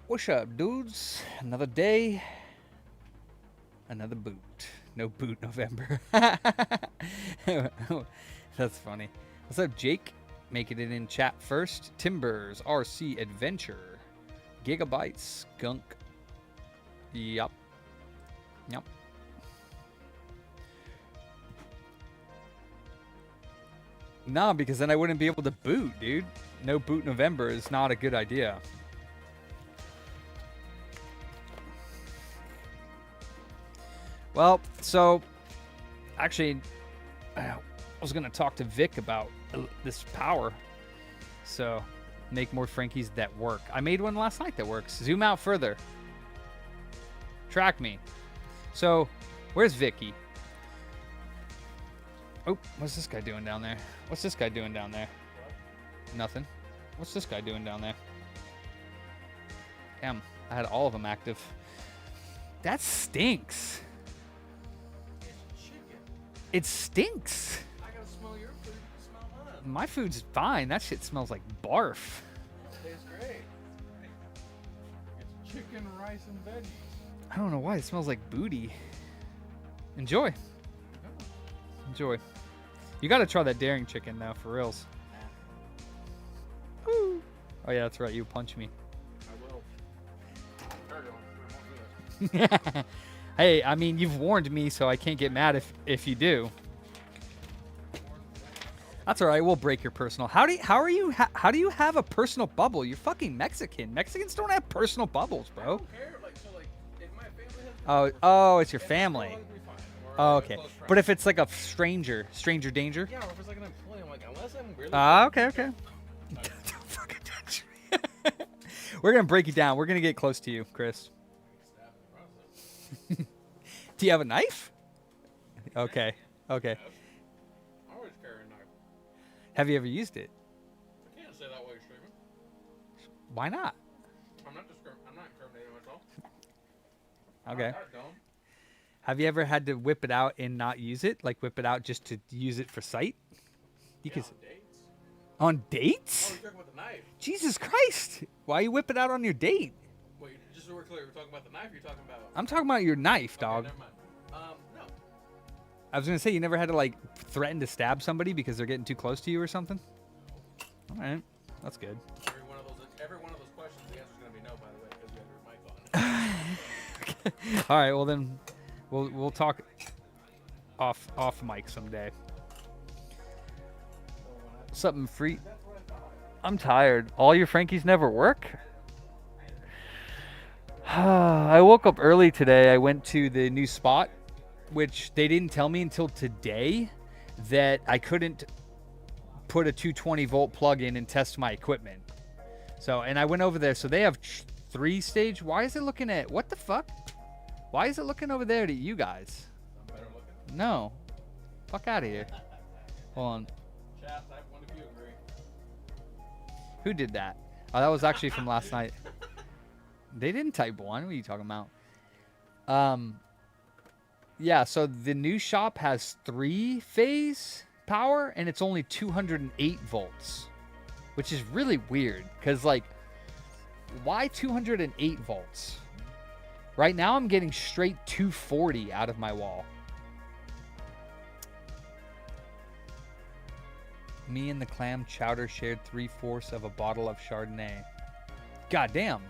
What's up, dudes? Another day, another boot. No boot November. That's funny. What's up, Jake? Making it in chat first. Timbers, RC Adventure, Gigabytes, Skunk. Yup. Yup. Nah, because then I wouldn't be able to boot, dude. No boot November is not a good idea. Well, so actually, I was gonna talk to Vic about this power. So, make more Frankies that work. I made one last night that works. Zoom out further. Track me. So, where's Vicky? Oh, what's this guy doing down there? What's this guy doing down there? Nothing. What's this guy doing down there? Damn, I had all of them active. That stinks. It stinks. I gotta smell your food. Smell mine. My food's fine. That shit smells like barf. It tastes great. It's chicken, rice, and veggies. I don't know why it smells like booty. Enjoy. Enjoy. You gotta try that daring chicken now, for reals. Ooh. Oh yeah, that's right. You punch me. I will. Carry on. Hey, I mean, you've warned me, so I can't get mad if you do. That's all right. We'll break your personal. How do you have a personal bubble? You're fucking Mexican. Mexicans don't have personal bubbles, I bro. don't care. If my family has Oh, it's your family. we'll be fine. Or Oh, a okay. close But friend. if it's like a stranger danger. Yeah, or if it's like an employee, I'm like, unless I'm really. Okay. Don't fucking touch me. We're gonna break you down. We're gonna get close to you, Chris. Do you have a knife? Okay. I always carry a knife. Have you ever used it? I can't say that while you're streaming. Why not? I'm not incriminating myself. Okay. Not that dumb. Have you ever had to whip it out and not use it? Like whip it out just to use it for sight? You Yeah, could on dates. on Oh, dates? you're talking about the knife. Jesus Christ! Why you whip it out on your date? Wait, just so we're clear, we're talking about the knife. You're talking about. I'm talking about your knife, Okay, dog. never mind. No. I was gonna say you never had to like threaten to stab somebody because they're getting too close to you or something. All right, that's good. Every one of those questions, the answer's gonna be no, by the way, because you have your mic on. All right, well then, we'll talk off mic someday. Something free. I'm tired. All your Frankies never work? I woke up early today. I went to the new spot, which they didn't tell me until today that I couldn't put a 220 volt plug in and test my equipment. So, and I went over there. So they have 3-stage. Why is it looking at, what the fuck? Why is it looking over there to you guys? I'm better looking. No. Fuck out of here. Hold on. Chat, type one if you agree. Who did that? Oh, that was actually from last night. They didn't type 1. What are you talking about? Yeah, so the new shop has 3-phase power, and it's only 208 volts, which is really weird, because, like, why 208 volts? Right now, I'm getting straight 240 out of my wall. Me and the clam chowder shared 3/4 of a bottle of Chardonnay. God damn.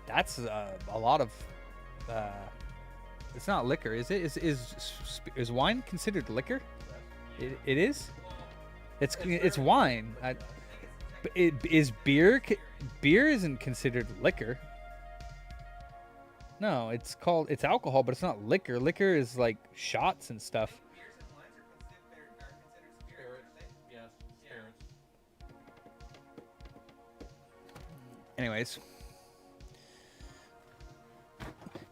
That's a lot of... it's not liquor, is it? Is wine considered liquor? It is? It's wine. Is beer... Beer isn't considered liquor. No, it's alcohol, but it's not liquor. Liquor is like shots and stuff. Spirits. Yes, spirits. Anyways.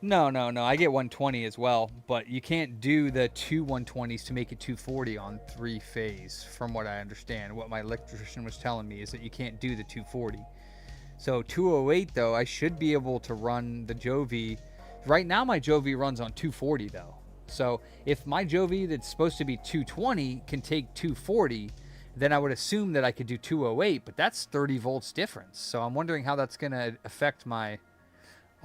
No. I get 120 as well, but you can't do the two 120s to make it 240 on 3-phase, from what I understand. What my electrician was telling me is that you can't do the 240. So 208 though, I should be able to run the Jovi. Right now my Jovi runs on 240 though. So if my Jovi that's supposed to be 220 can take 240, then I would assume that I could do 208, but that's 30 volts difference. So I'm wondering how that's going to affect my...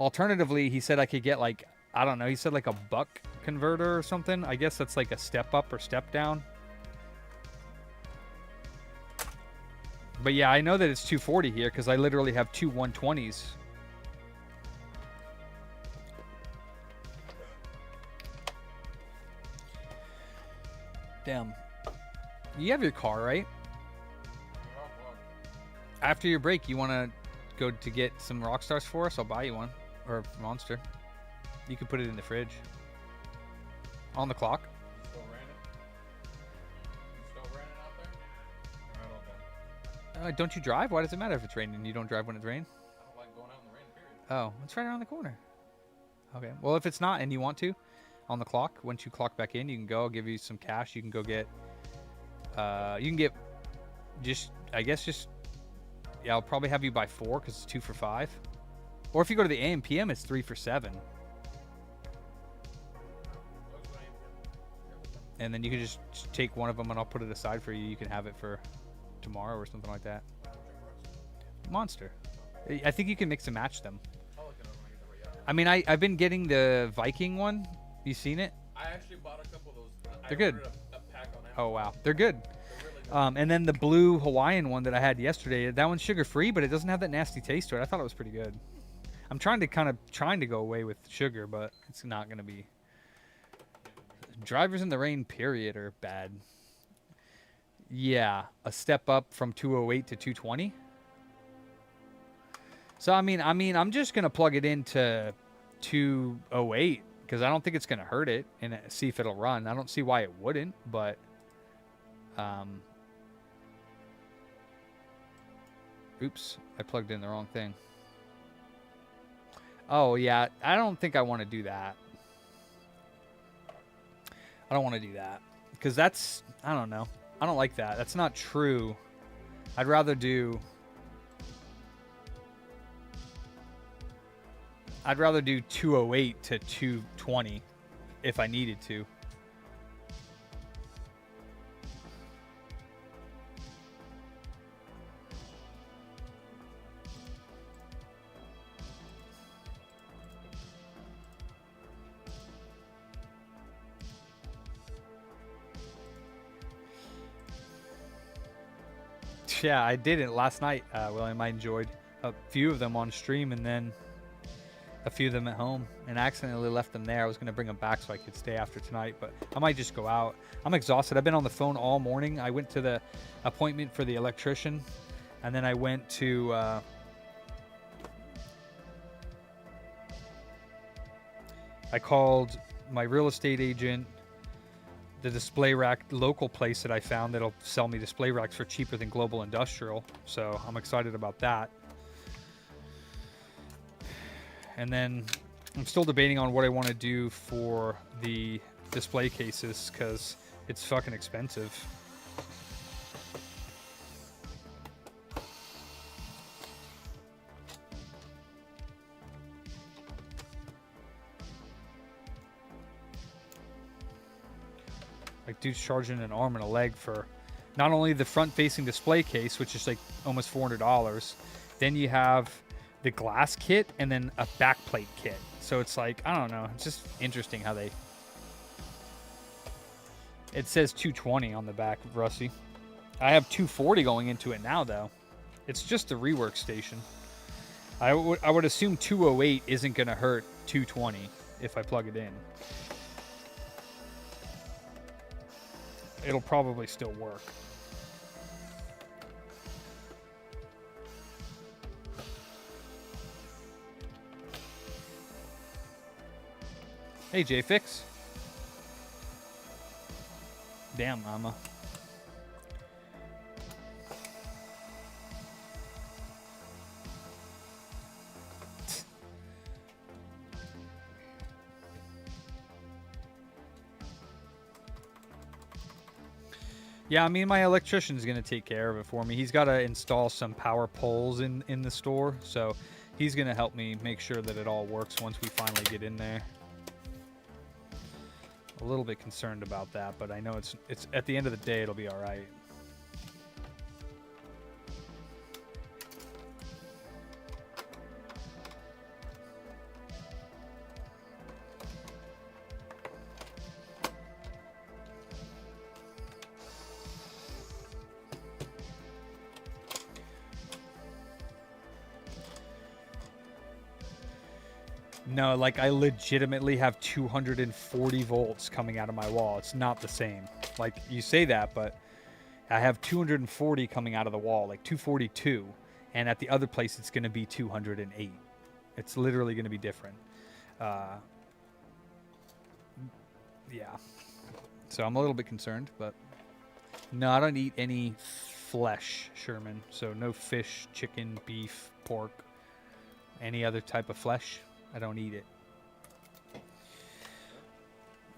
Alternatively, he said I could get like, I don't know, he said like a buck converter or something. I guess that's like a step up or step down. But yeah, I know that it's 240 here because I literally have two 120s. Damn. You have your car, right? After your break, you want to go to get some Rockstars for us? I'll buy you one. Or Monster. You can put it in the fridge. On the clock. Still raining? Still raining out there? Right, Don't you drive? Why does it matter if it's raining? You don't drive when it's raining? I don't like going out in the rain, period. Oh, it's right around the corner. Okay. Well, if it's not and you want to, on the clock, once you clock back in, you can go. I'll give you some cash. You can go get... you can get... Yeah, I'll probably have you buy 4 because it's 2 for 5. Or if you go to the AM PM, it's 3 for 7. And then you can just take one of them and I'll put it aside for you. You can have it for tomorrow or something like that. Monster. I think you can mix and match them. I mean, I've been getting the Viking one. You seen it? I actually bought a couple of those. They're good. A pack on Amazon. Oh, wow. They're good. They're really good. And then the blue Hawaiian one that I had yesterday, that one's sugar-free, but it doesn't have that nasty taste to it. I thought it was pretty good. I'm trying to go away with sugar, but it's not going to be. Drivers in the rain, period, are bad. Yeah, a step up from 208 to 220. So, I mean, I'm just going to plug it into 208 because I don't think it's going to hurt it and see if it'll run. I don't see why it wouldn't, but... Oops, I plugged in the wrong thing. Oh, yeah, I don't think I want to do that. I don't want to do that because that's, I don't know. I don't like that. That's not true. I'd rather do 208 to 220 if I needed to. Yeah, I did it last night, William. I enjoyed a few of them on stream and then a few of them at home and accidentally left them there. I was going to bring them back so I could stay after tonight, but I might just go out. I'm exhausted. I've been on the phone all morning. I went to the appointment for the electrician and then I went to... I called my real estate agent, the display rack local place that I found that'll sell me display racks for cheaper than Global Industrial. So I'm excited about that. And then I'm still debating on what I want to do for the display cases because it's fucking expensive. Like, dude's charging an arm and a leg for not only the front-facing display case, which is like almost $400, then you have the glass kit and then a backplate kit. So it's like, I don't know. It's just interesting how they... It says 220 on the back, Rusty. I have 240 going into it now, though. It's just a rework station. I would assume 208 isn't going to hurt 220 if I plug it in. It'll probably still work. Hey, J-Fix. Damn, mama. Yeah, I mean, my electrician's going to take care of it for me. He's got to install some power poles in the store, so he's going to help me make sure that it all works once we finally get in there. A little bit concerned about that, but I know it's at the end of the day, it'll be all right. No, like I legitimately have 240 volts coming out of my wall. It's not the same. Like you say that, but I have 240 coming out of the wall, like 242, and at the other place it's going to be 208. It's literally going to be different. Yeah. So I'm a little bit concerned, but no, I don't eat any flesh, Sherman. So no fish, chicken, beef, pork, any other type of flesh. I don't eat it.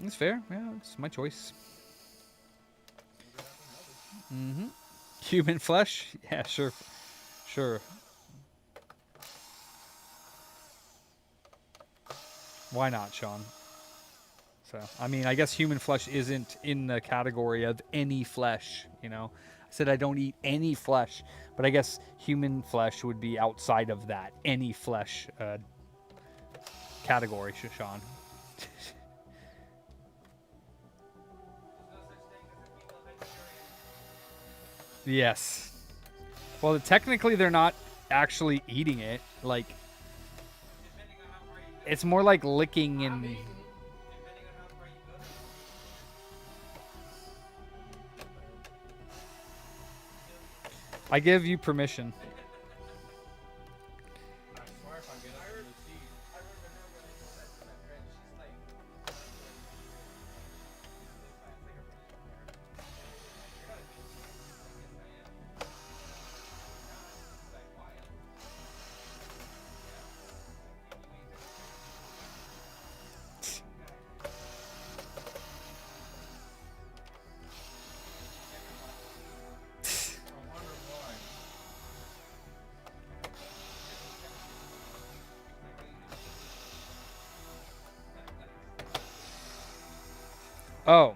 It's fair. Yeah, it's my choice. Mm-hmm. Human flesh? Yeah, sure. Sure. Why not, Sean? So, I mean, I guess human flesh isn't in the category of any flesh, you know? I said I don't eat any flesh, but I guess human flesh would be outside of that any flesh category, Sean. Yes. Well, technically, they're not actually eating it. Like, it's more like licking and. I give you permission. I swear if I get up to the seat. Oh.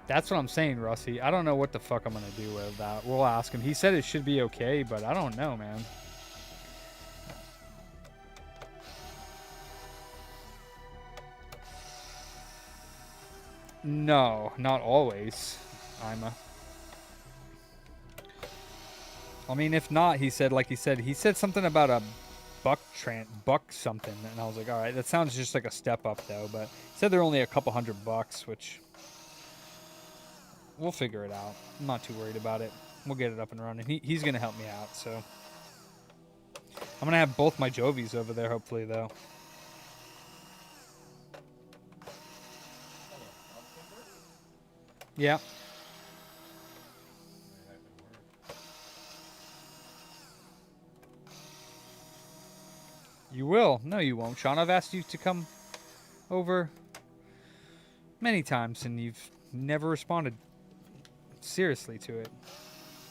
That's what I'm saying, Rusty. I don't know what the fuck I'm going to do with that. We'll ask him. He said it should be okay, but I don't know, man. No, not always, Ima. I mean, if not, he said something about a buck something, and I was like, all right, that sounds just like a step up though. But he said they're only a couple $100, which we'll figure it out. I'm not too worried about it. We'll get it up and running. He's gonna help me out, so I'm gonna have both my Jovies over there, hopefully though. Yeah. You will. No, you won't, Sean. I've asked you to come over many times, and you've never responded seriously to it.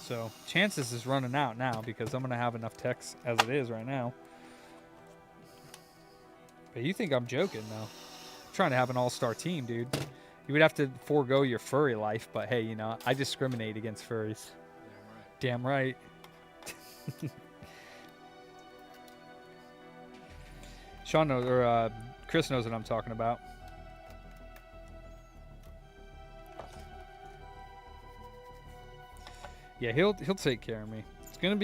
So, chances is running out now because I'm going to have enough texts as it is right now. But you think I'm joking, though. I'm trying to have an all-star team, dude. You would have to forego your furry life, but hey, you know, I discriminate against furries. Damn right. Damn right. Sean knows, or Chris knows what I'm talking about. Yeah, he'll take care of me. It's gonna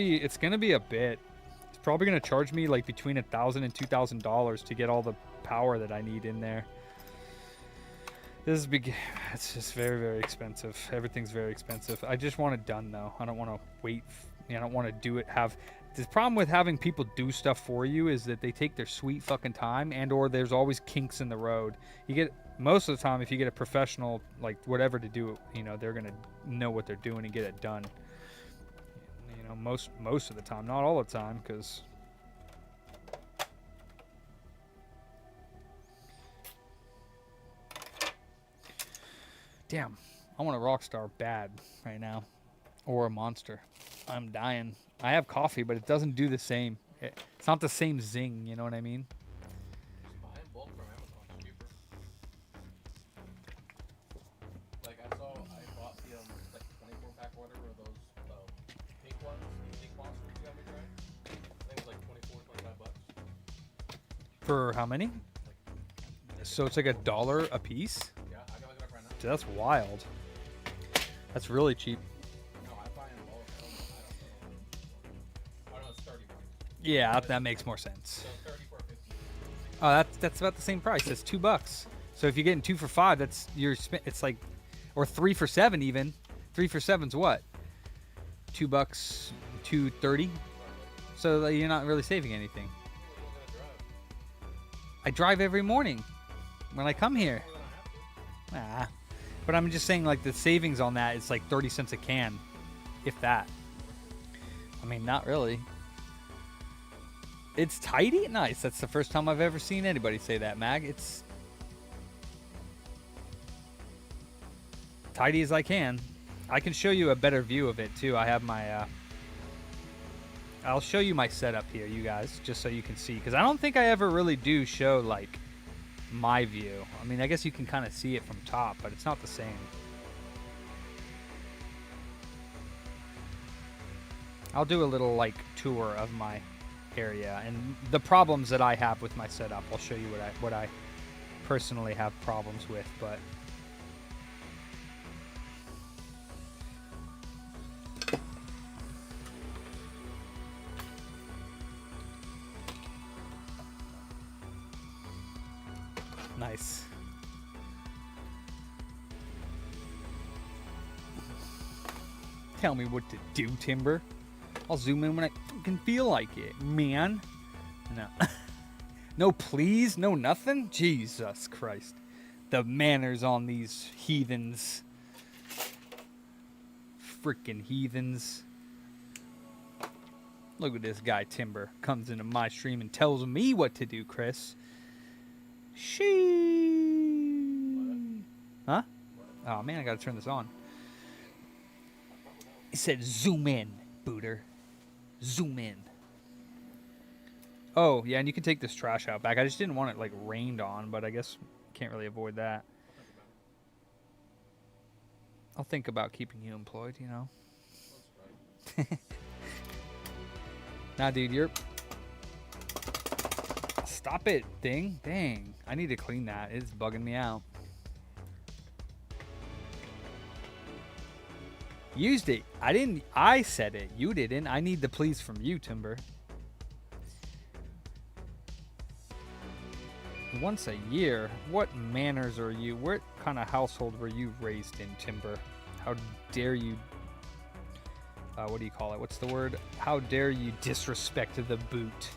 be a bit. He's probably gonna charge me like between $1,000 and $2,000 to get all the power that I need in there. This is big. It's just very, very expensive. Everything's very expensive. I just want it done though. I don't want to wait. I don't want to do it. The problem with having people do stuff for you is that they take their sweet fucking time, and or there's always kinks in the road. You get most of the time if you get a professional like whatever to do it, you know, they're gonna know what they're doing and get it done. You know, most of the time, not all the time, because. Damn, I want a Rockstar bad right now. Or a Monster. I'm dying. I have coffee, but it doesn't do the same. It's not the same zing, you know what I mean? Just buy in bulk from Amazon, it's cheaper. Like I bought the like 24 pack or whatever of those pink ones, pink monsters you got me trying. I think it was like 24, $25. For how many? So it's like $1 a piece? Yeah, I can look it up right now. Dude, that's wild. That's really cheap. No, I buy in bulk. I don't know. Oh no, it's 30 bucks. Yeah, that makes more sense. So 30 Oh, that's about the same price. That's $2. So if you're getting 2 for $5, that's it's like, or 3 for $7 even. 3 for $7's what? $2, $2.30. So you're not really saving anything. I drive every morning when I come here. Ah, but I'm just saying, like, the savings on that is like 30 cents a can, if that. I mean, not really. It's tidy? Nice. That's the first time I've ever seen anybody say that, Mag. It's tidy as I can. I can show you a better view of it, too. I have my... I'll show you my setup here, you guys, just so you can see. Because I don't think I ever really do show, like, my view. I mean, I guess you can kind of see it from top, but it's not the same. I'll do a little, like, tour of my area and the problems that I have with my setup. I'll show you what I personally have problems with, but nice. Tell me what to do, Timber. I'll zoom in when I fucking feel like it, man. No. No please, no nothing? Jesus Christ. The manners on these heathens. Frickin' heathens. Look at this guy, Timber. Comes into my stream and tells me what to do, Chris. Huh? Oh, man, I gotta turn this on. He said zoom in, Booter. Zoom in. Oh, yeah, and you can take this trash out back. I just didn't want it, like, rained on, but I guess can't really avoid that. I'll think about keeping you employed, you know? Nah, dude, you're... Stop it, thing. Dang. I need to clean that. It's bugging me out. Used it. I didn't. I said it. You didn't. I need the please from you, Timber. Once a year? What manners are you? What kind of household were you raised in, Timber? How dare you... what do you call it? What's the word? How dare you disrespect the boot?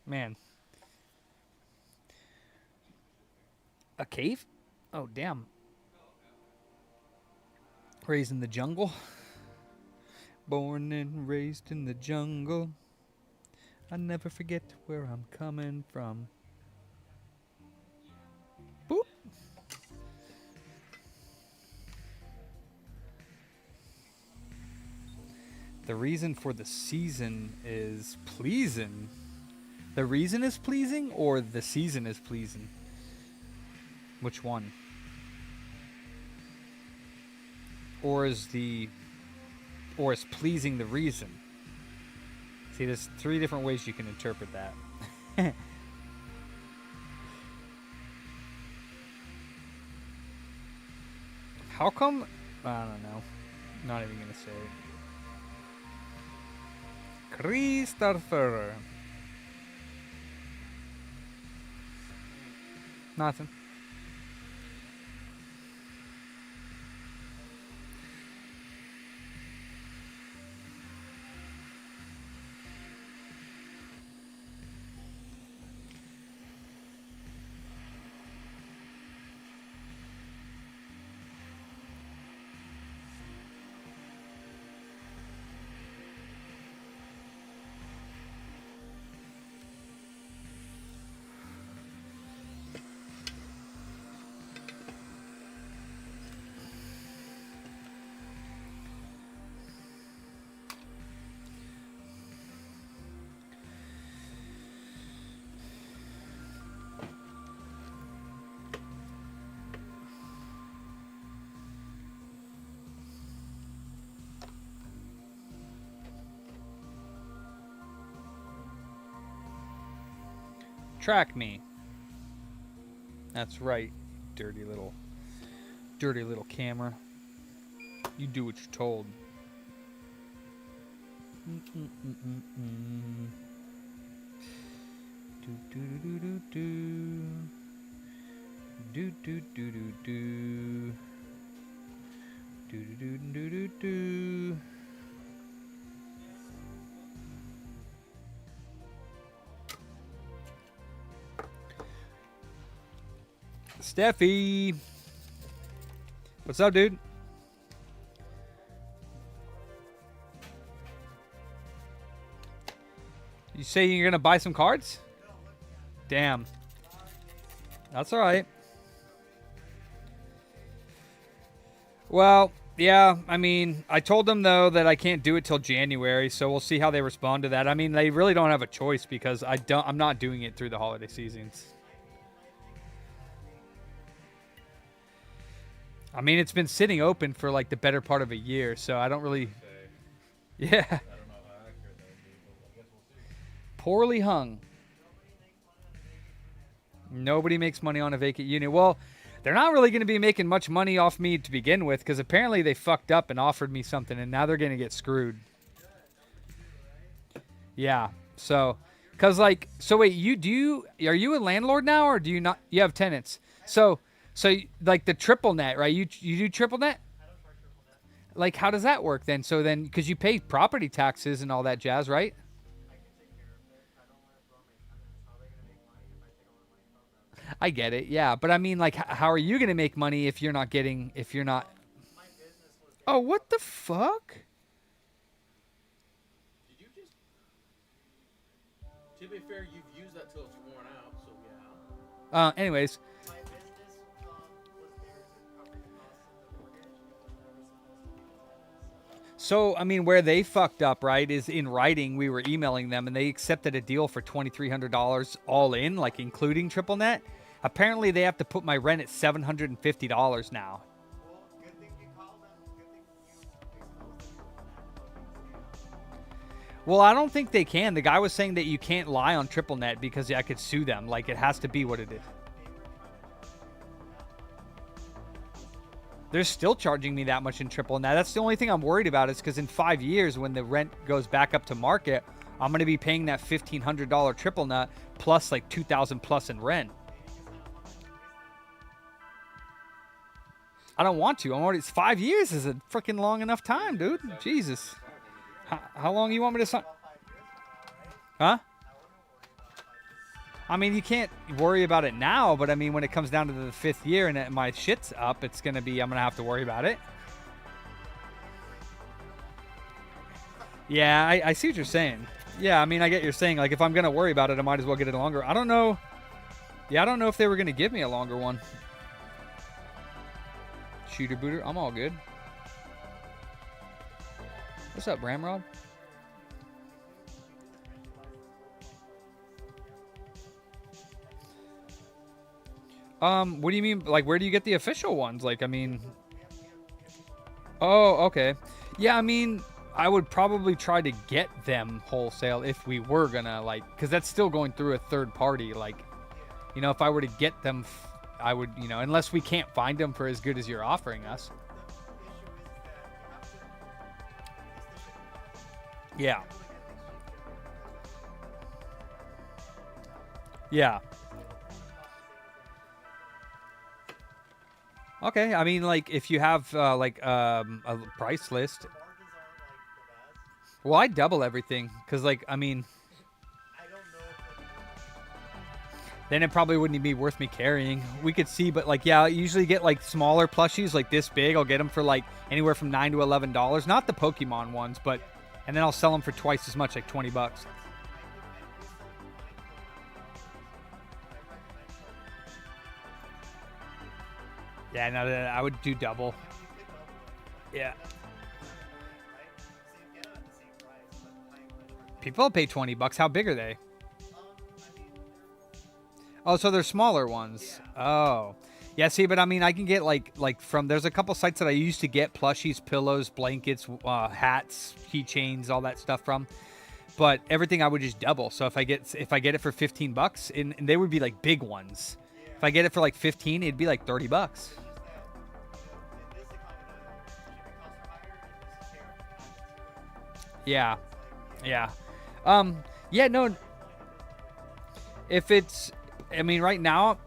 Man. A cave? Oh, damn. Raised in the jungle. Born and raised in the jungle. I never forget where I'm coming from. Boop. The reason for the season is pleasing. The reason is pleasing or the season is pleasing? Which one? Or is pleasing the reason? See, there's 3 different ways you can interpret that. How come? I don't know. Not even gonna say it. Christopher. Nothing. track me. That's right, dirty little camera. You do what you're told. Do do do do do. Do do do do do. Do do do do do. Steffi, what's up, dude? You say you're gonna buy some cards? Damn. That's all right. Well, yeah, I mean, I told them, though, that I can't do it till January, so we'll see how they respond to that. I mean, they really don't have a choice because I'm not doing it through the holiday seasons. I mean, it's been sitting open for like the better part of a year, so I don't really... Yeah. I don't know how accurate that would be, but I guess we'll see. Poorly hung. Nobody makes money on a vacant unit. Well, they're not really going to be making much money off me to begin with because apparently they fucked up and offered me something, and now they're going to get screwed. Yeah. So, because like, so wait, are you a landlord now, or do you not? You have tenants. So like the triple net, right? You do triple net? Like, how does that work then? So then, because you pay property taxes and all that jazz, right? I get it, yeah. But I mean, like, how are you going to make money if you're not... Oh, what the fuck? Did you just... To be fair, you've used that till it's worn out, so yeah. Anyways. So, I mean, where they fucked up, right, is in writing. We were emailing them, and they accepted a deal for $2,300 all in, like including triple net. Apparently, they have to put my rent at $750 now. Well, I don't think they can. The guy was saying that you can't lie on triple net because I could sue them. Like, it has to be what it is. They're still charging me that much in triple net. That's the only thing I'm worried about is because in 5 years, when the rent goes back up to market, I'm going to be paying that $1,500 triple net plus like $2,000 plus in rent. I don't want to. It's 5 years is a freaking long enough time, dude. Jesus. How long you want me to sign? Huh? I mean, you can't worry about it now, but I mean, when it comes down to the 5th year and my shit's up, it's going to be, I'm going to have to worry about it. Yeah, I see what you're saying. Yeah, I mean, I get what you're saying. Like, if I'm going to worry about it, I might as well get it longer. I don't know. Yeah, I don't know if they were going to give me a longer one. Shooter booter, I'm all good. What's up, Ramrod? What do you mean? Like, where do you get the official ones? Like, I mean... Oh, okay. Yeah, I mean, I would probably try to get them wholesale if we were gonna, like... Because that's still going through a third party. Like, you know, if I were to get them, I would, you know, unless we can't find them for as good as you're offering us. Yeah. Yeah. Okay, I mean, like, if you have, a price list. Well, I double everything, because, like, I mean... Then it probably wouldn't be worth me carrying. We could see, but, like, yeah, I usually get, like, smaller plushies, like this big. I'll get them for, like, anywhere from $9 to $11. Not the Pokemon ones, but... And then I'll sell them for twice as much, like $20. Yeah, no, I would do double. Yeah. People pay $20. How big are they? Oh, so they're smaller ones. Oh. Yeah, see, but I mean, I can get like from, there's a couple sites that I used to get plushies, pillows, blankets, hats, keychains, all that stuff from. but everything I would just double. So if I get it for $15, and they would be like big ones. If I get it for like 15, it'd be like $30. Yeah, yeah, yeah. No, if it's, I mean, right now.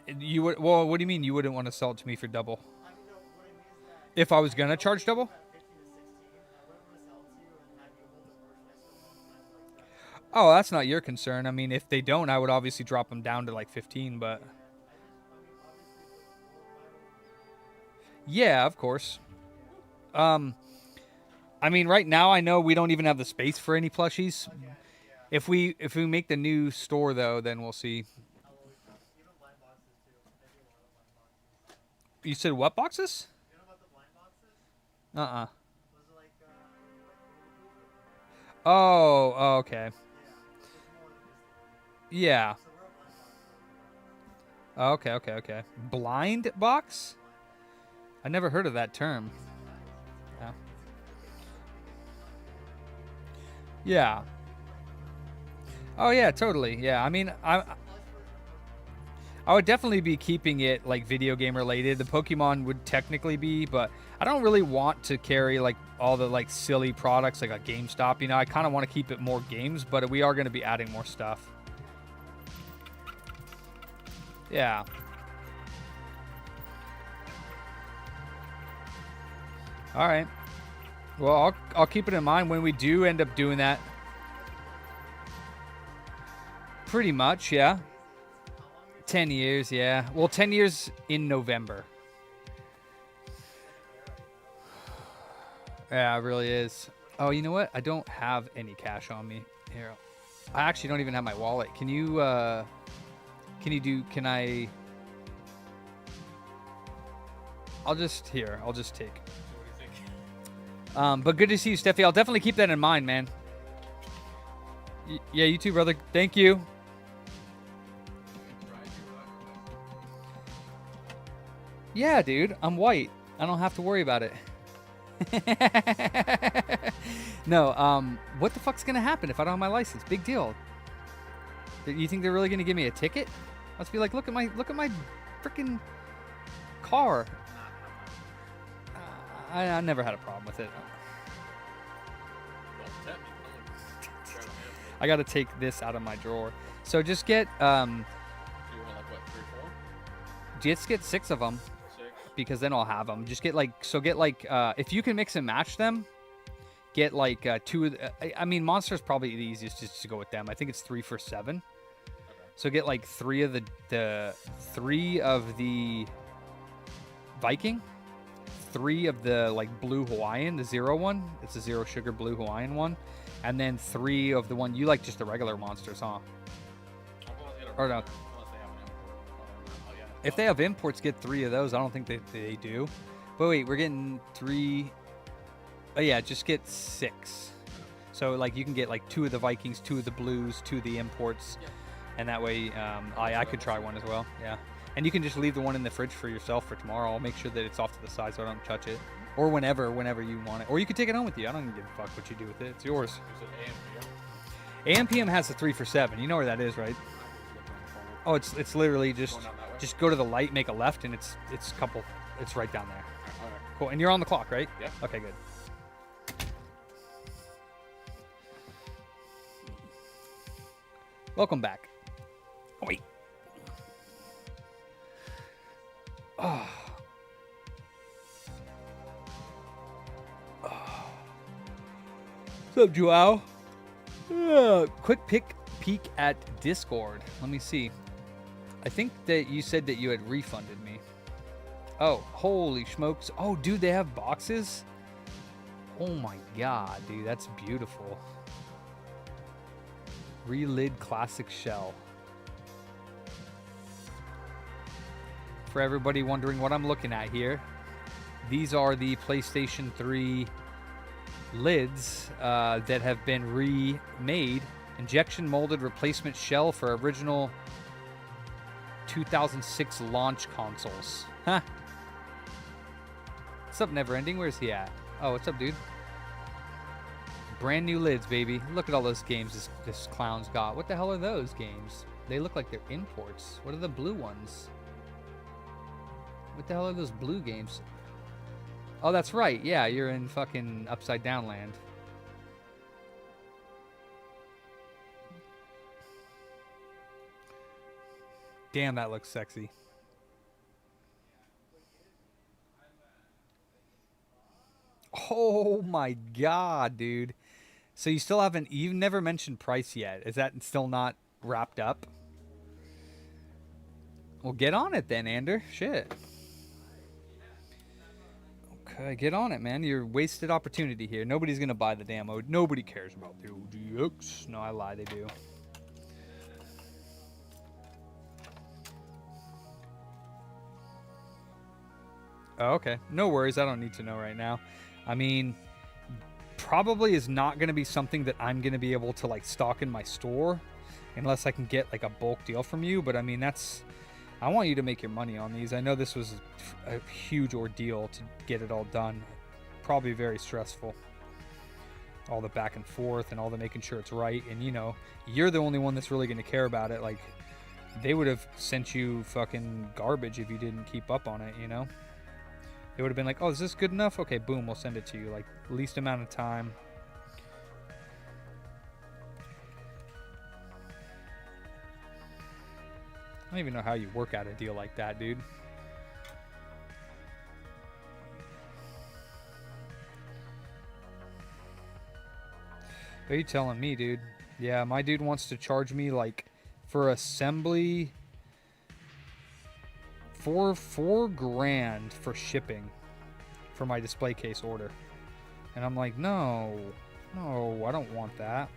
You would, well, what do you mean you wouldn't want to sell it to me for double? If I was gonna charge double? Oh, that's not your concern. I mean, if they don't, I would obviously drop them down to like 15, but yeah, of course. I mean, right now I know we don't even have the space for any plushies. If we make the new store though, then we'll see. You said what boxes? Uh-uh. Oh, okay. Yeah. Okay. Blind box? I never heard of that term. Yeah. Yeah. Oh yeah, totally. Yeah. I mean, I would definitely be keeping it like video game related. The Pokemon would technically be, but I don't really want to carry like all the like silly products like a GameStop. You know, I kind of want to keep it more games, but we are going to be adding more stuff. Yeah. All right. Well, I'll keep it in mind when we do end up doing that. Pretty much, yeah. 10 years, yeah. Well, 10 years in November. Yeah, it really is. Oh, you know what? I don't have any cash on me. Here. I actually don't even have my wallet. Can I... I'll just take. What do you think? But good to see you, Steffi. I'll definitely keep that in mind, man. Yeah, you too, brother. Thank you. Yeah, dude. I'm white. I don't have to worry about it. No, what the fuck's gonna happen if I don't have my license? Big deal. You think they're really gonna give me a ticket? Let's be like, look at my freaking car. I never had a problem with it. I gotta take this out of my drawer. So just get So you want like what, 3, 4? just get 6 of them. 6? Because then I'll have them. Just get like if you can mix and match them, get like 2 of I mean, Monster's probably the easiest just to go with them. I think it's 3 for $7. Okay. So get like 3 of the 3 of the Viking, 3 of the like blue Hawaiian, the 0 one. It's a 0 sugar blue Hawaiian one, and then 3 of the one you like, just the regular Monsters, huh? Or no. If they have imports, get 3 of those. I don't think they do. But wait, we're getting 3. Oh yeah, just get 6. So like you can get like 2 of the Vikings, 2 of the blues, 2 of the imports, and that way I could try one as well. Yeah, and you can just leave the one in the fridge for yourself for tomorrow. I'll make sure that it's off to the side so I don't touch it, or whenever you want it, or you can take it home with you. I don't even give a fuck what you do with it. It's yours. AM PM has the 3 for $7. You know where that is, right? Oh, it's literally just go to the light, make a left, and it's right down there. All right. Cool. And you're on the clock, right? Yeah. Okay, good. Welcome back. Oh, wait. Oh. What's up, Joao? Quick peek at Discord. Let me see. I think that you said that you had refunded me. Oh, holy smokes. Oh, dude, they have boxes? Oh my god, dude, that's beautiful. Relid classic shell. For everybody wondering what I'm looking at here, these are the PlayStation 3 lids that have been remade. Injection molded replacement shell for original 2006 launch consoles. Huh. What's up, Neverending? Where's he at? Oh, what's up, dude? Brand new lids, baby. Look at all those games this clown's got. What the hell are those games? They look like they're imports. What are the blue ones? What the hell are those blue games? Oh, that's right. Yeah, you're in fucking Upside Down Land. Damn, that looks sexy. Oh my god, dude. So you still haven't, you've never mentioned price yet. Is that still not wrapped up? Well, get on it then, Ander. Shit. Okay, get on it, man. You're wasted opportunity here. Nobody's gonna buy the damn OG. Nobody cares about the OGX. No, I lie, they do. Oh, okay. No worries. I don't need to know right now. I mean, probably is not going to be something that I'm going to be able to like stock in my store unless I can get like a bulk deal from you. But I mean, I want you to make your money on these. I know this was a huge ordeal to get it all done. Probably very stressful. All the back and forth and all the making sure it's right. And you know, you're the only one that's really going to care about it. Like, they would have sent you fucking garbage if you didn't keep up on it, you know? They would have been like, oh, is this good enough? Okay, boom, we'll send it to you. Like, least amount of time. I don't even know how you work out a deal like that, dude. What are you telling me, dude? Yeah, my dude wants to charge me, like, for assembly... $4 grand for shipping for my display case order. And I'm like, no, I don't want that.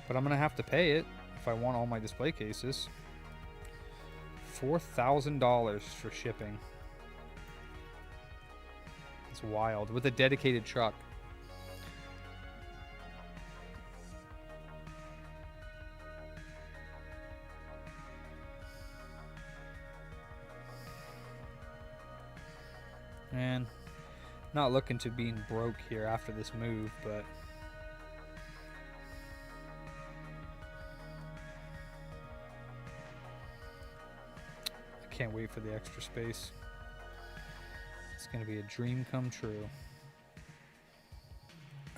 But I'm going to have to pay it if I want all my display cases. $4,000 for shipping. It's wild. With a dedicated truck. Man, not looking to being broke here after this move, but I can't wait for the extra space. It's going to be a dream come true.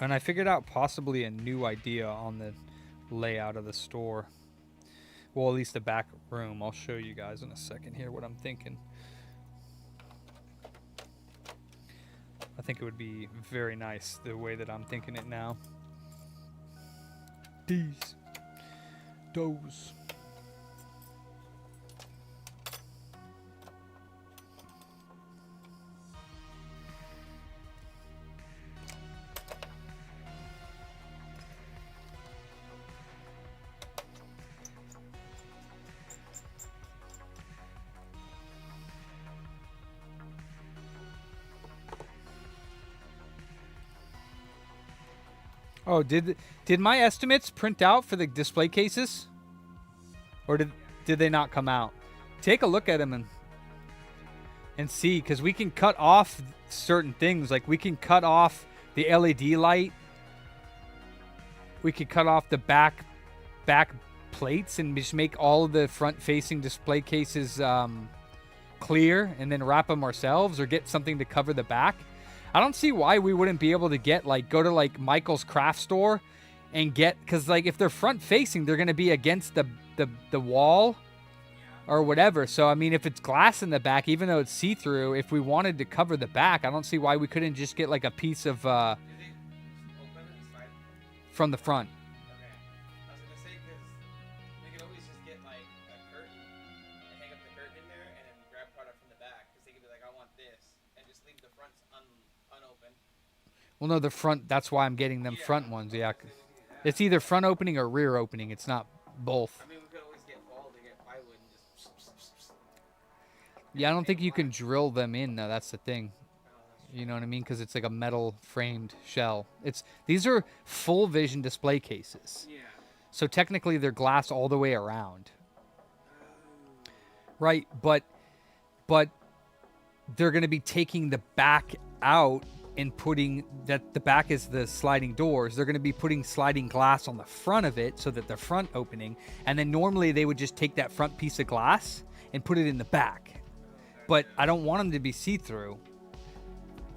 And I figured out possibly a new idea on the layout of the store. Well, at least the back room. I'll show you guys in a second here what I'm thinking. I think it would be very nice the way that I'm thinking it now. Those. Oh, did my estimates print out for the display cases? Or did they not come out? Take a look at them and see, because we can cut off certain things. Like, we can cut off the LED light. We could cut off the back plates and just make all of the front-facing display cases clear and then wrap them ourselves, or get something to cover the back. I don't see why we wouldn't be able to get, like, go to, like, Michael's craft store and get, because, like, if they're front facing, they're going to be against the wall or whatever. So, I mean, if it's glass in the back, even though it's see-through, if we wanted to cover the back, I don't see why we couldn't just get, like, a piece of, from the front. Okay. I was gonna say, because we could always just get like a curtain and hang up the curtain in there, and then grab product from the back. Because they could be like, I want this, and just leave the fronts unopened. Well, no, the front. That's why I'm getting them front ones. Yeah, it's either front opening or rear opening. It's not both. I mean, we could always get ball to get plywood and just. Yeah, I don't think you can drill them in though. That's the thing. You know what I mean? Because it's like a metal framed shell. These are full vision display cases. Yeah. So technically they're glass all the way around. Right, but they're going to be taking the back out and putting that the back is the sliding doors. They're going to be putting sliding glass on the front of it so that the front opening, and then normally they would just take that front piece of glass and put it in the back. But I don't want them to be see-through.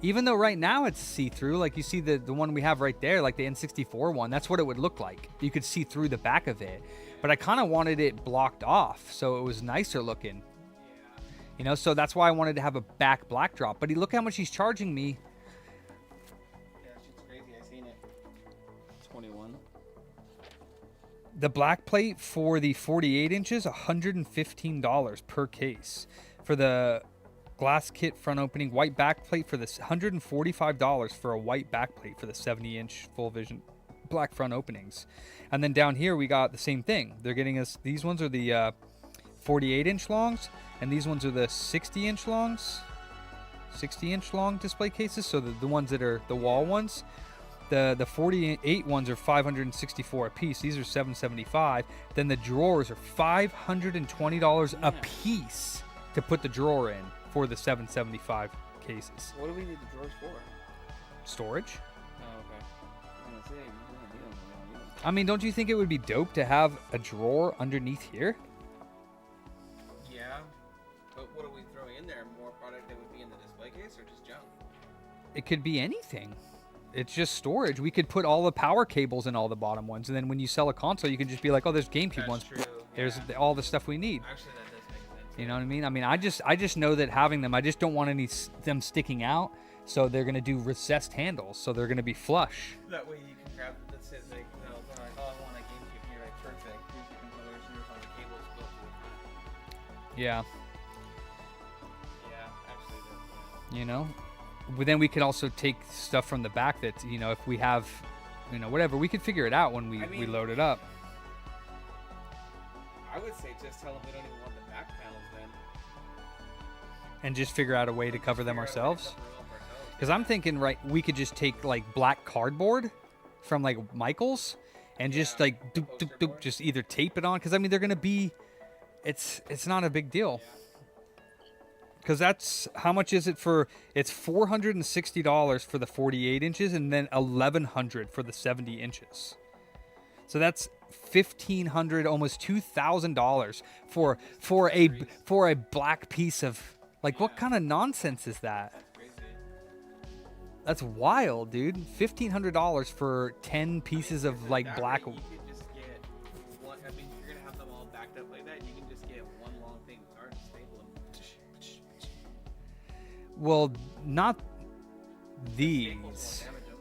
Even though right now it's see-through, like you see the one we have right there, like the N64 one, that's what it would look like. You could see through the back of it. But I kind of wanted it blocked off so it was nicer looking. You know, so that's why I wanted to have a back black drop. But look how much he's charging me. Yeah, shit's crazy. I seen it. 21. The black plate for the 48 inches, $115 per case. For the glass kit front opening, white back plate for this, $145 for a white back plate for the 70-inch full vision black front openings. And then down here we got the same thing. They're getting us, these ones are the 48-inch longs, and these ones are the 60-inch longs, 60-inch long display cases. So the ones that are the wall ones. The 48 ones are $564 a piece. These are $775. Then the drawers are $520 a piece to put the drawer in for the $775 cases. What do we need the drawers for? Storage. Oh, okay. I'm gonna say, we don't need them. I mean, don't you think it would be dope to have a drawer underneath here? Yeah, but what do we throw in there? More product that would be in the display case, or just junk? It could be anything. It's just storage. We could put all the power cables in all the bottom ones, and then when you sell a console, you can just be like, "Oh, there's GameCube That's ones. true. There's Yeah. all the stuff we need." Actually, that does make sense. You know what I mean? I mean, I just know that having them, I just don't want them sticking out. So they're gonna do recessed handles, so they're gonna be flush. That way you can grab the sit like, you know, like, oh, I want a GameCube here, like perfect. Here's the controllers, here's all the cables built to the front. Yeah. Yeah, actually, that's, You know, but then we could also take stuff from the back that, you know, if we have, you know, whatever, we could figure it out when we I mean, load it up. I would say just tell them we don't even want the back panels then. And just figure out a way to cover them ourselves. Because I'm thinking, right, we could just take like black cardboard from like Michael's and just like doop, doop, doop, just either tape it on. Because I mean, they're gonna be, it's not a big deal. Because that's, how much is it for, it's $460 for the 48 inches and then $1,100 for the 70 inches. So that's $1,500, almost $2,000 for a black piece of, like, what kind of nonsense is that? That's wild, dude. $1,500 for 10 pieces of like That black. way you could just get one. I mean, you're gonna have them all backed up like that. You can just get one long thing with card and staple them. Well, not Staples these. won't damage them.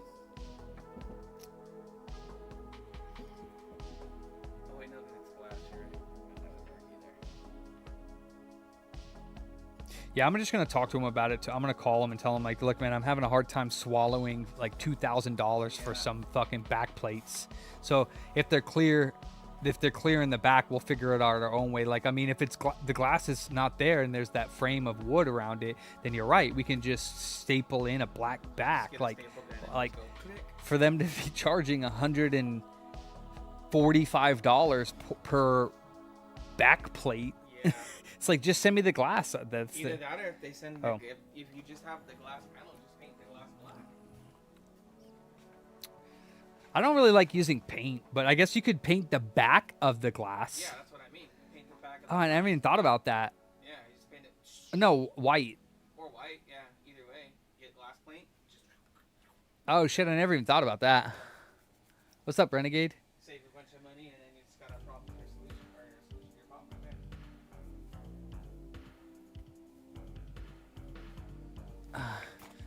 Oh wait, no, 'cause it's glass. You're right. That doesn't work either. Yeah, I'm just gonna talk to him about it. I'm gonna call him and tell him like, look, man, I'm having a hard time swallowing like $2,000 for some fucking back plates. So if they're clear in the back, we'll figure it out our own way. Like, I mean, if it's the glass is not there and there's that frame of wood around it, then you're right. We can just staple in a black back. Get a Like, staple gun and like just go click. for them to be charging $145 per back plate. Yeah. It's like, just send me the glass. That's Either the, that or if they send, Oh. if you just have the glass panel, just paint the glass black. I don't really like using paint, but I guess you could paint the back of the glass. Yeah, that's what I mean. Paint the back of Oh, I never even thought about that. Yeah, you just paint it. No, white. Or white, yeah. Either way, get glass paint. Just Oh shit, I never even thought about that. What's up, Renegade? save a bunch of money, and then you just got a problem with your solution or your solution to your problem right there.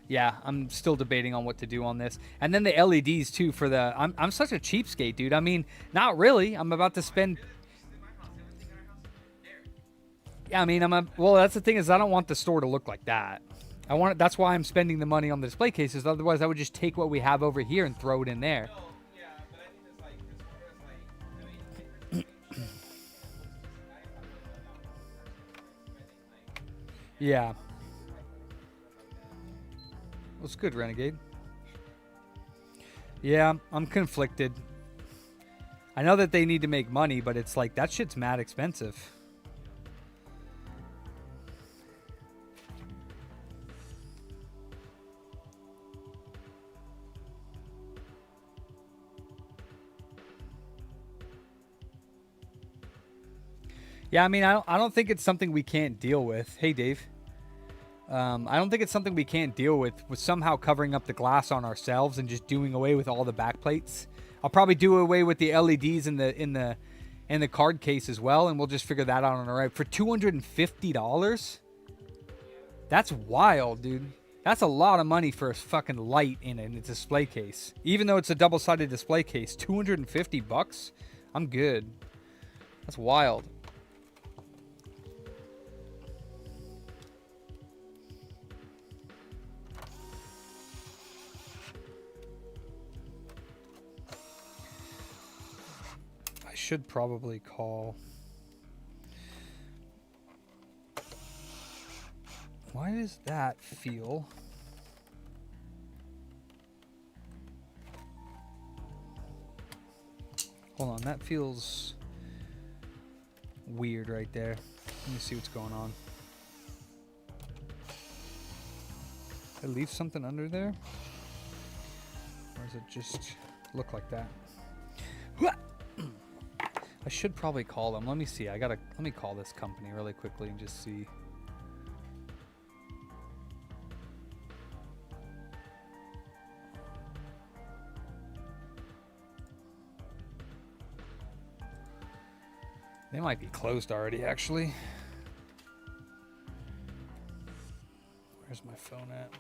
Yeah, I'm still debating on what to do on this. And then the LEDs too for the I'm such a cheapskate, dude. I mean, not really. I'm about to spend Yeah, I mean, well, that's the thing is I don't want the store to look like that. That's why I'm spending the money on the display cases. Otherwise, I would just take what we have over here and throw it in there. No, yeah, but I think it's like, as far as like, I mean, Yeah. Well, it's good, Renegade. Yeah, I'm conflicted. I know that they need to make money, but it's like, that shit's mad expensive. Yeah, I mean, I don't think it's something we can't deal with. Hey, Dave. I don't think it's something we can't deal with somehow covering up the glass on ourselves and just doing away with all the back plates. I'll probably do away with the LEDs in the card case as well, and we'll just figure that out on our own. For $250? That's wild, dude. That's a lot of money for a fucking light in a display case. Even though it's a double-sided display case, 250 bucks? I'm good. That's wild. I should probably call. Why does that feel? Hold on, that feels weird right there. Let me see what's going on. Did I leave something under there? Or does it just look like that? I should probably call them. Let me see. Let me call this company really quickly and just see. They might be closed already, actually. Where's my phone at?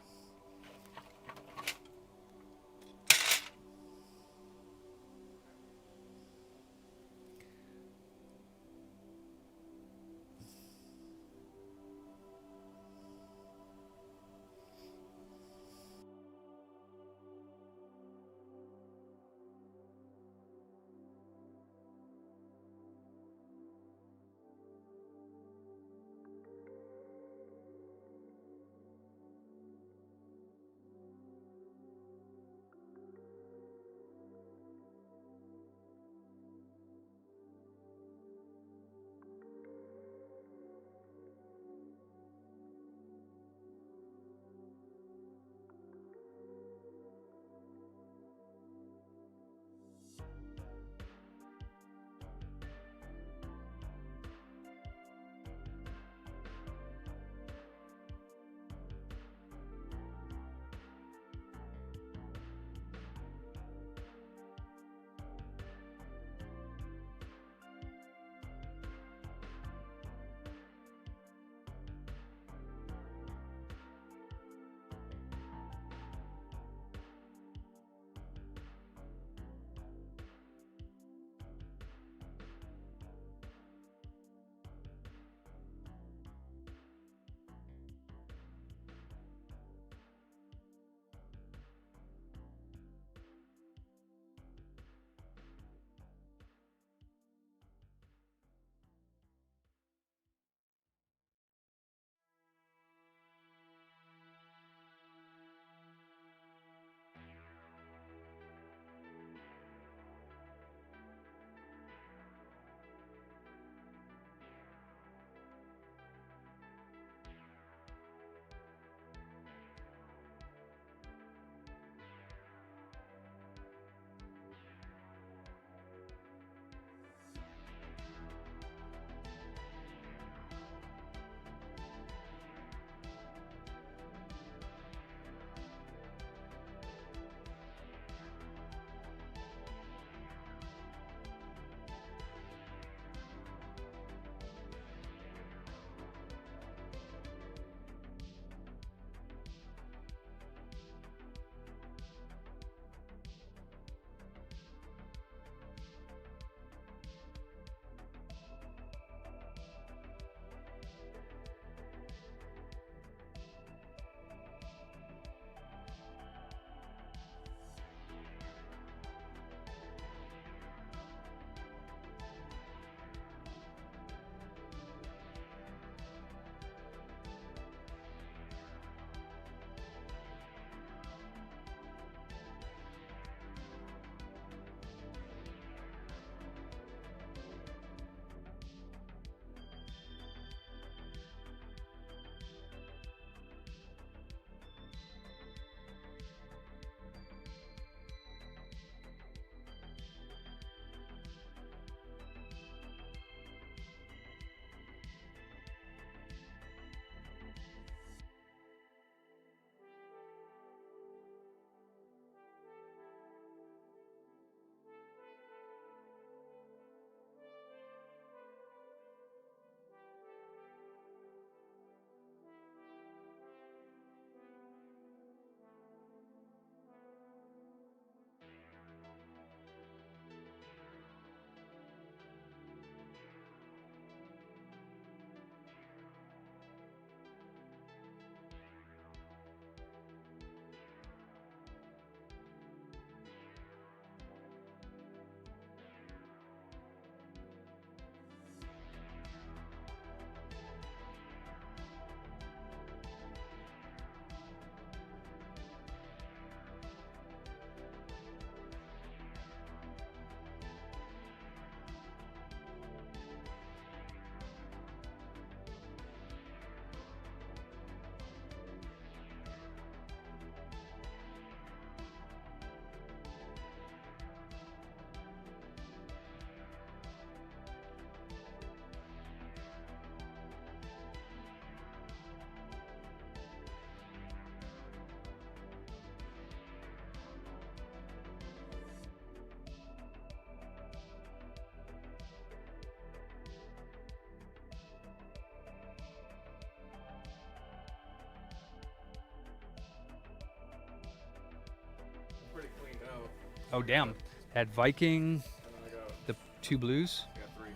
Oh, damn. Had Viking, And then I got the 2 blues. 3.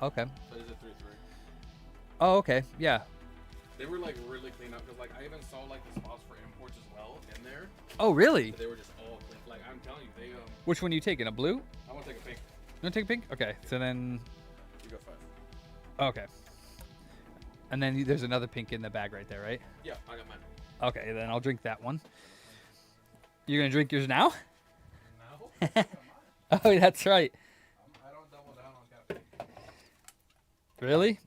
Okay. So these are 3-3. Oh, okay. Yeah. They were like really clean up because like I even saw like the spots for imports as well in there. Oh, really? But they were just all clean. Like I'm telling you, they Which one are you taking? A blue? I want to take a pink. You want to take a pink? Okay. So then. You go 5. Okay. And then there's another pink in the bag right there, right? Yeah, I got mine. Okay, then I'll drink that one. You're going to drink yours now? No. I got mine. Oh, that's right. I don't double down on caffeine. Really?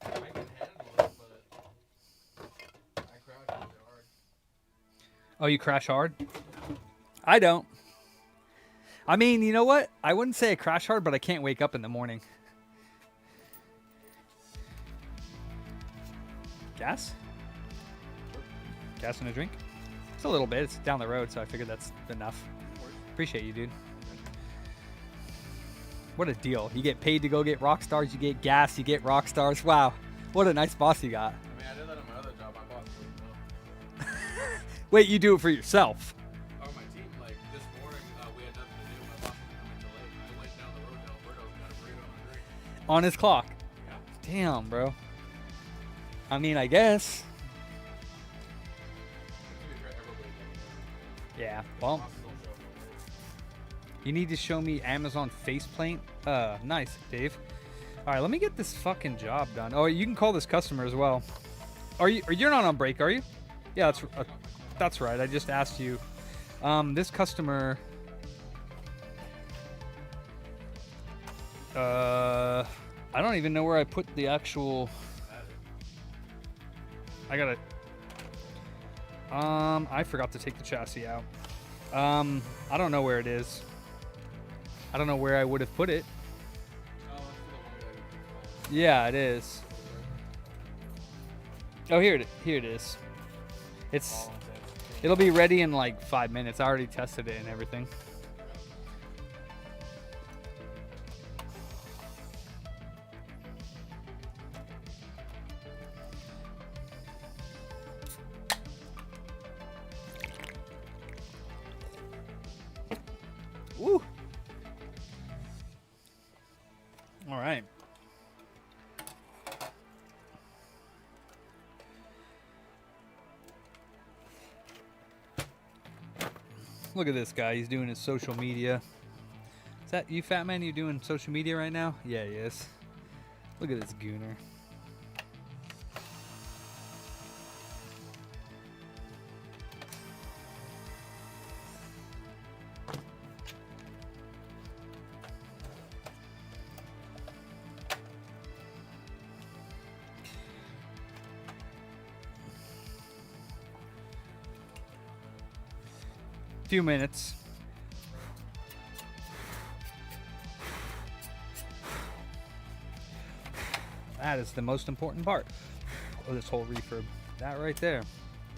I can handle it, but I crash really hard. Oh, you crash hard? I don't. I mean, you know what? I wouldn't say I crash hard, but I can't wake up in the morning. Gas? Gas in a drink? It's a little bit. It's down the road, so I figured that's enough. Appreciate you, dude. What a deal. You get paid to go get rock stars, you get gas, you get rock stars. Wow. What a nice boss you got. I mean, I did that on my other job. My boss wouldn't know. Wait, you do it for yourself? On my team, like this morning, we had nothing to do. My boss was coming too late. I went down the road to Alberto's, got a burrito and a drink. On his clock? Yeah. Damn, bro. I mean, I guess. To be fair, everybody does that. Yeah, well, Bosses don't show up for work. you need to show me Amazon faceplate. Nice, Dave. All right, let me get this fucking job done. Oh, you can call this customer as well. You're not on break, are you? Yeah, that's right. I just asked you. This customer. I don't even know where I put the actual. I gotta. I forgot to take the chassis out. I don't know where it is. I don't know where I would have put it. Oh, that's for the one guy. Yeah, it is. Oh, here it is. It'll be ready in like 5 minutes. I already tested it and everything. Woo! All right. Look at this guy. He's doing his social media. Is that you, fat man? You doing social media right now? Yeah, he is. Look at this gooner. Few minutes. That is the most important part of this whole refurb. That right there.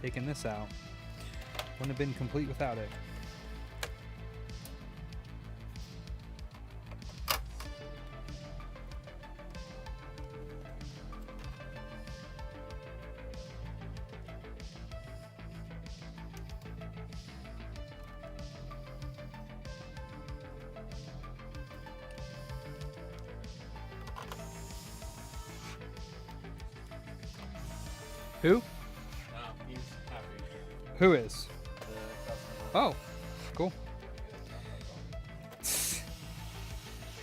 Taking this out. Wouldn't have been complete without it. Who? He's happy. Who is? The customer. Oh, cool.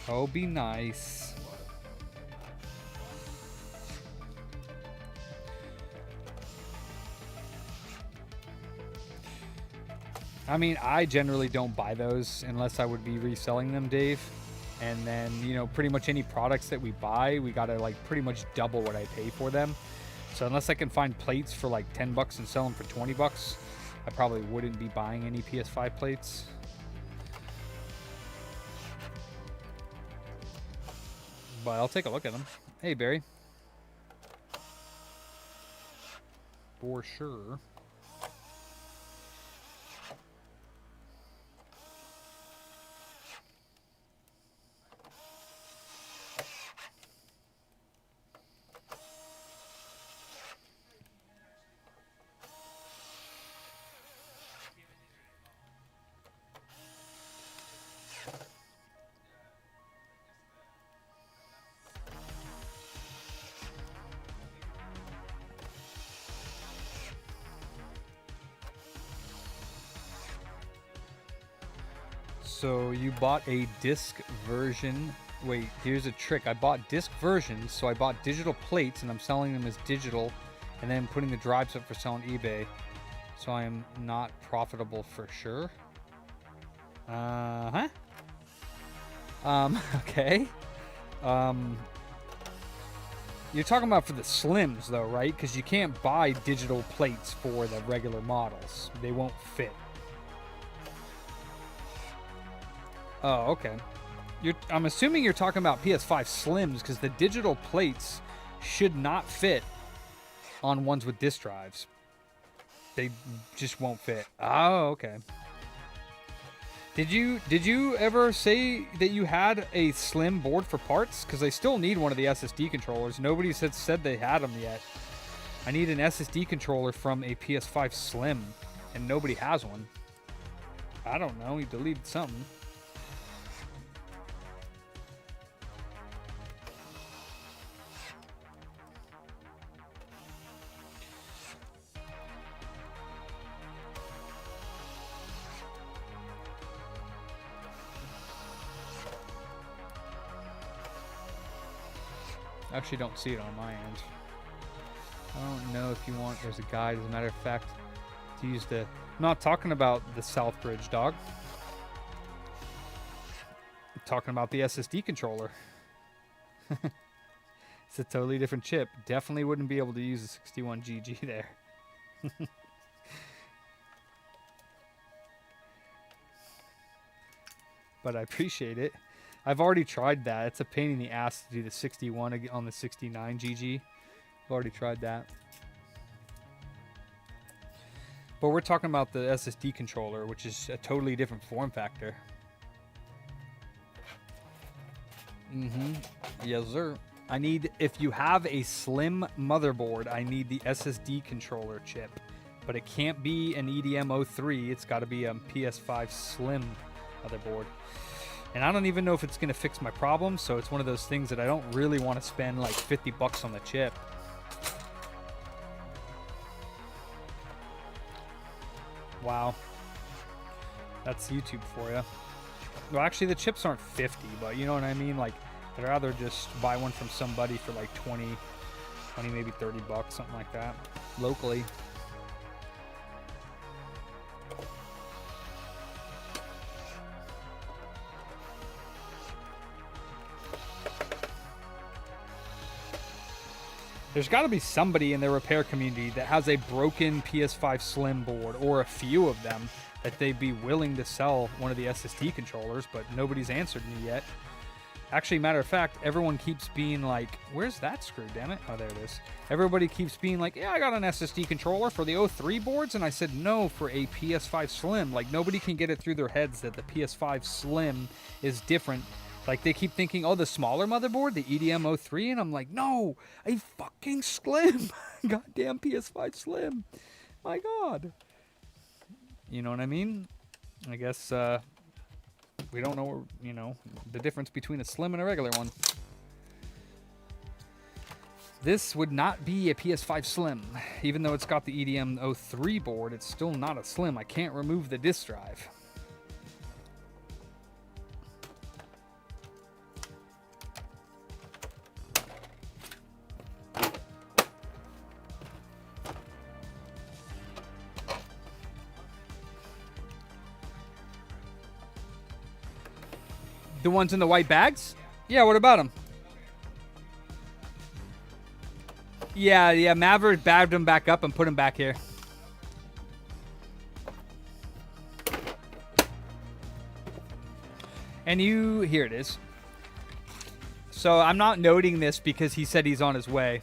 Oh, be nice. I mean, I generally don't buy those unless I would be reselling them, Dave. And then, you know, pretty much any products that we buy, we gotta like pretty much double what I pay for them. So unless I can find plates for like 10 bucks and sell them for 20 bucks, I probably wouldn't be buying any PS5 plates. But I'll take a look at them. Hey, Barry. For sure. So you bought a disc version. Wait, here's a trick. I bought disc versions, so I bought digital plates, and I'm selling them as digital, and then putting the drives up for sale on eBay. So I am not profitable for sure. Huh? Okay. You're talking about for the slims, though, right? Because you can't buy digital plates for the regular models. They won't fit. Oh, okay. I'm assuming you're talking about PS5 Slims, because the digital plates should not fit on ones with disk drives. They just won't fit. Oh, okay. Did you ever say that you had a slim board for parts? Because I still need one of the SSD controllers. Nobody said they had them yet. I need an SSD controller from a PS5 Slim, and nobody has one. I don't know. He deleted something. I actually don't see it on my end. I don't know if you want, there's a guide, as a matter of fact, to use the, I'm not talking about the Southbridge, dog. I'm talking about the SSD controller. It's a totally different chip. Definitely wouldn't be able to use the 61GG there. But I appreciate it. I've already tried that. It's a pain in the ass to do the 61 on the 69GG. I've already tried that. But we're talking about the SSD controller, which is a totally different form factor. Yes, sir. I need, if you have a slim motherboard, I need the SSD controller chip. But it can't be an EDM03. It's got to be a PS5 Slim motherboard. And I don't even know if it's going to fix my problem, so it's one of those things that I don't really want to spend like 50 bucks on the chip. Wow. That's YouTube for you. Well, actually, the chips aren't 50, but you know what I mean? Like, I'd rather just buy one from somebody for like 20, maybe 30 bucks, something like that, locally. There's got to be somebody in the repair community that has a broken PS5 Slim board, or a few of them, that they'd be willing to sell one of the SSD controllers, but nobody's answered me yet. Actually, matter of fact, everyone keeps being like, where's that screw, damn it? Oh, there it is. Everybody keeps being like, yeah, I got an SSD controller for the 03 boards, and I said no for a PS5 Slim. Like, nobody can get it through their heads that the PS5 Slim is different. Like, they keep thinking, oh, the smaller motherboard, the EDM03, and I'm like, no, a fucking Slim. Goddamn PS5 Slim. My God. You know what I mean? I guess, we don't know, you know, the difference between a Slim and a regular one. This would not be a PS5 Slim. Even though it's got the EDM03 board, it's still not a Slim. I can't remove the disk drive. The ones in the white bags? Yeah, what about them? Yeah, Maverick bagged them back up and put them back here. And here it is. So I'm not noting this because he said he's on his way.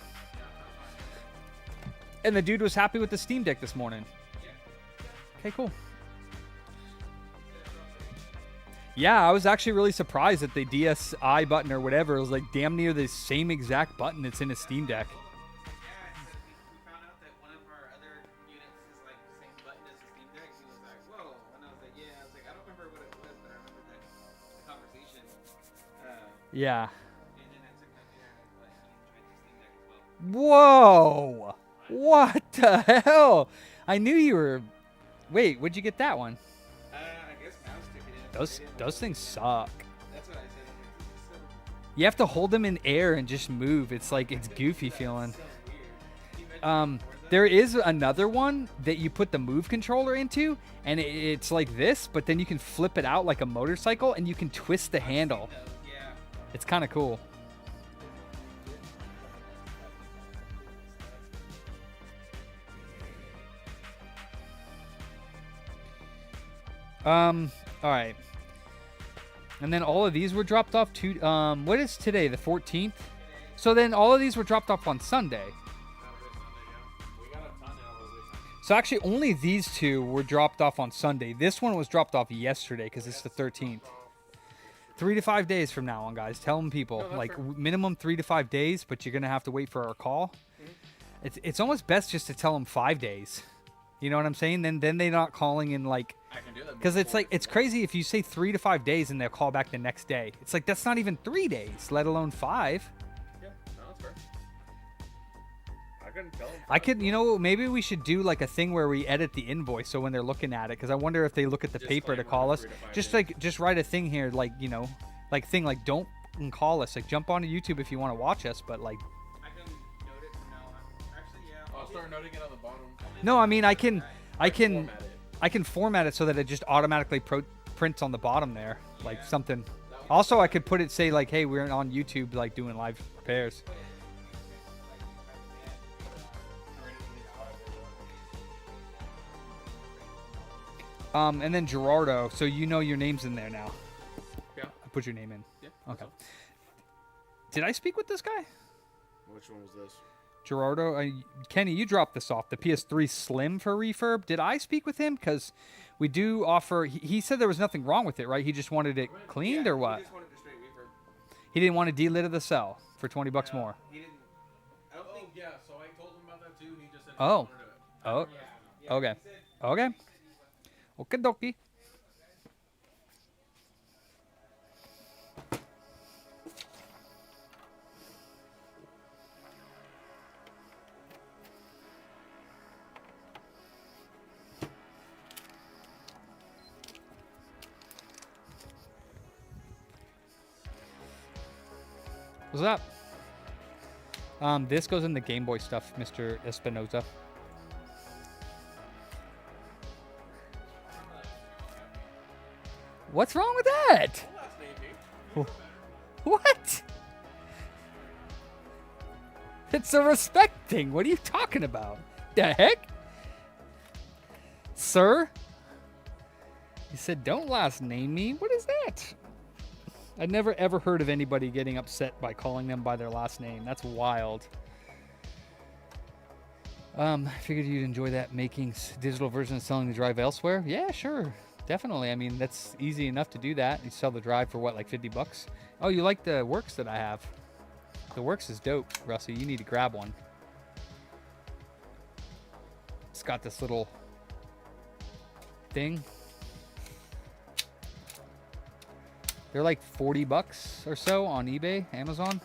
And the dude was happy with the Steam Deck this morning. Okay, cool. Yeah, I was actually really surprised that the DSi button or whatever was like damn near the same exact button that's in a Steam Deck. Yeah, we found out that one of our other units is like the same button as the Steam Deck. He was like, whoa. And I was like, yeah. I was like, I don't remember what it was, but I remember that the conversation. Yeah. And then I took my dinner and he tried the Steam Deck as well. Whoa! What the hell? I knew you were... Wait, where'd you get that one? I guess press mouse stick it in. Those things suck. That's what I said. It's so, You have to hold them in air and just move. It's like it's goofy feeling. so weird. Can you imagine Forza? There is another one that you put the move controller into, and it's like this, but then you can flip it out like a motorcycle, and you can twist the handle. Those, yeah. It's kind of cool. All right. And then all of these were dropped off to, what is today, the 14th? So then all of these were dropped off on Sunday. Saturday, Sunday, yeah. We got a ton out of the weekend. So actually only these two were dropped off on Sunday. This one was dropped off yesterday because it's the 13th. 3 to 5 days from now on, guys. Tell them people, No, that's like fair. minimum 3 to 5 days, but you're going to have to wait for our call. It's almost best just to tell them 5 days. You know what I'm saying? Then they're not calling in like, I can do that. because it's like, it's crazy if you say 3 to 5 days and they'll call back the next day. It's like, that's not even 3 days, let alone 5. Yeah, no, that's fair. I couldn't tell him. I could, you know, maybe we should do like a thing where we edit the invoice so when they're looking at it, because I wonder if they look at the paper to Disclaimer, call us. 3 to 5 Just days. like, just write a thing here, like, you know, like thing like don't f***ing call us. Like jump onto YouTube if you want to watch us, but like, I can note it from now on. Actually, yeah. I'll start noting it on the bottom. no, I mean I can Format it. I can format it so that it just automatically prints on the bottom there, like something. Also, I could put it say like, hey, we're on YouTube, like doing live repairs. And then Gerardo, so you know your name's in there now. Yeah. I put your name in. Yeah. Okay. Did I speak with this guy? Which one was this? Gerardo, Kenny, you dropped this off. The PS3 Slim for refurb. Did I speak with him? Because we do offer. He said there was nothing wrong with it, right? He just wanted it cleaned or what? He just wanted the straight reverb. He didn't want to delit of the cell for $20 more. He didn't. I don't Oh, think. yeah, so I told him about that too. He just said Oh. he wanted it. Oh. Okay. Okay. Okie dokie. What's up? This goes in the Game Boy stuff, Mr. Espinoza. What's wrong with that? Last name, dude. What? It's a respect thing. What are you talking about? The heck? Sir? He said, don't last name me. What is that? I'd never ever heard of anybody getting upset by calling them by their last name. That's wild. I figured you'd enjoy that, making digital version and selling the drive elsewhere. Yeah, sure. Definitely. I mean, that's easy enough to do that. You sell the drive for what, like $50? Oh, you like the Works that I have? The Works is dope, Rusty. You need to grab one. It's got this little thing. They're like $40 or so on eBay, Amazon.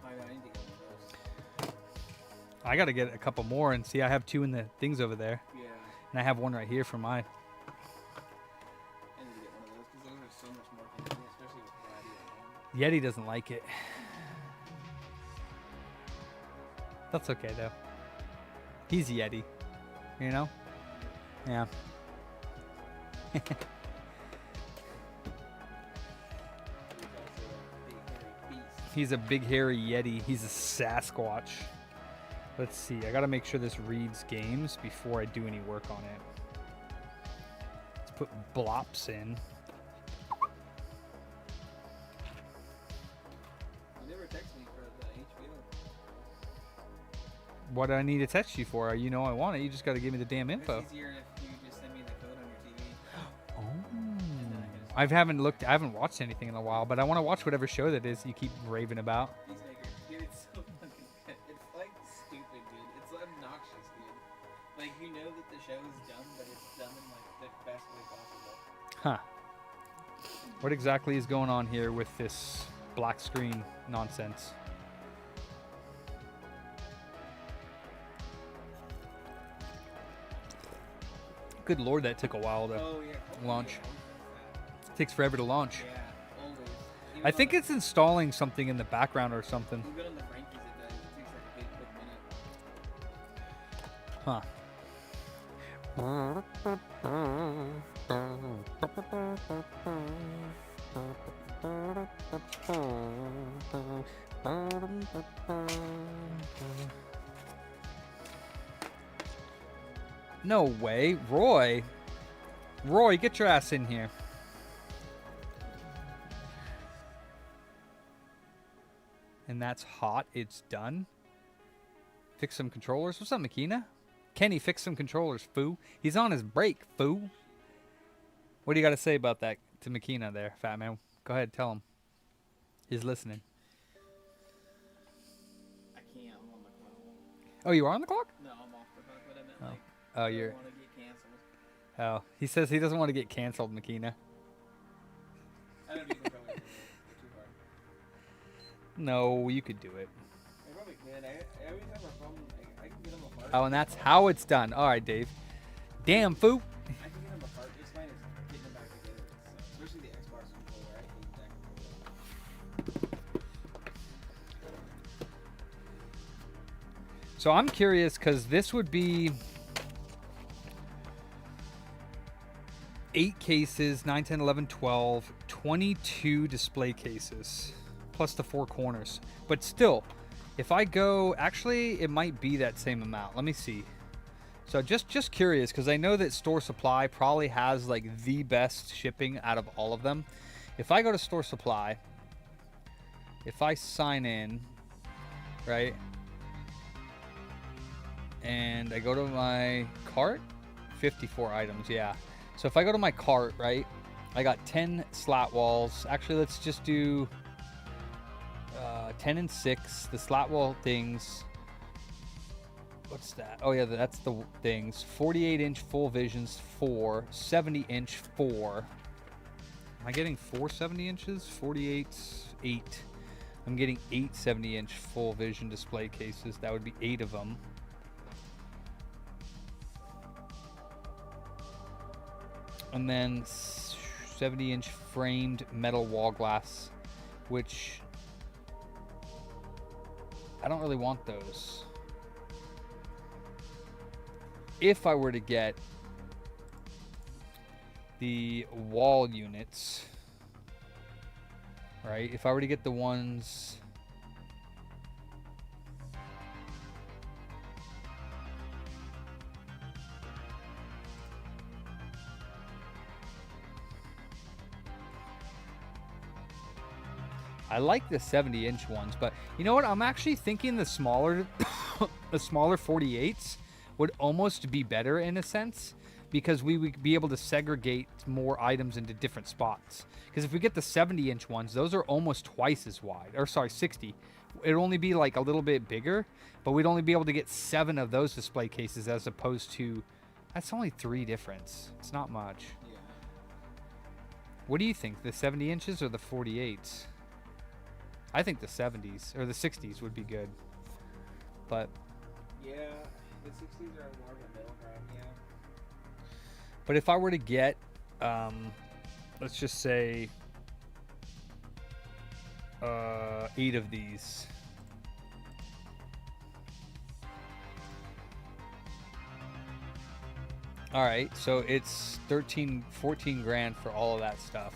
I need to get one of those. I got to get a couple more and see. I have 2 in the things over there, Yeah. and I have one right here for mine. I need to get one of those because those are so much more convenient, especially with Friday at home. Yeti doesn't like it. That's okay though. He's Yeti, you know? Yeah. He's a big hairy Yeti. He's a Sasquatch. Let's see. I gotta make sure this reads games before I do any work on it. Let's put blops in. You never text me for the HBO. What do I need to text you for? You know I want it. You just gotta give me the damn info. It's easier if you just send me the code on your TV. Oh. then I can just- I haven't watched anything in a while, but I want to watch whatever show that is you keep raving about. Peacemaker. Dude, it's so fucking good. It's like stupid, dude. It's obnoxious, dude. Like, you know that the show is dumb, but it's dumb in like the best way possible. Huh. What exactly is going on here with this black screen nonsense? Good lord, that took a while to Oh yeah. launch. Yeah, Takes forever to launch. always. Even I on think the- it's installing something in the background or something. Even on the Frankies, it does. It takes like a big quick minute. Huh. No way. Roy. Roy, get your ass in here. And that's hot. It's done. Fix some controllers. What's up, Makina? Kenny, fix some controllers, foo. He's on his break, foo. What do you got to say about that to Makina there, fat man? Go ahead, tell him. He's listening. I can't. I'm on the clock. Oh, you are on the clock? No, I'm off the clock, but I meant Oh. like. Oh, I you're. don't want to get canceled. Oh, he says he doesn't want to get canceled, Makina. I know people probably go too hard. No, you could do it. I probably could. I always have a problem. I can get them apart. Oh, and that's how it's done. All right, Dave. Damn, foo. I can get them apart. It's fine. It's getting them back together. Especially the Xbox controller. I hate that controller. So I'm curious because this would be 8 cases, 9, 10, 11, 12, 22 display cases, plus the 4 corners. But still, if I go, actually, it might be that same amount. Let me see. So just curious, because I know that Store Supply probably has like the best shipping out of all of them. If I go to Store Supply, if I sign in, right, and I go to my cart, 54 items, yeah. So if I go to my cart, right, I got 10 slat walls. Actually, let's just do 10 and 6, the slat wall things. What's that? Oh yeah, that's the things. 48-inch full visions, 4. 70-inch, 4. Am I getting 4 70 inches? 48, 8. I'm getting 8 70-inch full vision display cases. That would be 8 of them. And then 70-inch framed metal wall glass, which I don't really want those. If I were to get the wall units, right? If I were to get the ones I like the 70-inch ones, but you know what? I'm actually thinking the smaller the smaller 48s would almost be better in a sense, because we would be able to segregate more items into different spots. Because if we get the 70-inch ones, those are almost twice as wide. Or sorry, 60. It'd only be like a little bit bigger, but we'd only be able to get 7 of those display cases as opposed to, that's only 3 difference. It's not much. Yeah. What do you think, the 70 inches or the 48s? I think the 70s or the 60s would be good. But Yeah. The 60s are more of a middle ground. Yeah. But if I were to get, let's just say, 8 of these. All right, so it's 13, 14 grand for all of that stuff.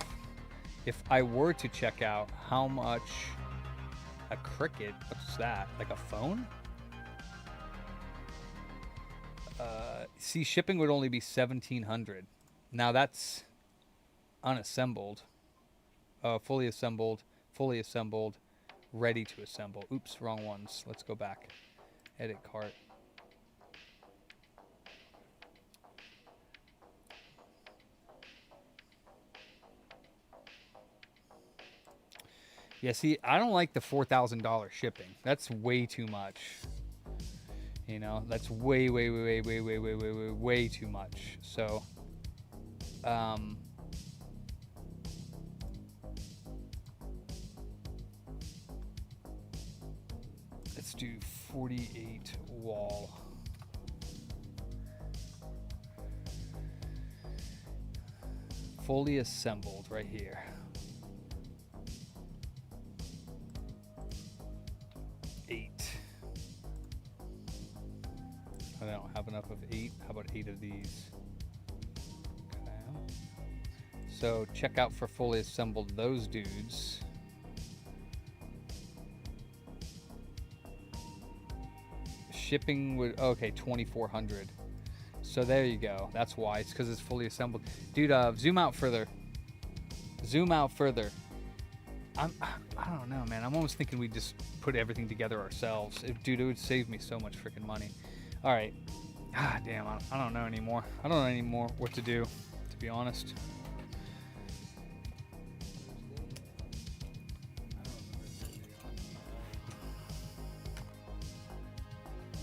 If I were to check out how much a Cricket, what's that? Like a phone? See, shipping would only be $1,700. Now that's unassembled, fully assembled, ready to assemble. Oops, wrong ones. Let's go back. Edit cart. Yeah, see, I don't like the $4,000 shipping. That's way too much. You know, that's way too much. So, let's do 48 wall. fully assembled right here. I don't have enough of 8. How about 8 of these? Okay. So check out for fully assembled those dudes. Shipping would, okay, 2,400. So there you go. That's why. It's because it's fully assembled. Dude, zoom out further. Zoom out further. I don't know, man. I'm almost thinking we just put everything together ourselves. Dude, it would save me so much freaking money. All right. Ah, damn. I don't know anymore. I don't know anymore what to do, to be honest.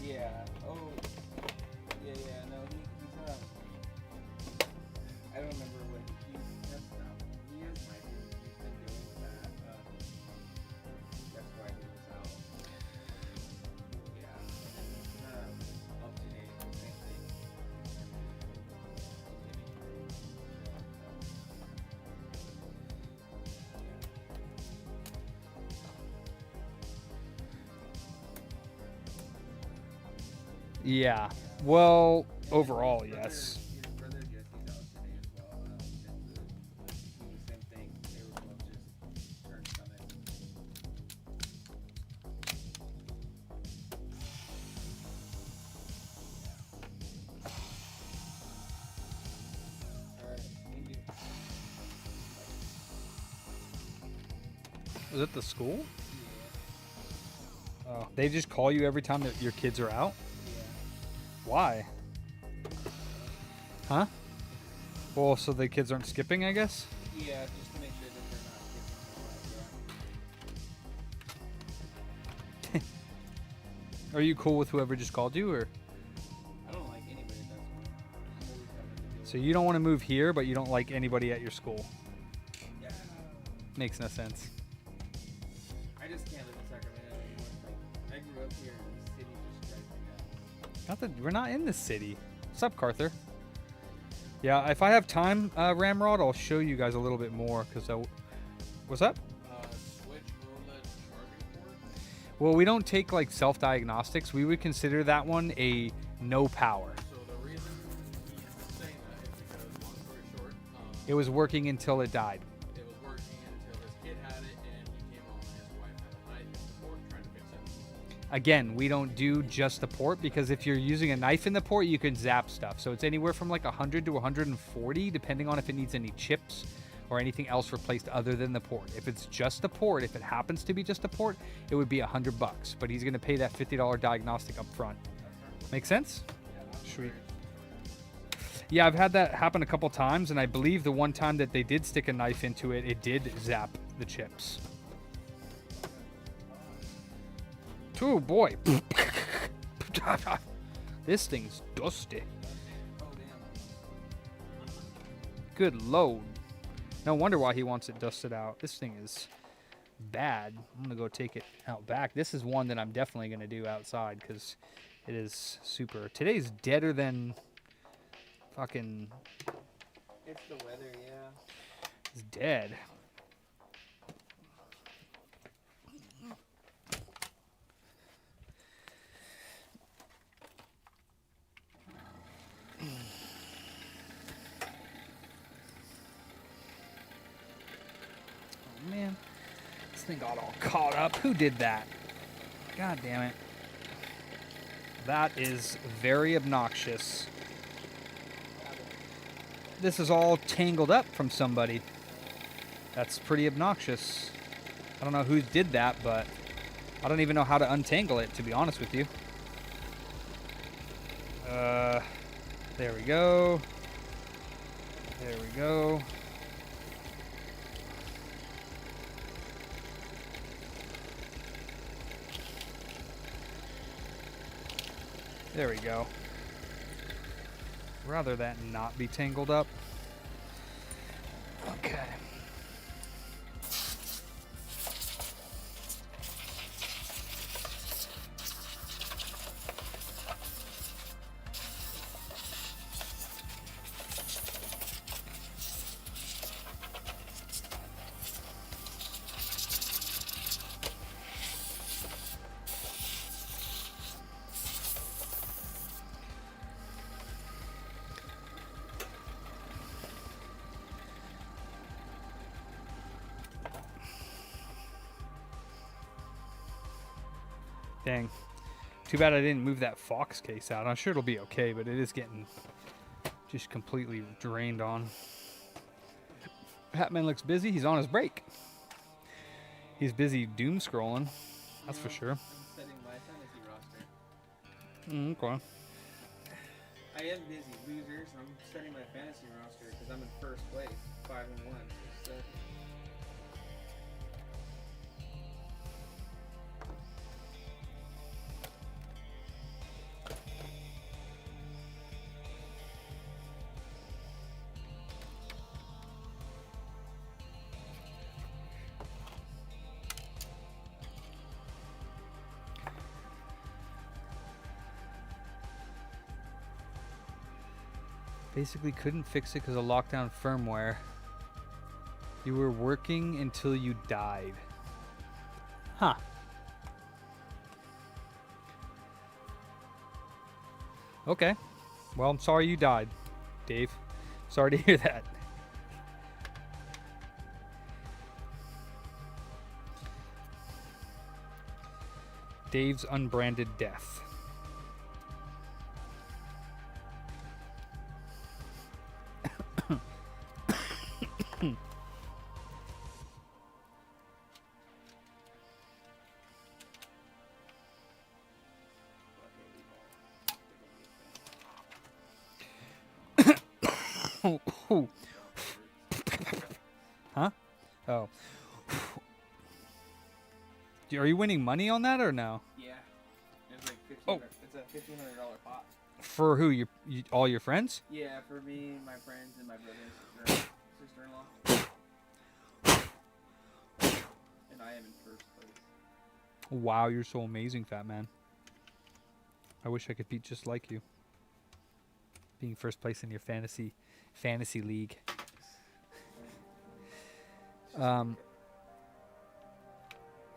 Yeah. Oh. Yeah. No, he's I don't remember what that's not. He is my dude. He's been dealing with that. That's why he was out. Yeah. Alternating the same thing. Yeah. Well, overall, yes. His brother Jesse's out today as well. The same thing. They were both just turned stomach. Alright, thank you. Was it the school? Yeah. Oh, they just call you every time that your kids are out? Yeah. Why? Huh? Well, so the kids aren't skipping, I guess? Yeah, just to make sure that they're not skipping. Are you cool with whoever just called you, or? I don't like anybody that's one. I'm always having to deal So you don't want to move here, but you don't like anybody at your school? with it. Makes no sense. I just can't live in Sacramento anymore. Like, I grew up here and the city just drives me nuts. Not that we're not in the city. What's up, Carther? Yeah, if I have time, Ramrod, I'll show you guys a little bit more. What's up? Switch OLED charging port. Well, we don't take like self-diagnostics. We would consider that one a no power. So the reason he's saying that is because, long story short, It was working until it died. it was working until his kid had it, and he came home and his wife had a knife in the port trying to fix it. Again, we don't do just the port because if you're using a knife in the port, you can zap stuff. So it's anywhere from like 100 to 140, depending on if it needs any chips or anything else replaced other than the port. If it's just the port, if it happens to be just a port, it would be $100. But he's going to pay that $50 diagnostic up front. Make sense? Sweet. Yeah, I've had that happen a couple times, and I believe the one time that they did stick a knife into it, it did zap the chips. Oh boy. This thing's dusty. Oh, damn. Good load. No wonder why he wants it dusted out. This thing is bad. I'm going to go take it out back. This is one that I'm definitely going to do outside because it is super. Today's deader than fucking. It's the weather, yeah. It's dead. Oh man, this thing got all caught up. Who did that? God damn it. That is very obnoxious. This is all tangled up from somebody. That's pretty obnoxious. I don't know who did that, but I don't even know how to untangle it, to be honest with you. There we go. There we go. There we go. Rather that not be tangled up. Okay. Dang. Too bad I didn't move that Fox case out. I'm sure it'll be okay, but it is getting just completely drained on. Hatman looks busy. He's on his break. He's busy doom scrolling. That's for sure. I'm setting my fantasy roster. Okay. I am busy, losers. I'm setting my fantasy roster because I'm in first place, 5-1. So Basically couldn't fix it because of lockdown firmware. You were working until you died. Huh. Okay. Well, I'm sorry you died, Dave. Sorry to hear that. Dave's unbranded death. Huh? Oh. Are you winning money on that or no? yeah, it's like Oh. It's a $1,500 pot. For who? All your friends? Yeah, for me, my friends, and my brother and sister-in-law. And I am in first place. Wow, you're so amazing, fat man. I wish I could be just like you. Being first place in your fantasy league.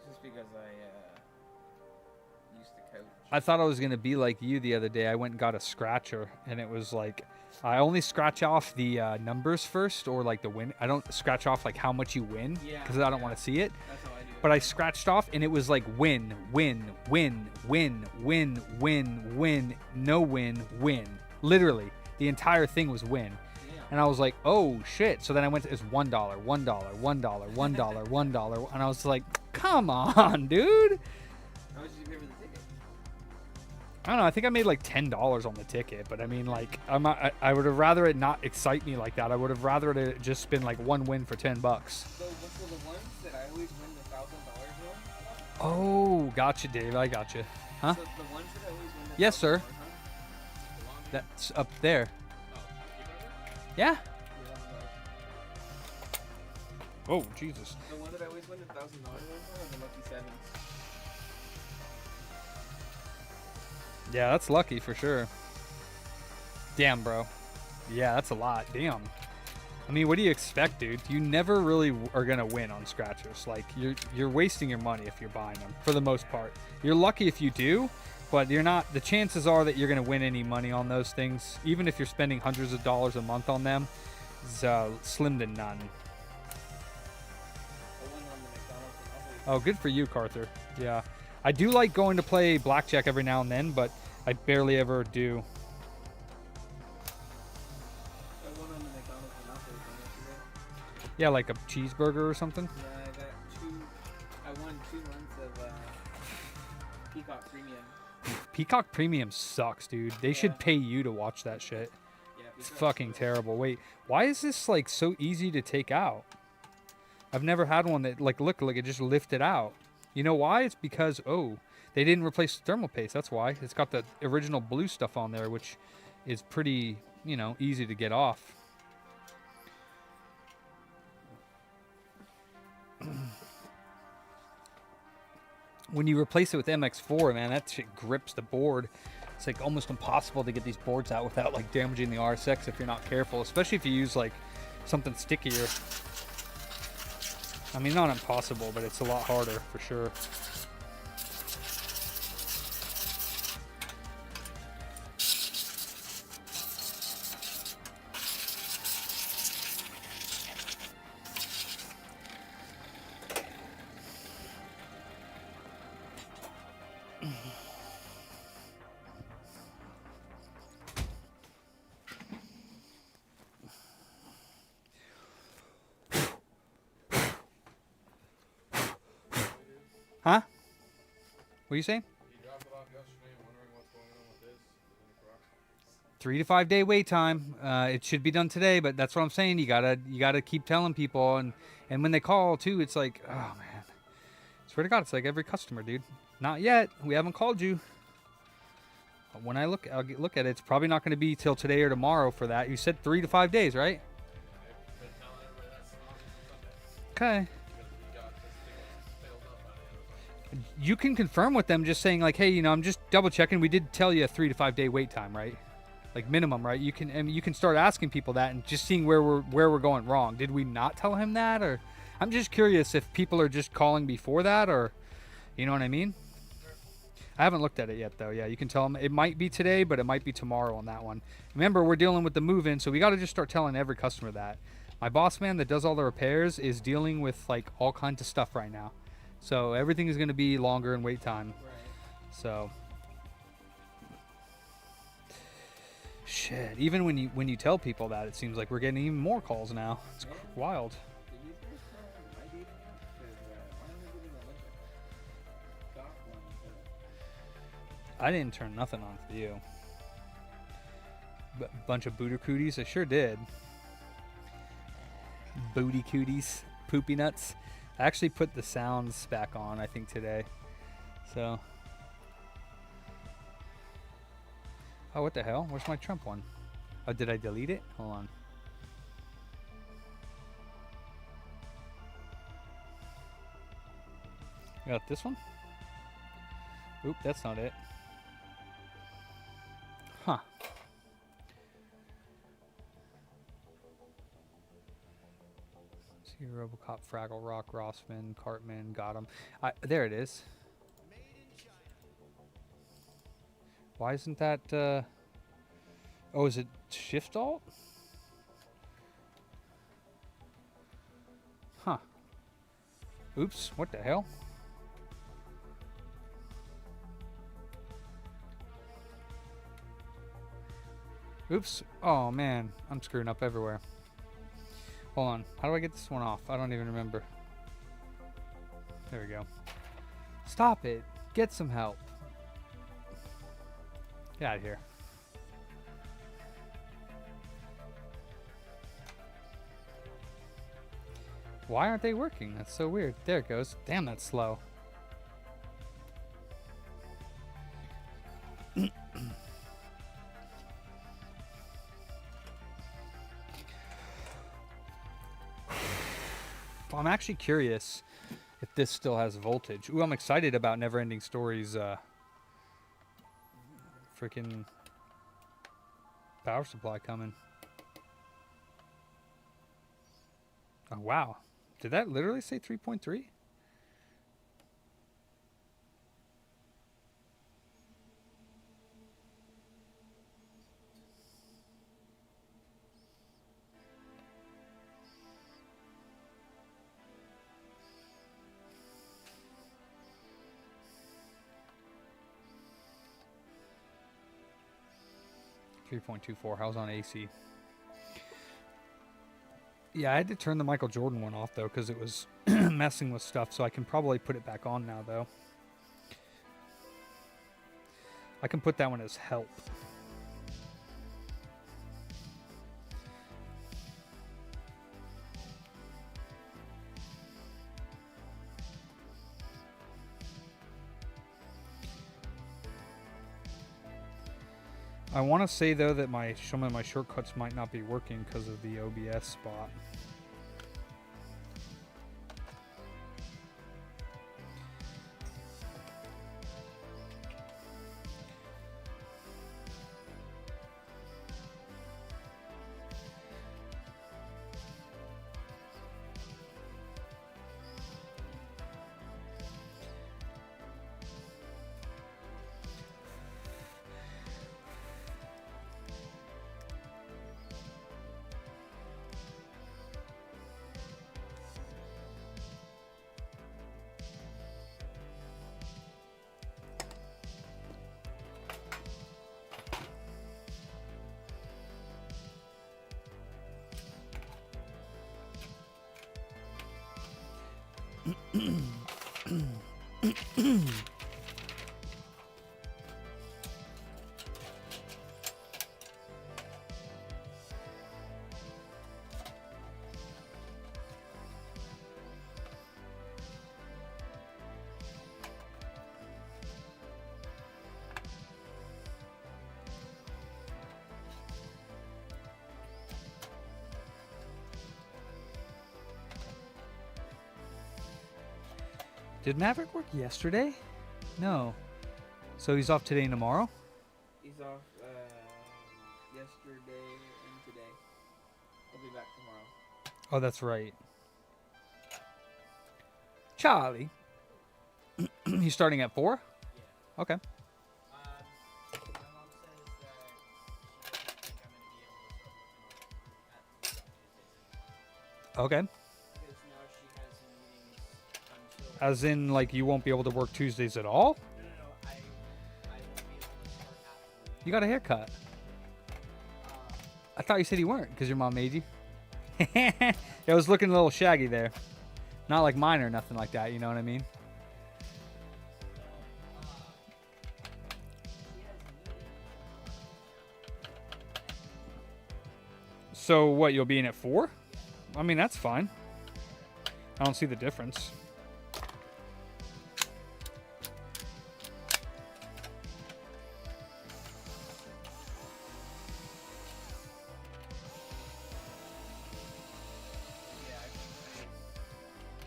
Just because I used to coach. I thought I was gonna be like you the other day. I went and got a scratcher, and it was like I only scratch off the numbers first, or like the win. I don't scratch off like how much you win because I don't want to see it. That's how I do it. But I scratched off, and it was like win, win, win, win, win, win, win, no win, win. Literally, the entire thing was win. Yeah. And I was like, oh shit. So then I went to, it's $1, $1, $1, $1, $1. And I was like, come on, dude. How much did you pay for the ticket? I don't know. I think I made like $10 on the ticket. But I mean, like, I would have rather it not excite me like that. I would have rather it just been like one win for $10. So what's the ones that I always win the $1,000 on? Oh, gotcha, Dave. I gotcha. Huh? So the ones that I always win the Yes, sir. $1,000 on? That's up there. Yeah. Yeah, that's Oh, Jesus. the one that I always win the $1,000 on are the Lucky Sevens. Yeah, that's lucky for sure. Damn, bro. Yeah, that's a lot. Damn. I mean, what do you expect, dude? You never really are gonna win on scratchers. Like you're wasting your money if you're buying them for the most part. You're lucky if you do, but you're not. The chances are that you're gonna win any money on those things, even if you're spending hundreds of dollars a month on them. Is slim to none. I won on the McDonald's and I'll Oh, good for you, Carther. Yeah, I do like going to play blackjack every now and then, but I barely ever do. I won on the McDonald's and I'll yesterday. Yeah, like a cheeseburger or something. Yeah, I won 2 months of Peacock Premium. Peacock Premium sucks, dude. They should Yeah. pay you to watch that shit. Yeah, It's Peacock's fucking good. terrible. Wait, why is this like so easy to take out? I've never had one that like look like it just lifted out. You know why? It's because they didn't replace the thermal paste. That's why. It's got the original blue stuff on there, which is pretty, easy to get off. When you replace it with MX4, man, that shit grips the board. It's like almost impossible to get these boards out without like damaging the RSX if you're not careful, especially if you use like something stickier. I mean, not impossible, but it's a lot harder for sure. Huh? What are you saying? He dropped it off yesterday. Wondering what's going on with this. Is it correct? 3 to 5 day wait time. It should be done today, but that's what I'm saying. You gotta keep telling people, and when they call too, it's like, oh man, swear to God, it's like every customer, dude. Not yet. We haven't called you. But when I'll look at it. It's probably not going to be till today or tomorrow for that. You said 3 to 5 days, right? I've been telling everybody that's Sunday. Okay. Because we got this thing was failed up by the end of Sunday. You can confirm with them, just saying like, hey, I'm just double checking. We did tell you a 3 to 5 day wait time, right? Like minimum, right? You can start asking people that and just seeing where we're going wrong. Did we not tell him that, or I'm just curious if people are just calling before that, or you know what I mean? I haven't looked at it yet though. Yeah, you can tell them it might be today, but it might be tomorrow on that one. Remember, we're dealing with the move-in, so we got to just start telling every customer that. My boss man that does all the repairs is dealing with like all kinds of stuff right now, so everything is going to be longer in wait time. Right. So. Shit, even when you tell people that, it seems like we're getting even more calls now. It's wild. Did you guys start my dating yet? Because why don't we do the Olympics? Golf one too. I didn't turn nothing on for you. Bunch of booter cooties, I sure did. Booty cooties, poopy nuts. I actually put the sounds back on, I think, today. So. Oh, what the hell? Where's my Trump one? Oh, did I delete it? Hold on. I got this one? Oop, that's not it. Huh. See, Robocop, Fraggle Rock, Rossman, Cartman, got him. There it is. Why isn't that, oh, is it Shift Alt? Huh. Oops, what the hell? Oops. Oh, man. I'm screwing up everywhere. Hold on. How do I get this one off? I don't even remember. There we go. Stop it. Get some help. Get out of here. Why aren't they working? That's so weird. There it goes. Damn, that's slow. I'm actually curious if this still has voltage. Ooh, I'm excited about Neverending Stories freaking power supply coming. Oh, wow. Did that literally say 3.3? .24. I was on AC. Yeah, I had to turn the Michael Jordan one off though because it was messing with stuff. So I can probably put it back on now though. I can put that one as help. I want to say though that some of my shortcuts might not be working because of the OBS spot. Did Maverick work yesterday? No. So he's off today and tomorrow? He's off yesterday and today. He'll be back tomorrow. Oh, that's right. Charlie. He's starting at 4? Yeah. Okay. My mom says that she doesn't think I'm gonna be able to start working at Tuesdays anymore. Okay. Because now she has meetings until. As in, like, you won't be able to work Tuesdays at all? No. I won't be able to start after the You got a haircut. I thought you said you weren't because your mom made you. It was looking a little shaggy there. Not like mine or nothing like that, you know what I mean? So what, you'll be in at 4? I mean, that's fine. I don't see the difference.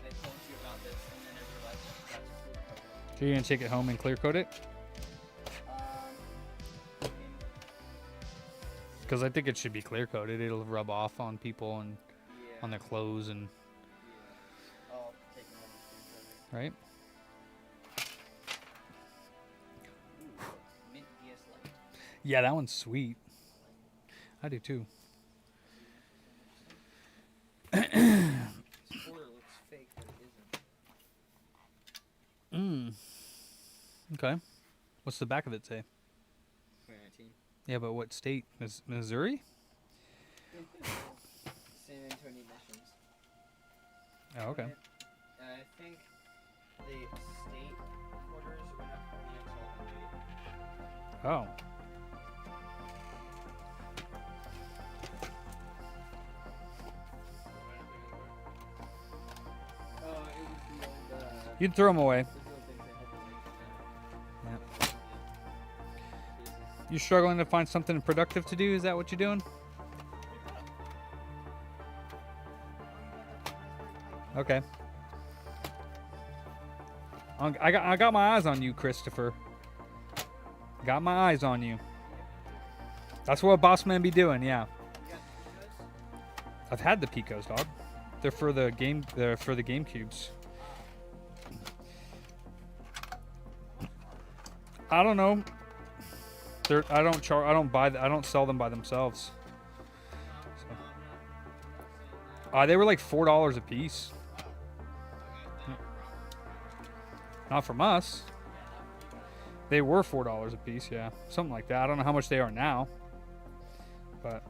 I told you about this and then I realized that's food covered. So you're going to take it home and clear coat it? I mean, Because I think it should be clear coated. It'll rub off on people and yeah. on their clothes and, Yeah. I'll take it home and food right? covered. Mint DS Light. Yeah, that one's sweet. I do too. This quarter looks fake, but it isn't. Okay. What's the back of it say? 2019. Yeah, but what state? Missouri? San Antonio missions. Oh, okay. I think the state quarters went up until Oh. it was the old, You'd throw them away. those little things they had to make. You struggling to find something productive to do? Is that what you're doing? Okay. I got my eyes on you, Christopher. Got my eyes on you. That's what boss man be doing, yeah. I've had the Picos, dog. They're for the game. They're for the GameCubes. I don't know. I don't buy. I don't sell them by themselves. So. They were like $4 a piece. Not from us. They were $4 a piece, yeah, something like that. I don't know how much they are now. But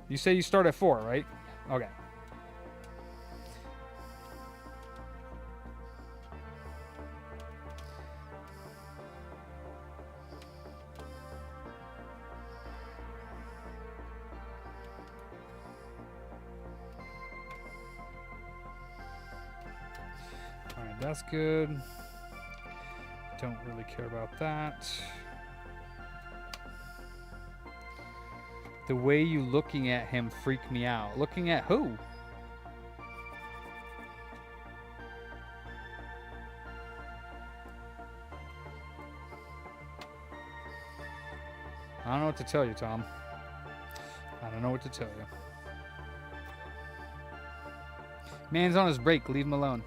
you say you start at 4, right? Okay. All right, that's good. Don't really care about that. The way you looking at him freaked me out. Looking at who? I don't know what to tell you, Tom. I don't know what to tell you. Man's on his break. Leave him alone.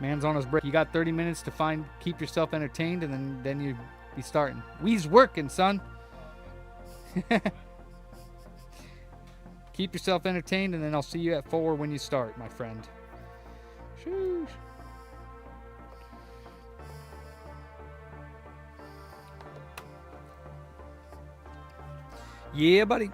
Man's on his break. You got 30 minutes to keep yourself entertained, and then you be starting. We's working, son. Keep yourself entertained, and then I'll see you at 4 when you start, my friend. Shoosh. Yeah, buddy.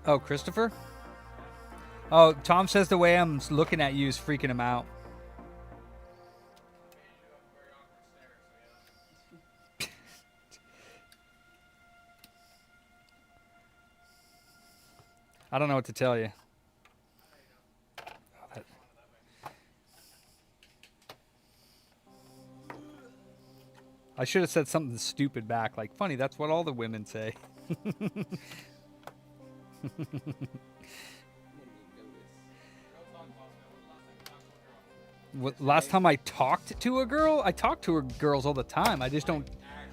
Oh, Christopher? Oh, Tom says the way I'm looking at you is freaking him out. I don't know what to tell you. I should have said something stupid back, like, funny, that's what all the women say. Last time I talked to a girl? I talk to girls all the time. I just don't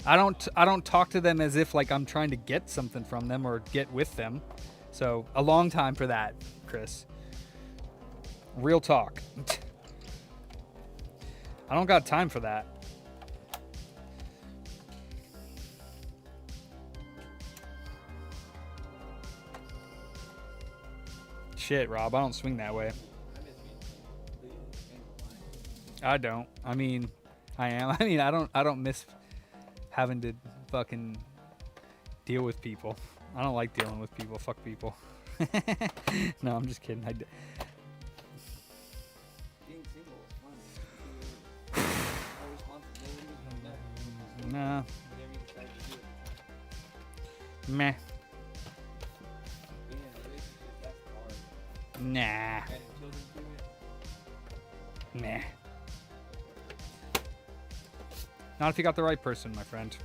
I don't talk to them as if like I'm trying to get something from them or get with them. So, a long time for that, Chris. Real talk. I don't got time for that. Shit, Rob, I don't swing that way. I don't. I mean, I am. I mean, I don't miss having to fucking deal with people. I don't like dealing with people. Fuck people. No, I'm just kidding. Being single is fun. No responsibilities, no nothing. Nah. Whatever you decide to do. Meh. Being in a relationship, that's hard. Nah. Adding children to it. Meh. Not if you got the right person, my friend.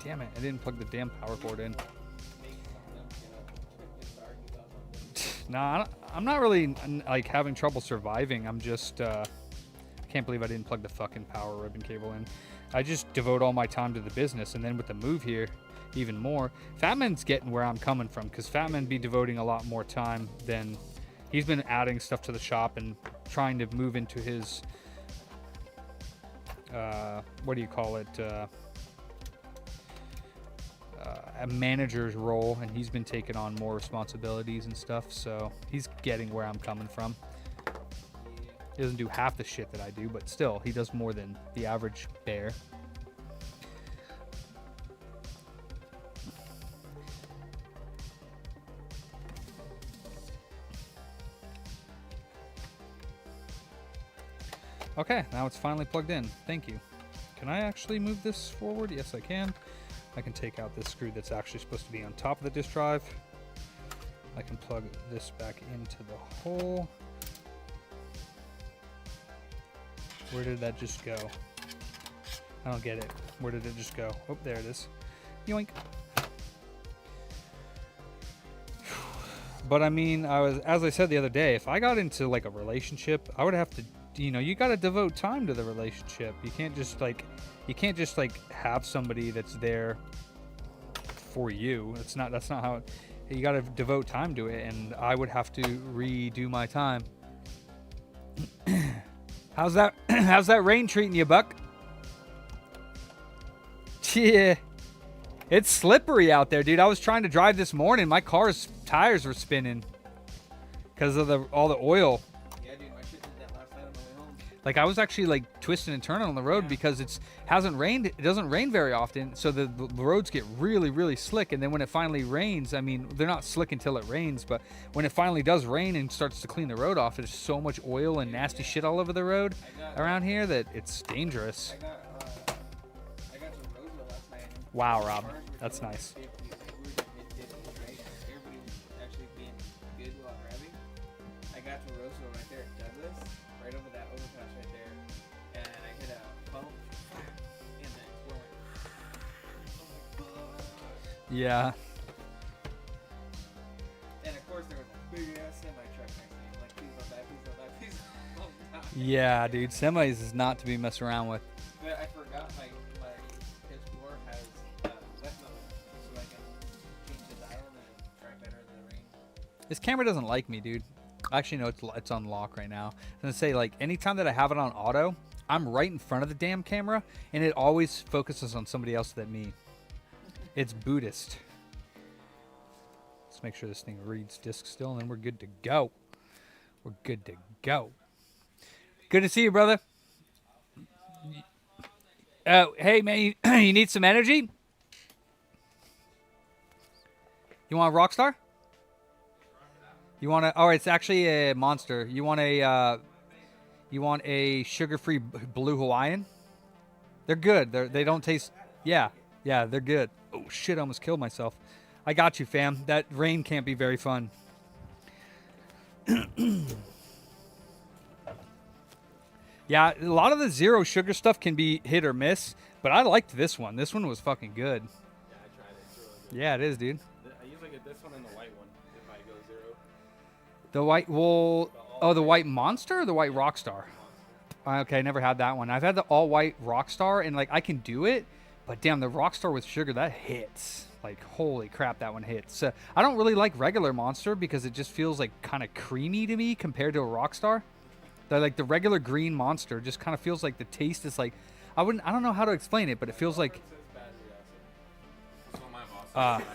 Damn it, I didn't plug the damn power cord in. Nah, I'm not really like having trouble surviving. I'm just can't believe I didn't plug the fucking power ribbon cable in. I just devote all my time to the business, and then with the move here, even more. Fatman's getting where I'm coming from, because Fatman be devoting a lot more time than he's been adding stuff to the shop and trying to move into his what do you call it? A manager's role, and he's been taking on more responsibilities and stuff, so he's getting where I'm coming from. He doesn't do half the shit that I do, but still, he does more than the average bear. Okay, now it's finally plugged in. Thank you. Can I actually move this forward? Yes, I can. I can take out this screw that's actually supposed to be on top of the disk drive. I can plug this back into the hole. Where did that just go? I don't get it. Where did it just go? Oh, there it is. Yoink. But I mean, as I said the other day, if I got into like a relationship, I would have to, you got to devote time to the relationship. You can't just like have somebody that's there for you. That's not how you got to devote time to it, and I would have to redo my time. How's that rain treating you, Buck? Yeah. It's slippery out there, dude. I was trying to drive this morning. My car's tires were spinning because of all the oil. Yeah, dude, my shit did that last night on my way home. Like, I was actually like twisting and turning on the road because it hasn't rained. It doesn't rain very often, so the roads get really, really slick. And then when it finally rains, I mean, they're not slick until it rains, but when it finally does rain and starts to clean the road off, there's so much oil and nasty shit all over the road around here that it's dangerous. I got to Roseville last night. Wow, Rob, that's nice. We were just mid-50s, right? Everybody was actually being good while driving. I got to Roseville right there at Douglas, right over that overpass right there, and I hit a bump, and then we're like, oh my god. Yeah. And of course there was a big ass semi truck next to me. I'm like, please don't die, please don't die, please don't die. Yeah, dude, semis is not to be messed around with. But I forgot my Explorer has wet mode, so I can change the dial and drive better in the rain. This camera doesn't like me, dude. Actually, no, it's on lock right now. I was gonna say, like, anytime that I have it on auto, I'm right in front of the damn camera, and it always focuses on somebody else than me. It's Buddhist. Let's make sure this thing reads disc still, and then we're good to go. We're good to go. Good to see you, brother. Hey, man, you need some energy? You want a Rockstar? You want a? Oh, it's actually a Monster. You want a? You want a sugar-free blue Hawaiian? They're good. They don't taste. Yeah, they're good. Oh shit! I almost killed myself. I got you, fam. That rain can't be very fun. Yeah, a lot of the zero sugar stuff can be hit or miss, but I liked this one. This one was fucking good. Yeah, I tried it. It's really good. Yeah, it is, dude. I usually get this one and the white one if I go zero. The white, well, oh, the white Monster or the white Rockstar? Okay, never had that one. I've had the all white Rockstar, and like I can do it, but damn, the Rockstar with sugar, that hits. Like, holy crap, that one hits. I don't really like regular Monster because it just feels like kind of creamy to me compared to a Rockstar. The regular green Monster just kind of feels like the taste is like, I don't know how to explain it, but it feels like That's what my boss says.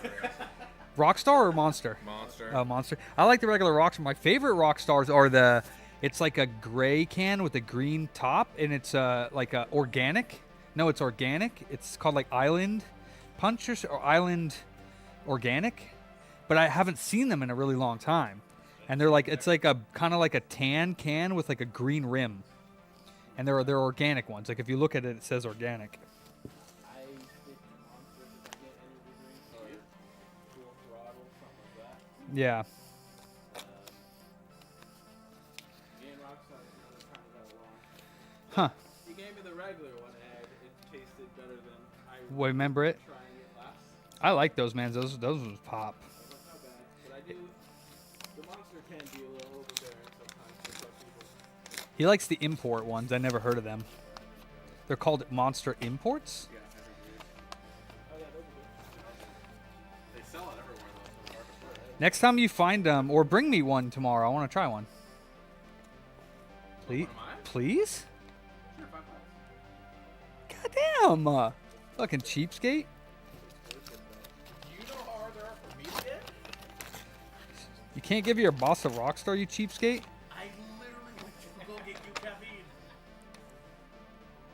Rockstar or Monster? Monster. Oh, Monster. I like the regular Rockstar. My favorite Rockstars are it's like a gray can with a green top, and it's like a organic. No, it's organic. It's called like Island Punch or Island Organic, but I haven't seen them in a really long time. And they're like, it's like a kind of like a tan can with like a green rim, and they're organic ones. Like if you look at it, it says organic. I think Monster doesn't get any of the green or full throttle, something like that. Yeah. Me and Rockstar never kind of got along. Huh. You gave me the regular one, and it tasted better than I Remember it? trying it last. I like those, man. Those was pop. That's not bad, but I do. The Monster can be a little overbearing sometimes for some people. He likes the import ones. I never heard of them. They're called Monster Imports? Yeah, I agree. Oh yeah, those are good. They sell it everywhere though, so it's hard to find. Next time you find them, or bring me one tomorrow. I want to try one. Please? One of mine? Please? Sure, $5. Goddamn! Fucking cheapskate. Do you know how hard they are for me to get? You can't give your boss a Rockstar, you cheapskate? I literally went to go get you caffeine.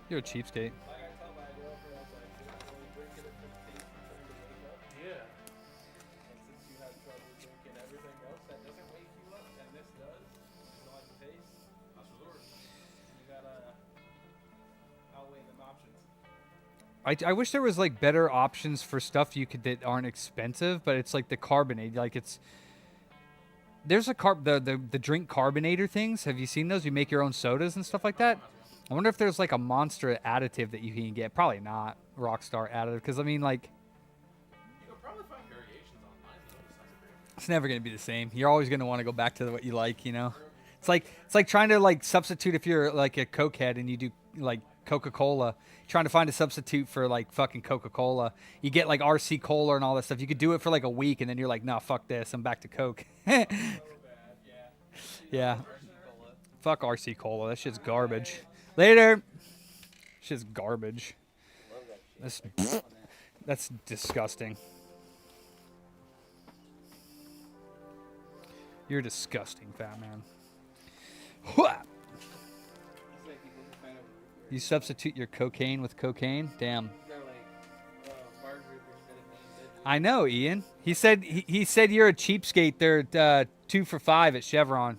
You're a cheapskate. Like I tell my girlfriend, I was like, "Dude, I'm only drinking it for the taste of trying to wake up." Yeah. And since you have trouble drinking everything else that doesn't wake you up, and this does, you don't like the taste, last resort. You gotta outweigh them options. I wish there was like better options for stuff you could that aren't expensive, but it's like the carbonate. Like there's the drink carbonator things. Have you seen those? You make your own sodas and stuff like that. I wonder if there's like a Monster additive that you can get. Probably not Rockstar additive, because I mean like You could probably find variations online though. Besides the it's never gonna be the same. You're always gonna want to go back to what you like, you know. It's like trying to like substitute if you're like a Coke head and you do like Coca-Cola, trying to find a substitute for like fucking Coca-Cola. You get like RC Cola and all that stuff. You could do it for like a week and then you're like, nah, fuck this. I'm back to Coke. Yeah. Fuck RC Cola. That shit's garbage. Later. Shit's garbage. That's disgusting. You're disgusting, fat man. Hua! You substitute your cocaine with cocaine? Damn. I know, Ian. He said you're a cheapskate. They're 2 for $5 at Chevron.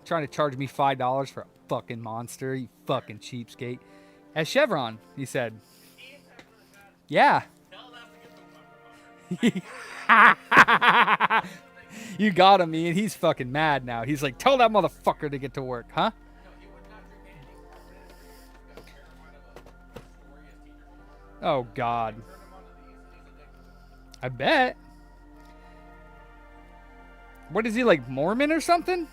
Trying to charge me $5 for a fucking Monster. You fucking cheapskate. At Chevron, he said. Yeah. You got him, Ian. He's fucking mad now. He's like, tell that motherfucker to get to work, huh? Oh, God. I bet. What is he, like Mormon or something?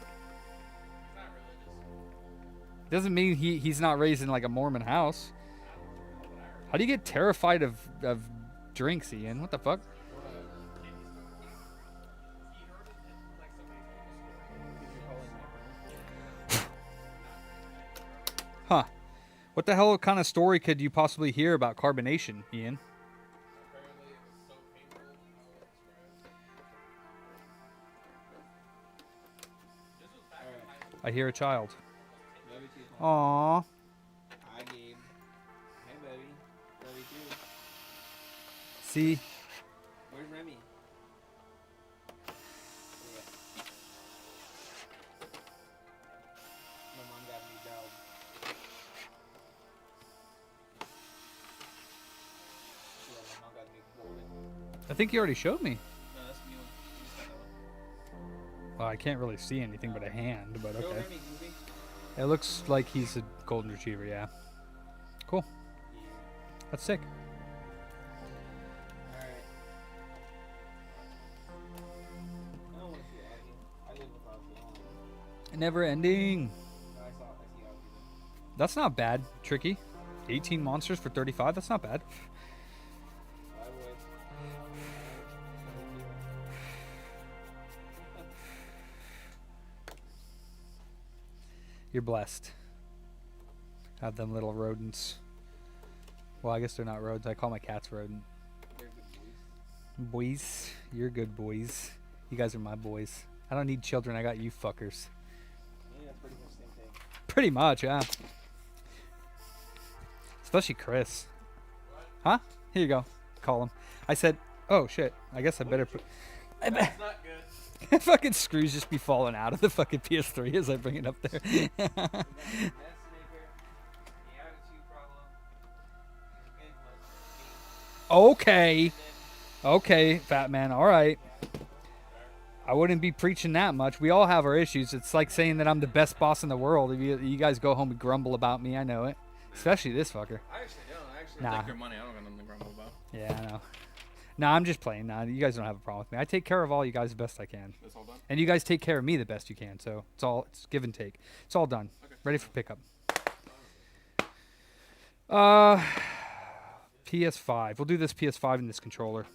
Doesn't mean he's not raised in like a Mormon house. How do you get terrified of drinks, Ian? What the fuck? Huh. What the hell kind of story could you possibly hear about carbonation, Ian? I hear a child. Love you too. Aww. Hi, Gabe. Hey, baby. Love you too. See? Where's Remy? Yeah. My mom got a new dog. Yeah, my mom got a new golden. I think you already showed me. No, that's a new one. You just got that one. Well, I can't really see anything but a hand, but Show okay. Remy, Goofy. It looks like he's a golden retriever, yeah. Cool. Yeah. That's sick. Alright. I don't want to see Augie. I live with Augie. I don't want to. Never ending. No, I see Augie. That's not bad. Tricky. 18 monsters for 35. That's not bad. I would. You're blessed. Have them little rodents. Well, I guess they're not rodents. I call my cats rodent. They're good Boys. You're good boys. You guys are my boys. I don't need children. I got you fuckers. Yeah, that's pretty much the same thing. Pretty much, yeah. Especially Chris. Huh? Here you go. Call him. I said, oh shit. I guess I better put. That's not good. Fucking screws just be falling out of the fucking PS3 as I bring it up there. Mess maker. The attitude problem. Good much. Okay. Okay, fat man. All right. I wouldn't be preaching that much. We all have our issues. It's like saying that I'm the best boss in the world. If you guys go home and grumble about me, I know it. Especially this fucker. I actually don't. I actually Nah. take your money. I don't got nothing to grumble about. Yeah, I know. Nah, I'm just playing. Nah, you guys don't have a problem with me. I take care of all you guys the best I can. That's all done? And you guys take care of me the best you can. So it's give and take. It's all done. Okay. Ready for pickup. PS5. We'll do this PS5 in this controller.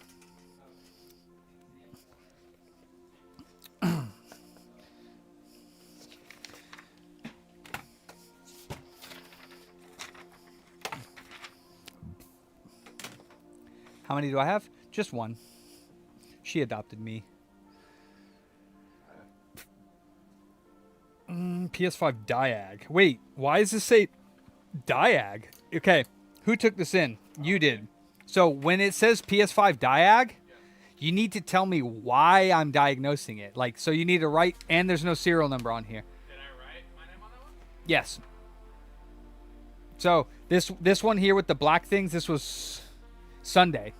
How many do I have? Just one. She adopted me. PS5 Diag. Wait, why does this say Diag? Okay, who took this in? You did. So when it says PS5 Diag, you need to tell me why I'm diagnosing it. Like, so you need to write, and there's no serial number on here. Did I write my name on that one? Yes. So this one here with the black things, this was Sunday.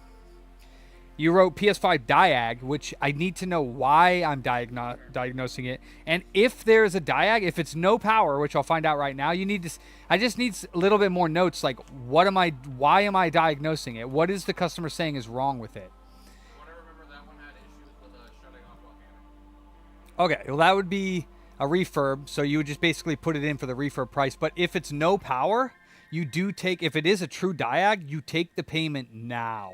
You wrote PS5 Diag, which I need to know why I'm diagnosing it. And if there's a Diag, if it's no power, which I'll find out right now, you need to. I just need a little bit more notes, like why am I diagnosing it? What is the customer saying is wrong with it? What I remember, that one had issues with shutting off while gaming. Okay, well that would be a refurb, so you would just basically put it in for the refurb price. But if it's no power, you do take, if it is a true Diag, you take the payment now.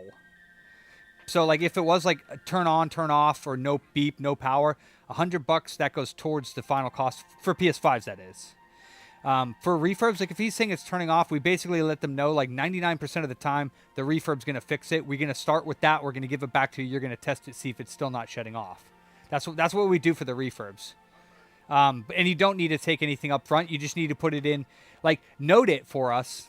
So like if it was like turn on, turn off, or no beep, no power, $100 that goes towards the final cost for PS5s. That is. For refurbs, like if he's saying it's turning off, we basically let them know like 99% of the time the refurb's gonna fix it. We're gonna start with that. We're gonna give it back to you. You're gonna test it, see if it's still not shutting off. That's what we do for the refurbs. And you don't need to take anything up front. You just need to put it in, like note it for us.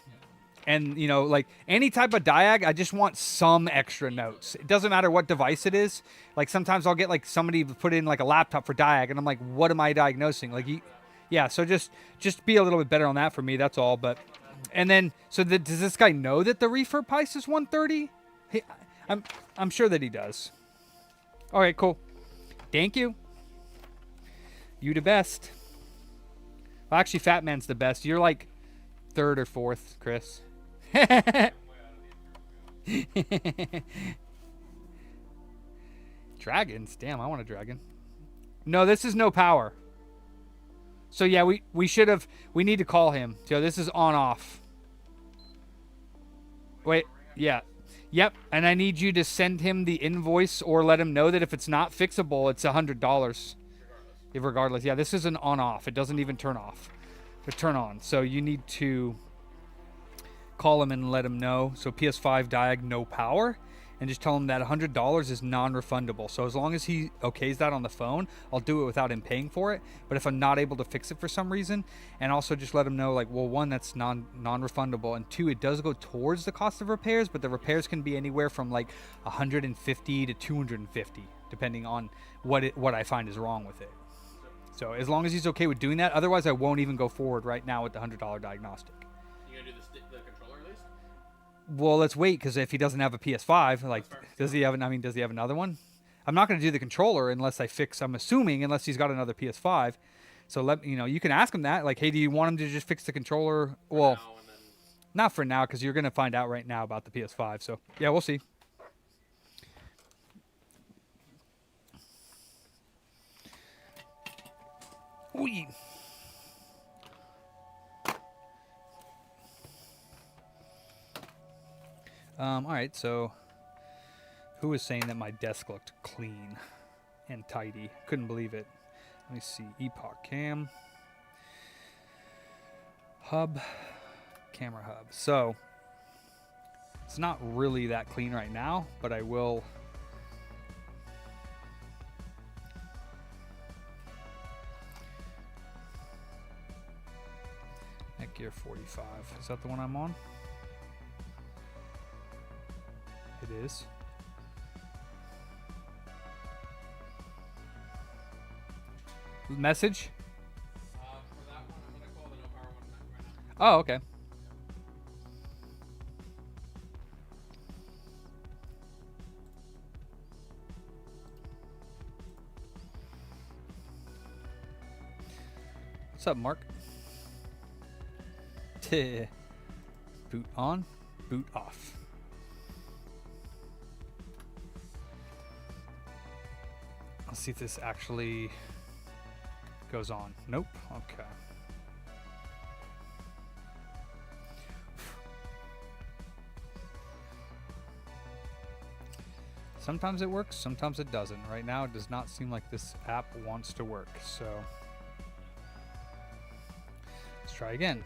And, you know, like any type of Diag, I just want some extra notes. It doesn't matter what device it is. Like sometimes I'll get like somebody put in like a laptop for Diag, and I'm like, what am I diagnosing? Like, yeah. So just be a little bit better on that for me. That's all. But, and then, so does this guy know that the refurb price is $130? Hey, I'm sure that he does. All right, cool. Thank you. You the best. Well, actually, Fat Man's the best. You're like third or fourth, Chris. Dragons? Damn, I want a dragon. No, this is no power. So yeah, we need to call him. So this is on off. Wait, yeah. Yep, and I need you to send him the invoice or let him know that if it's not fixable, it's $100. Regardless. Yeah, this is an on off. It doesn't even turn off. But turn on. So you need to call him and let him know. So PS5 Diag no power. and just tell him that $100 is non-refundable. So as long as he okays that on the phone, I'll do it without him paying for it. But if I'm not able to fix it for some reason, and also just let him know, like, well, one, that's non-refundable, and two, it does go towards the cost of repairs, but the repairs can be anywhere from like 150 to 250, depending on what I find is wrong with it. So as long as he's okay with doing that, otherwise I won't even go forward right now with the $100 diagnostic. You gonna do the controller at least? Well, let's wait, because if he doesn't have a PS5, like, does he have another one? I'm not going to do the controller unless I'm assuming, unless he's got another PS5. So you can ask him that, like, hey, do you want him to just fix the controller? Well, not for now, because you're going to find out right now about the PS5. So yeah, we'll see. Whee. All right, so who was saying that my desk looked clean and tidy? Couldn't believe it. Let me see. Epoch Cam. Hub. Camera hub. So it's not really that clean right now, but I will. Netgear 45. Is that the one I'm on? It is. Message? For that one, I'm gonna call the no power one right now. Oh, okay. What's up, Mark? Boot on, boot off. Let's see if this actually goes on. Nope. Okay. Sometimes it works, sometimes it doesn't. Right now, it does not seem like this app wants to work, so let's try again.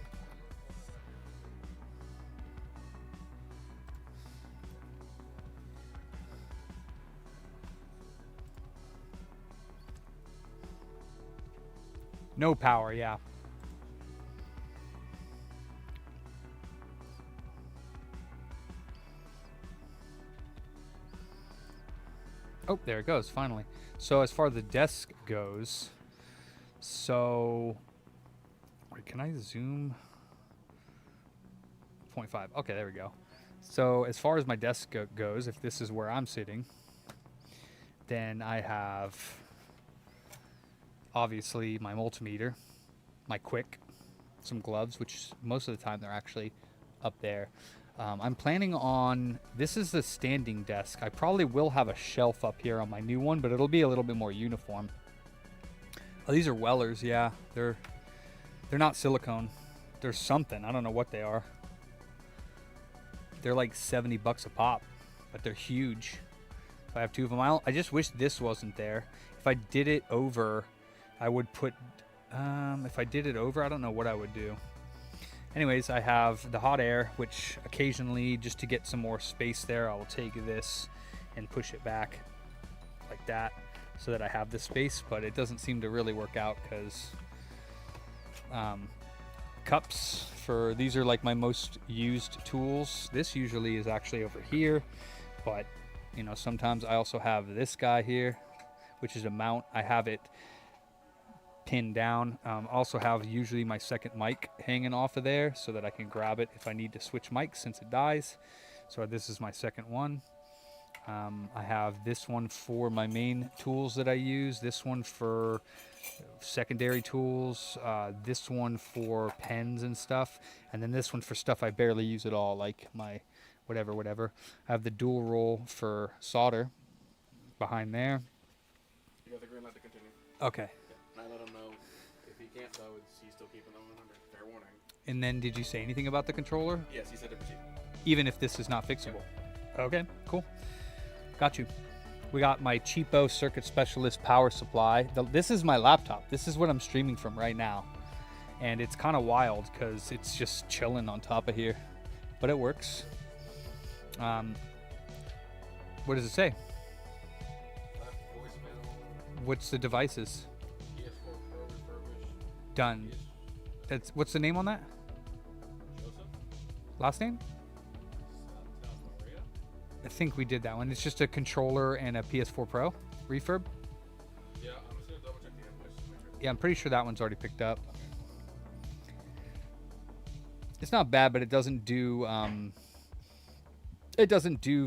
No power, yeah. Oh, there it goes, finally. So as far as the desk goes, wait, can I zoom? 0.5. Okay, there we go. So as far as my desk goes, if this is where I'm sitting, then I have obviously my multimeter, my quick, some gloves, which most of the time they're actually up there. I'm planning on, this is the standing desk. I probably will have a shelf up here on my new one, but it'll be a little bit more uniform. Oh, these are Wellers, yeah. They're not silicone. They're something. I don't know what they are. They're like $70 a pop, but they're huge. If I have two of them, I just wish this wasn't there. If I did it over, I would put, if I did it over, I don't know what I would do. Anyways, I have the hot air, which occasionally, just to get some more space there, I will take this and push it back like that so that I have the space, but it doesn't seem to really work out because cups for, these are like my most used tools. This usually is actually over here, but you know, sometimes I also have this guy here, which is a mount. I have it pinned down. Also have usually my second mic hanging off of there so that I can grab it if I need to switch mics since it dies. So this is my second one. I have this one for my main tools that I use, this one for secondary tools, this one for pens and stuff, and then this one for stuff I barely use at all, like my whatever. I have the dual roll for solder behind there. You got the green light to continue. Okay. And I let him know if he can't though, he's still keeping the 100. Fair warning. And then did you say anything about the controller? Yes, he said to proceed. Even if this is not fixable? Okay, cool. Got you. We got my cheapo Circuit Specialist power supply. This is my laptop. This is what I'm streaming from right now. And it's kind of wild because it's just chilling on top of here. But it works. What does it say? Left voicemail. What's the devices? PS4 Pro refurbished. Done. That's what's the name on that? Joseph? Last name? Santa Maria? I think we did that one. It's just a controller and a PS4 Pro refurb. Yeah, I'm just gonna double check the invoice to make sure. Yeah, I'm pretty sure that one's already picked up. It's not bad, but it doesn't do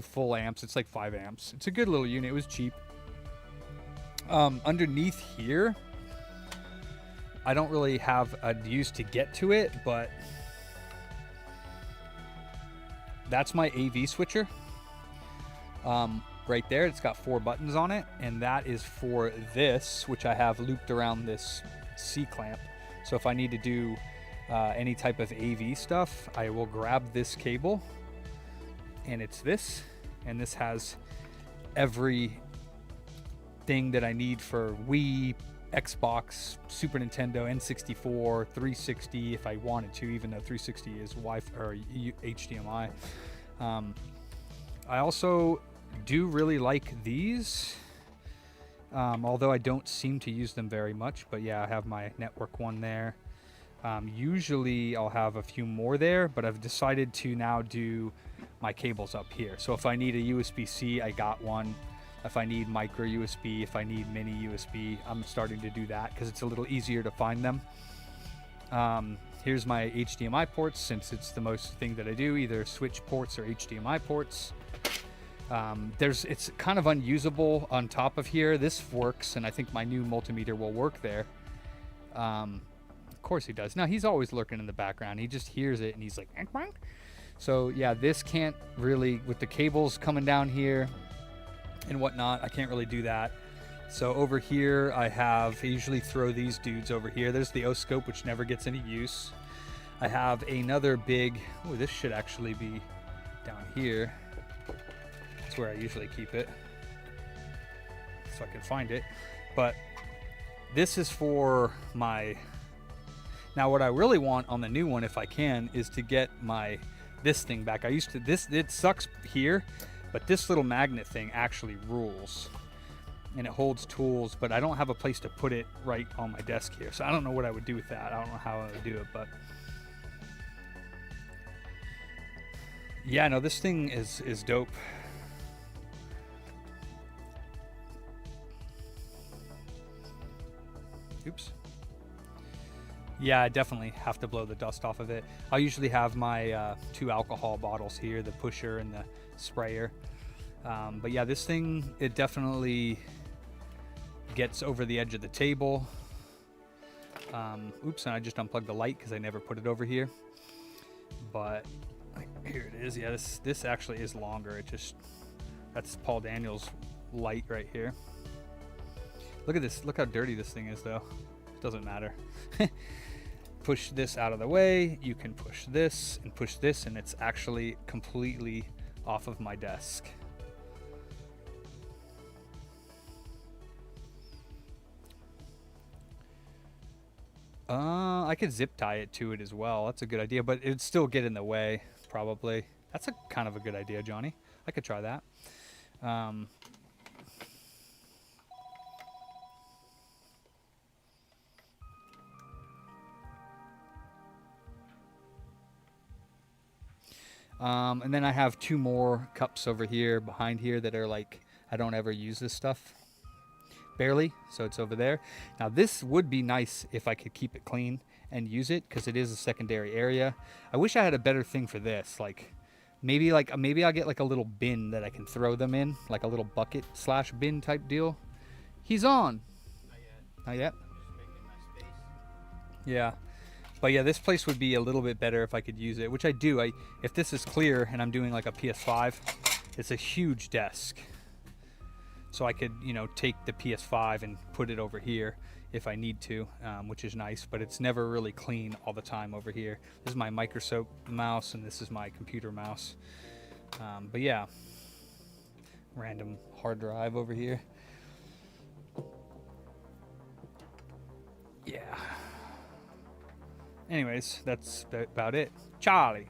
full amps. It's like 5 amps. It's a good little unit. It was cheap. Underneath here, I don't really have a use to get to it, but that's my AV switcher. Right there, it's got 4 buttons on it, and that is for this, which I have looped around this C-clamp. So if I need to do any type of AV stuff, I will grab this cable, and it's this, and this has every thing that I need for Wii, Xbox, Super Nintendo, N64, 360 if I wanted to, even though 360 is Wi-Fi or HDMI. I also do really like these, although I don't seem to use them very much, but yeah, I have my network one there. Usually I'll have a few more there, but I've decided to now do my cables up here. So if I need a USB-C, I got one. If I need micro USB, if I need mini USB, I'm starting to do that because it's a little easier to find them. Here's my HDMI ports, since it's the most thing that I do, either switch ports or HDMI ports. It's kind of unusable on top of here. This works, and I think my new multimeter will work there. Of course he does. Now, he's always lurking in the background. He just hears it, and he's like, "Bonk." So yeah, this can't really, with the cables coming down here and whatnot, I can't really do that. So over here, I usually throw these dudes over here. There's the O-scope, which never gets any use. I have another big, oh, this should actually be down here. That's where I usually keep it, so I can find it. But this is for my, now what I really want on the new one, if I can, is to get this thing back. It sucks here, but this little magnet thing actually rules. And it holds tools, but I don't have a place to put it right on my desk here. So I don't know what I would do with that. I don't know how I would do it, but yeah, no, this thing is dope. Oops. Yeah, I definitely have to blow the dust off of it. I usually have my 2 alcohol bottles here, the pusher and the sprayer. But yeah, this thing, it definitely gets over the edge of the table. Oops, and I just unplugged the light because I never put it over here. But here it is. Yeah, this actually is longer. That's Paul Daniels' light right here. Look at this. Look how dirty this thing is, though. It doesn't matter. Push this out of the way. You can push this, and it's actually completely off of my desk. I could zip tie it to it as well. That's a good idea, but it'd still get in the way, probably. That's a kind of a good idea, Johnny. I could try that. And then I have 2 more cups over here, behind here, that are like, I don't ever use this stuff. Barely, so it's over there. Now this would be nice if I could keep it clean and use it, because it is a secondary area. I wish I had a better thing for this. Maybe I'll get like a little bin that I can throw them in, like a little bucket / bin type deal. He's on. Not yet. I'm just making my space. Yeah. But yeah, this place would be a little bit better if I could use it, which I do. If this is clear and I'm doing like a PS5, it's a huge desk. So I could, take the PS5 and put it over here if I need to, which is nice, but it's never really clean all the time over here. This is my Microsoft mouse, and this is my computer mouse. But yeah, random hard drive over here. Yeah. Anyways, that's about it. Charlie,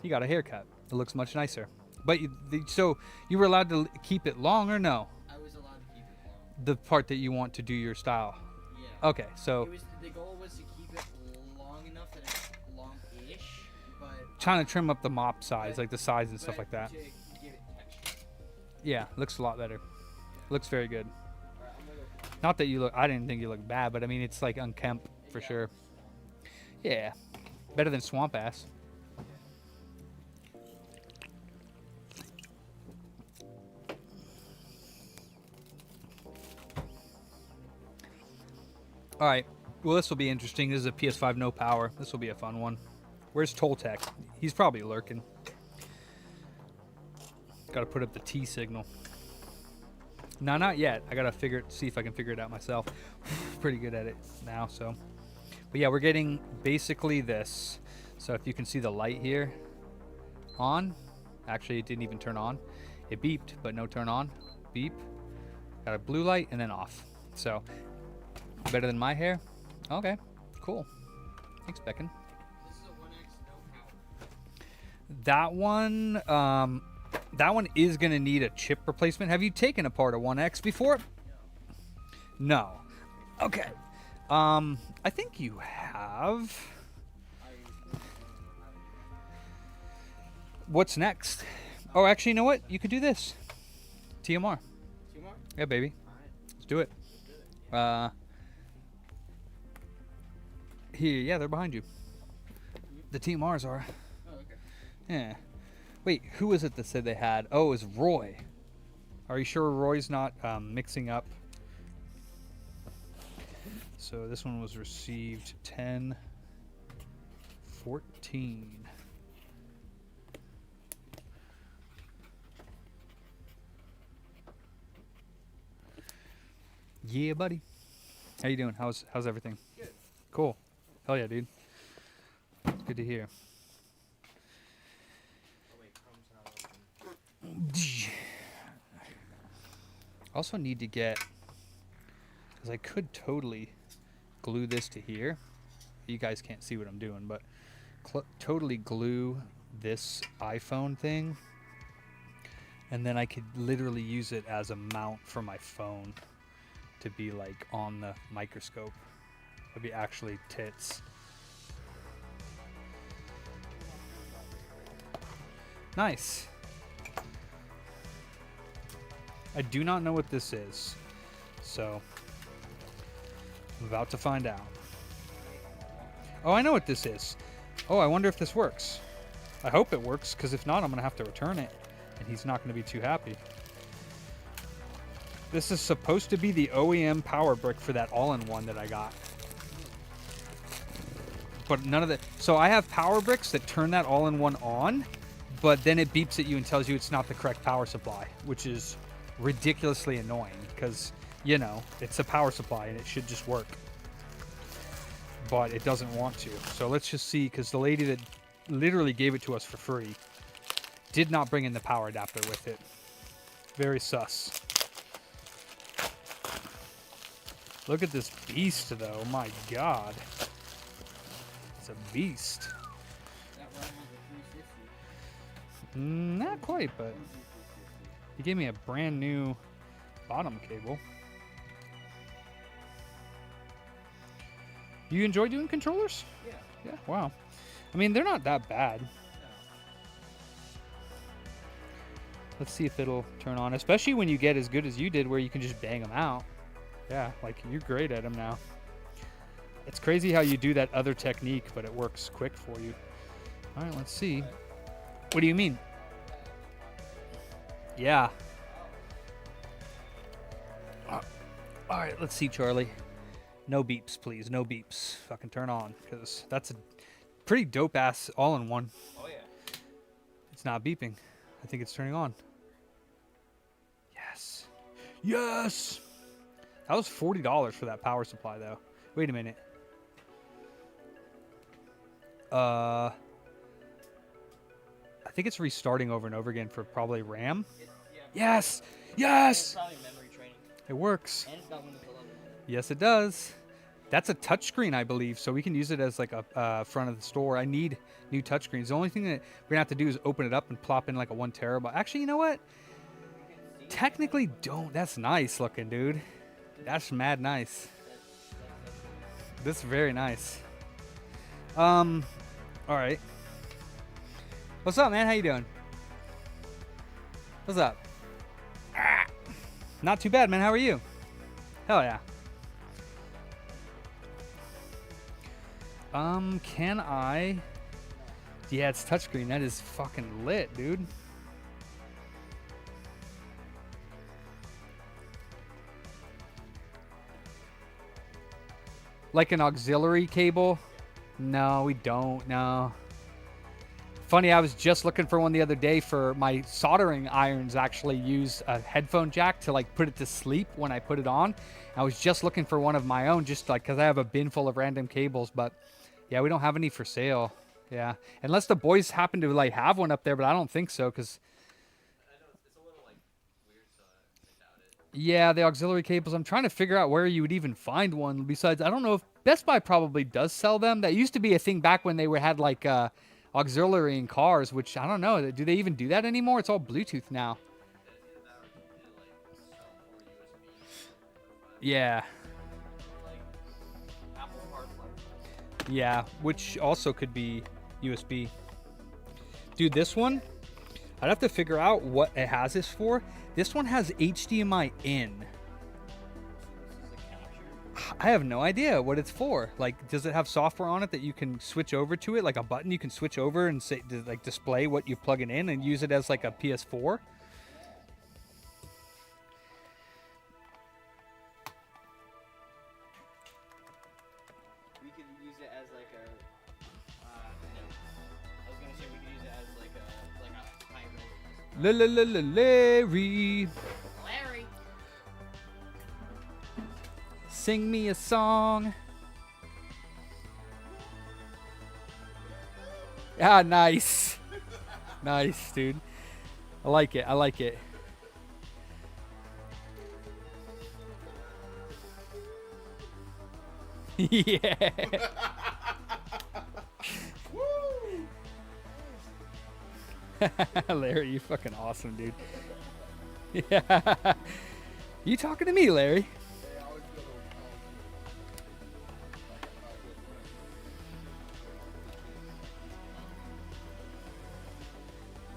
you got a haircut. It looks much nicer. But so you were allowed to keep it long or no? I was allowed to keep it long. The part that you want to do your style. Yeah. Okay, so The goal was to keep it long enough that it's long-ish, but trying to trim up the mop size, like the size and stuff like that. To give it texture. Yeah, looks a lot better. Looks very good. Alright, I'm gonna go. Not that you look. I didn't think you looked bad, but I mean it's like unkempt for sure. Yeah, better than swamp ass. All right. Well, this will be interesting. This is a PS5 no power. This will be a fun one. Where's Toltec? He's probably lurking. Got to put up the T signal. No, not yet. I got to see if I can figure it out myself. Pretty good at it now, so. But yeah, we're getting basically this. So if you can see the light here on. Actually, it didn't even turn on. It beeped, but no turn on. Beep. Got a blue light and then off. So better than my hair? Okay, cool. Thanks, Becken. This is a 1X no power. That one is gonna need a chip replacement. Have you taken apart a 1X before? No. Okay. I think you have. What's next? Oh, actually, you know what? You could do this. TMR. TMR? Yeah, baby. Alright. Let's do it. Here, yeah, they're behind you. The TMRs are. Oh, okay. Yeah. Wait, who was it that said they had? Oh, it was Roy. Are you sure Roy's not mixing up? So this one was received 10/14. Yeah, buddy. How you doing? How's everything? Good. Cool. Hell yeah, dude. It's good to hear. Oh wait, Chrome's not open. Also need to get, because I could totally glue this to here. You guys can't see what I'm doing, but totally glue this iPhone thing, and then I could literally use it as a mount for my phone to be like on the microscope. That'd be actually tits. Nice. I do not know what this is, so I'm about to find out. Oh, I know what this is. Oh, I wonder if this works. I hope it works, because if not, I'm going to have to return it, and he's not going to be too happy. This is supposed to be the OEM power brick for that all-in-one that I got. But none of the... So I have power bricks that turn that all-in-one on, but then it beeps at you and tells you it's not the correct power supply, which is ridiculously annoying, because, you know, it's a power supply and it should just work. But it doesn't want to. So let's just see, because the lady that literally gave it to us for free did not bring in the power adapter with it. Very sus. Look at this beast, though. My God. It's a beast. That rivals the 360. Not quite, but he gave me a brand new bottom cable. You enjoy doing controllers? Yeah. Yeah, wow. I mean, they're not that bad. No. Let's see if it'll turn on, especially when you get as good as you did where you can just bang them out. Yeah, like you're great at them now. It's crazy how you do that other technique, but it works quick for you. All right, let's see. What do you mean? Yeah. All right, let's see, Charlie. No beeps, please. No beeps. Fucking turn on, because that's a pretty dope-ass all-in-one. Oh yeah. It's not beeping. I think it's turning on. Yes. Yes! That was $40 for that power supply, though. Wait a minute. I think it's restarting over and over again for probably RAM. Yes! Yes! It's probably memory training. It works. And it's got Windows 11. Yes, it does. That's a touchscreen, I believe, so we can use it as like a front of the store. I need new touchscreens. The only thing that we're gonna have to do is open it up and plop in like a 1 terabyte. Actually, you know what? Technically, don't. That's nice looking, dude. That's mad nice. This is very nice. All right. What's up, man? How you doing? What's up? Ah, not too bad, man. How are you? Hell yeah. Can I? Yeah, it's touchscreen. That is fucking lit, dude. Like an auxiliary cable? No, we don't. No. Funny, I was just looking for one the other day for my soldering irons. Actually, use a headphone jack to like put it to sleep when I put it on. I was just looking for one of my own, just like because I have a bin full of random cables. But yeah, we don't have any for sale. Yeah, unless the boys happen to like have one up there, but I don't think so. Cause I know it's a little like weird, so I doubt it. yeah, the auxiliary cables. I'm trying to figure out where you would even find one. Besides, I don't know if Best Buy probably does sell them. That used to be a thing back when they had like auxiliary in cars, which I don't know. Do they even do that anymore? It's all Bluetooth now. It's either that or you do like some or USB. Yeah, Like Apple CarPlay. yeah, which also could be USB. Dude, this one, I'd have to figure out what it has this for. This one has HDMI in. I have no idea what it's for. Like, does it have software on it that you can switch over to it? Like a button you can switch over and say, like, display what you plug it in and use it as like a PS4? We could use it as like a. No. I was gonna say we could use it as like a high res. Larry, Larry. sing me a song. Ah, nice. Nice, dude. I like it. I like it. Yeah. Larry, you fucking awesome, dude. Yeah. You talking to me, Larry?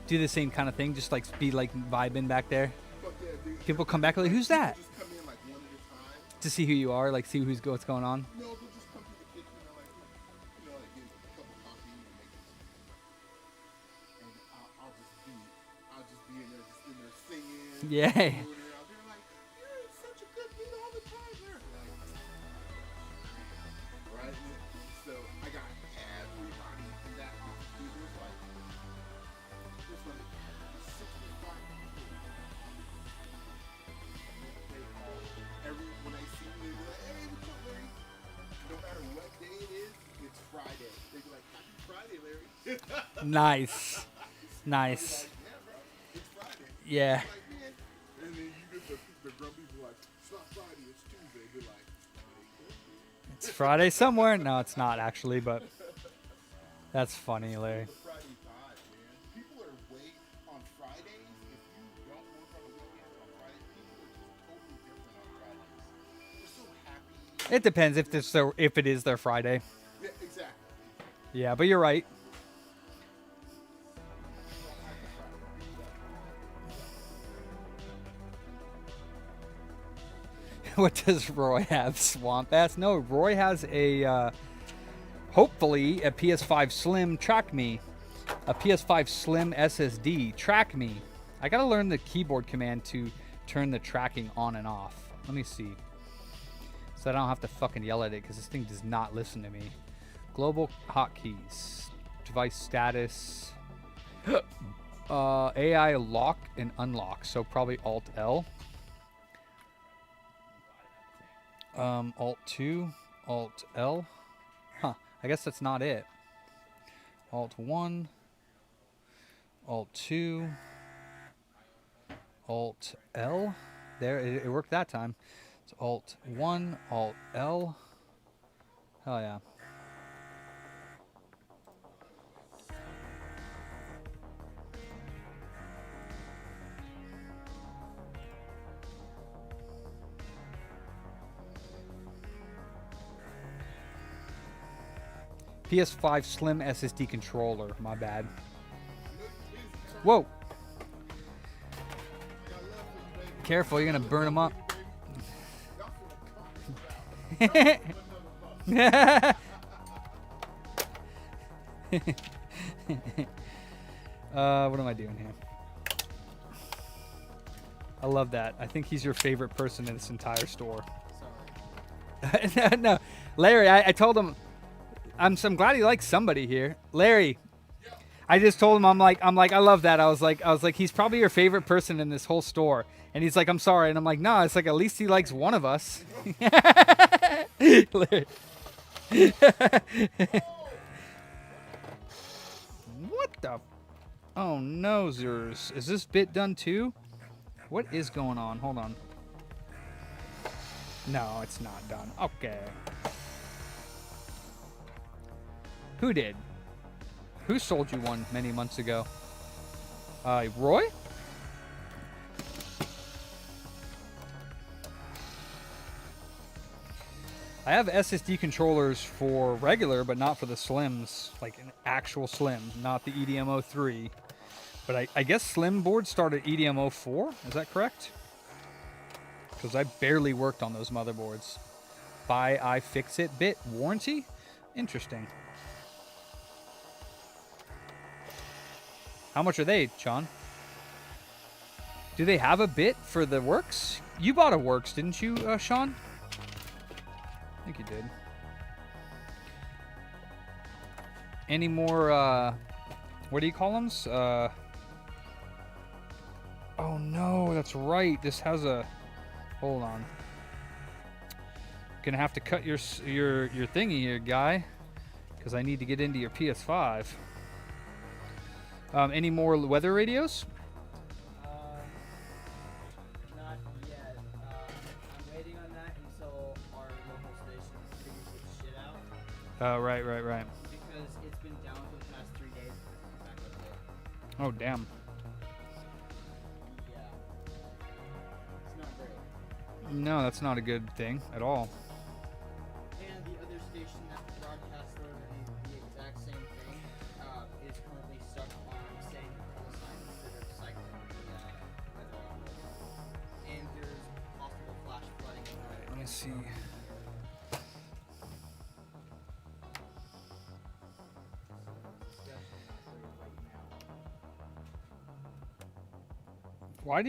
Do the same kind of thing, just like be like vibing back there. People come back like, who's that? Just come in like one at a time. To see who you are, like see what's going on. No, they'll just come to the kitchen and like, like get a cup of coffee and make and I'll just be in there singing. Yeah. They're like, it's such a good beat all the time there. Right? So I got everybody in that office. Dude, there's like 65 people. When they see me, they're like, hey, what's up, Larry? No matter what day it is, it's Friday. They be like, happy Friday, Larry. Nice. Nice. Yeah, bro, it's Friday. Yeah. Like, man. And then you get the grumpy people like, it's not Friday, it's Tuesday. They're like, It's Friday somewhere. No, it's not actually, but that's funny, Larry. the Friday vibe, man. People are way on Fridays. If you don't work on the weekends on Friday, people are just totally different on Fridays. They're so happy. It depends if it is their Friday. Yeah, exactly. Yeah, but you're right. What does Roy have? Swamp Ass? No, Roy has a hopefully a PS5 Slim Track Me, a PS5 Slim SSD Track Me. I gotta learn the keyboard command to turn the tracking on and off. Let me see, so I don't have to fucking yell at it because this thing does not listen to me. Global hotkeys, device status, AI lock and unlock. So probably Alt L. Alt 2, Alt L. Huh, I guess that's not it. Alt 1, Alt 2, Alt L. There, it worked that time. It's Alt 1, Alt L. Hell yeah. PS5 Slim SSD controller. My bad. Whoa. Careful, you're gonna burn them up. What am I doing here? I love that. I think he's your favorite person in this entire store. Sorry. No, Larry, I told him I'm glad he likes somebody here. Larry, I just told him I'm like I love that. I was like he's probably your favorite person in this whole store. And he's like, I'm sorry. And I'm like, no, it's like at least he likes one of us. Larry. What the? Oh no, Zers. Is this bit done too? What is going on? Hold on. No, it's not done. Okay. Who did? Who sold you one many months ago? Roy? I have SSD controllers for regular, but not for the Slims, like an actual Slim, not the EDM03. But I guess Slim boards start at EDM04, is that correct? Because I barely worked on those motherboards. Buy iFixit bit warranty? Interesting. How much are they, Sean? Do they have a bit for the Works? You bought a Works, didn't you, Sean? I think you did. Any more, what do you call them? Oh no, that's right. This has a, hold on. Gonna have to cut your thingy here, guy, because I need to get into your PS5. Any more weather radios? Not yet. I'm waiting on that until our local station figures its shit out. Oh, right. Because it's been down for the past 3 days. Back up there. Oh, damn. Yeah. It's not great. No, that's not a good thing at all. And the other station that broadcasts the exact same thing is currently stuck on saying call sign instead of cycling the weather outlook. And there's possible flash flooding. Let me see. Why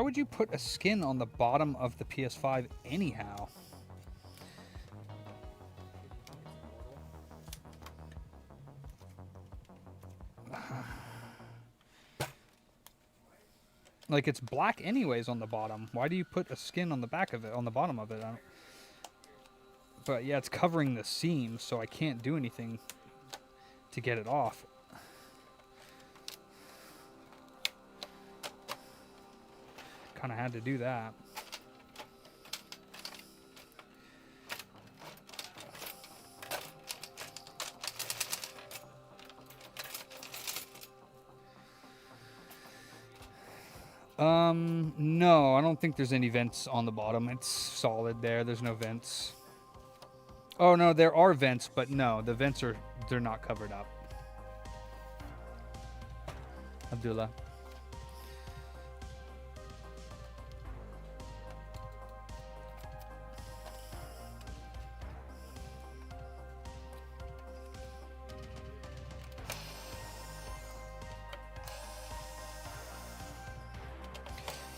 would you put a skin on the bottom of the PS5 anyhow? Like, it's black anyways on the bottom. Why do you put a skin on the back of it, on the bottom of it? But yeah, it's covering the seam, so I can't do anything to get it off. Kind of had to do that. No, I don't think there's any vents on the bottom. It's solid there. There's no vents. Oh no, there are vents, but no, the vents they're not covered up. Abdullah.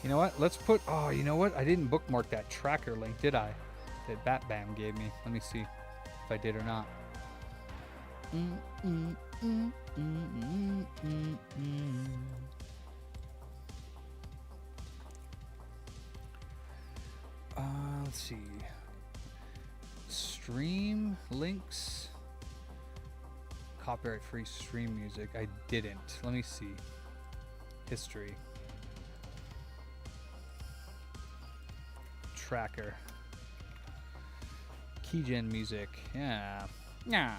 You know what? Let's put... Oh, you know what? I didn't bookmark that tracker link, did I? That Bat Bam gave me. Let me see if I did or not. Let's see. Stream links. Copyright-free stream music. I didn't. Let me see. History. Tracker. T-Gen music. Yeah. Yeah.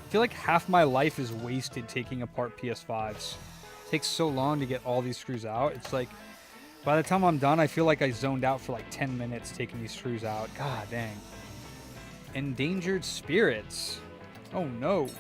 I feel like half my life is wasted taking apart PS5s. It takes so long to get all these screws out. It's like, by the time I'm done, I feel like I zoned out for like 10 minutes taking these screws out. God dang. Endangered spirits. Oh no.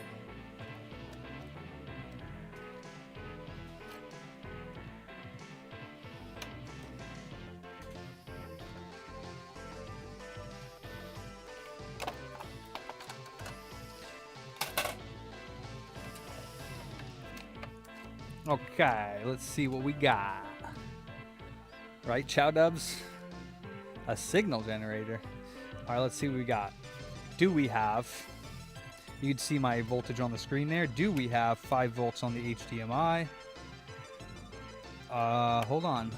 Okay, let's see what we got. Right, Chow Dubs? A signal generator. All right, let's see what we got. Do we have... You can see my voltage on the screen there. Do we have 5 volts on the HDMI? Hold on.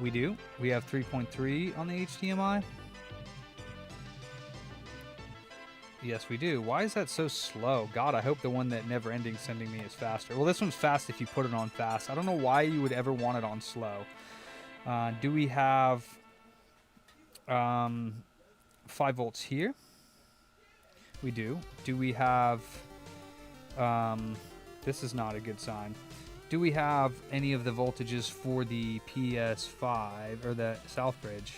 We do. We have 3.3 on the HDMI. Yes, we do. Why is that so slow? God, I hope the one that Never Ending sending me is faster. Well, this one's fast if you put it on fast. I don't know why you would ever want it on slow. Do we have 5 volts here? We do. Do we have... this is not a good sign. Do we have any of the voltages for the PS5 or the South Bridge?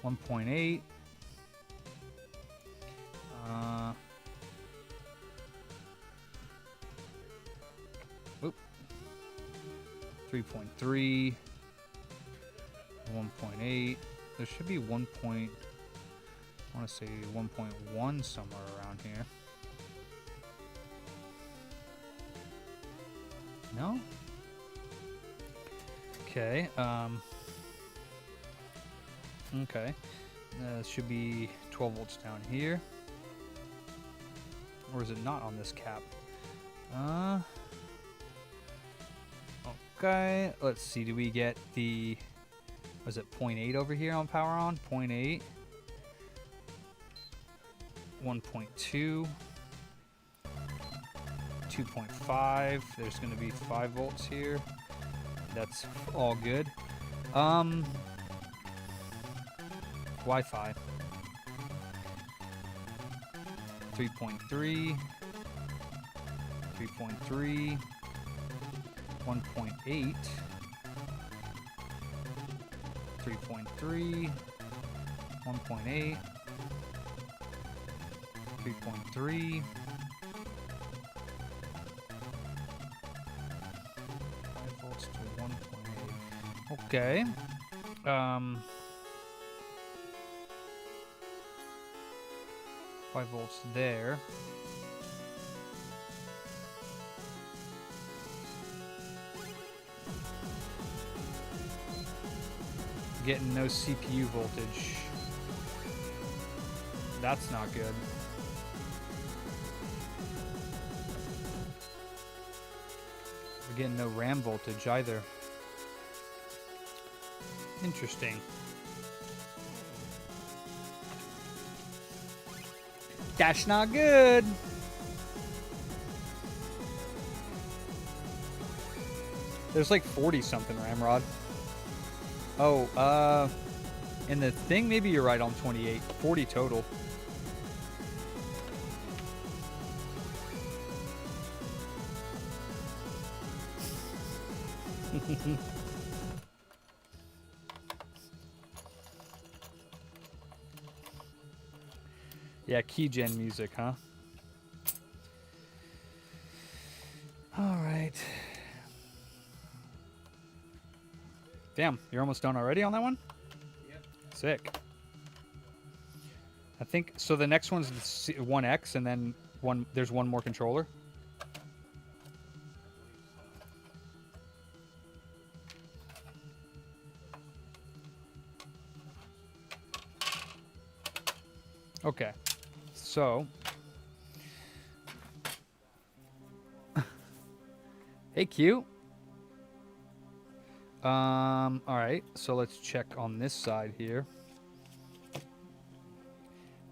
$1.8. Oop. 3.3. 1.8. There should be 1. I want to say 1.1 somewhere around here. No? Okay. Okay. Should be 12 volts down here. Or is it not on this cap? Okay. Let's see. Do we get the... Was it 0.8 over here on power on? 0.8. 1.2. 2.5. There's going to be 5 volts here. That's all good. Wi-Fi. 3.3. 3.3. 1.8. 3.3. 1.8. 3.3. 5 volts to 1.8. Okay. 5 volts there. Getting no CPU voltage. That's not good. We're getting no RAM voltage either. Interesting. That's not good. There's like 40 something ramrod. Oh, in the thing, maybe you're right on 28. 40 total. Yeah, keygen music, huh? All right. Damn, you're almost done already on that one? Yep. Sick. I think so. The next one's the 1X, and then there's one more controller. Okay, so hey, Q. All right, so let's check on this side here.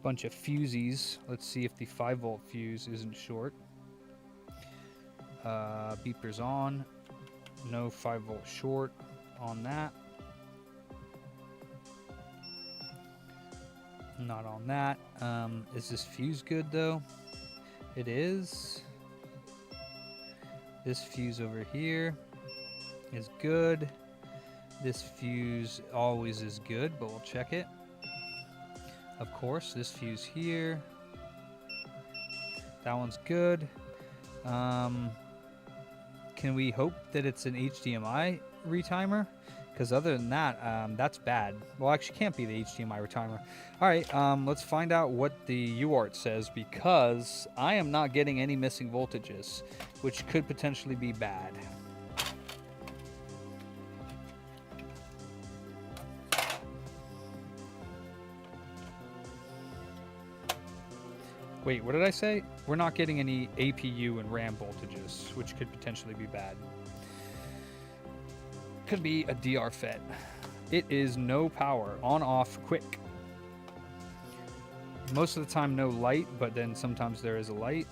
Bunch of fusies. Let's see if the 5-volt fuse isn't short. Beeper's on. No 5-volt short on that. Not on that. Is this fuse good though? It is. This fuse over here is good. This fuse always is good, but we'll check it. Of course, this fuse here. That one's good. Can we hope that it's an HDMI retimer? Because other than that, that's bad. Well, actually, can't be the HDMI retimer. All right, let's find out what the UART says, because I am not getting any missing voltages, which could potentially be bad. Wait, what did I say? We're not getting any APU and RAM voltages, which could potentially be bad. Could be a DR FET. It is no power, on off quick. Most of the time no light, but then sometimes there is a light.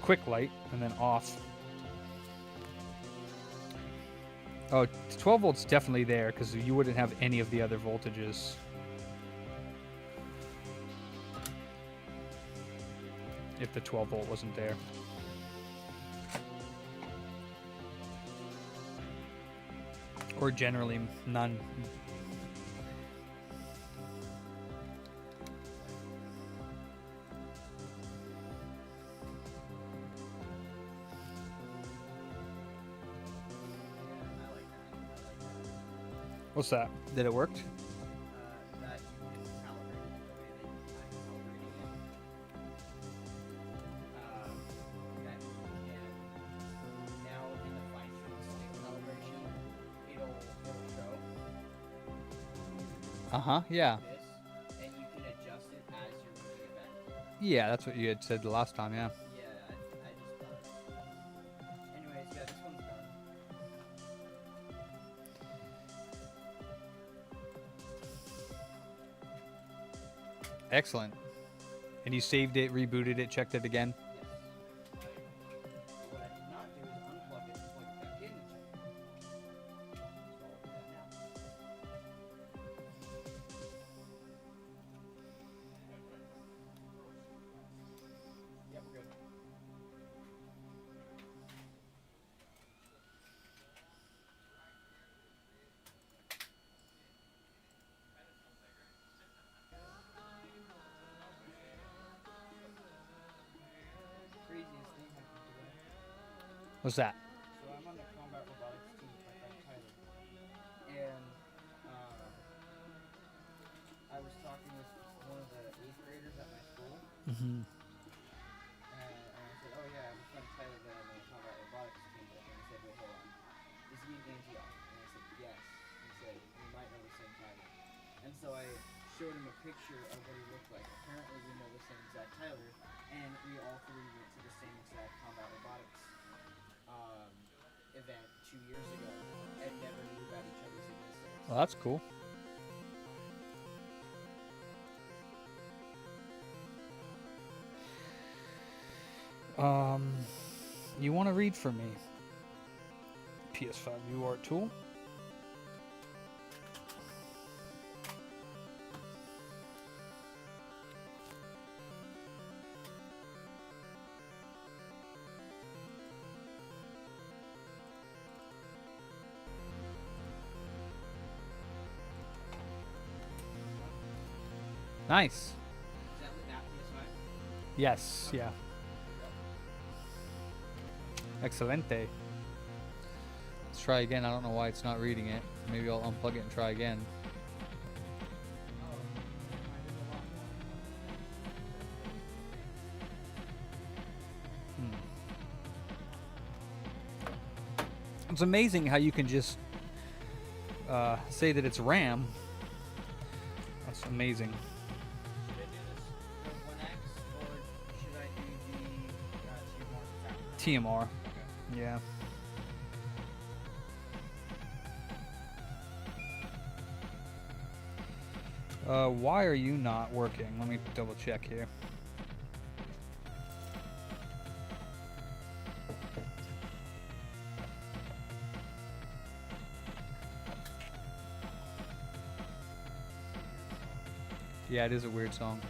Quick light and then off. Oh, 12 volts definitely there because you wouldn't have any of the other voltages. If the 12 volt wasn't there. Or generally none. What's that? Did it work? That you can calibrate it the way that I'm calibrating it. That you can now in the fine tune stick calibration, it'll show Yeah. this, and you can adjust it as you're moving it back. Yeah, that's what you had said the last time, yeah. Yeah, I just thought. Anyways, yeah, this one's done. Excellent. And you saved it, rebooted it, checked it again? Yes. What I did not do is unplug it and plug it back in and check it. So I'll do that now. Yeah, we're good. Craziest thing happened today. What's that? So I'm on the combat robotics team with my friend Tyler, and I was talking with one of the 8th graders at my school, Mm-hmm. and I said, "Oh yeah, I'm friend Tyler that I'm on the combat robotics team with." And he said, "Wait, hold on, is he in Antioch?" And I said, "Yes." He said, "We might know the same Tyler." And so I showed him a picture of what he looked like. Apparently, we know the same exact Tyler, and we all three went to the same exact combat robotics event 2 years ago, and never knew about each other's existence. Well, that's cool. You want to read for me? PS5 UART tool. Nice. Is that with that PS5? Yes, yeah. Excelente. Let's try again. I don't know why it's not reading it. Maybe I'll unplug it and try again. It's amazing how you can just say that it's RAM. That's amazing. Should I do this the 1X, or should I do the TMR. Yeah. Why are you not working? Let me double check here. Yeah, it is a weird song.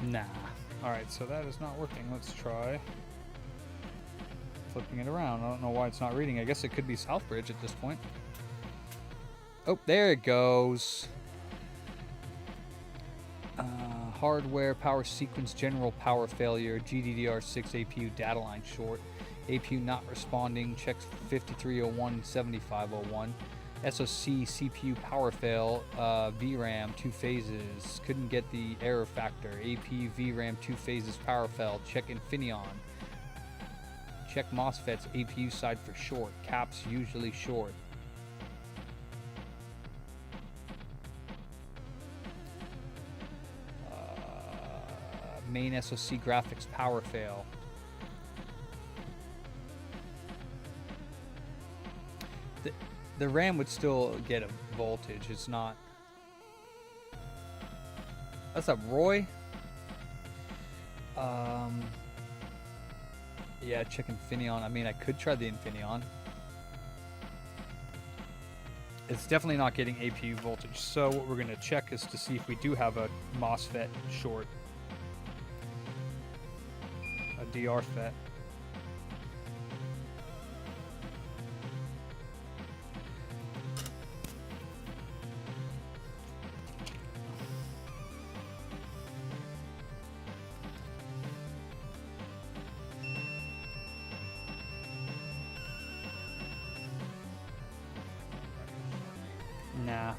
Nah. Alright, so that is not working. Let's try flipping it around. I don't know why it's not reading. I guess it could be Southbridge at this point. Oh, there it goes. Hardware, power sequence, general power failure, GDDR6 APU data line short, APU not responding, checks 5301, 7501, SoC CPU power fail, VRAM 2 phases, couldn't get the error factor, AP VRAM 2 phases power fail, check Infineon, check MOSFETs APU side for short, caps usually short. Main SoC graphics power fail. The RAM would still get a voltage. It's not. What's up, Roy? Yeah, check Infineon. I mean, I could try the Infineon. It's definitely not getting APU voltage. So what we're going to check is to see if we do have a MOSFET short. A DR FET. Nah.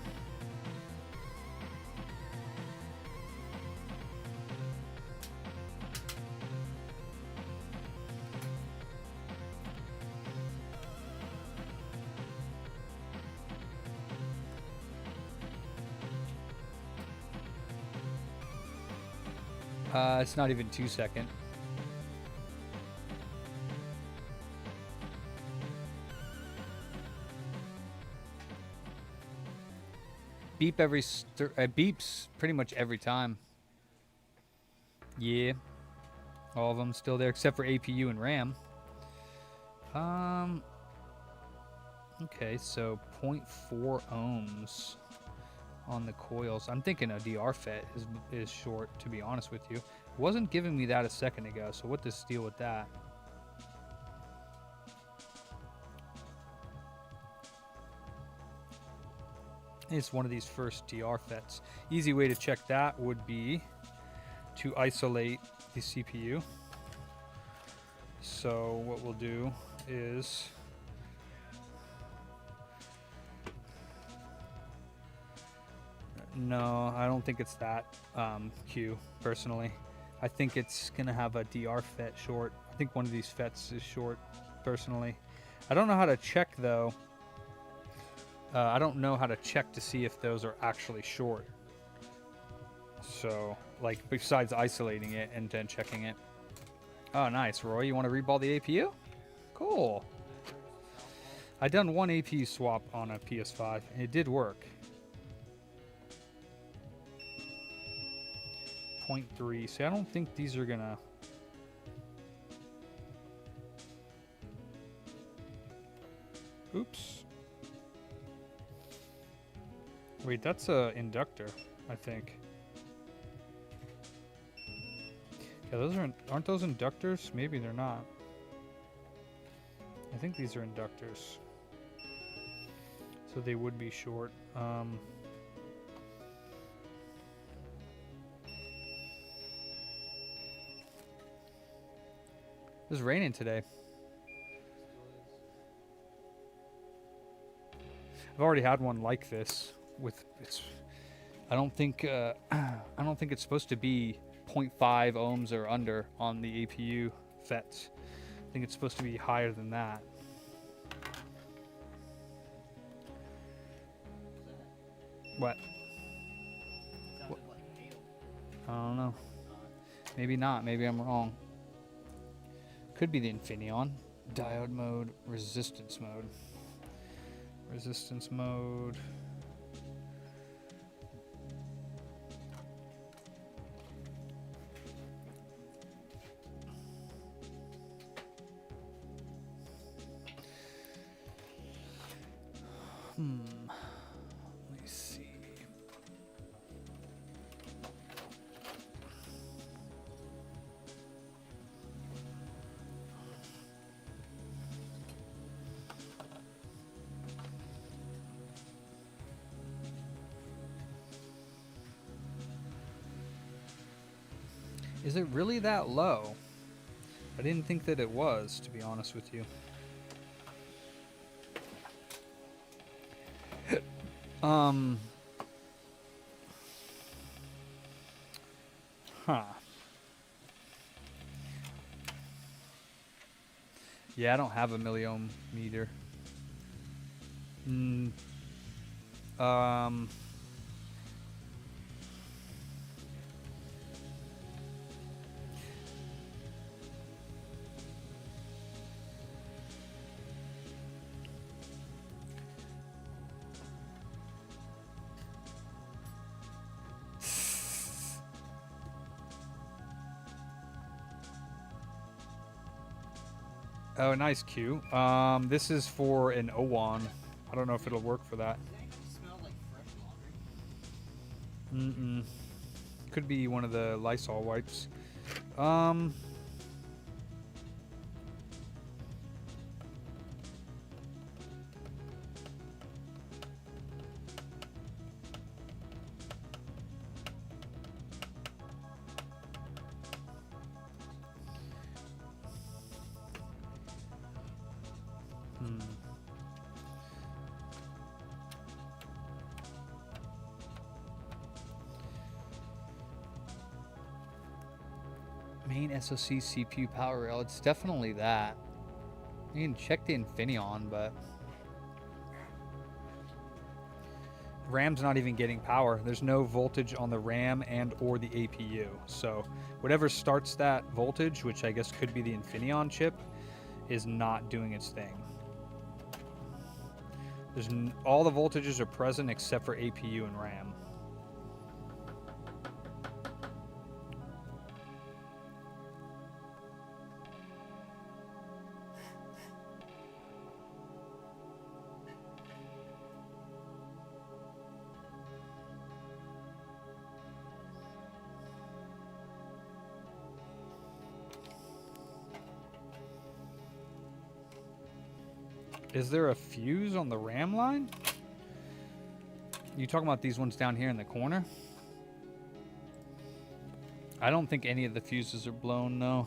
It's not even 2 seconds. Beep beeps pretty much every time. Yeah, all of them still there except for APU and RAM. Okay, so 0.4 ohms on the coils. I'm thinking a DR FET is short, to be honest with you. Wasn't giving me that a second ago, so what does deal with that? It's one of these first DR FETs. Easy way to check that would be to isolate the CPU. So what we'll do is no, I don't think it's that Q personally. I think it's gonna have a DR FET short. I think one of these FETs is short personally. I don't know how to check though. I don't know how to check to see if those are actually short. So, like, besides isolating it and then checking it. Oh, nice, Roy. You want to reball the APU? Cool. I done one APU swap on a PS5, and it did work. 0.3. See, I don't think these are gonna. Oops. Wait, that's a inductor, I think. Yeah, those aren't those inductors? Maybe they're not. I think these are inductors. So they would be short. It's raining today. I've already had one like this with it's. I don't think it's supposed to be 0.5 ohms or under on the APU FETs. I think it's supposed to be higher than that. What? Sounded like hail. I don't know. Maybe not. Maybe I'm wrong. Could be the Infineon. Diode mode, resistance mode. Resistance mode. Let me see. Is it really that low? I didn't think that it was, to be honest with you. Huh. Yeah, I don't have a milliohm meter. Oh, nice Q. This is for an O1. I don't know if it'll work for that. Does it actually smell like fresh laundry? Could be one of the Lysol wipes. Main SoC CPU power rail. It's definitely that. You can check the Infineon, but RAM's not even getting power. There's no voltage on the RAM and or the APU. So whatever starts that voltage, which I guess could be the Infineon chip, is not doing its thing. All the voltages are present except for APU and RAM. Is there a fuse on the RAM line? You talking about these ones down here in the corner? I don't think any of the fuses are blown, no.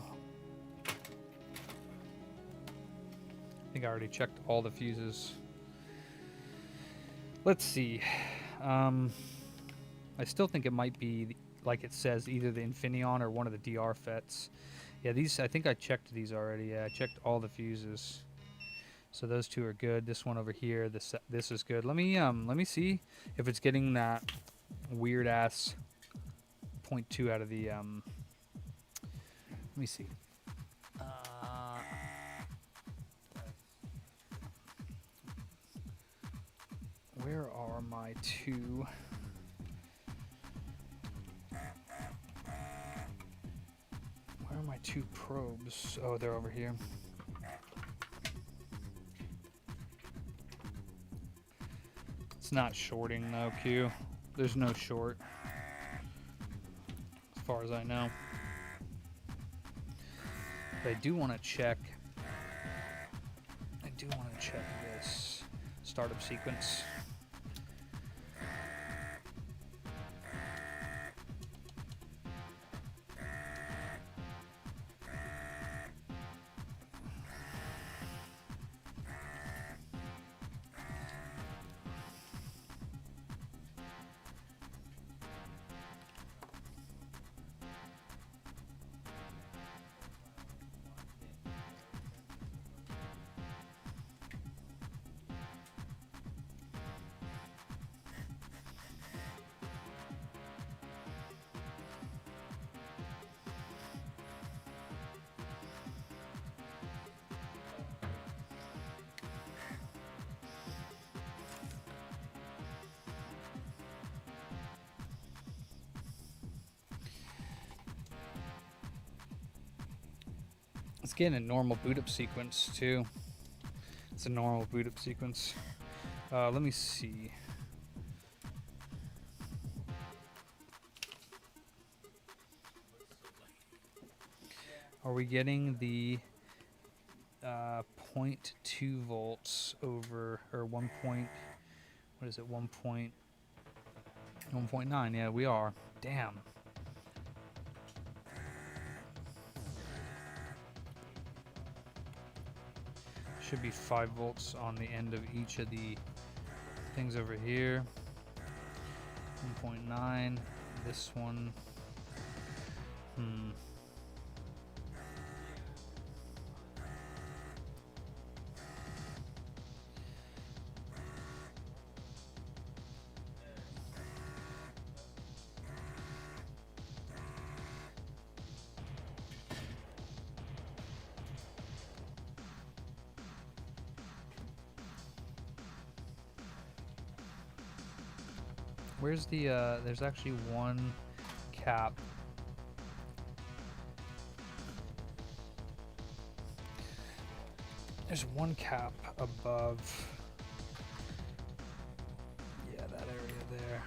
I think I already checked all the fuses. Let's see. I still think it might be, like it says, either the Infineon or one of the DR FETs. Yeah, these, I think I checked these already. Yeah, I checked all the fuses. So those two are good. This one over here, this is good. Let me see if it's getting that weird ass 0.2 out of the let me see. Where are my two? Where are my two probes? Oh, they're over here. It's not shorting though, Q. There's no short, as far as I know. But I do want to check. I do want to check this startup sequence. It's getting a normal boot up sequence too. It's a normal boot up sequence. Let me see. Are we getting the 0.2 volts over, or 1 point, what is it, 1.9? Yeah, we are. Damn. Should be 5 volts on the end of each of the things over here. 1.9. This one. Where's the, there's actually one cap. There's one cap above, yeah, that area there.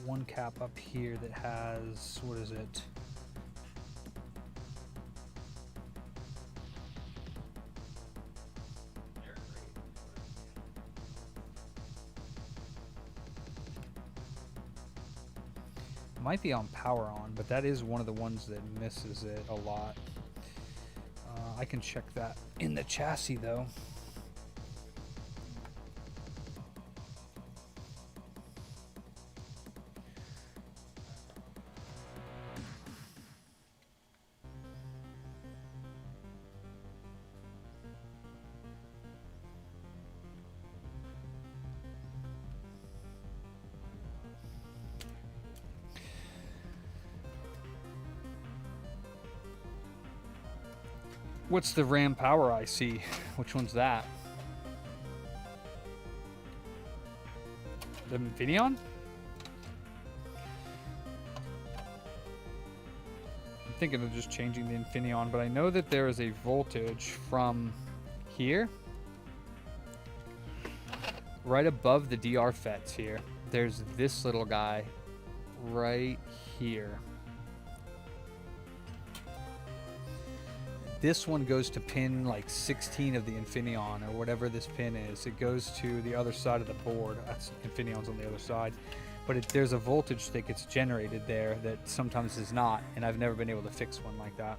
One cap up here that has, what is it? It might be on power on, but that is one of the ones that misses it a lot. I can check that in the chassis though. What's the RAM power IC? Which one's that? The Infineon? I'm thinking of just changing the Infineon, but I know that there is a voltage from here, right above the DR FETs here. There's this little guy right here. This one goes to pin like 16 of the Infineon, or whatever this pin is. It goes to the other side of the board. That's Infineon's on the other side. but there's a voltage that gets generated there that sometimes is not, and I've never been able to fix one like that.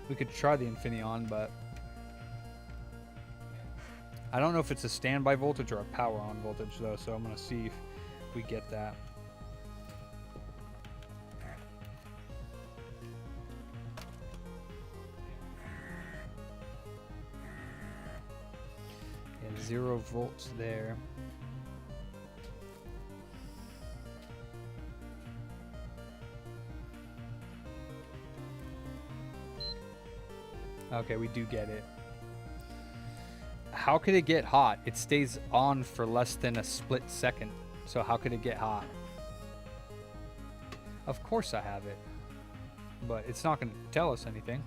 We could try the Infineon, but I don't know if it's a standby voltage or a power on voltage though, so I'm gonna see if we get that. Yeah, 0 volts there. Okay, we do get it. How could it get hot? It stays on for less than a split second. So how could it get hot? Of course I have it. But it's not going to tell us anything.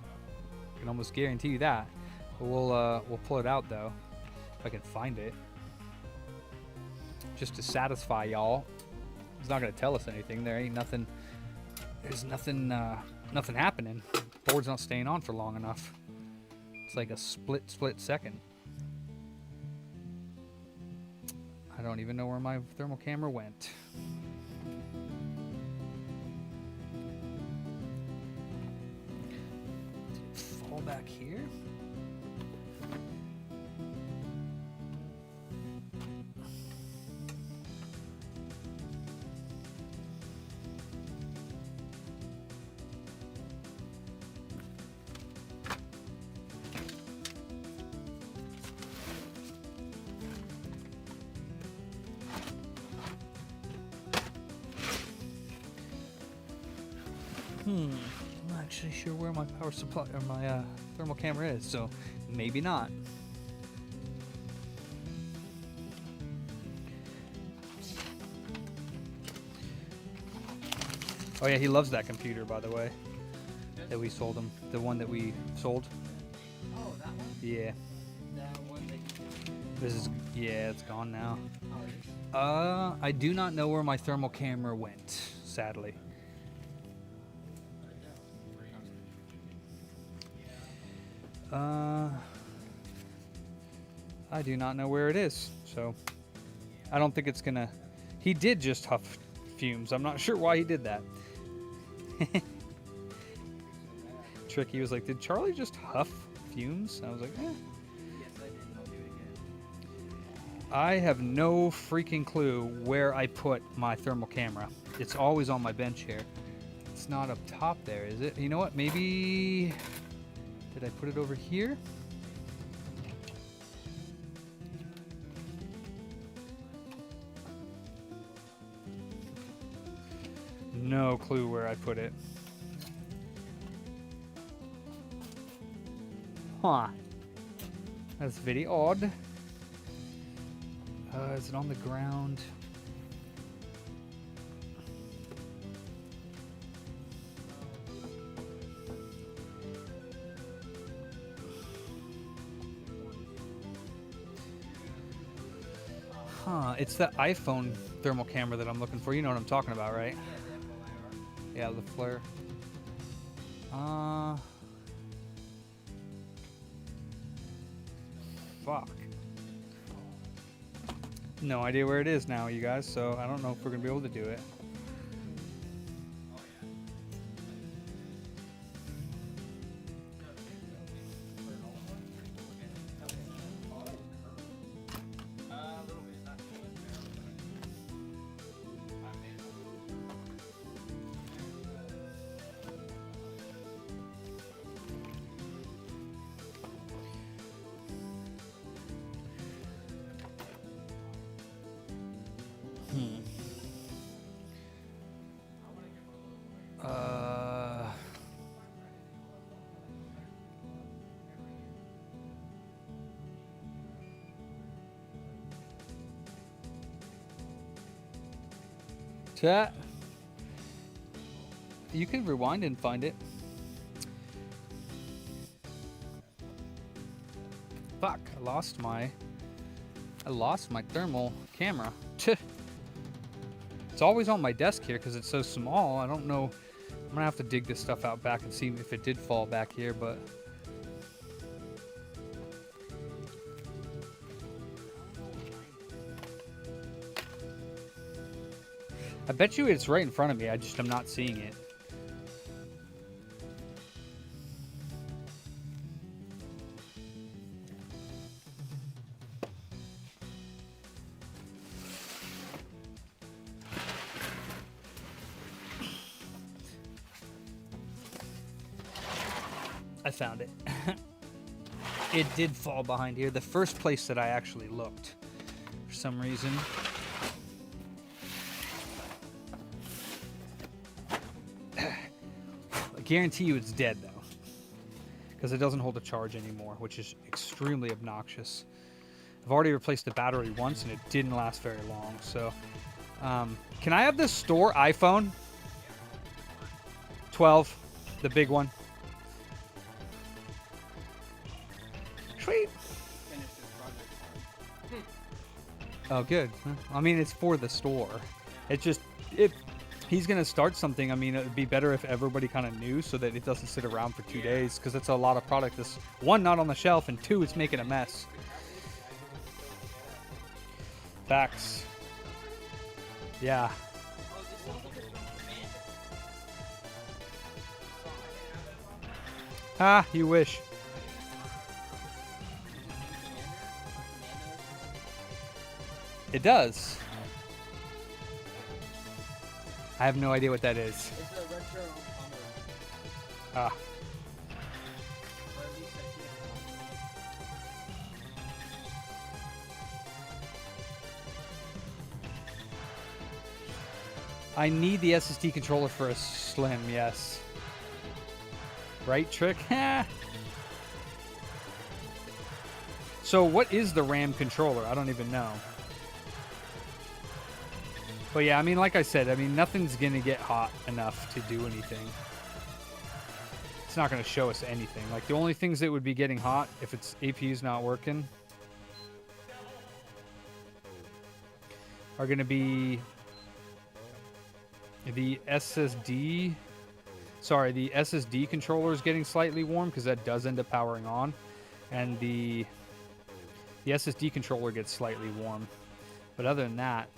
I can almost guarantee you that. But we'll pull it out though. If I can find it. Just to satisfy y'all. It's not going to tell us anything. There ain't nothing. There's nothing happening. Board's not staying on for long enough. It's like a split second. I don't even know where my thermal camera went. Did it fall back here? I'm not actually sure where my power supply or my thermal camera is, so maybe not. Oh yeah, he loves that computer, by the way, that we sold him. The one that we sold. Oh, that one? Yeah. That one that you This is, yeah, it's gone now. Oh, it is? I do not know where my thermal camera went, sadly. I do not know where it is, so I don't think it's gonna. He did just huff fumes. I'm not sure why he did that. Tricky was like, "Did Charlie just huff fumes?" I was like, "Eh." Yes, I did. I'll do it again. I have no freaking clue where I put my thermal camera. It's always on my bench here. It's not up top there, is it? You know what? Maybe. Did I put it over here? No clue where I put it. Huh. That's very odd. Is it on the ground? Huh, it's the iPhone thermal camera that I'm looking for. You know what I'm talking about, right? Yeah, the flare. Fuck. No idea where it is now, you guys, so I don't know if we're gonna be able to do it. Chat. You can rewind and find it. Fuck, I lost my thermal camera. It's always on my desk here because it's so small. I don't know. I'm gonna have to dig this stuff out back and see if it did fall back here, but I bet you it's right in front of me. I'm not seeing it. I found it. It did fall behind here. The first place that I actually looked, for some reason. I guarantee you it's dead, though. Because it doesn't hold a charge anymore, which is extremely obnoxious. I've already replaced the battery once, and it didn't last very long. So, can I have this store iPhone? 12, the big one. Sweet. Finish this project. Oh, good. I mean, it's for the store. It just, if he's going to start something, I mean, it would be better if everybody kind of knew so that it doesn't sit around for 2 days, because it's a lot of product that's, one, not on the shelf, and two, it's making a mess. Facts. Yeah. Ah, you wish. It does. I have no idea what that is. It's a retro combo. Ah. Or at least I see it. I need the SSD controller for a Slim, yes. Right, Trick? So what is the RAM controller? I don't even know. But yeah, I mean, like I said, I mean, nothing's going to get hot enough to do anything. It's not going to show us anything. Like, the only things that would be getting hot if its APU's not working are going to be the SSD. Sorry, the SSD controller is getting slightly warm because that does end up powering on. And the SSD controller gets slightly warm. But other than that,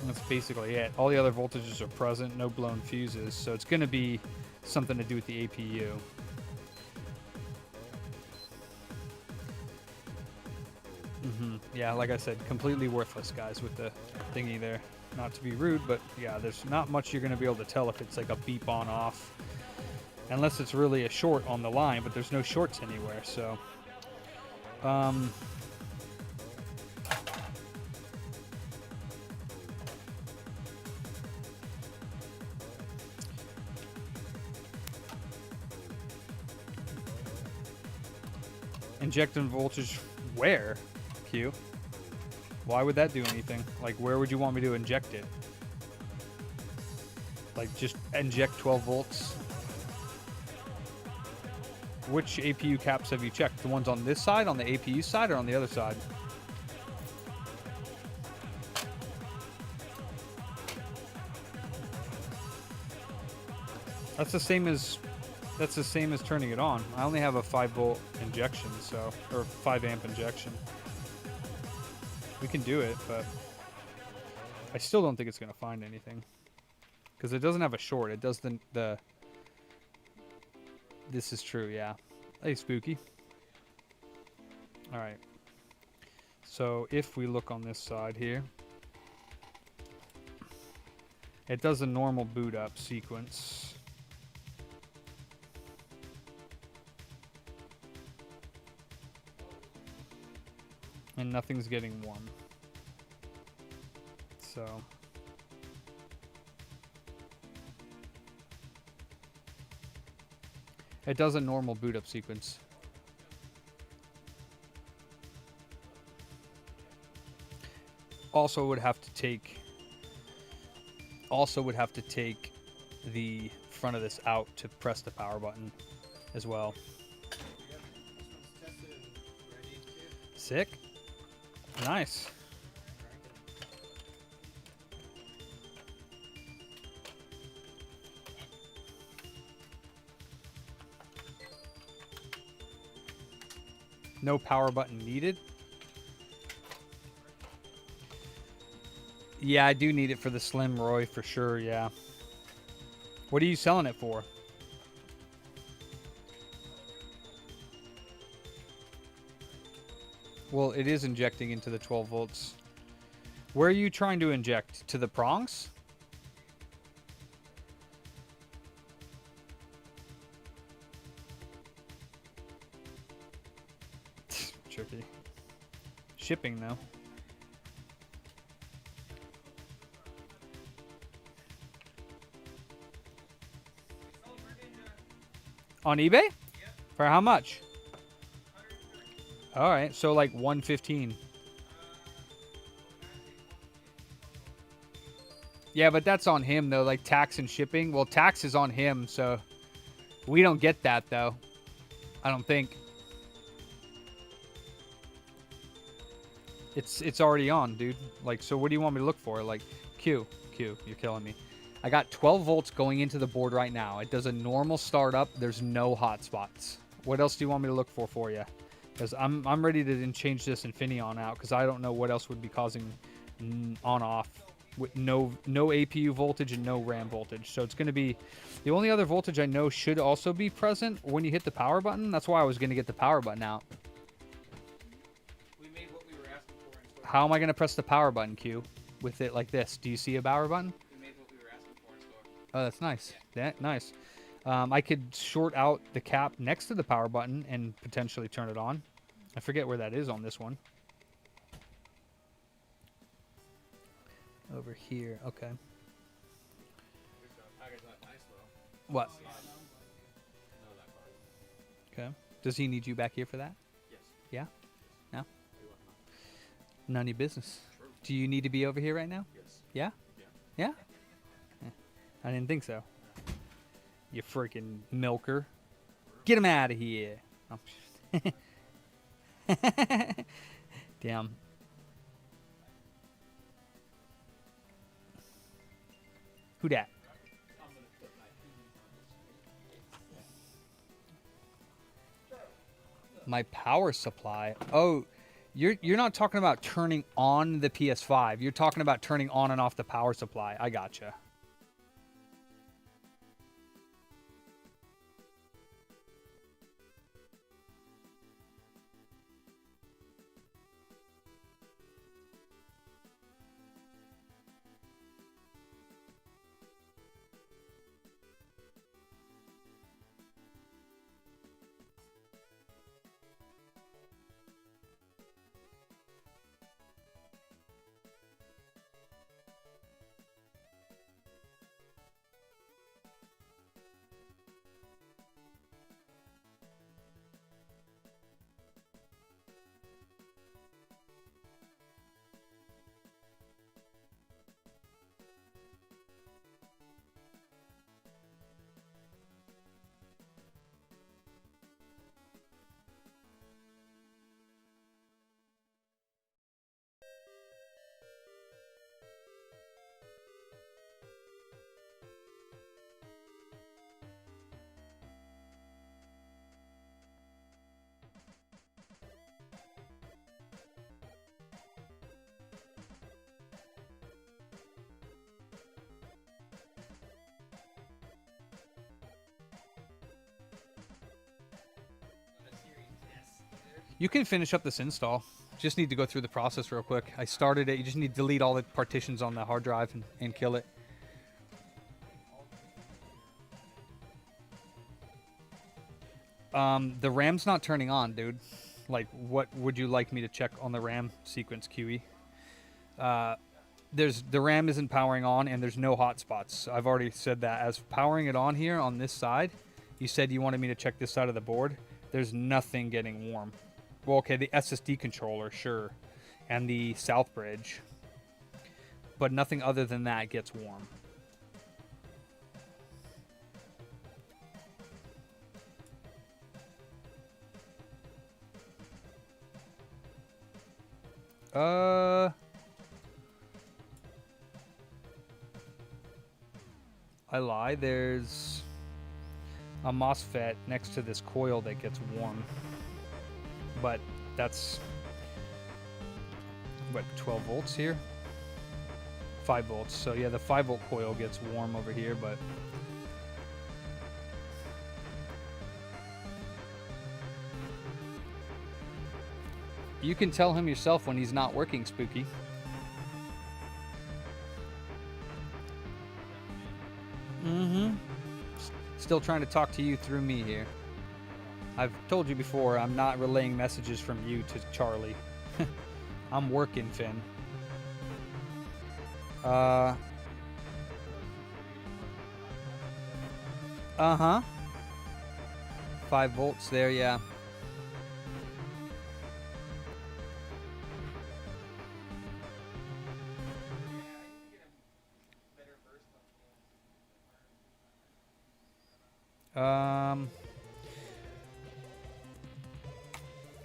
that's basically it. All the other voltages are present, no blown fuses, so it's going to be something to do with the APU. Yeah, like I said, completely worthless, guys, with the thingy there. Not to be rude, but yeah, there's not much you're going to be able to tell if it's like a beep on off. Unless it's really a short on the line, but there's no shorts anywhere, so... Injecting voltage where, Q? Why would that do anything? Like, where would you want me to inject it? Like, just inject 12 volts? Which APU caps have you checked? The ones on this side, on the APU side, or on the other side? That's the same as turning it on. I only have a 5-volt injection, so, or 5-amp injection. We can do it, but I still don't think it's going to find anything. Because it doesn't have a short. It does the... This is true, yeah. Hey, Spooky. Alright. So, if we look on this side here, it does a normal boot up sequence. And nothing's getting warm. So... It does a normal boot up sequence. Also would have to take the front of this out to press the power button as well. Sick. Nice. No power button needed. Yeah, I do need it for the Slim Roy for sure, yeah. What are you selling it for? Well, it is injecting into the 12 volts. Where are you trying to inject? To the prongs? Tricky. Shipping, though. On eBay? Yep. For how much? All right, so like 115. Yeah, but that's on him though, like tax and shipping. Well, tax is on him, so we don't get that though. I don't think. It's already on, dude. Like, so what do you want me to look for? Like, Q, you're killing me. I got 12 volts going into the board right now. It does a normal startup. There's no hot spots. What else do you want me to look for you? Because I'm ready to then change this Infineon out because I don't know what else would be causing on-off with no APU voltage and no RAM voltage. So it's going to be the only other voltage I know should also be present when you hit the power button. That's why I was going to get the power button out. We made what we were asking for in store. How am I going to press the power button, Q, with it like this? Do you see a power button? We made what we were asking for in store. Oh, that's nice. Yeah, nice. I could short out the cap next to the power button and potentially turn it on. I forget where that is on this one. Over here. Okay. What? Okay. Does he need you back here for that? Yes. Yeah? No? None of your business. Do you need to be over here right now? Yes. Yeah? Yeah. Yeah? I didn't think so. You freaking milker. Get him out of here. Oh. Damn. Who dat? My power supply. Oh, you're not talking about turning on the PS5. You're talking about turning on and off the power supply. I gotcha. You can finish up this install. Just need to go through the process real quick. I started it. You just need to delete all the partitions on the hard drive and kill it. The RAM's not turning on, dude. Like, what would you like me to check on the RAM sequence, QE? The RAM isn't powering on, and there's no hotspots. I've already said that. As powering it on here on this side, you said you wanted me to check this side of the board. There's nothing getting warm. Well, okay, the SSD controller, sure, and the south bridge, but nothing other than that gets warm. I lie. There's a MOSFET next to this coil that gets warm. But that's, what, 12 volts here? 5 volts. So yeah, the 5-volt coil gets warm over here, but you can tell him yourself when he's not working, Spooky. Mm-hmm. Still trying to talk to you through me here. I've told you before, I'm not relaying messages from you to Charlie. I'm working, Finn. Uh-huh. 5 volts there, yeah.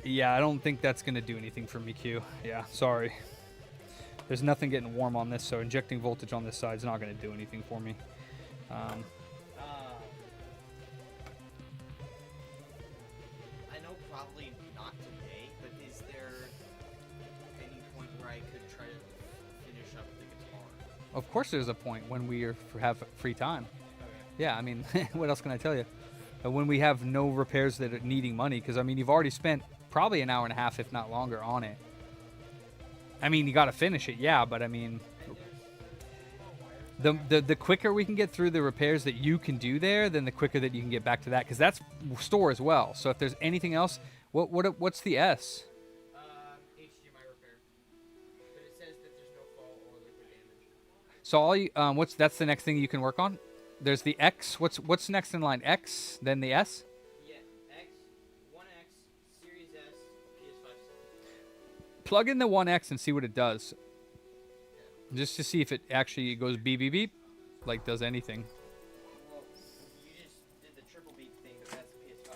Yeah, I don't think that's gonna do anything for me, Q. Yeah, sorry. There's nothing getting warm on this, so injecting voltage on this side is not gonna do anything for me. I know probably not today, but is there any point where I could try to finish up the guitar? Of course there's a point when we have free time. Okay. Yeah, I mean, what else can I tell you? When we have no repairs that are needing money, because, I mean, you've already spent probably an hour and a half, if not longer, on it. I mean, you got to finish it, yeah, but, I mean, the quicker we can get through the repairs that you can do there, then the quicker that you can get back to that, because that's store as well. So if there's anything else, what's the S? HDMI repair. But it says that there's no fall or liquid damage. So all you, that's the next thing you can work on? There's the X. What's next in line? X, then the S? Yeah, X, 1X, Series S, PS5. Plug in the 1X and see what it does. Just to see if it actually goes beep, beep, beep. Like, does anything. Well, you just did the triple beat thing, but that's PS5.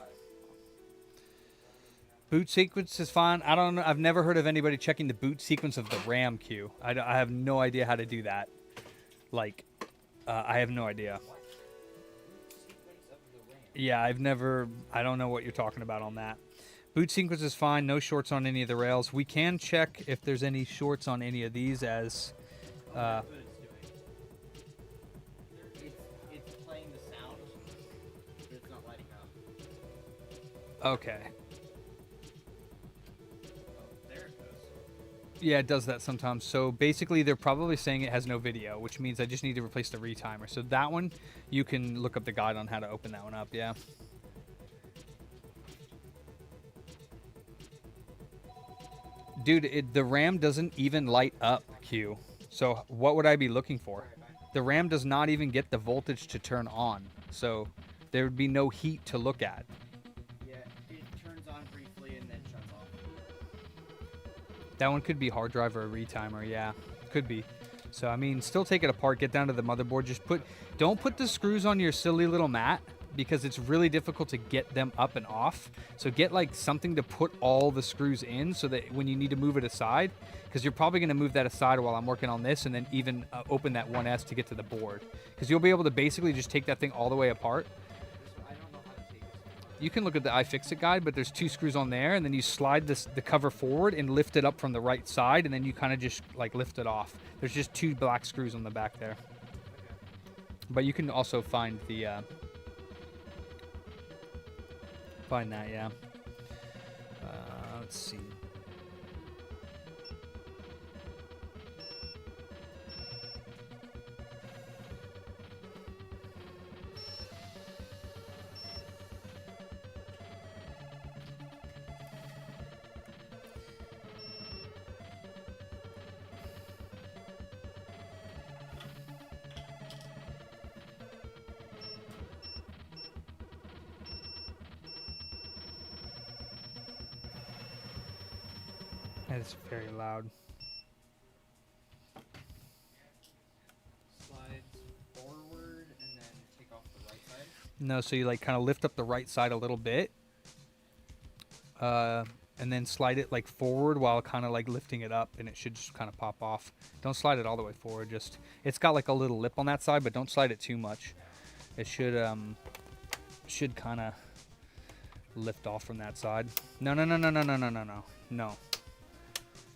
Boot sequence is fine. I don't know. I've never heard of anybody checking the boot sequence of the RAM queue. I have no idea how to do that. Like, I have no idea. Sequence of the RAM. Yeah, I don't know what you're talking about on that. Boot sequence is fine. No shorts on any of the rails. We can check if there's any shorts on any of these as... That's what it's doing. It's playing the sound, but it's not lighting up. Okay. Oh, there it goes. Yeah, it does that sometimes. So basically, they're probably saying it has no video, which means I just need to replace the retimer. So that one, you can look up the guide on how to open that one up, yeah. Dude, the RAM doesn't even light up, Q. So what would I be looking for? The RAM does not even get the voltage to turn on. So there would be no heat to look at. Yeah, it turns on briefly and then shuts off. That one could be hard drive or a retimer, yeah. Could be. So, I mean, still take it apart, get down to the motherboard. Don't put the screws on your silly little mat, because it's really difficult to get them up and off. So get like something to put all the screws in so that when you need to move it aside, because you're probably going to move that aside while I'm working on this, and then even open that 1S to get to the board. Because you'll be able to basically just take that thing all the way apart. I don't know how to take this. You can look at the iFixit guide, but there's 2 screws on there, and then you slide the cover forward and lift it up from the right side, and then you kind of just like lift it off. There's just 2 black screws on the back there. But you can also find the... Find that, yeah. Let's see. It's very loud. Slides forward and then take off the right side. No, so you like kind of lift up the right side a little bit. And then slide it like forward while kind of like lifting it up, and it should just kind of pop off. Don't slide it all the way forward. Just, it's got like a little lip on that side, but don't slide it too much. It should kind of lift off from that side. No.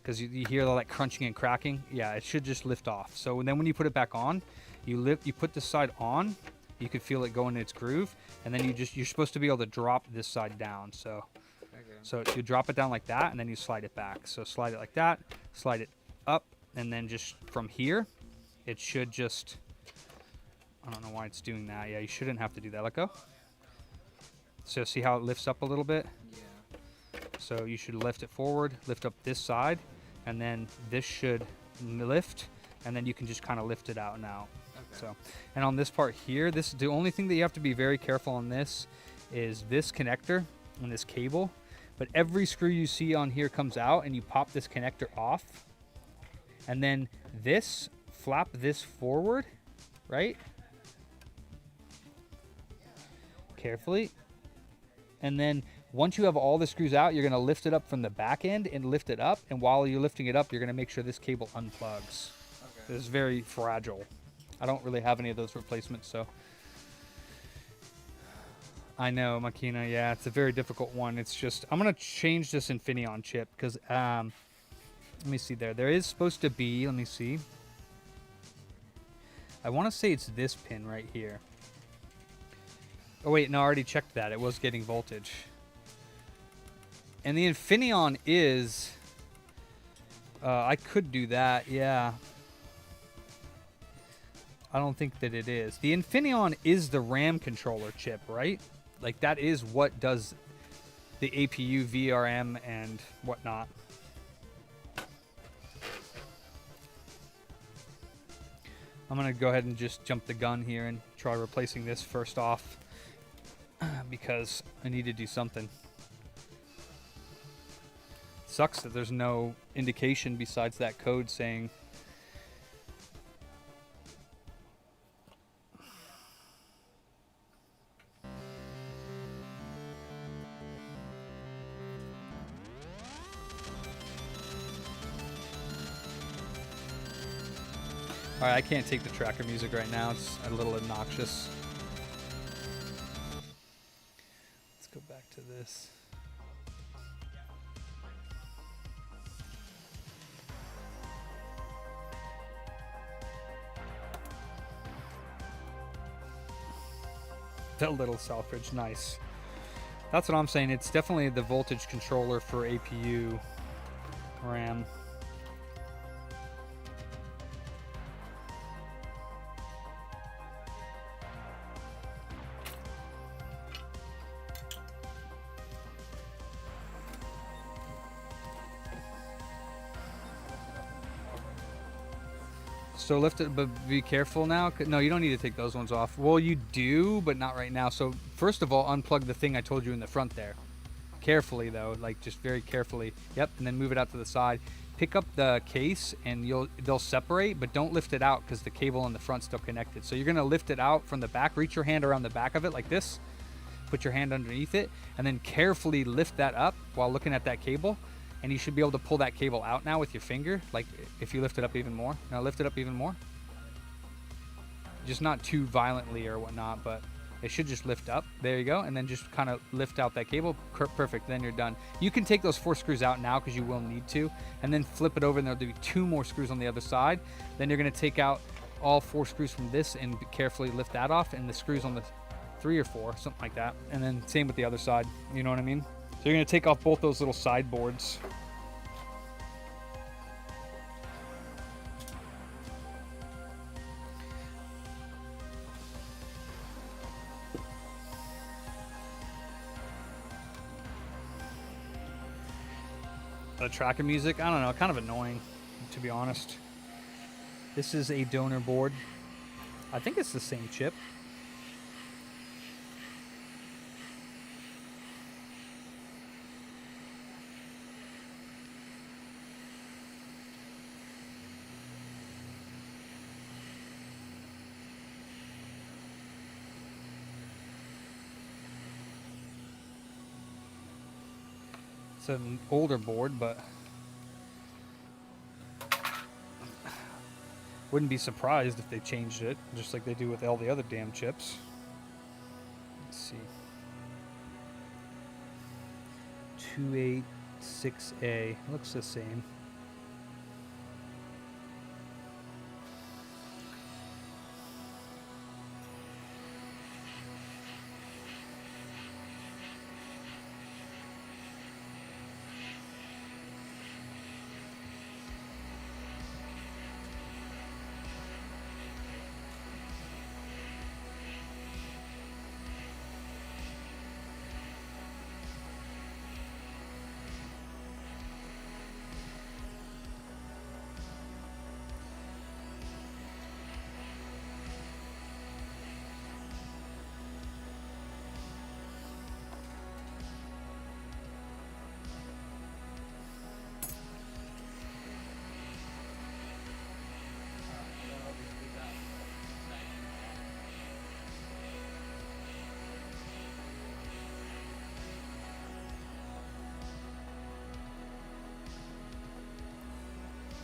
because you hear all that crunching and cracking. Yeah, it should just lift off. So then when you put it back on, you put this side on, you can feel it go in its groove, and then you're supposed to be able to drop this side down. So you drop it down like that, and then you slide it back. So slide it like that, slide it up, and then just from here, it should just, I don't know why it's doing that. Yeah, you shouldn't have to do that. Let go. So see how it lifts up a little bit? Yeah. So you should lift it forward, lift up this side, and then this should lift, and then you can just kind of lift it out now. Okay. So, and on this part here, the only thing that you have to be very careful on this is this connector and this cable. But every screw you see on here comes out, and you pop this connector off, and then this, flap this forward, right? Carefully. And then once you have all the screws out, you're going to lift it up from the back end and lift it up. And while you're lifting it up, you're going to make sure this cable unplugs. Okay. It's very fragile. I don't really have any of those replacements, so. I know, Makina. Yeah, it's a very difficult one. It's just, I'm going to change this Infineon chip because, let me see there. There is supposed to be, let me see. I want to say it's this pin right here. Oh, wait, no, I already checked that. It was getting voltage. And the Infineon is... I could do that, yeah. I don't think that it is. The Infineon is the RAM controller chip, right? Like, that is what does the APU, VRM, and whatnot. I'm going to go ahead and just jump the gun here and try replacing this first off. Because I need to do something. Sucks that there's no indication besides that code saying Alright, I can't take the tracker music right now. It's a little obnoxious. Let's go back to this. That little Selfridge, nice. That's what I'm saying. It's definitely the voltage controller for APU RAM. So lift it, but be careful now. No, you don't need to take those ones off. Well, you do, but not right now. So first of all, unplug the thing I told you in the front there. Carefully though, like just very carefully. Yep, and then move it out to the side. Pick up the case and they'll separate, but don't lift it out because the cable in the front's still connected. So you're gonna lift it out from the back, reach your hand around the back of it like this, put your hand underneath it, and then carefully lift that up while looking at that cable. And you should be able to pull that cable out now with your finger, like if you lift it up even more. Now lift it up even more. Just not too violently or whatnot, but it should just lift up. There you go. And then just kind of lift out that cable. Perfect. Then you're done. You can take those 4 screws out now because you will need to. And then flip it over and there'll be 2 more screws on the other side. Then you're going to take out all 4 screws from this and carefully lift that off. And the screws on the 3 or 4, something like that. And then same with the other side. You know what I mean? So you're going to take off both those little sideboards. The tracker music, I don't know, kind of annoying, to be honest. This is a donor board. I think it's the same chip. It's an older board, but wouldn't be surprised if they changed it, just like they do with all the other damn chips. Let's see. 286A looks the same.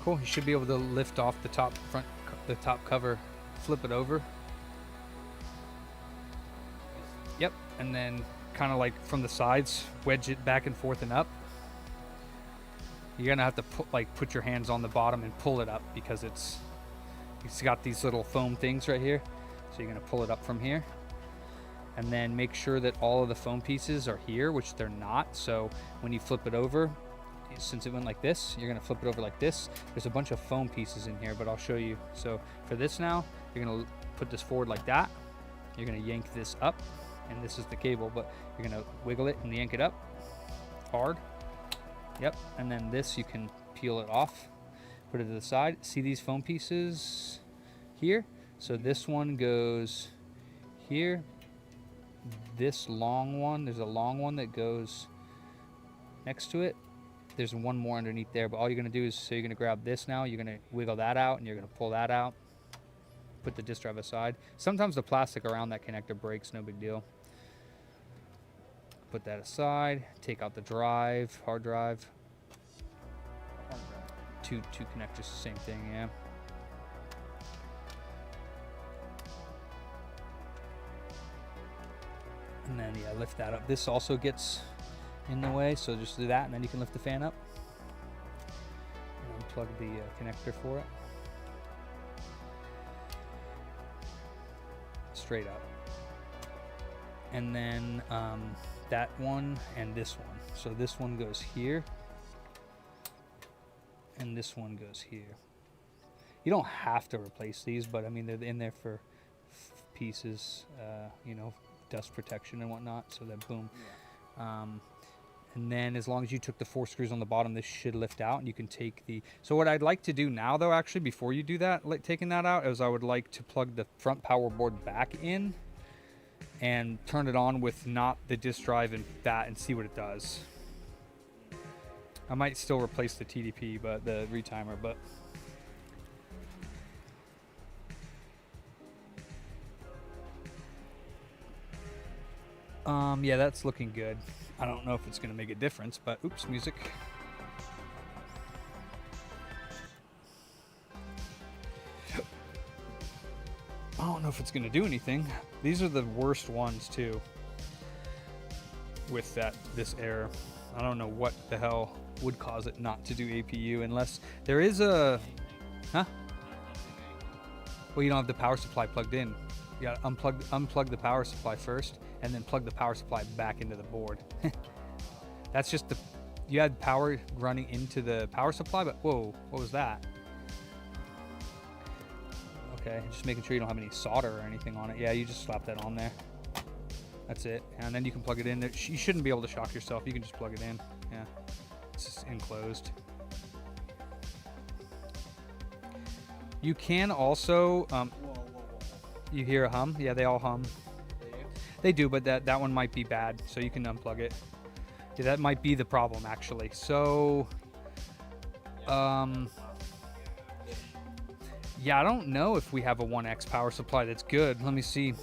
Cool. You should be able to lift off the top cover, flip it over. Yep, and then kind of like from the sides, wedge it back and forth and up. You're gonna have to put your hands on the bottom and pull it up because it's got these little foam things right here. So you're gonna pull it up from here, and then make sure that all of the foam pieces are here, which they're not. So when you flip it over, since it went like this, you're gonna flip it over like this. There's a bunch of foam pieces in here, but I'll show you. So for this now, you're gonna put this forward like that. You're gonna yank this up, and this is the cable, but you're gonna wiggle it and yank it up hard. Yep, and then this you can peel it off, put it to the side. See these foam pieces here? So this one goes here. This long one, there's a long one that goes next to it. There's one more underneath there, but all you're gonna do is, so you're gonna grab this now, you're gonna wiggle that out, and you're gonna pull that out. Put the disk drive aside. Sometimes the plastic around that connector breaks, no big deal. Put that aside, take out the drive, hard drive. Two connectors, the same thing, yeah. And then, yeah, lift that up. This also gets in the way, so just do that, and then you can lift the fan up. And unplug the connector for it. Straight up. And then that one and this one. So this one goes here, and this one goes here. You don't have to replace these, but I mean, they're in there for pieces, you know, dust protection and whatnot, so that boom. Yeah. And then as long as you took the 4 screws on the bottom, this should lift out, and you can take the... So what I'd like to do now, though, actually, before you do that, like taking that out, is I would like to plug the front power board back in and turn it on with not the disk drive and that, and see what it does. I might still replace the TDP, but the retimer, but... Yeah, that's looking good. I don't know if it's gonna make a difference, but oops, music. I don't know if it's gonna do anything. These are the worst ones too. With this error, I don't know what the hell would cause it not to do APU unless there is a, huh? Well, you don't have the power supply plugged in. You gotta unplug the power supply first, and then plug the power supply back into the board. That's just you had power running into the power supply, but whoa, what was that? Okay, just making sure you don't have any solder or anything on it. Yeah, you just slap that on there. That's it, and then you can plug it in. You shouldn't be able to shock yourself. You can just plug it in. Yeah, it's just enclosed. You can also, you hear a hum? Yeah, they all hum. They do, but that one might be bad, so you can unplug it. Yeah, that might be the problem, actually. So, yeah, I don't know if we have a 1X power supply that's good. Let me see.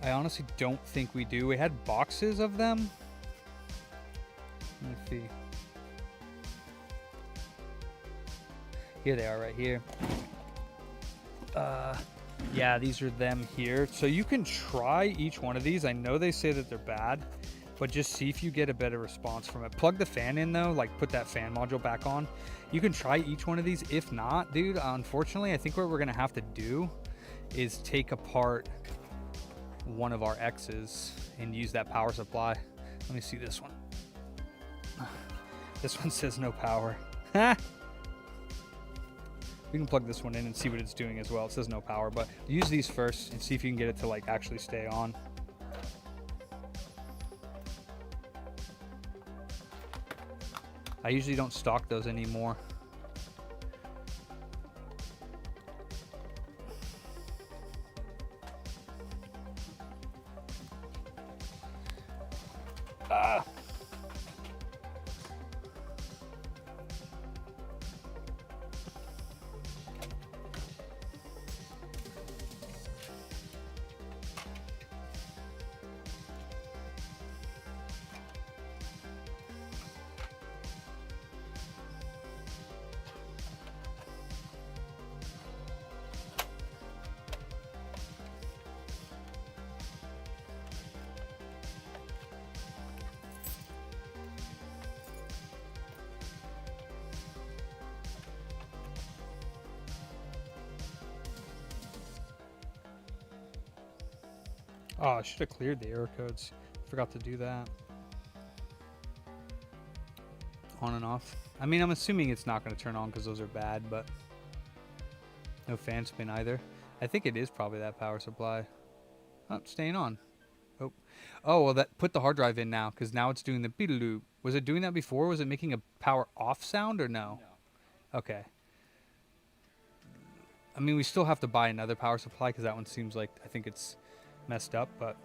I honestly don't think we do. We had boxes of them. Let me see. Here they are right here. Yeah, these are them here. So you can try each one of these. I know they say that they're bad, but just see if you get a better response from it. Plug the fan in though, like put that fan module back on. You can try each one of these. If not, dude, unfortunately, I think what we're gonna have to do is take apart one of our X's and use that power supply. Let me see this one. This one says no power. We can plug this one in and see what it's doing as well. It says no power, but use these first and see if you can get it to like actually stay on. I usually don't stock those anymore. Oh, I should have cleared the error codes. Forgot to do that. On and off. I mean, I'm assuming it's not going to turn on because those are bad, but no fan spin either. I think it is probably that power supply. Oh, staying on. Oh, well, that put the hard drive in now because now it's doing the beedaloo. Was it doing that before? Was it making a power off sound or no? No. Okay. I mean, we still have to buy another power supply because that one seems like I think it's messed up, but.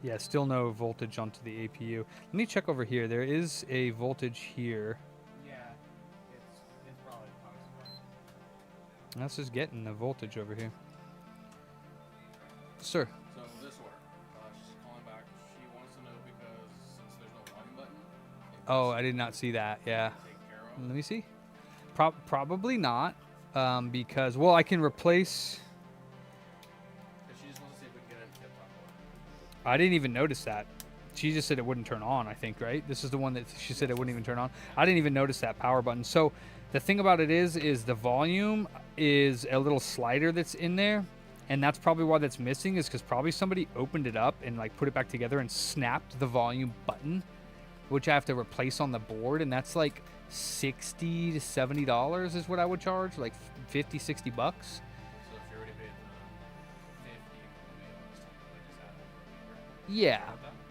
Yeah, still no voltage onto the APU. Let me check over here. There is a voltage here. Yeah, it's probably power supply. That's just getting the voltage over here. Sir. So this order, she's calling back. She wants to know because since there's no volume button. Oh, I did not see that. Yeah. Take care of. Let me see. Probably not, because well, I can replace. She just wants to see if we can get it tip top order. I didn't even notice that. She just said it wouldn't turn on. I think right. This is the one that she said it wouldn't even turn on. I didn't even notice that power button. So the thing about it is the volume is a little slider that's in there. And that's probably why that's missing is because probably somebody opened it up and like put it back together and snapped the volume button, which I have to replace on the board. And that's like $60 to $70 is what I would charge, like 50, 60 bucks. So if you already paid 50, we just add it. Yeah.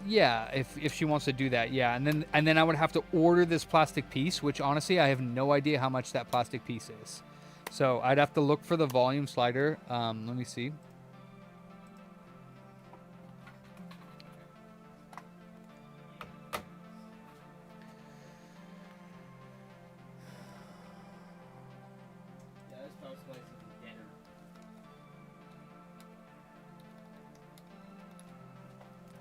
Yeah, if she wants to do that, yeah. And then I would have to order this plastic piece, which honestly I have no idea how much that plastic piece is. So I'd have to look for the volume slider. Let me see. Yeah, this power supply is even better.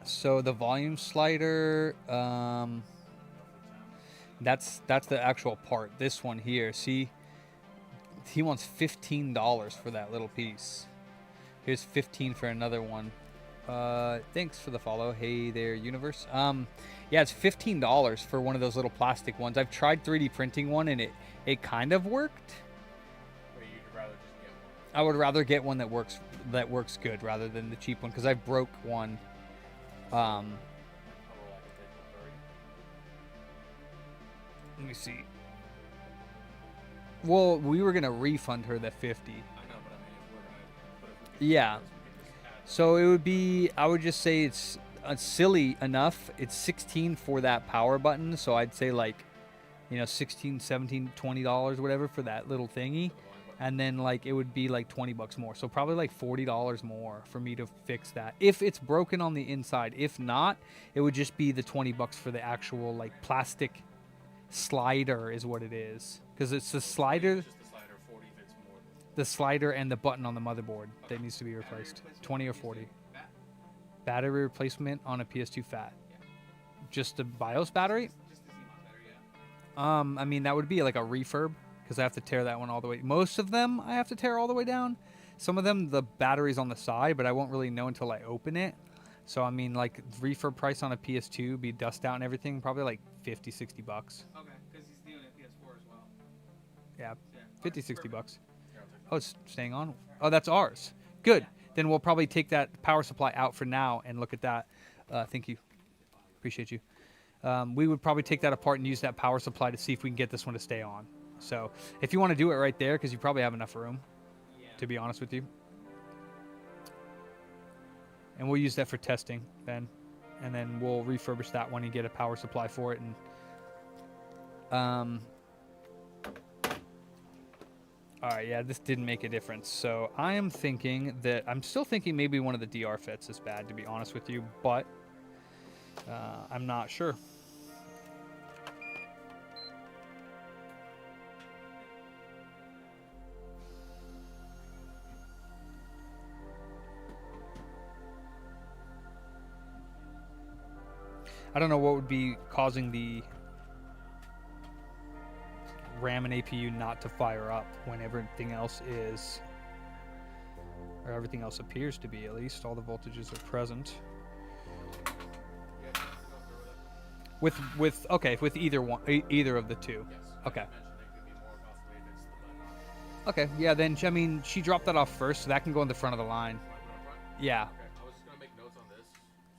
So the volume slider, that's the actual part. This one here, see, he wants $15 for that little piece. Here's 15 for another one. Thanks for the follow. Hey there, universe. Yeah, it's $15 for one of those little plastic ones. I've tried 3D printing one and it kind of worked. Or you'd rather just get one. I would rather get one that works good rather than the cheap one because I broke one. How will I get paid for 30? Let me see. Well, we were gonna refund her the 50. I know, but I mean, if we're gonna, but if we can Yeah. do this, we can just add So it would be. I would just say it's silly enough. It's 16 for that power button. So I'd say like, 16, 17, $20, whatever for that little thingy. And then like it would be like 20 bucks more. So probably like $40 more for me to fix that. If it's broken on the inside. If not, it would just be the 20 bucks for the actual like plastic slider is what it is. Because it's the slider, just the slider 40 if it's more than the slider and the button on the motherboard that needs to be replaced. 20 or 40. Bat? Battery replacement on a PS2 Fat. Yeah. Just the BIOS battery? Just the Xenon battery, yeah. I mean, that would be like a refurb because I have to tear that one all the way. Most of them I have to tear all the way down. Some of them, the battery's on the side, but I won't really know until I open it. So, I mean, like, refurb price on a PS2, be dust out and everything, probably like 50, 60 bucks. Okay, because he's doing a PS4 as well. Yeah, Yeah. 50, Okay, 60 perfect. bucks. Here, I'll take that. Oh, it's staying on? Oh, that's ours. Good. Yeah. Then we'll probably take that power supply out for now and look at that. Thank you. Appreciate you. We would probably take that apart and use that power supply to see if we can get this one to stay on. So if you want to do it right there, because you probably have enough room, Yeah. to be honest with you. And we'll use that for testing, Ben. And then we'll refurbish that one and get a power supply for it. And all right, yeah, this didn't make a difference. So I am thinking that I'm still thinking maybe one of the DR fits is bad, to be honest with you, but I'm not sure. I don't know what would be causing the RAM and APU not to fire up when everything else is, or everything else appears to be, at least. All the voltages are present. You guys have to go through with it? With either one, either of the two. Yes. Okay. Like I mentioned, it could be more costly if it's the button. Okay, yeah, then, I mean, she dropped that off first, so that can go in the front of the line. Am I putting up front? Yeah. Okay. I was just gonna make notes on this,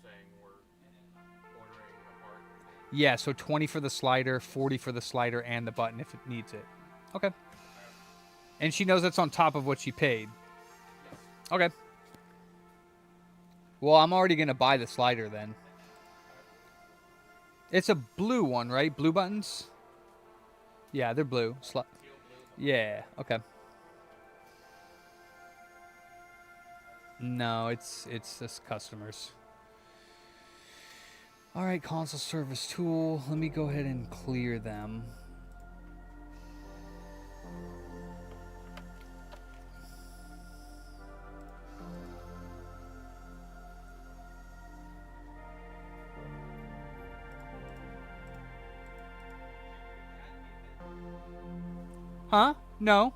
saying we're ordering a part. Yeah, so 20 for the slider, 40 for the slider and the button if it needs it. Okay. And she knows that's on top of what she paid. Yes. Okay. Well, I'm already going to buy the slider then. It's a blue one, right? Blue buttons? Yeah, they're blue. Teal blue. Yeah, okay. No, it's just customers. All right, console service tool. Let me go ahead and clear them. Huh? No.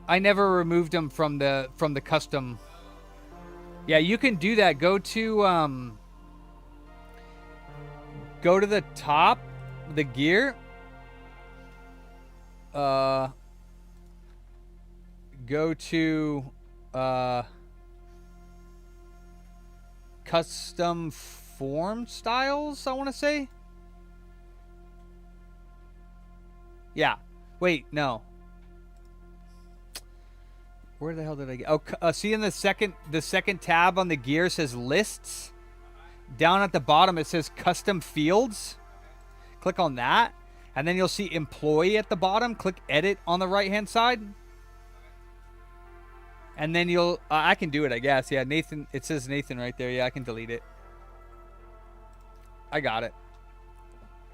I never removed them from the custom. Yeah, you can do that. Go to the top, the gear. Go to custom form styles, I want to say. Yeah. Wait, no. Where the hell did I get? Oh, see in the second tab on the gear says lists. Down at the bottom it says custom fields. Click on that, and then you'll see employee at the bottom. Click edit on the right hand side, and then you'll I can do it, I guess. Yeah, Nathan. It says Nathan right there. Yeah, I can delete it. I got it.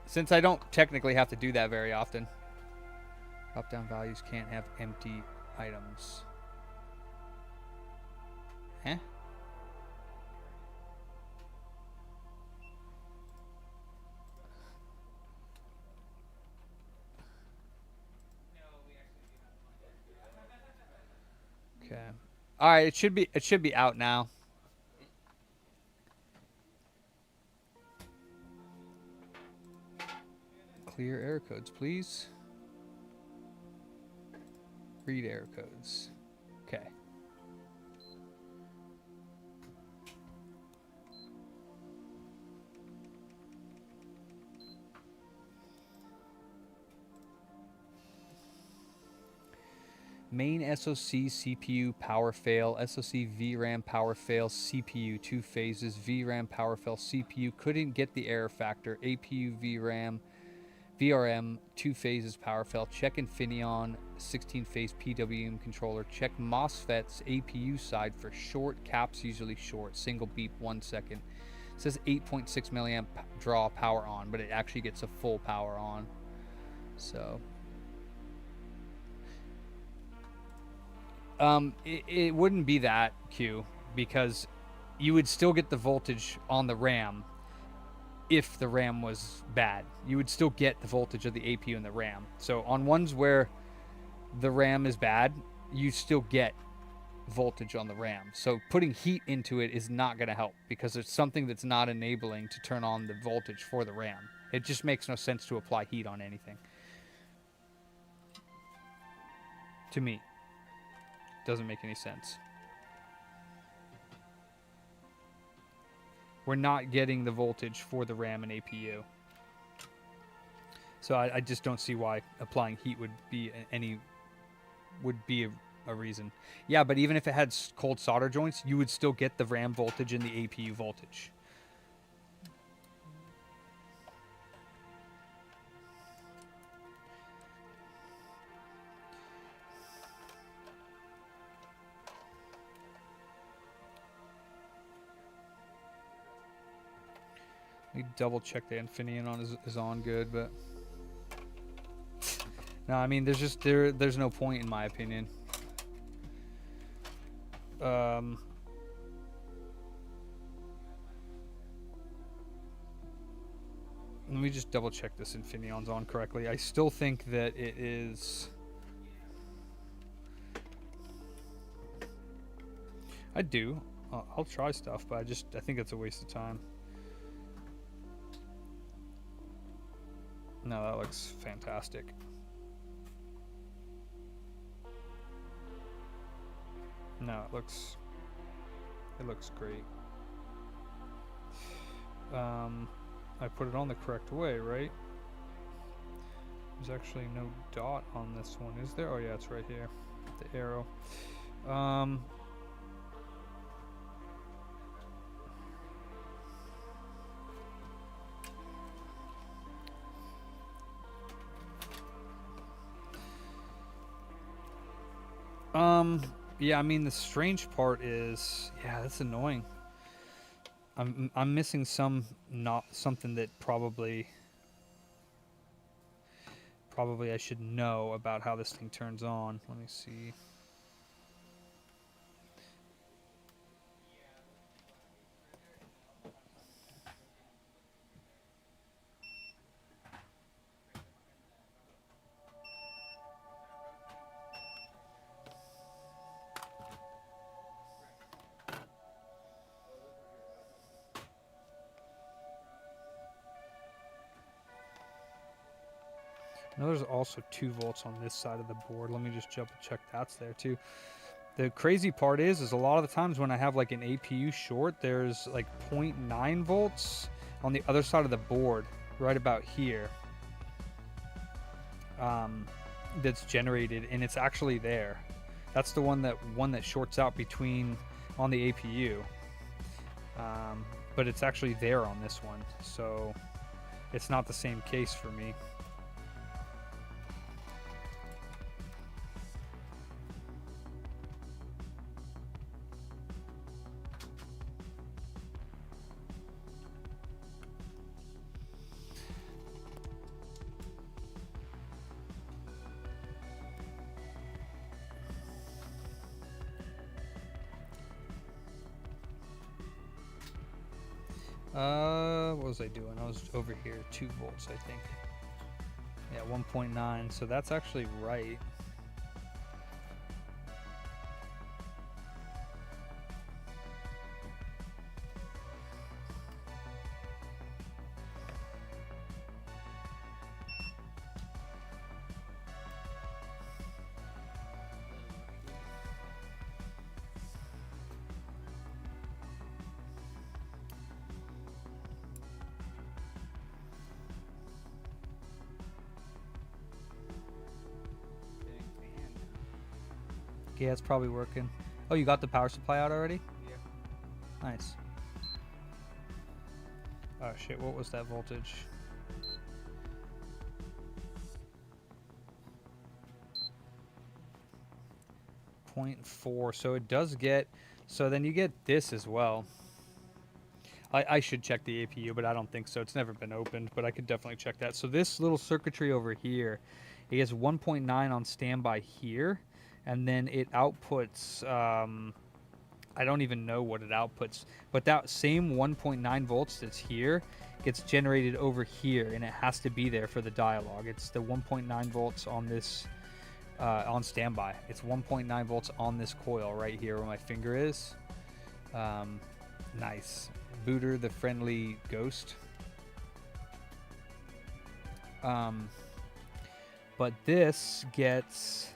Since I don't technically have to do that very often. Drop down values can't have empty items. Huh? Okay. All right, it should be out now. Clear error codes, please. Read error codes. Okay. Main SoC CPU power fail, SoC VRAM power fail, CPU 2 phases, VRAM power fail, CPU couldn't get the error factor, APU VRM 2 phases power fail, check Infineon 16 phase PWM controller, check MOSFET's APU side for short, caps usually short, single beep 1 second. It says 8.6 milliamp draw power on, but it actually gets a full power on. So it wouldn't be that, Q, because you would still get the voltage on the RAM if the RAM was bad. You would still get the voltage of the APU and the RAM. So on ones where the RAM is bad, you still get voltage on the RAM. So putting heat into it is not going to help because it's something that's not enabling to turn on the voltage for the RAM. It just makes no sense to apply heat on anything. To me. Doesn't make any sense. We're not getting the voltage for the RAM and APU. So I just don't see why applying heat would be a reason. Yeah, but even if it had cold solder joints, you would still get the RAM voltage and the APU voltage. Let me double check the Infineon is on good, but no, I mean there's no point in my opinion. Let me just double check this Infineon's on correctly. I still think that it is. I do. I'll try stuff, but I think it's a waste of time. No, that looks fantastic. No, it looks great. I put it on the correct way, right? There's actually no dot on this one, is there? Oh yeah, it's right here, the arrow. Yeah, I mean the strange part is, yeah, that's annoying. I'm missing something that probably I should know about how this thing turns on. Let me see. Now there's also 2 volts on this side of the board. Let me just jump and check that's there too. The crazy part is a lot of the times when I have like an APU short, there's like 0.9 volts on the other side of the board, right about here. That's generated, and it's actually there. That's the one that shorts out between on the APU. But it's actually there on this one, so it's not the same case for me. What was I doing? I was over here, 2 volts, I think. Yeah, 1.9. So that's actually right. Yeah, it's probably working. Oh, you got the power supply out already? Yeah. Nice. Oh shit, what was that voltage? .4. So it does get, so then you get this as well. I should check the APU, but I don't think so. It's never been opened, but I could definitely check that. So this little circuitry over here, it has 1.9 on standby here, and then it outputs, I don't even know what it outputs, but that same 1.9 volts that's here gets generated over here, and it has to be there for the dialogue. It's the 1.9 volts on this, on standby. It's 1.9 volts on this coil right here where my finger is. Nice. Booter, the friendly ghost. But this gets,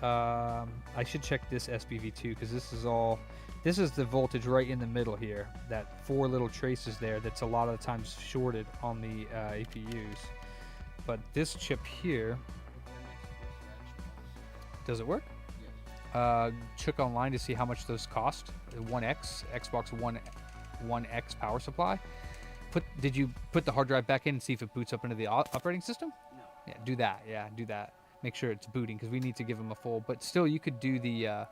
I should check this SPV2 because this is the voltage right in the middle here. That 4 little traces there that's a lot of the times shorted on the APUs. But this chip here, does it work? Check online to see how much those cost. 1X, Xbox One X power supply. Did you put the hard drive back in and see if it boots up into the operating system? No. Yeah, do that. Yeah, do that. Make sure it's booting because we need to give them a full. But still, you could do the.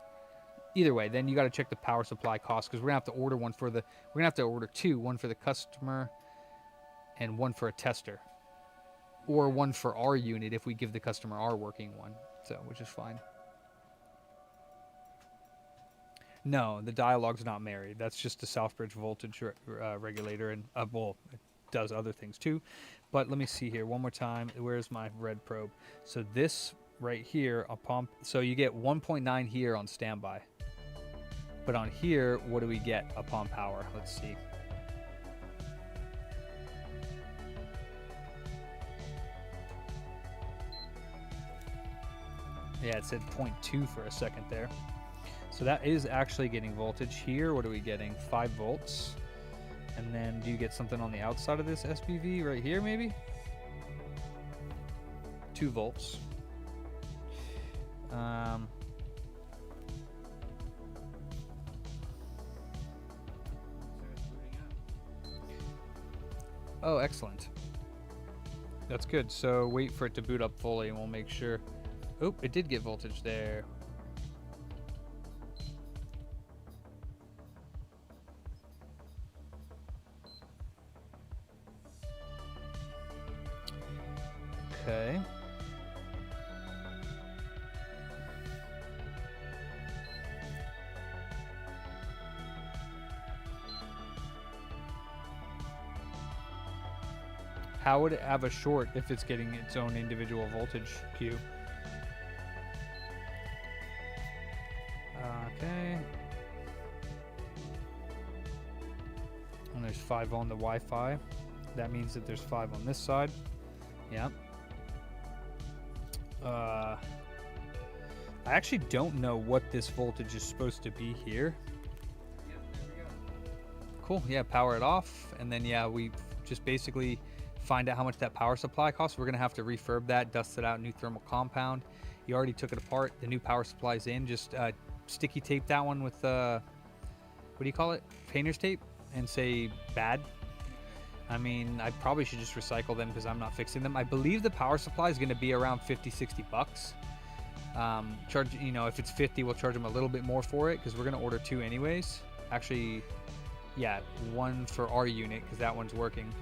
Either way, then you got to check the power supply cost because we're gonna have to order one for the. We're gonna have to order 2, one for the customer, and one for a tester, or one for our unit if we give the customer our working one. So, which is fine. No, the dialogue's not married. That's just a Southbridge voltage regulator, and well, it does other things too. But let me see here one more time. Where's my red probe? So this right here, a pump. So you get 1.9 here on standby. But on here, what do we get upon power? Let's see. Yeah, it said 0.2 for a second there. So that is actually getting voltage here. What are we getting? 5 volts. And then do you get something on the outside of this SPV right here maybe? 2 volts. Oh, excellent. That's good. So wait for it to boot up fully and we'll make sure. Oh, it did get voltage there. Okay. How would it have a short if it's getting its own individual voltage cue? Okay. And there's 5 on the Wi-Fi. That means that there's 5 on this side. Yeah. I actually don't know what this voltage is supposed to be here. Yep, there we go. Cool. Yeah, power it off. And then, yeah, we just basically find out how much that power supply costs. We're going to have to refurb that, dust it out, new thermal compound. You already took it apart. The new power supply's in. Just sticky tape that one with, what do you call it? Painter's tape, and say bad. I mean, I probably should just recycle them because I'm not fixing them. I believe the power supply is going to be around 50, 60 bucks. Charge, you know, if it's 50, we'll charge them a little bit more for it because we're going to order 2 anyways. Actually, yeah, 1 for our unit because that one's working.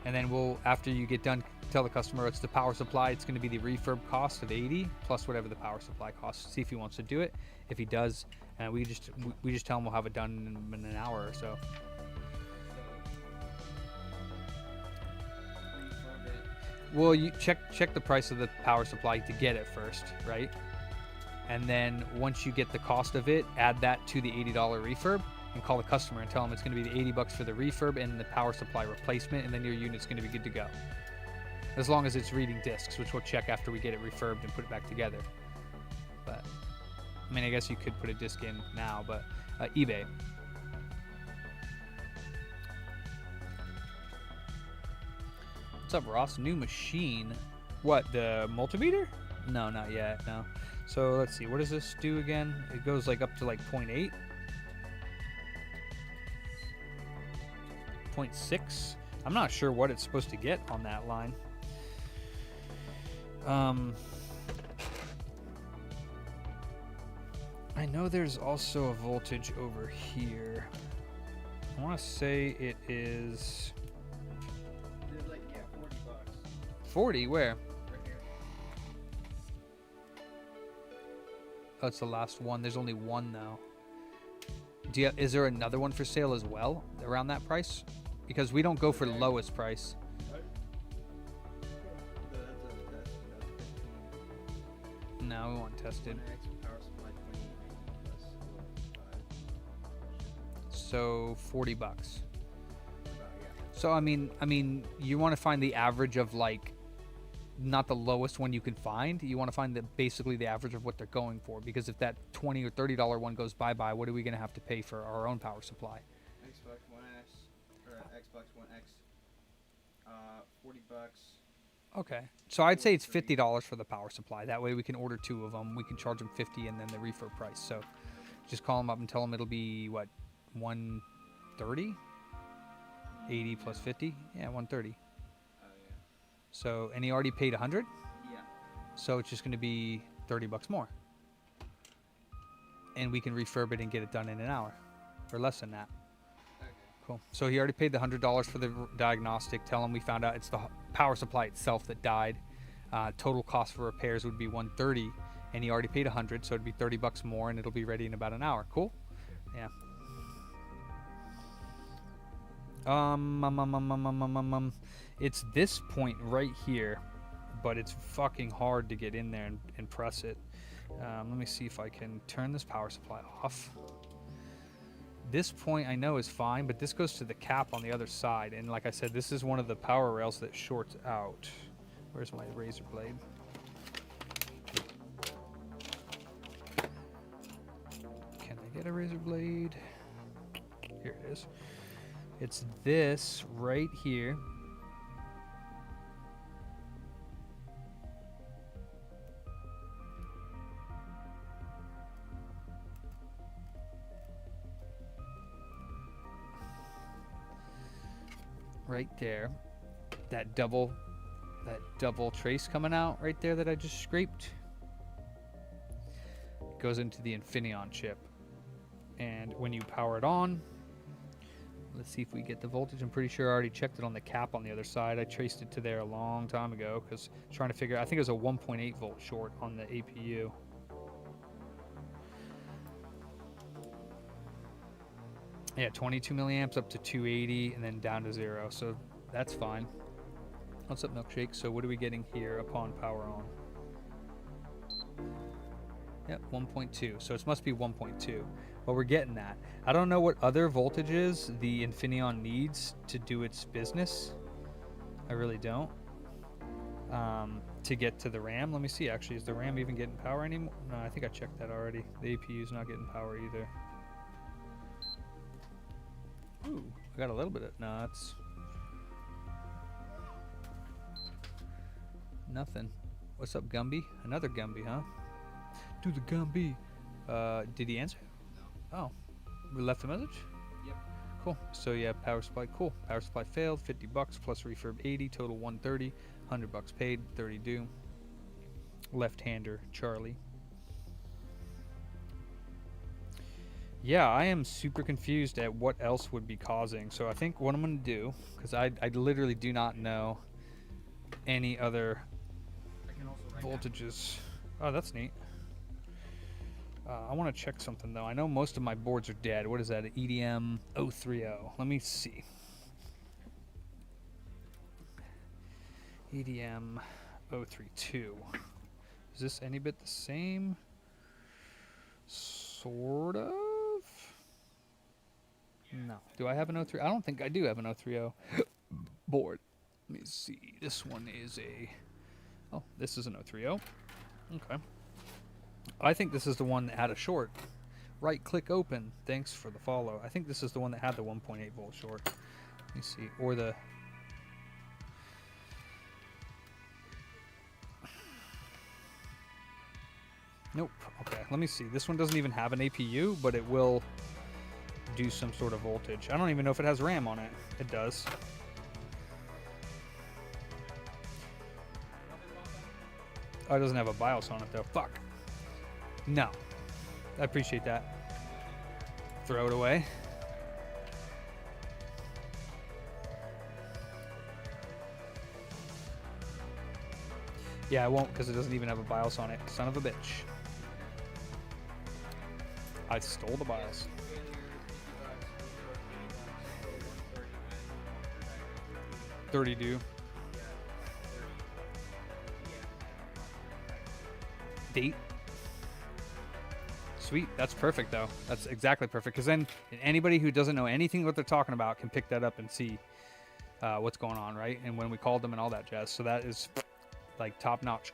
And then we'll, after you get done, tell the customer it's the power supply. It's going to be the refurb cost of 80 plus whatever the power supply costs. See if he wants to do it. If he does, we just tell him we'll have it done in an hour or so. Well, you check the price of the power supply to get it first, right? And then once you get the cost of it, add that to the $80 refurb and call the customer and tell them it's going to be the 80 bucks for the refurb and the power supply replacement, and then your unit's going to be good to go. As long as it's reading discs, which we'll check after we get it refurbed and put it back together. But, I mean, I guess you could put a disc in now, but eBay. What's up, Ross? New machine. What, the multimeter? No, not yet, no. So let's see, what does this do again? It goes like up to like 0.8. 0.6. I'm not sure what it's supposed to get on that line. I know there's also a voltage over here. I want to say it is... There's like, yeah, 40 bucks. 40? Where? Right here. That's the last one. There's only one though. Is there another one for sale as well around that price? Because we don't go for the lowest price. No, we want tested. So 40 bucks. So I mean, you want to find the average of like, not the lowest one you can find. You want to find basically the average of what they're going for. Because if that $20 or $30 one goes bye-bye, what are we going to have to pay for our own power supply? Xbox One S or Xbox One X, 40 bucks. Okay, so I'd say it's $50 for the power supply. That way we can order 2 of them. We can charge them 50 and then the refurb price. So just call them up and tell them it'll be what, 130? 80 plus 50? Yeah, 130. Yeah. So, and he already paid 100? Yeah. So it's just going to be 30 bucks more. And we can refurb it and get it done in an hour or less than that. Okay. Cool. So he already paid the $100 for the diagnostic. Tell him we found out it's the power supply itself that died. Total cost for repairs would be 130, and he already paid 100, so it'd be 30 bucks more, and it'll be ready in about an hour. Cool. Yeah. It's this point right here, but it's fucking hard to get in there and press it. Let me see if I can turn this power supply off. This point I know is fine, but this goes to the cap on the other side. And like I said, this is one of the power rails that shorts out. Where's my razor blade? Can I get a razor blade? Here it is. It's this right here. Right there. That double trace coming out right there that I just scraped. It goes into the Infineon chip. And when you power it on, let's see if we get the voltage. I'm pretty sure I already checked it on the cap on the other side. I traced it to there a long time ago because trying to figure, I think it was a 1.8 volt short on the APU. Yeah, 22 milliamps up to 280 and then down to 0. So that's fine. What's up, Milkshake? So what are we getting here upon power on? Yep, 1.2. So it must be 1.2. But we're getting that. I don't know what other voltages the Infineon needs to do its business. I really don't. To get to the RAM. Let me see, actually. Is the RAM even getting power anymore? No, I think I checked that already. The APU's not getting power either. Ooh, I got a little bit of... No, it's... Nothing. What's up, Gumby? Another Gumby, huh? Do the Gumby. Did he answer? No. Oh. We left a message? Yep. Cool. So yeah, power supply. Cool. Power supply failed. $50 plus refurb 80. Total 130. $100 paid. 30 due. Left-hander Charlie. Yeah, I am super confused at what else would be causing. So I think what I'm going to do, because I literally do not know any other voltages. Oh, that's neat. I want to check something though. I know most of my boards are dead. What is that? An EDM 030. Let me see. EDM 032. Is this any bit the same? Sort of. No. Do I have an 03? I don't think I do have an 030 board. Let me see. This one is a... Oh, this is an 030. Okay. I think this is the one that had a short. Right click open. Thanks for the follow. I think this is the one that had the 1.8 volt short. Let me see. Or the... Nope. Okay, let me see. This one doesn't even have an APU, but it will do some sort of voltage. I don't even know if it has RAM on it. It does. Oh, it doesn't have a BIOS on it though. Fuck. No. I appreciate that. Throw it away. Yeah, I won't because it doesn't even have a BIOS on it. Son of a bitch. I stole the BIOS. 30 due. Date. Sweet. That's perfect though. That's exactly perfect because then anybody who doesn't know anything what they're talking about can pick that up and see what's going on, right? And when we called them and all that jazz. So that is like top notch.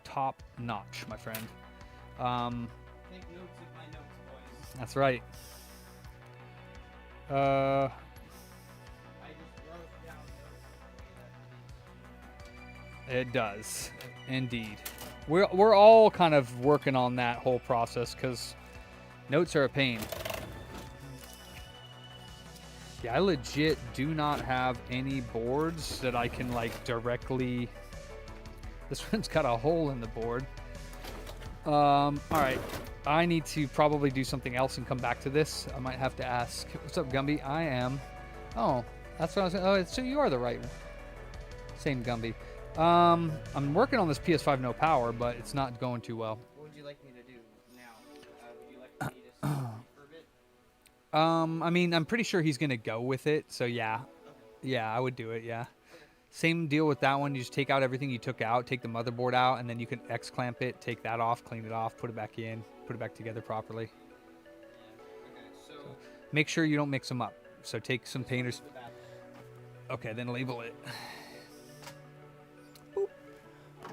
Top notch, my friend. Take notes of my notes, boys. That's right. I just wrote down notes. It does, indeed. We're all kind of working on that whole process because notes are a pain. Yeah, I legit do not have any boards that I can like directly. This one's got a hole in the board. All right, I need to probably do something else and come back to this. I might have to ask. What's up, Gumby? I am. Oh, that's what I was. Oh, so you are the right one. Same Gumby. I'm working on this PS5 no power, but it's not going too well. What would you like me to do now? Would you like me to refurb it? I mean, I'm pretty sure he's gonna go with it, so yeah. Okay. Yeah, I would do it, yeah. Same deal with that one. You just take out everything you took out, take the motherboard out, and then you can X-clamp it, take that off, clean it off, put it back in, put it back together properly. Yeah. Okay. So Make sure you don't mix them up. So take some painters. the back. Okay, then label it. Boop.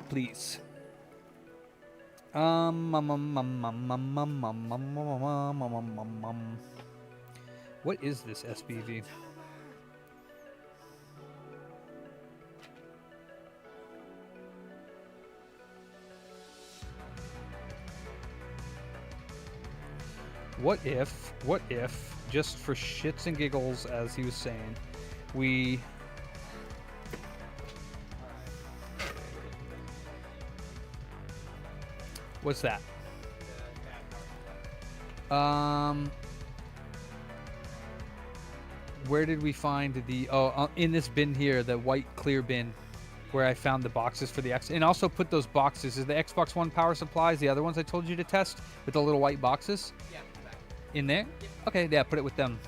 Please. What is this SBV? What if, just for shits and giggles, as he was saying, we... What's that? Where did we find the... Oh, in this bin here, the white clear bin, where I found the boxes for the X. And also put those boxes, is the Xbox One power supplies, the other ones I told you to test, with the little white boxes? Yeah, exactly. In there? Yep. Okay, yeah, put it with them.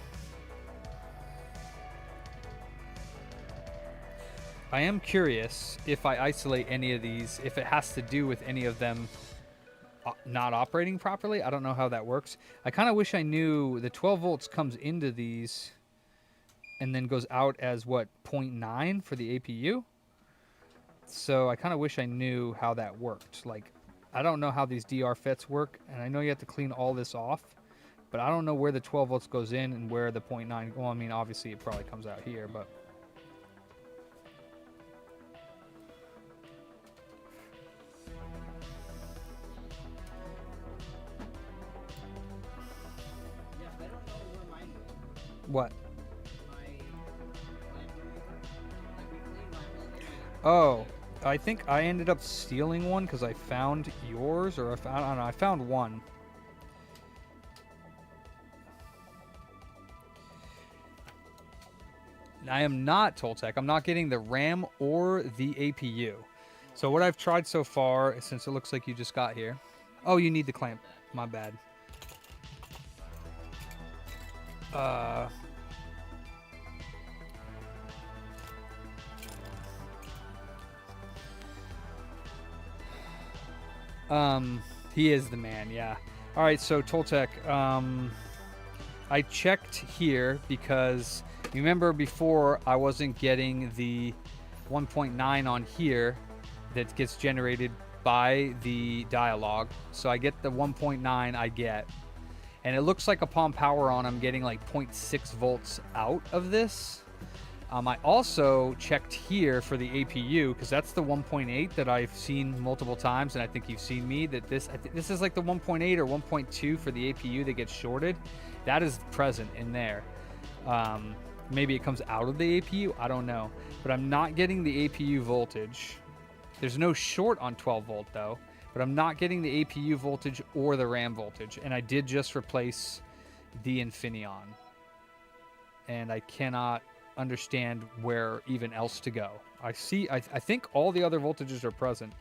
I am curious if I isolate any of these, if it has to do with any of them not operating properly. I don't know how that works. I kind of wish I knew the 12 volts comes into these and then goes out as, what, 0.9 for the APU? So I kind of wish I knew how that worked. Like, I don't know how these DR FETs work, and I know you have to clean all this off, but I don't know where the 12 volts goes in and where the 0.9... Well, I mean, obviously it probably comes out here, but... Yeah, but I don't know where mine went. What? My lamp remover. Like, we cleaned mine the other day. Oh, I think I ended up stealing one because I found yours, or I don't know, I found one. I am not Toltec. I'm not getting the RAM or the APU. So what I've tried so far, since it looks like you just got here. Oh, you need the clamp. My bad. He is the man, yeah. All right, so Toltec, I checked here because you remember before I wasn't getting the 1.9 on here that gets generated by the dialogue. So I get the 1.9 I get. And it looks like upon power on, I'm getting like 0.6 volts out of this. I also checked here for the APU because that's the 1.8 that I've seen multiple times, and I think you've seen me that this. I think this is like the 1.8 or 1.2 for the APU that gets shorted. That is present in there. Maybe it comes out of the APU. I don't know, but I'm not getting the APU voltage. There's no short on 12 volt though, but I'm not getting the APU voltage or the RAM voltage, and I did just replace the Infineon, and I cannot understand where even else to go. I think all the other voltages are present.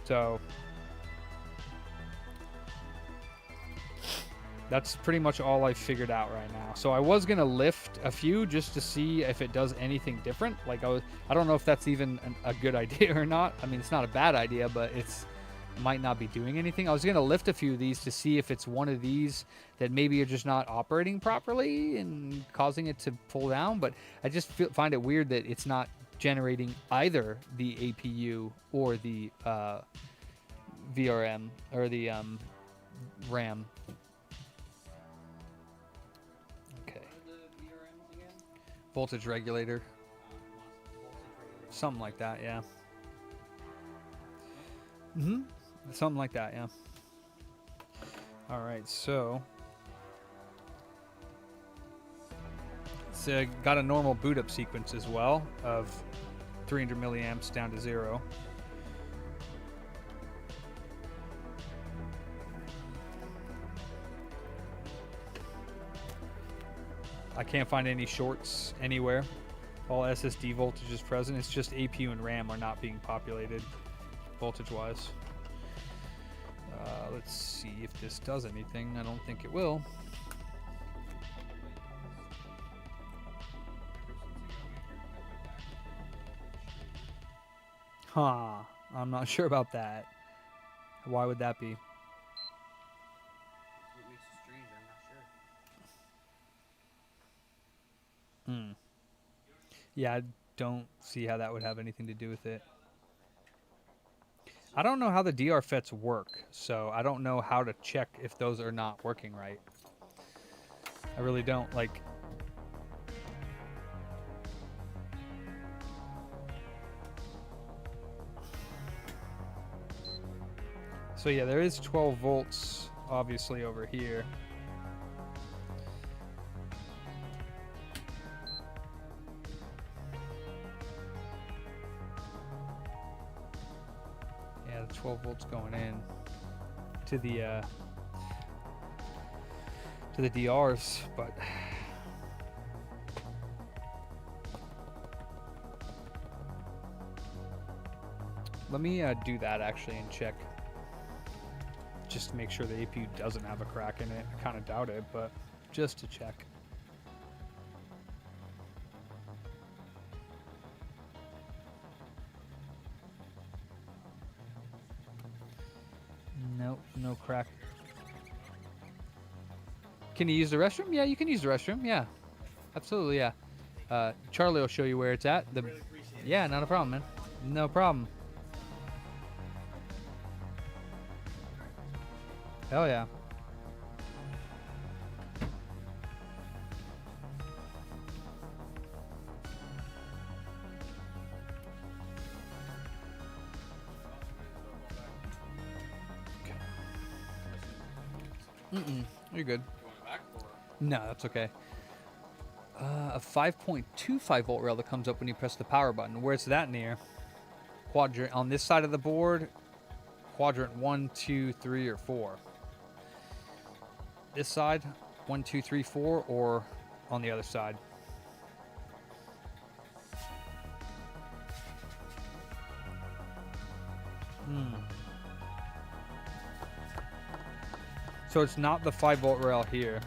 So that's pretty much all I've figured out right now. So I was going to lift a few just to see if it does anything different. Like I don't know if that's even a good idea or not. I mean, it's not a bad idea, but it's might not be doing anything. I was going to lift a few of these to see if it's one of these that maybe are just not operating properly and causing it to pull down, but I just find it weird that it's not generating either the APU or the VRM or the RAM. Okay. What are the VRMs again? Voltage regulator. Voltage regulator. Something like that, yeah. Mm-hmm. Something like that, yeah. All right, so it's got a normal boot up sequence as well of 300 milliamps down to 0. I can't find any shorts anywhere. All SSD voltage is present. It's just APU and RAM are not being populated voltage-wise. Let's see if this does anything. I don't think it will. Huh. I'm not sure about that. Why would that be? What makes it strange, I'm not sure. Yeah, I don't see how that would have anything to do with it. I don't know how the DR FETs work, so I don't know how to check if those are not working right. I really don't. Like, so yeah, there is 12 volts obviously over here. Yeah, the 12 volts going in to the DRs, but let me do that actually and check, just to make sure the APU doesn't have a crack in it. I kind of doubt it, but just to check. Nope, no crack. Can you use the restroom? Yeah, you can use the restroom. Yeah, absolutely. Yeah. Charlie will show you where it's at. Really appreciate it. Yeah, not a problem, man. No problem. Hell yeah. You're good. Going back or? No, that's okay. A 5.25 volt rail that comes up when you press the power button. Where's that near? Quadrant on this side of the board. Quadrant 1, 2, 3, or 4. This side, 1, 2, 3, 4, or on the other side. So it's not the 5 volt rail here.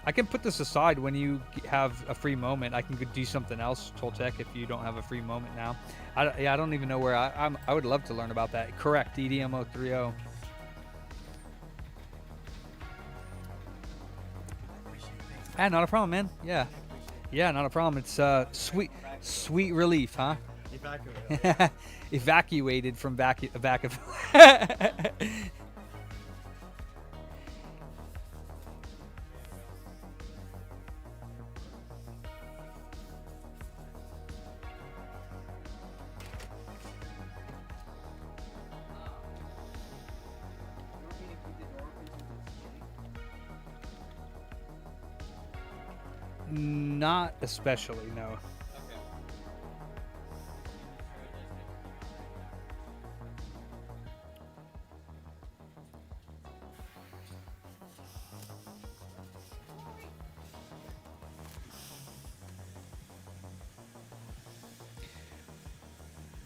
I can put this aside when you have a free moment. I can go do something else, Toltec, if you don't have a free moment now. I don't even know where I would love to learn about that. Correct, EDM 030. Ah, not a problem, man. Yeah. Yeah, not a problem. It's sweet relief, huh? Evacuated from back of You want me to keep the door open since it's chilly? Not especially, no. Okay.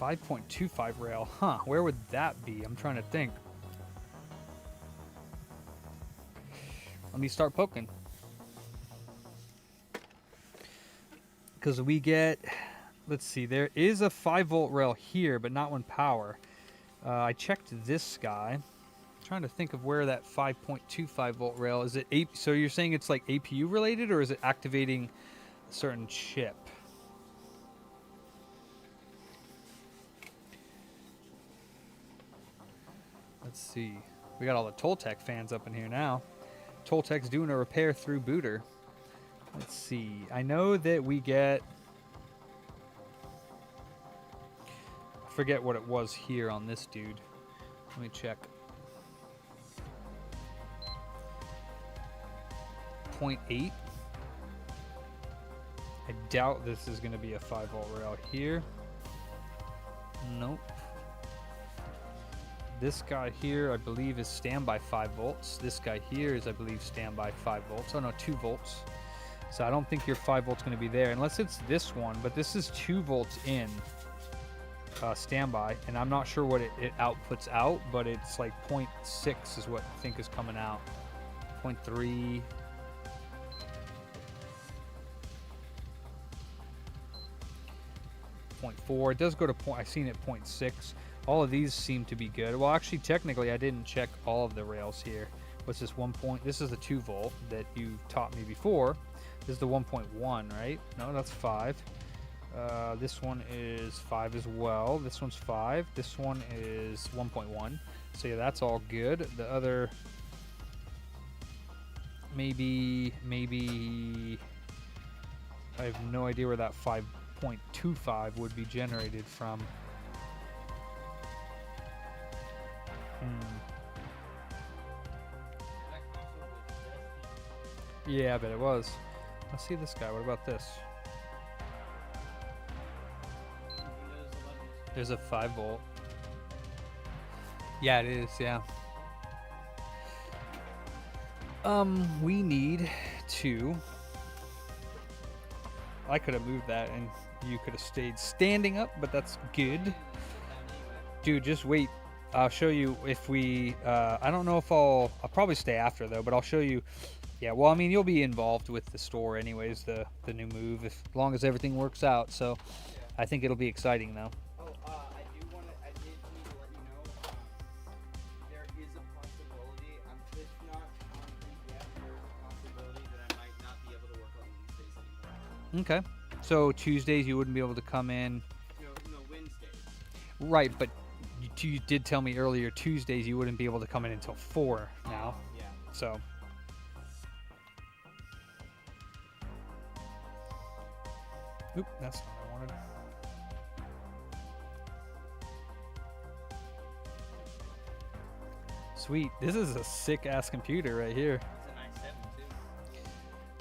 5.25 rail, huh? Where would that be? I'm trying to think. Let me start poking. Because we get, let's see, there is a 5 volt rail here, but not one power. I checked this guy. I'm trying to think of where that 5.25 volt rail is. So you're saying it's like APU related, or is it activating a certain chip? Let's see. We got all the Toltec fans up in here now. Toltec's doing a repair through booter. Let's see. I know that we get... I forget what it was here on this dude. Let me check. 0.8. I doubt this is going to be a 5 volt rail here. Nope. This guy here, I believe, is standby 5 volts. This guy here is, I believe, standby 5 volts. Oh no, 2 volts. So I don't think your 5 volts going to be there, unless it's this one. But this is 2 volts in standby, and I'm not sure what it outputs out, but it's like 0.6 is what I think is coming out. 0.3. .4. It does go to point. I've seen it 0.6. All of these seem to be good. Well, actually, technically, I didn't check all of the rails here. What's this 1 point? This is the 2 volt that you taught me before. This is the 1.1, right? No, that's 5. This one is 5 as well. This one's 5. This one is 1.1. So yeah, that's all good. The other, maybe, I have no idea where that 5.25 would be generated from. That console was just Yeah, I bet it was. Let's see this guy. What about this? Windows 11. There's a 5 volt. Yeah, it is. Yeah. We need to. I could have moved that and you could have stayed standing up, but that's good. Dude, just wait. I'll show you if we. I don't know if I'll probably stay after though, but I'll show you. Yeah, well, I mean, you'll be involved with the store anyways, the new move, as long as everything works out. So, I think it'll be exciting though. Oh, I did need to let you know, there is a possibility, it's not concrete yet, there is a possibility that I might not be able to work on Wednesdays anymore. Okay. So Tuesdays you wouldn't be able to come in. No, Wednesdays. Right, but you did tell me earlier Tuesdays you wouldn't be able to come in until 4 now. Yeah. So. Oop, that's not what I wanted. Sweet. This is a sick ass computer right here. It's a nice 7 too.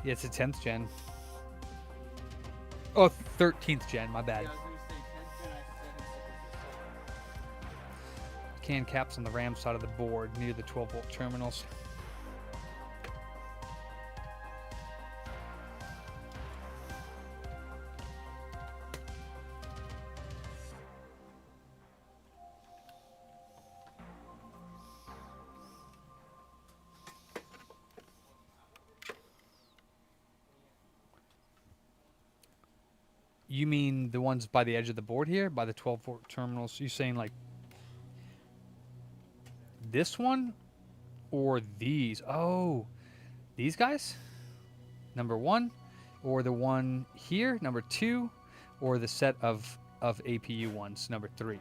Yeah, it's a 10th gen. Oh, 13th gen, my bad. Yeah, I was gonna say 10th Gen i7 Can caps on the RAM side of the board near the 12 volt terminals. You mean the ones by the edge of the board here, by the 12 volt terminals? You saying like this one or these? Oh, these guys? Number 1, or the one here, number 2, or the set of APU ones, number 3.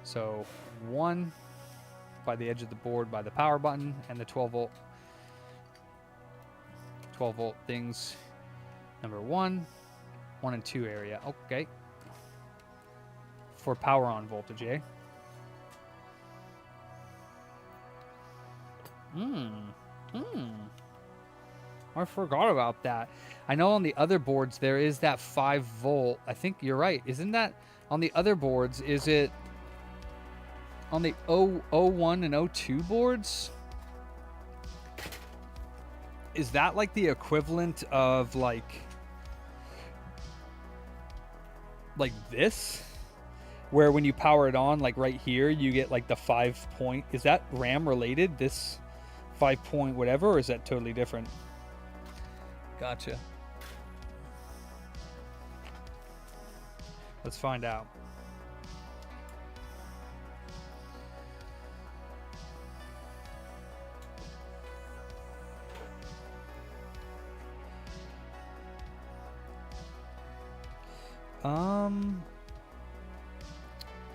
So 1 by the edge of the board by the power button and the 12 volt things. Number 1 and 2 area. Okay. For power on voltage, eh? I forgot about that. I know on the other boards there is that 5 volt. I think you're right. Isn't that on the other boards? Is it on the 01 and 02 boards? Is that like the equivalent of like this, where when you power it on, like right here, you get like the 5 point? Is that RAM related, this 5 point whatever, or is that totally different? Gotcha. Let's find out.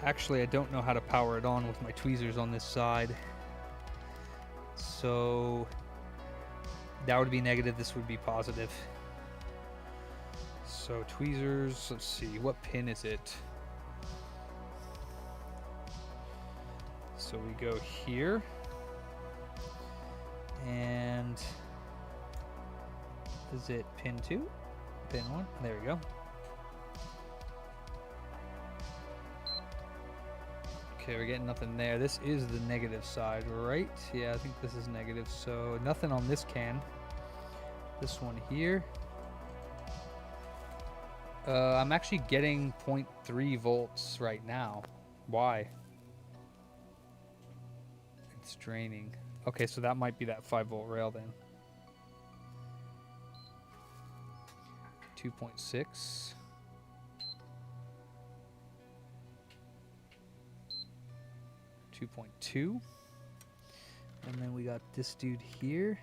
Actually, I don't know how to power it on with my tweezers on this side. So that would be negative, this would be positive. So tweezers, let's see, what pin is it? So we go here. And is it pin 2? Pin 1? There we go. Okay, we're getting nothing there. This is the negative side, right? Yeah, I think this is negative. So nothing on this can. This one here. I'm actually getting 0.3 volts right now. Why? It's draining. Okay, so that might be that 5 volt rail then. 2.6. 2.2, and then we got this dude here.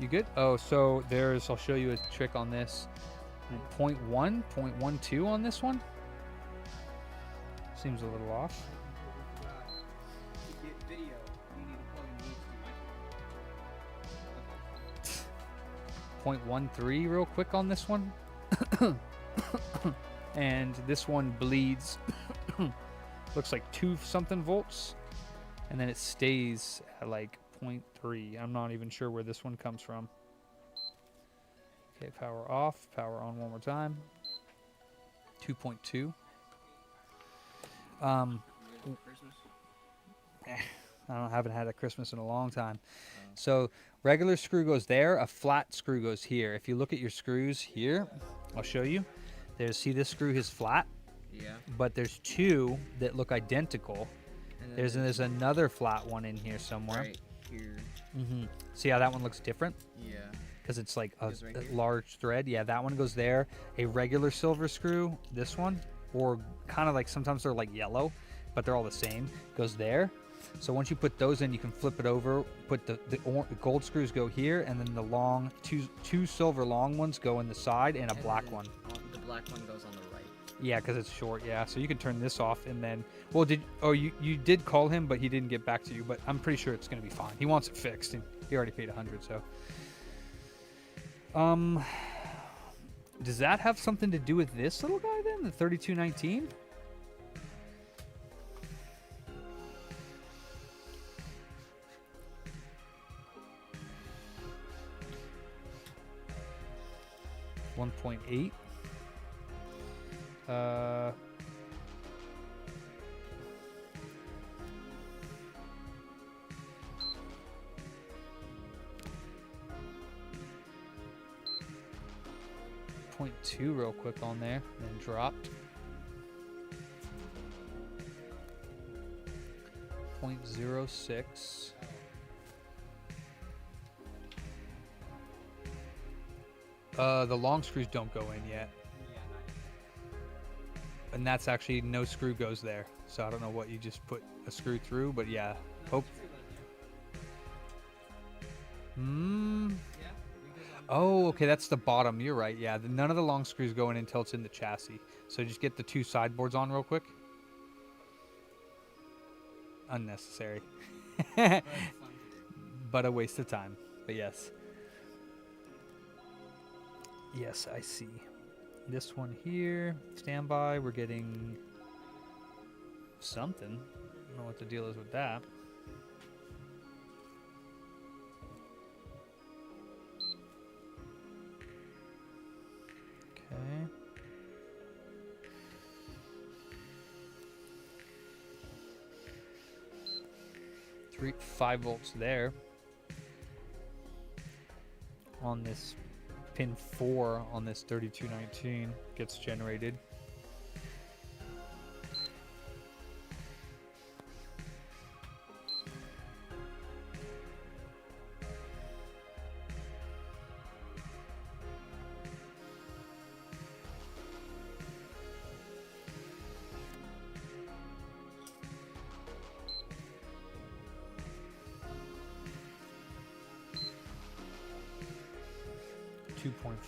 You good? Oh, so there's, I'll show you a trick on this. 0.1, 0.12 on this one. Seems a little off. To get video, you need to plug in the HDMI. 0.13 real quick on this one. And this one bleeds. Looks like 2 something volts. And then it stays at like 0.3. I'm not even sure where this one comes from. Okay, power off, power on one more time. 2.2. Christmas. I haven't had a Christmas in a long time. So regular screw goes there, a flat screw goes here. If you look at your screws here, I'll show you. See this screw is flat, Yeah. but there's 2 that look identical. And then There's another flat one in here somewhere. right here. See how that one looks different? Yeah. Because it's like a, Goes right a here? large thread. Yeah, that one goes there. A regular silver screw, this one, or kind of like sometimes they're like yellow, but they're all the same, goes there. So once you put those in, you can flip it over, put the gold screws go here, and then the long, two silver long ones go in the side, and a black then one. The black one goes on the right. Yeah, because it's short, yeah. So you can turn this off, and then, well, you did call him, but he didn't get back to you, but I'm pretty sure it's going to be fine. He wants it fixed, and he already paid 100, so. Does that have something to do with this little guy then, the 3219? .8. 0.2 real quick on there, then dropped. 0.06. The long screws don't go in yet. And that's actually no screw goes there. So I don't know what you just put a screw through, but yeah. Hope. Oh, okay, that's the bottom. You're right. Yeah, none of the long screws go in until it's in the chassis. So just get the 2 sideboards on real quick. Unnecessary. But a waste of time. But yes. Yes, I see. This one here, standby, we're getting something. I don't know what the deal is with that. Okay. 5 volts there. On this pin 4 on this 3219 gets generated.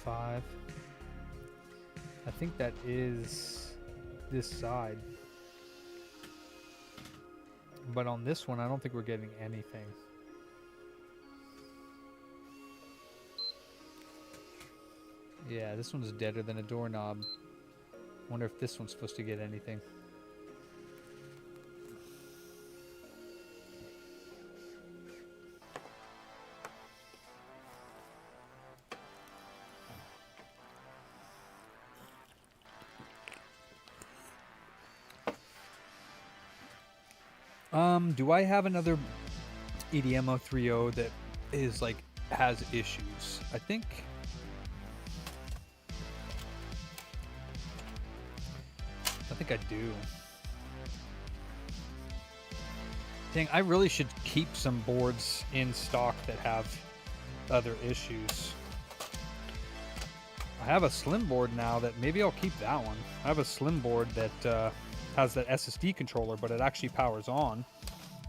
.5. I think that is this side. But on this one, I don't think we're getting anything. Yeah, this one's deader than a doorknob. Wonder if this one's supposed to get anything. Do I have another EDM 030 that is like has issues? I think I do. Dang, I really should keep some boards in stock that have other issues. I have a slim board now that maybe I'll keep that one. I have a slim board that has that SSD controller, but it actually powers on.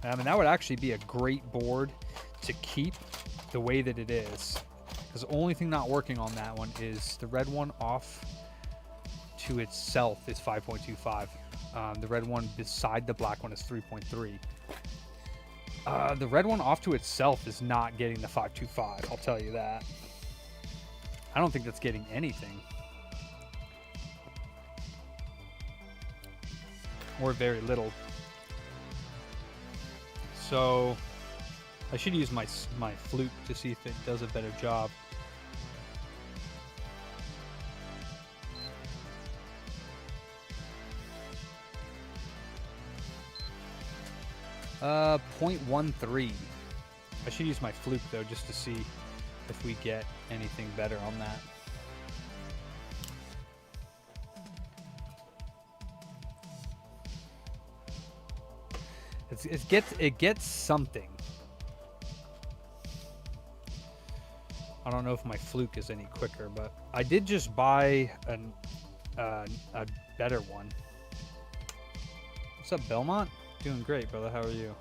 I mean, that would actually be a great board to keep the way that it is. Because the only thing not working on that one is the red one off to itself is 5.25. The red one beside the black one is 3.3. The red one off to itself is not getting the 5.25. I'll tell you that. I don't think that's getting anything. Or very little. So I should use my fluke to see if it does a better job. 0.13. I should use my fluke though just to see if we get anything better on that. It gets something. I don't know if my fluke is any quicker, but I did just buy a better one. What's up, Belmont? Doing great, brother. How are you?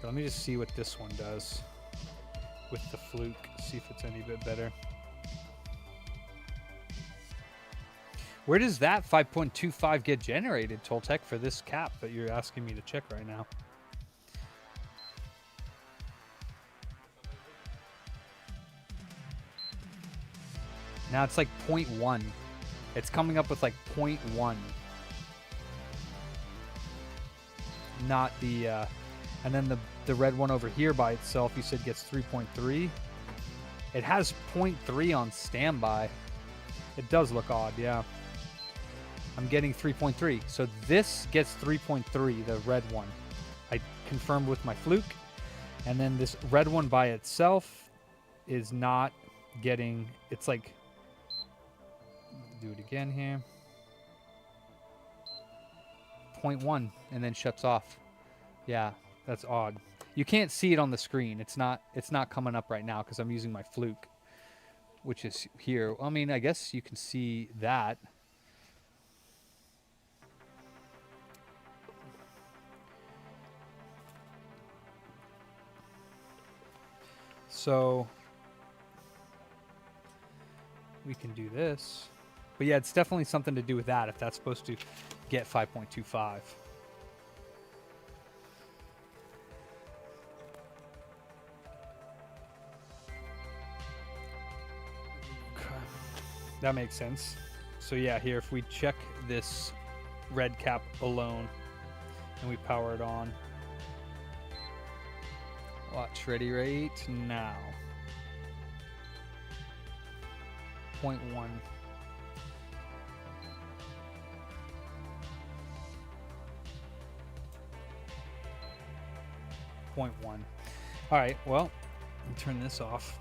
Here, let me just see what this one does with the fluke. See if it's any bit better. Where does that 5.25 get generated, Toltec, for this cap that you're asking me to check right now? Now it's like 0.1. It's coming up with like 0.1. Not the, and then the red one over here by itself, you said gets 3.3. It has 0.3 on standby. It does look odd, yeah. I'm getting 3.3. So this gets 3.3, the red one. I confirmed with my fluke. And then this red one by itself is not getting, it's like, do it again here. 0.1 and then shuts off. Yeah, that's odd. You can't see it on the screen. It's not coming up right now because I'm using my fluke, which is here. I mean, I guess you can see that. So we can do this. But yeah, it's definitely something to do with that if that's supposed to get 5.25. That makes sense. So yeah, here if we check this red cap alone and we power it on. Watch, ready rate now. 0.1. 0.1. All right, well, let me turn this off.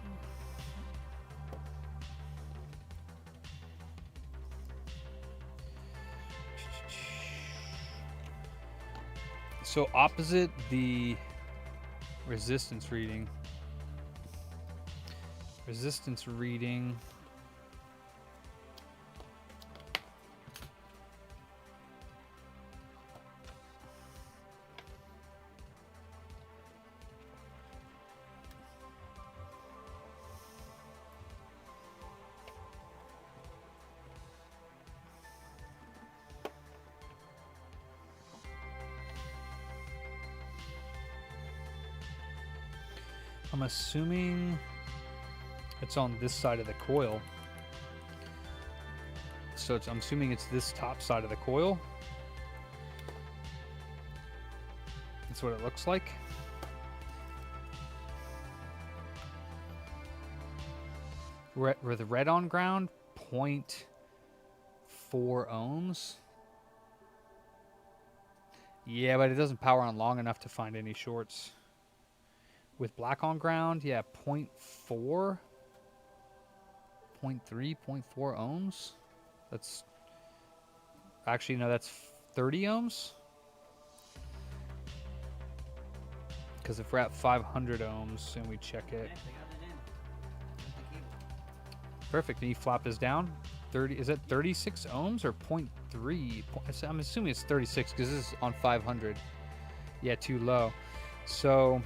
So opposite the resistance reading, I'm assuming it's on this side of the coil. So I'm assuming it's this top side of the coil. That's what it looks like. With the red on ground, 0.4 ohms. Yeah, but it doesn't power on long enough to find any shorts. With black on ground, yeah, 0.4, 0.3, 0.4 ohms. That's actually, no, that's 30 ohms. Because if we're at 500 ohms and we check it. Perfect. And you flop this down. 30, is it 36 ohms or 0.3? I'm assuming it's 36 because this is on 500. Yeah, too low. So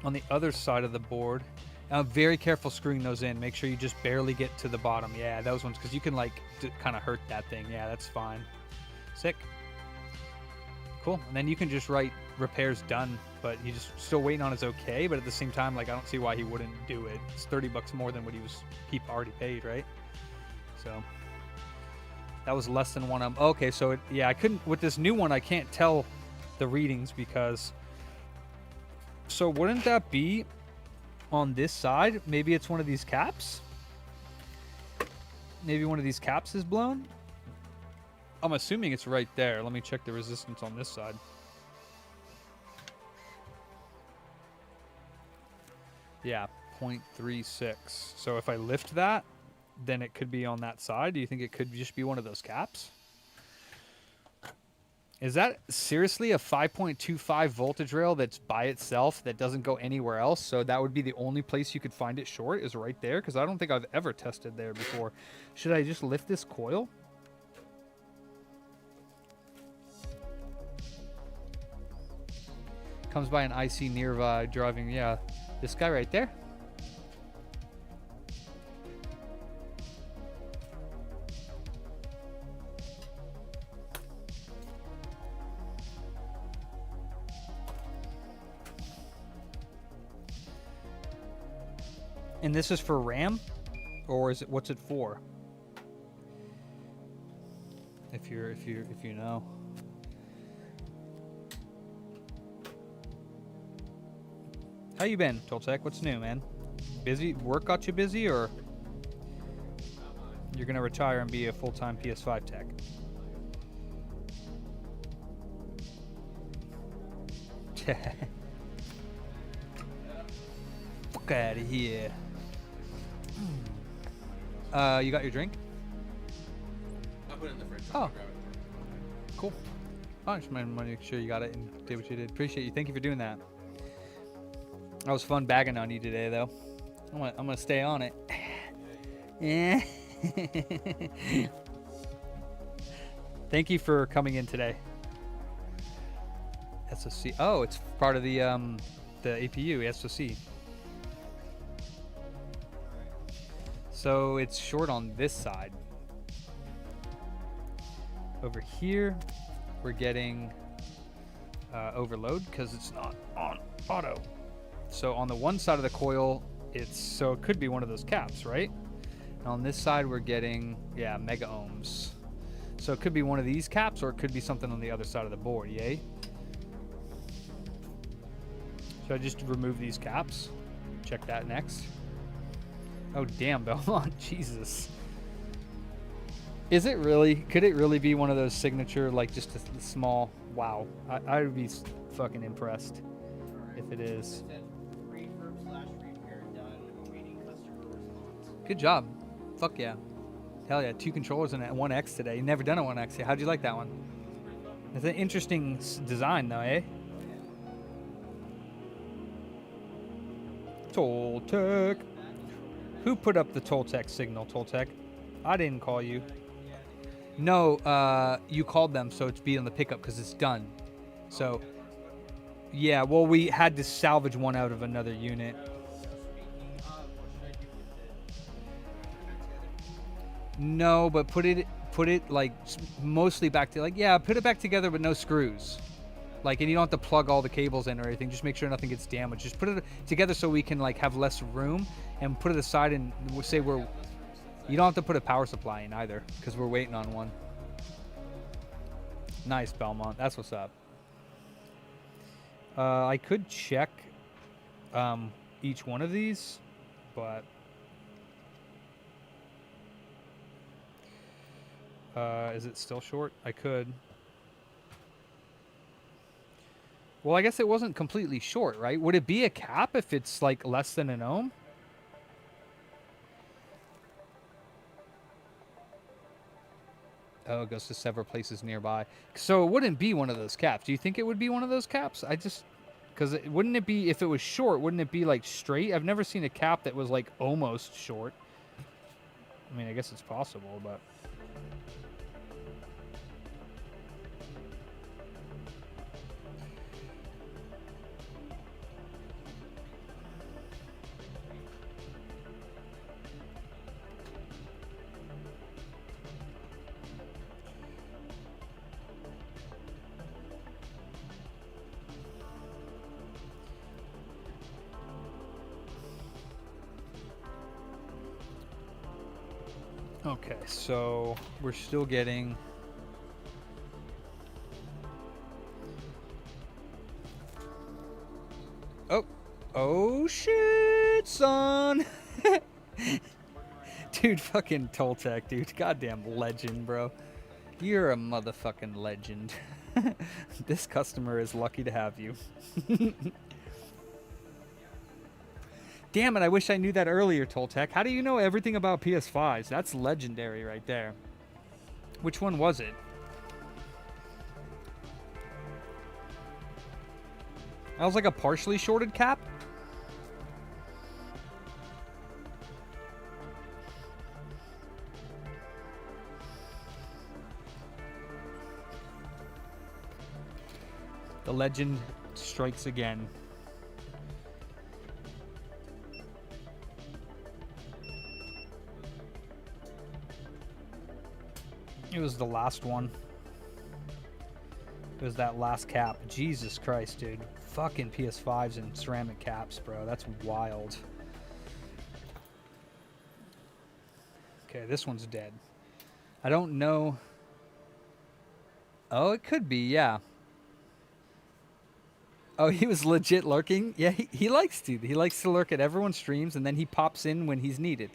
on the other side of the board, Very careful screwing those in. Make sure you just barely get to the bottom. Yeah, those ones, because you can like kind of hurt that thing. Yeah, that's fine. Sick. Cool. And then you can just write repairs done, but you just still waiting on his okay. But at the same time, like I don't see why he wouldn't do it. It's $30 more than what he already paid, right? So that was less than one. Okay, so yeah, I couldn't with this new one. I can't tell the readings because. So wouldn't that be on this side? Maybe it's one of these caps. Maybe one of these caps is blown. I'm assuming it's right there. Let me check the resistance on this side. Yeah, 0.36. So if I lift that, then it could be on that side. Do you think it could just be one of those caps? Is that seriously a 5.25 voltage rail that's by itself that doesn't go anywhere else? So that would be the only place you could find it short is right there? Because I don't think I've ever tested there before. Should I just lift this coil? Comes by an IC nearby driving, yeah. This guy right there? And this is for RAM? Or is it, what's it for? If you know. How you been, Toltec? What's new, man? Busy? Work got you busy, or you're gonna retire and be a full-time PS5 tech? Fuck out of here. You got your drink? I'll put it in the fridge. Oh. Cool. I just wanted to make sure you got it and did what you did. Appreciate you. Thank you for doing that. That was fun bagging on you today, though. I'm gonna stay on it. Yeah. Thank you for coming in today. SoC. Oh, it's part of the APU SoC. So it's short on this side. Over here, we're getting overload because it's not on auto. So on the one side of the coil, it could be one of those caps, right? And on this side, we're getting, yeah, mega ohms. So it could be one of these caps, or it could be something on the other side of the board, yay? Should I just remove these caps? Check that next. Oh, damn, Belmont, Jesus. Is it really? Could it really be one of those signature, like just a small, wow. I would be fucking impressed if it is. Good job. Fuck yeah. Hell yeah, 2 controllers and a 1X today. You never done a 1X. How'd you like that one? It's an interesting design though, eh? Toltec. Who put up the Toltec signal, Toltec? I didn't call you. No, you called them, so it's be on the pickup because it's done. So, yeah, well, we had to salvage one out of another unit. No, but put it like mostly back to put it back together but no screws. Like, and you don't have to plug all the cables in or anything. Just make sure nothing gets damaged. Just put it together so we can like have less room and put it aside and we'll say you don't have to put a power supply in either because we're waiting on one. Nice, Belmont. That's what's up. I could check each one of these, but is it still short? I could. Well, I guess it wasn't completely short, right? Would it be a cap if it's like less than an ohm? Oh, it goes to several places nearby. So it wouldn't be one of those caps. Do you think it would be one of those caps? Because wouldn't it be, if it was short, wouldn't it be like straight? I've never seen a cap that was like almost short. I mean, I guess it's possible, but... Okay, so we're still getting. Oh shit, son. Dude, fucking Toltec, dude. Goddamn legend, bro. You're a motherfucking legend. This customer is lucky to have you. Damn it, I wish I knew that earlier, Toltec. How do you know everything about PS5s? That's legendary right there. Which one was it? That was like a partially shorted cap? The legend strikes again. It was the last one. It was that last cap. Jesus Christ, dude. Fucking PS5s and ceramic caps, bro. That's wild. Okay, this one's dead. I don't know. Oh, it could be, yeah. Oh, he was legit lurking? Yeah, he likes to. He likes to lurk at everyone's streams, and then he pops in when he's needed.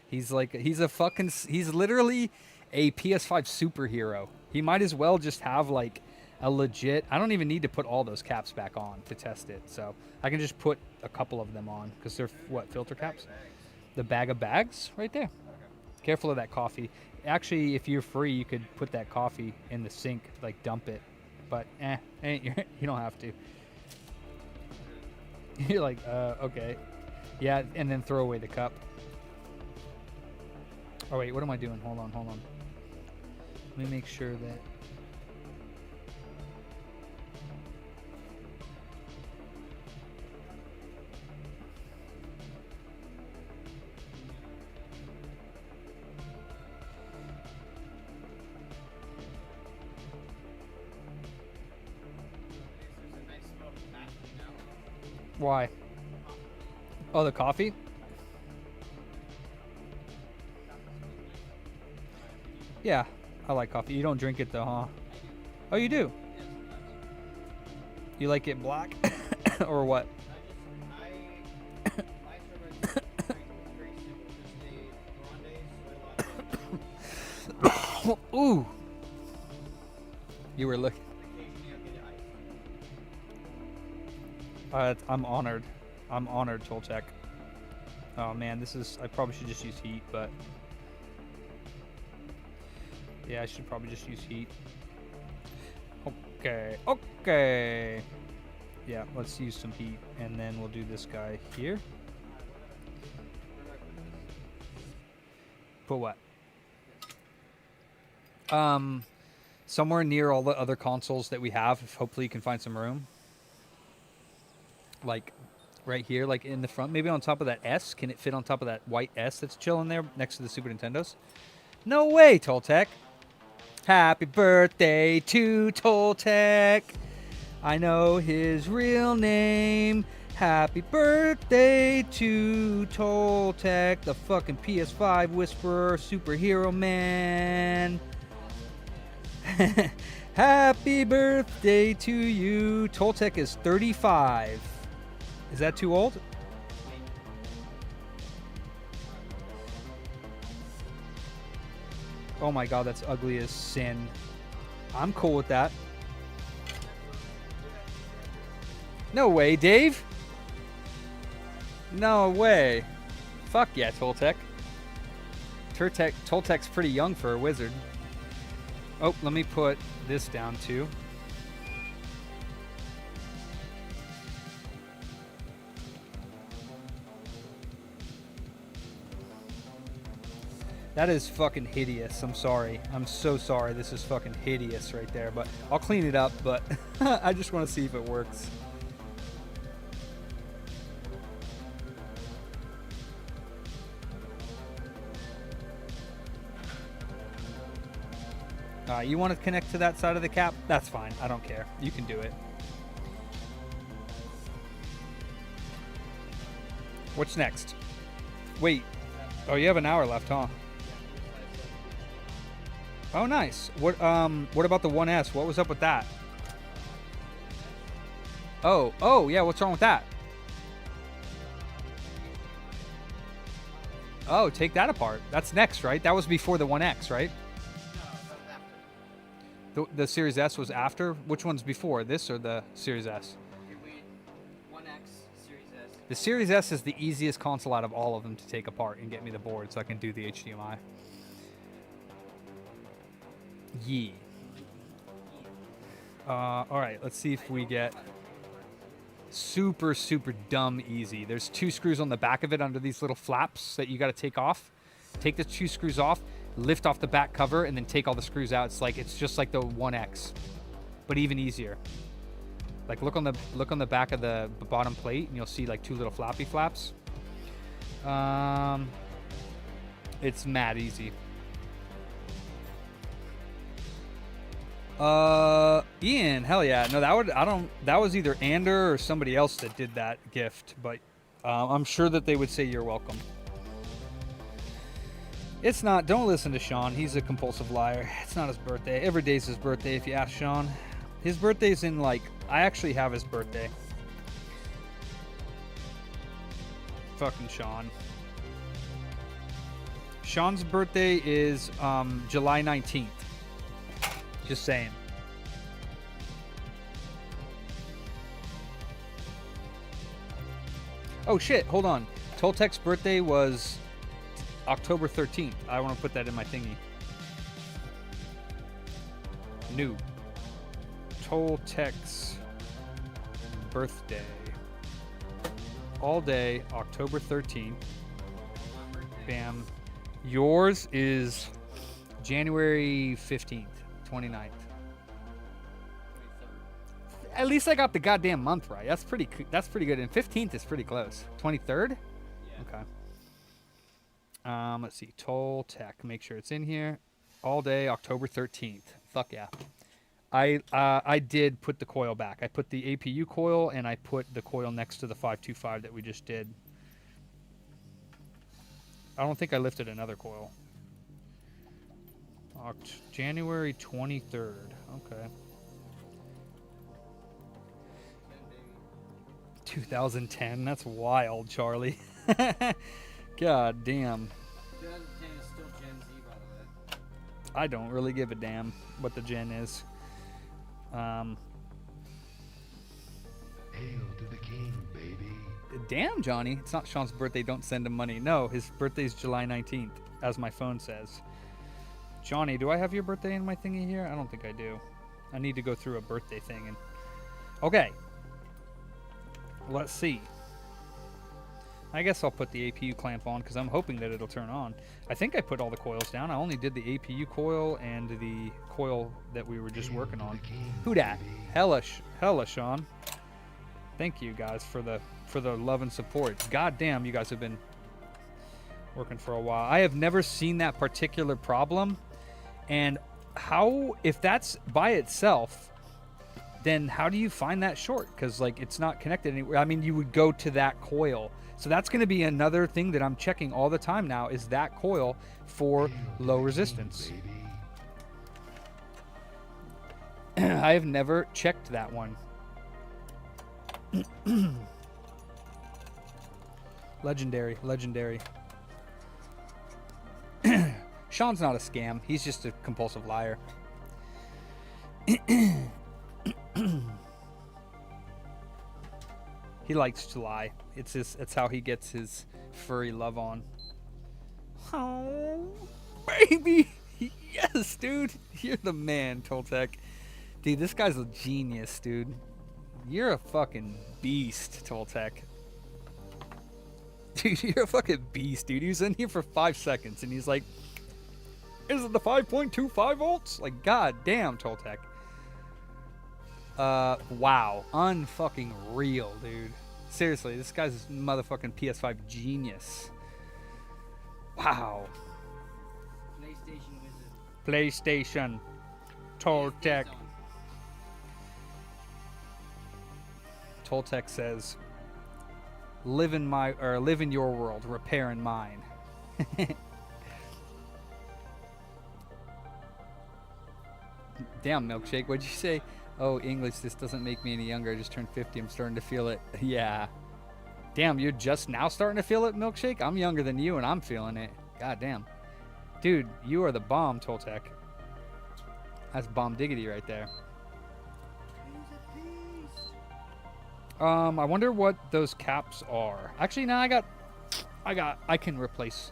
He's like, he's literally a PS5 superhero. He might as well just have like a legit, I don't even need to put all those caps back on to test it. So I can just put a couple of them on because they're, what, filter caps? The bag of bags right there. Careful of that coffee. Actually, if you're free, you could put that coffee in the sink, like dump it. But you don't have to. You're like, okay. Yeah, and then throw away the cup. Oh, wait, what am I doing? Hold on. Let me make sure that... Why? Oh, the coffee? Yeah, I like coffee. You don't drink it though, huh? Oh, you do? You like it black? Or what? Ooh. You were looking. I'm honored. I'm honored, Toltec. Oh man, I probably should just use heat, but... Yeah, I should probably just use heat. Okay. Yeah, let's use some heat, and then we'll do this guy here. Put what? Somewhere near all the other consoles that we have, if hopefully you can find some room. Like, right here, like in the front. Maybe on top of that S. Can it fit on top of that white S that's chilling there next to the Super Nintendos? No way, Toltec. Happy birthday to Toltec. I know his real name. Happy birthday to Toltec, the fucking PS5 whisperer, superhero man. Happy birthday to you. Toltec is 35. Is that too old? Oh my god, that's ugly as sin. I'm cool with that. No way, Dave. No way. Fuck yeah, Toltec. Toltec's pretty young for a wizard. Oh, let me put this down too. That is fucking hideous. I'm sorry. I'm so sorry. This is fucking hideous right there. But I'll clean it up. But I just want to see if it works. You want to connect to that side of the cap? That's fine. I don't care. You can do it. What's next? Wait. Oh, you have an hour left, huh? Oh, nice. What about the 1S? What was up with that? Oh, yeah. What's wrong with that? Oh, take that apart. That's next, right? That was before the 1X, right? No, that was after. The Series S was after? Which one's before, this or the Series S? Okay, wait. 1X, Series S. The Series S is the easiest console out of all of them to take apart and get me the board so I can do the HDMI. Yee. All right, let's see if we get super, super dumb easy. There's 2 screws on the back of it under these little flaps that you got to take off. Take the 2 screws off, lift off the back cover, and then take all the screws out. It's just like the 1X, but even easier. Like look on the back of the bottom plate, and you'll see like 2 little flappy flaps. It's mad easy. Ian, hell yeah. No, that was either Ander or somebody else that did that gift, but I'm sure that they would say you're welcome. It's not, don't listen to Sean. He's a compulsive liar. It's not his birthday. Every day's his birthday if you ask Sean. His birthday's in I actually have his birthday. Fucking Sean. Sean's birthday is July 19th. Just saying. Oh shit, hold on. Toltec's birthday was October 13th. I want to put that in my thingy. New. Toltec's birthday. All day, October 13th. Bam. Yours is January 15th. 29th. At least I got the goddamn month right. That's pretty good. And 15th is pretty close. 23rd? Yeah. Okay. Let's see. Toltec. Make sure it's in here. All day, October 13th. Fuck yeah. I did put the coil back. I put the APU coil and I put the coil next to the 525 that we just did. I don't think I lifted another coil. January 23rd. Okay. 2010. That's wild, Charlie. God damn. 2010 is still Gen Z, by the way. I don't really give a damn what the gen is. Hail to the king, baby. Damn, Johnny. It's not Sean's birthday. Don't send him money. No, his birthday's July 19th, as my phone says. Johnny, do I have your birthday in my thingy here? I don't think I do. I need to go through a birthday thing. And okay. Let's see. I guess I'll put the APU clamp on because I'm hoping that it'll turn on. I think I put all the coils down. I only did the APU coil and the coil that we were just working on. Who dat? Hella, Sean. Thank you guys for the love and support. God damn, you guys have been working for a while. I have never seen that particular problem. And how, if that's by itself, then how do you find that short? Because it's not connected anywhere. I mean, you would go to that coil. So that's going to be another thing that I'm checking all the time now is that coil for low resistance. I have never checked that one. Legendary. Sean's not a scam. He's just a compulsive liar. He likes to lie. It's how he gets his furry love on. Oh, baby. Yes, dude. You're the man, Toltec. Dude, this guy's a genius, dude. You're a fucking beast, Toltec. Dude, you're a fucking beast, dude. He was in here for 5 seconds, and he's like, is it the 5.25 volts? Like, god damn, Toltec. Wow. Unfucking real, dude. Seriously, this guy's a motherfucking PS5 genius. Wow. PlayStation wizard. PlayStation. Toltec. Toltec says, live in your world, repair in mine. Damn, Milkshake, what'd you say? Oh, English, this doesn't make me any younger. I just turned 50. I'm starting to feel it. Yeah. Damn, you're just now starting to feel it, Milkshake? I'm younger than you, and I'm feeling it. God damn. Dude, you are the bomb, Toltec. That's bomb diggity right there. I wonder what those caps are. Actually, no, I can replace.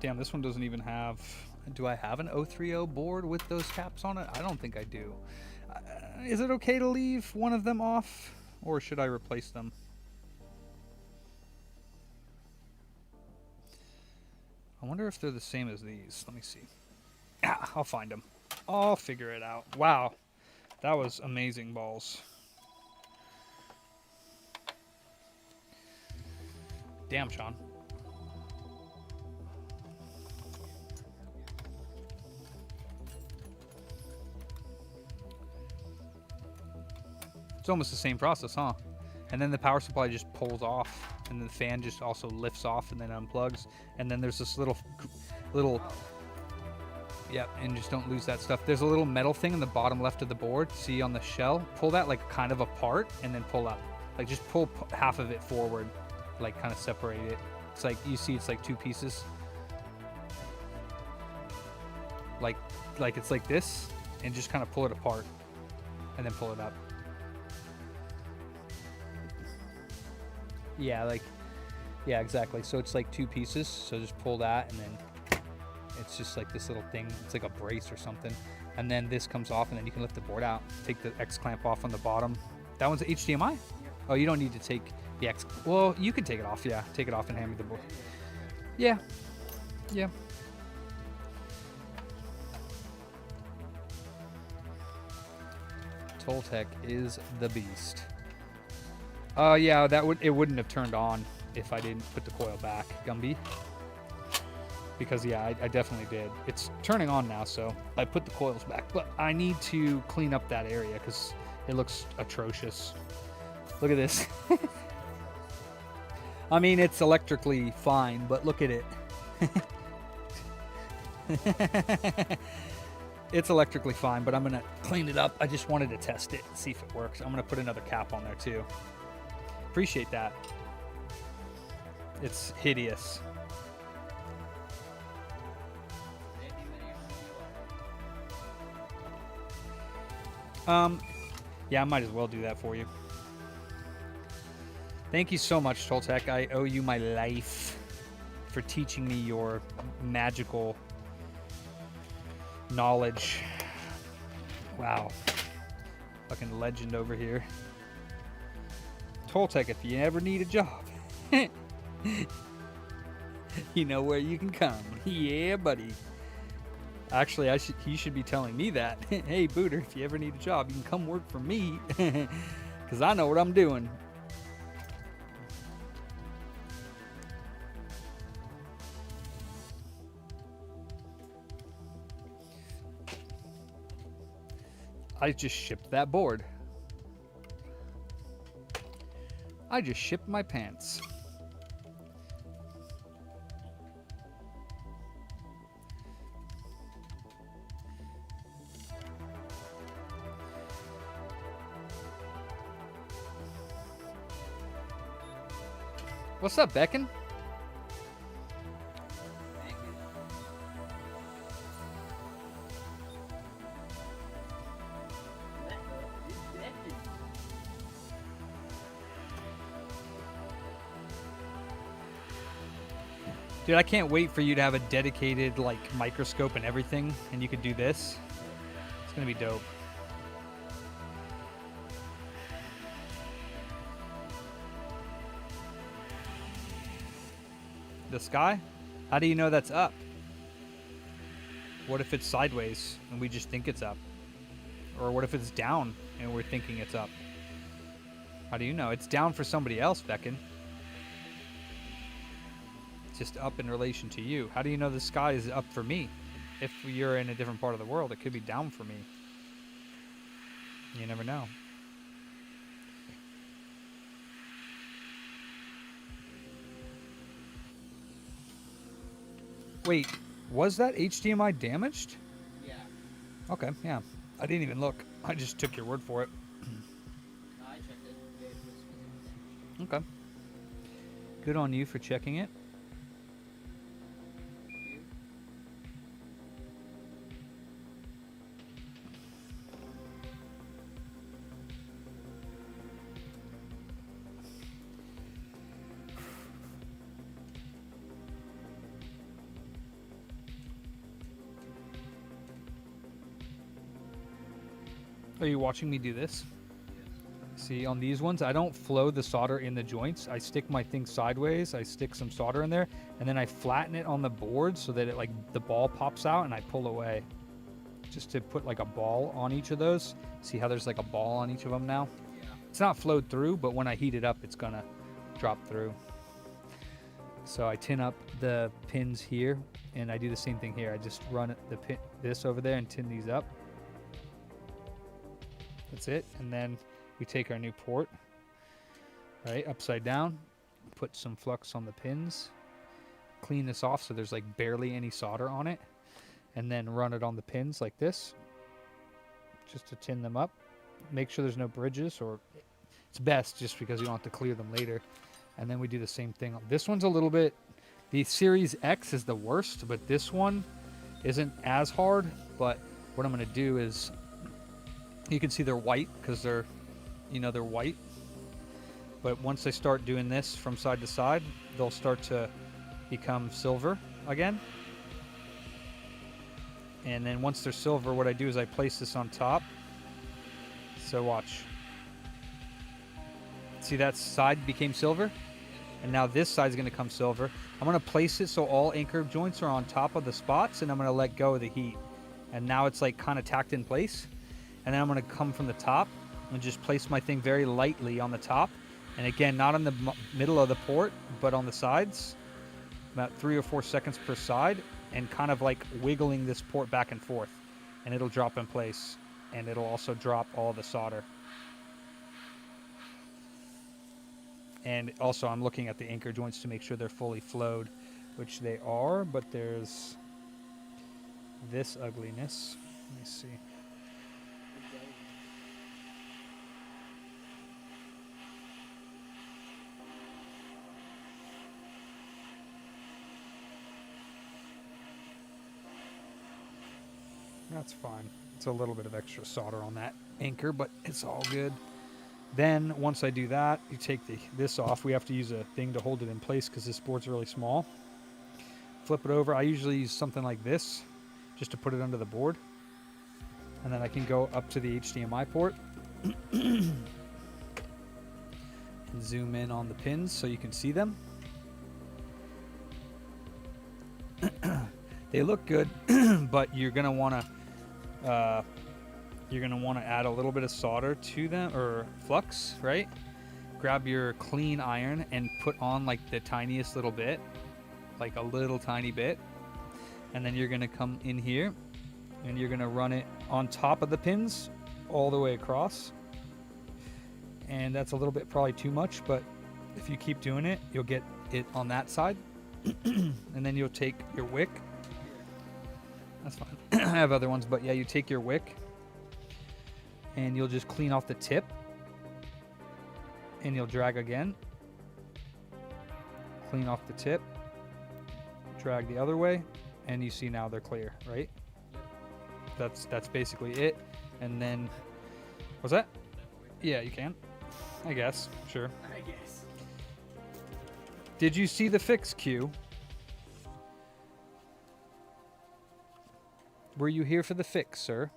Damn, this one doesn't even have... Do I have an 030 board with those caps on it? I don't think I do. Is it okay to leave one of them off? Or should I replace them? I wonder if they're the same as these. Let me see. I'll find them. I'll figure it out. Wow. That was amazing balls. Damn, Sean. It's almost the same process, huh? And then the power supply just pulls off, and the fan just also lifts off and then unplugs. And then there's this little, yep, and just don't lose that stuff. There's a little metal thing in the bottom left of the board. See on the shell? Pull that like kind of apart and then pull up. Like just pull half of it forward, like kind of separate it. It's like, you see it's like two pieces. Like it's like this, and just kind of pull it apart and then pull it up. Yeah, yeah, exactly. So it's like two pieces. So just pull that, and then it's just like this little thing. It's like a brace or something. And then this comes off, and then you can lift the board out. Take the X clamp off on the bottom. That one's HDMI? Oh, you don't need to take the X. Well, you can take it off. Yeah, take it off and hand me the board. Yeah. Yeah. Toltec is the beast. Yeah, it wouldn't have turned on if I didn't put the coil back, Gumby. Because yeah, I definitely did. It's turning on now, so I put the coils back. But I need to clean up that area because it looks atrocious. Look at this. I mean, it's electrically fine, but look at it. It's electrically fine, but I'm gonna clean it up. I just wanted to test it, see if it works. I'm gonna put another cap on there too. Appreciate that. It's hideous. Yeah, I might as well do that for you. Thank you so much, Toltec. I owe you my life for teaching me your magical knowledge. Wow. Fucking legend over here. Toltec, if you ever need a job, you know where you can come. Yeah, buddy. Actually, he should be telling me that. Hey, Booter, if you ever need a job, you can come work for me. Because I know what I'm doing. I just shipped that board. I just shipped my pants. What's up, Becken? Thank you. Dude, I can't wait for you to have a dedicated like microscope and everything, and you could do this. It's gonna be dope. The sky? How do you know that's up? What if it's sideways and we just think it's up? Or what if it's down and we're thinking it's up? How do you know? It's down for somebody else, Becken. It's just up in relation to you. How do you know the sky is up for me? If you're in a different part of the world, it could be down for me. You never know. Wait, was that HDMI damaged? Yeah. Okay, yeah. I didn't even look. I just took your word for it. No, I checked it. It was physically damaged. Okay. Good on you for checking it. You? Are you watching me do this? See, on these ones, I don't flow the solder in the joints. I stick my thing sideways. I stick some solder in there, and then I flatten it on the board so that it like the ball pops out, and I pull away, just to put like a ball on each of those. See how there's like a ball on each of them now? Yeah. It's not flowed through, but when I heat it up, it's gonna drop through. So I tin up the pins here, and I do the same thing here. I just run this over there and tin these up. That's it, and then we take our new port, right, upside down, put some flux on the pins, clean this off so there's like barely any solder on it, and then run it on the pins like this, just to tin them up. Make sure there's no bridges, or it's best just because you don't have to clear them later. And then we do the same thing. This one's a little bit, the Series X is the worst, but this one isn't as hard. But what I'm going to do is, you can see they're white because they're white. But once they start doing this from side to side, they'll start to become silver again. And then once they're silver, what I do is I place this on top. So watch. See, that side became silver? And now this side's going to come silver. I'm going to place it so all anchor joints are on top of the spots, and I'm going to let go of the heat. And now it's like kind of tacked in place. And then I'm going to come from the top and just place my thing very lightly on the top. And again, not in the middle of the port, but on the sides. About 3 or 4 seconds per side. And kind of like wiggling this port back and forth. And it'll drop in place. And it'll also drop all the solder. And also I'm looking at the anchor joints to make sure they're fully flowed, which they are, but there's this ugliness. Let me see. That's fine. It's a little bit of extra solder on that anchor, but it's all good. Then once I do that, you take this off. We have to use a thing to hold it in place because this board's really small. Flip it over. I usually use something like this just to put it under the board. And then I can go up to the HDMI port and zoom in on the pins so you can see them. They look good, but you're gonna want to add a little bit of solder to them, or flux, right? Grab your clean iron and put on like the tiniest little bit, like a little tiny bit. And then you're gonna come in here and you're gonna run it on top of the pins all the way across. And that's a little bit probably too much, but if you keep doing it, you'll get it on that side. And then you'll take your wick. That's fine. I have other ones, but yeah, you take your wick and you'll just clean off the tip and you'll drag again. Clean off the tip, drag the other way, and you see now they're clear, right? That's basically it. And then, what's that? Yeah, you can. I guess, sure. I guess. Did you see the fix, Q? Were you here for the fix, sir?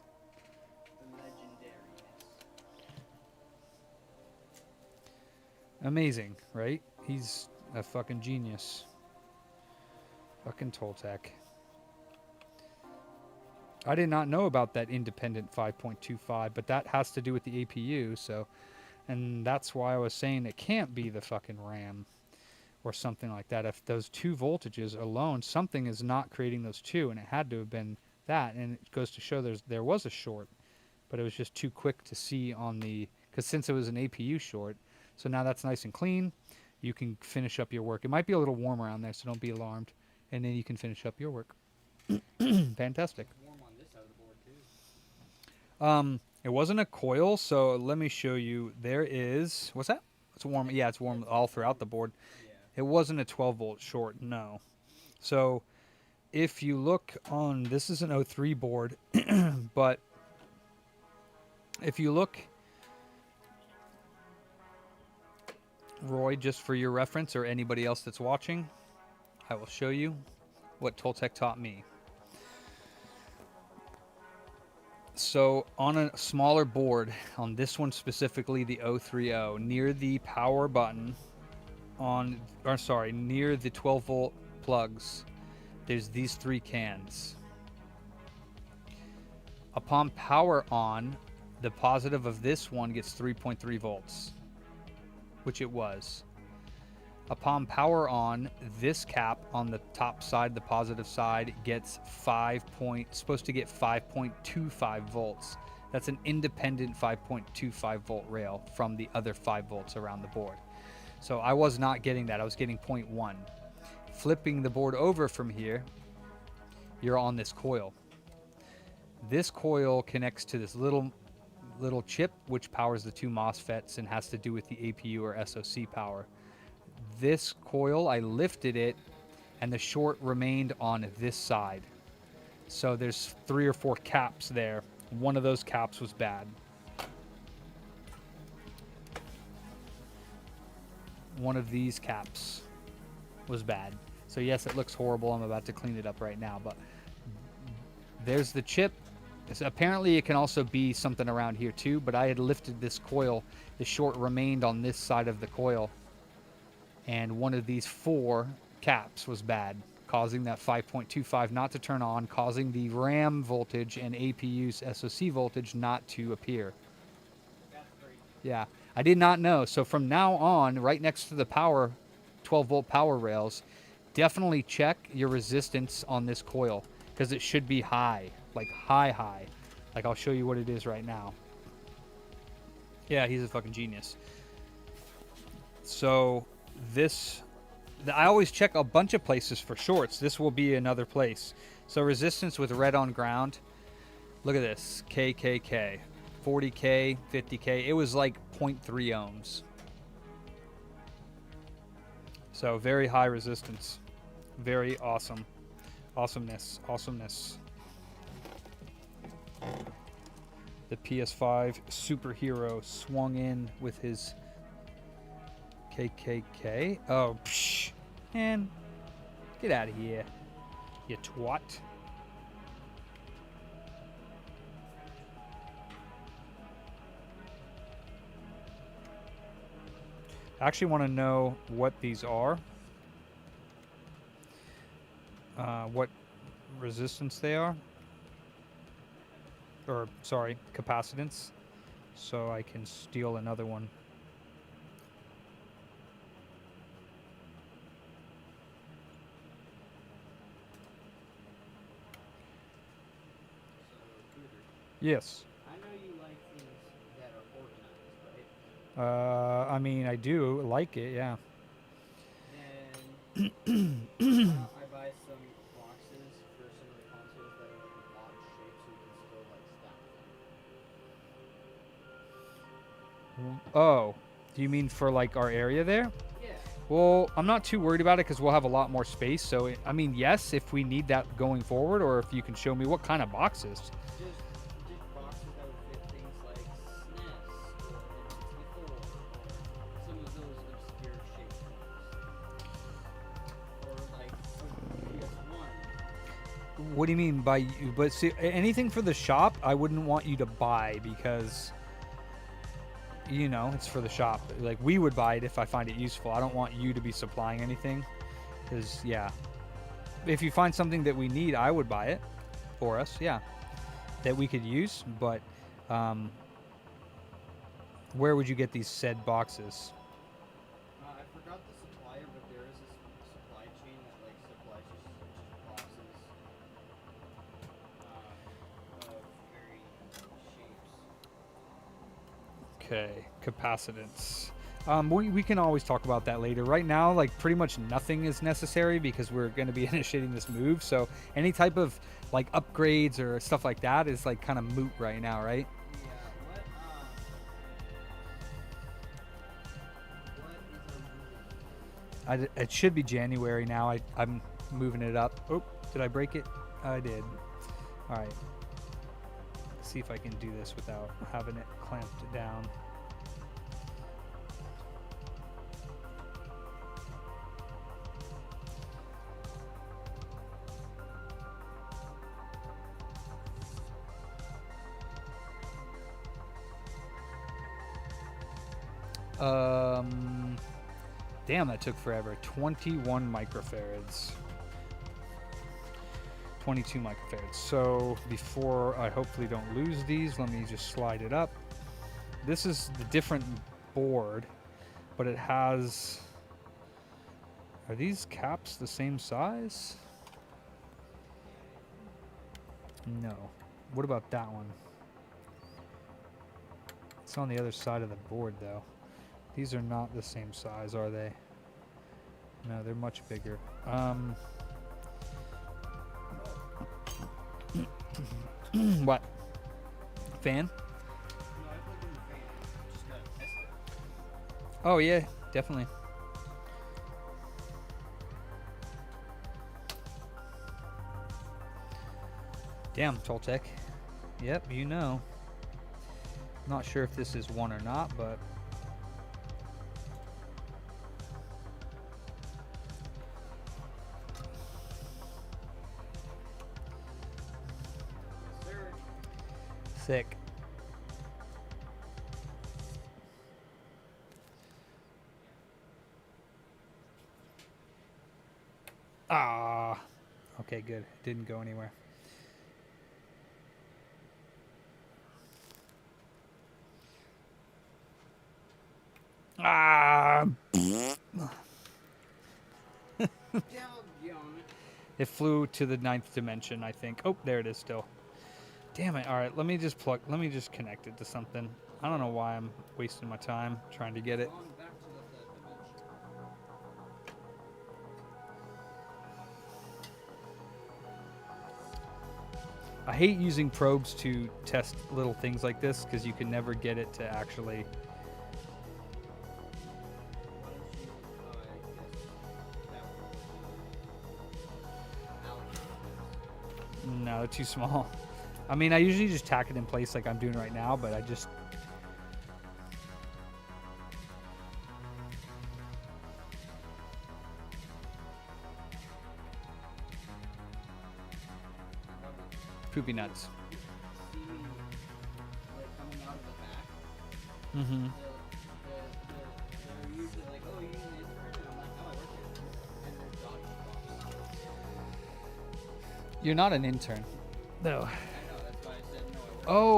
The legendariness. Amazing, right? He's a fucking genius. Fucking Toltec. I did not know about that independent 5.25, but that has to do with the APU, so... And that's why I was saying it can't be the fucking RAM or something like that. If those two voltages alone, something is not creating those two, and it had to have been that. And it goes to show there was a short, but it was just too quick to see on the... Because since it was an APU short, so now that's nice and clean. You can finish up your work. It might be a little warm around there, so don't be alarmed. and then you can finish up your work. Fantastic. Warm on this side of the board too. It wasn't a coil, so let me show you. There is, what's that? It's warm. Yeah, it's warm all throughout the board. Yeah. It wasn't a 12 volt short, no. So if you look on, this is an 03 board, but if you look, Roy, just for your reference or anybody else that's watching, I will show you what Toltec taught me. So on a smaller board, on this one specifically, the 030, near the power button near the 12 volt plugs, there's these 3 cans. Upon power on, the positive of this one gets 3.3 volts, which it was. Upon power on, this cap on the top side, the positive side, gets supposed to get 5.25 volts. That's an independent 5.25 volt rail from the other 5 volts around the board. So I was not getting that. I was getting 0.1. Flipping the board over from here, you're on this coil. This coil connects to this little chip which powers the 2 MOSFETs and has to do with the APU or SoC power. This coil, I lifted it, and the short remained on this side. So there's 3 or 4 caps there. One of those caps was bad. One of these caps was bad. So yes, it looks horrible. I'm about to clean it up right now, but there's the chip. So apparently it can also be something around here too, but I had lifted this coil. The short remained on this side of the coil, and one of these 4 caps was bad, causing that 5.25 not to turn on, causing the RAM voltage and APU's SoC voltage not to appear. That's great. Yeah, I did not know. So from now on, right next to the power, 12 volt power rails, definitely check your resistance on this coil, because it should be high, like high. Like I'll show you what it is right now. Yeah, he's a fucking genius. So I always check a bunch of places for shorts. This will be another place. So resistance with red on ground. Look at this, KKK, 40K, 50K. It was like 0.3 ohms. So very high resistance. Very awesome. Awesomeness. The PS5 superhero swung in with his KKK. Oh, psh. Man, get out of here, you twat. I actually want to know what these are. What resistance they are. Or, sorry, capacitance. So I can steal another one. Yes. I know you like things that are organized, right? I mean, I do like it, yeah. Then I buy some boxes for some of the consoles that are like in odd shape so you can still like stack them. Oh, do you mean for like our area there? Yeah. Well, I'm not too worried about it because we'll have a lot more space. So, I mean, yes, if we need that going forward, or if you can show me what kind of boxes. Just boxes that would fit things like SNES or N64 or some of those obscure shaped ones. Or like PS1. What do you mean by you? But see, anything for the shop, I wouldn't want you to buy because, you know, it's for the shop. Like, we would buy it if I find it useful. I don't want you to be supplying anything because, yeah. If you find something that we need, I would buy it for us, yeah, that we could use. But where would you get these said boxes? I forgot the supplier, but there is a supply chain that like supplies just boxes of varying shapes. Okay, capacitance. We can always talk about that later. Right now, like pretty much nothing is necessary because we're going to be initiating this move. So any type of like upgrades or stuff like that is like kind of moot right now, right? Yeah. What is our movie? It should be January now. I'm moving it up. Oh, did I break it? I did. All right. See if I can do this without having it clamped down. Damn, that took forever. 21 microfarads. 22 microfarads. So before I hopefully don't lose these, let me just slide it up. This is the different board, but it has... Are these caps the same size? No. What about that one? It's on the other side of the board, though. These are not the same size, are they? No, they're much bigger. What? Fan? No, I plugged in the fan. Just gotta test it. Oh, yeah, definitely. Damn, Toltec. Yep, you know. Not sure if this is one or not, but... Sir. Sick. Ah. Okay, good. It didn't go anywhere. Ah. It flew to the 9th dimension, I think. Oh, there it is still. Damn it. All right, let me just connect it to something. I don't know why I'm wasting my time trying to get it. Going back to the dimension. I hate using probes to test little things like this because you can never get it to actually... Why don't you, I guess, that one. No, they're too small. I mean, I usually just tack it in place like I'm doing right now, but I just... Poopy nuts. See me, like, coming out of the back. Mm-hmm. They're usually like, oh, you use an intern? And I'm like, no, I work here. And they're dodging bombs. You're not an intern. No. I know, that's why I said no, I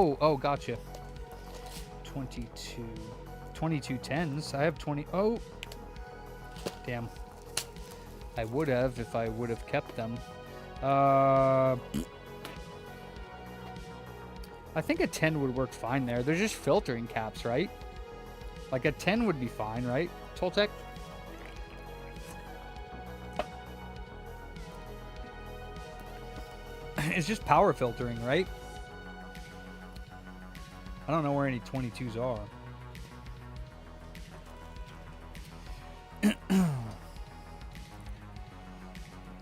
work Oh, gotcha. 22 tens. I have 20. Oh. Damn. I would have if I would have kept them. I think a 10 would work fine there. They're just filtering caps, right? Like a 10 would be fine, right? Toltec? It's just power filtering, right? I don't know where any 22s are.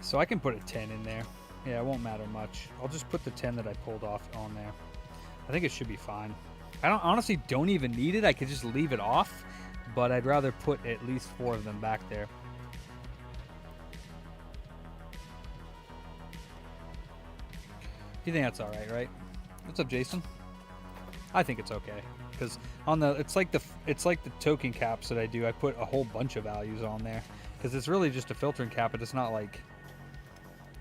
So I can put a 10 in there. Yeah, it won't matter much. I'll just put the 10 that I pulled off on there. I think it should be fine. I honestly don't even need it. I could just leave it off, but I'd rather put at least 4 of them back there. You think that's all right, right? What's up, Jason? I think it's okay because on the it's like the token caps that I do. I put a whole bunch of values on there because it's really just a filtering cap, but it's not like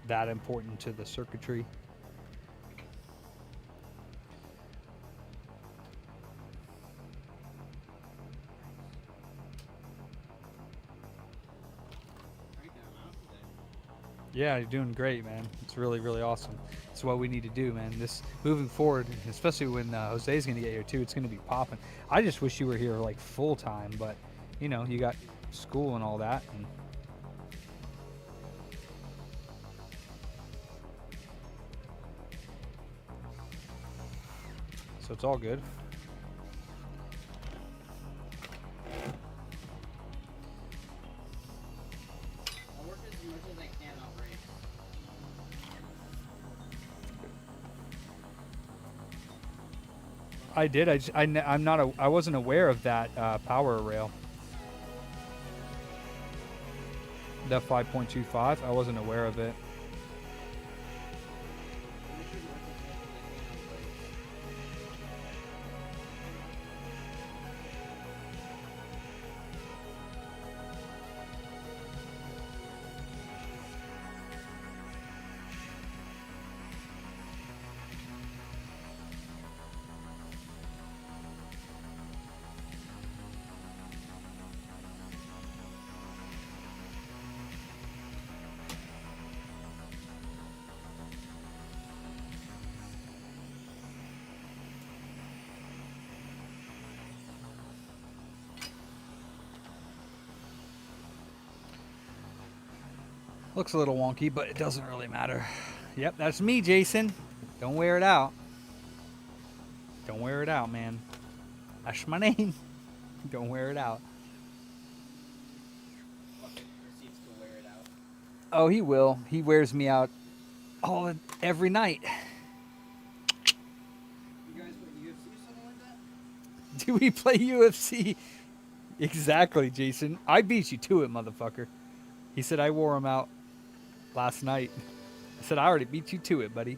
that important to the circuitry. Yeah, you're doing great, man. It's really, really awesome. It's what we need to do, man. This moving forward, especially when Jose's going to get here too, it's going to be popping. I just wish you were here like full time, but you know, you got school and all that. And so it's all good. I work as much as I can on race. I did. I wasn't aware of that power rail. The 5.25. I wasn't aware of it. I usually work as much as I can on race. Looks a little wonky, but it doesn't really matter. Yep, that's me, Jason. Don't wear it out. Don't wear it out, man. That's my name. Don't wear it out. Fucking proceeds to wear it out. Oh, he will. He wears me out every night. You guys play UFC or something like that? Do we play UFC? Exactly, Jason. I beat you to it, motherfucker. He said I wore him out last night. I said I already beat you to it, buddy.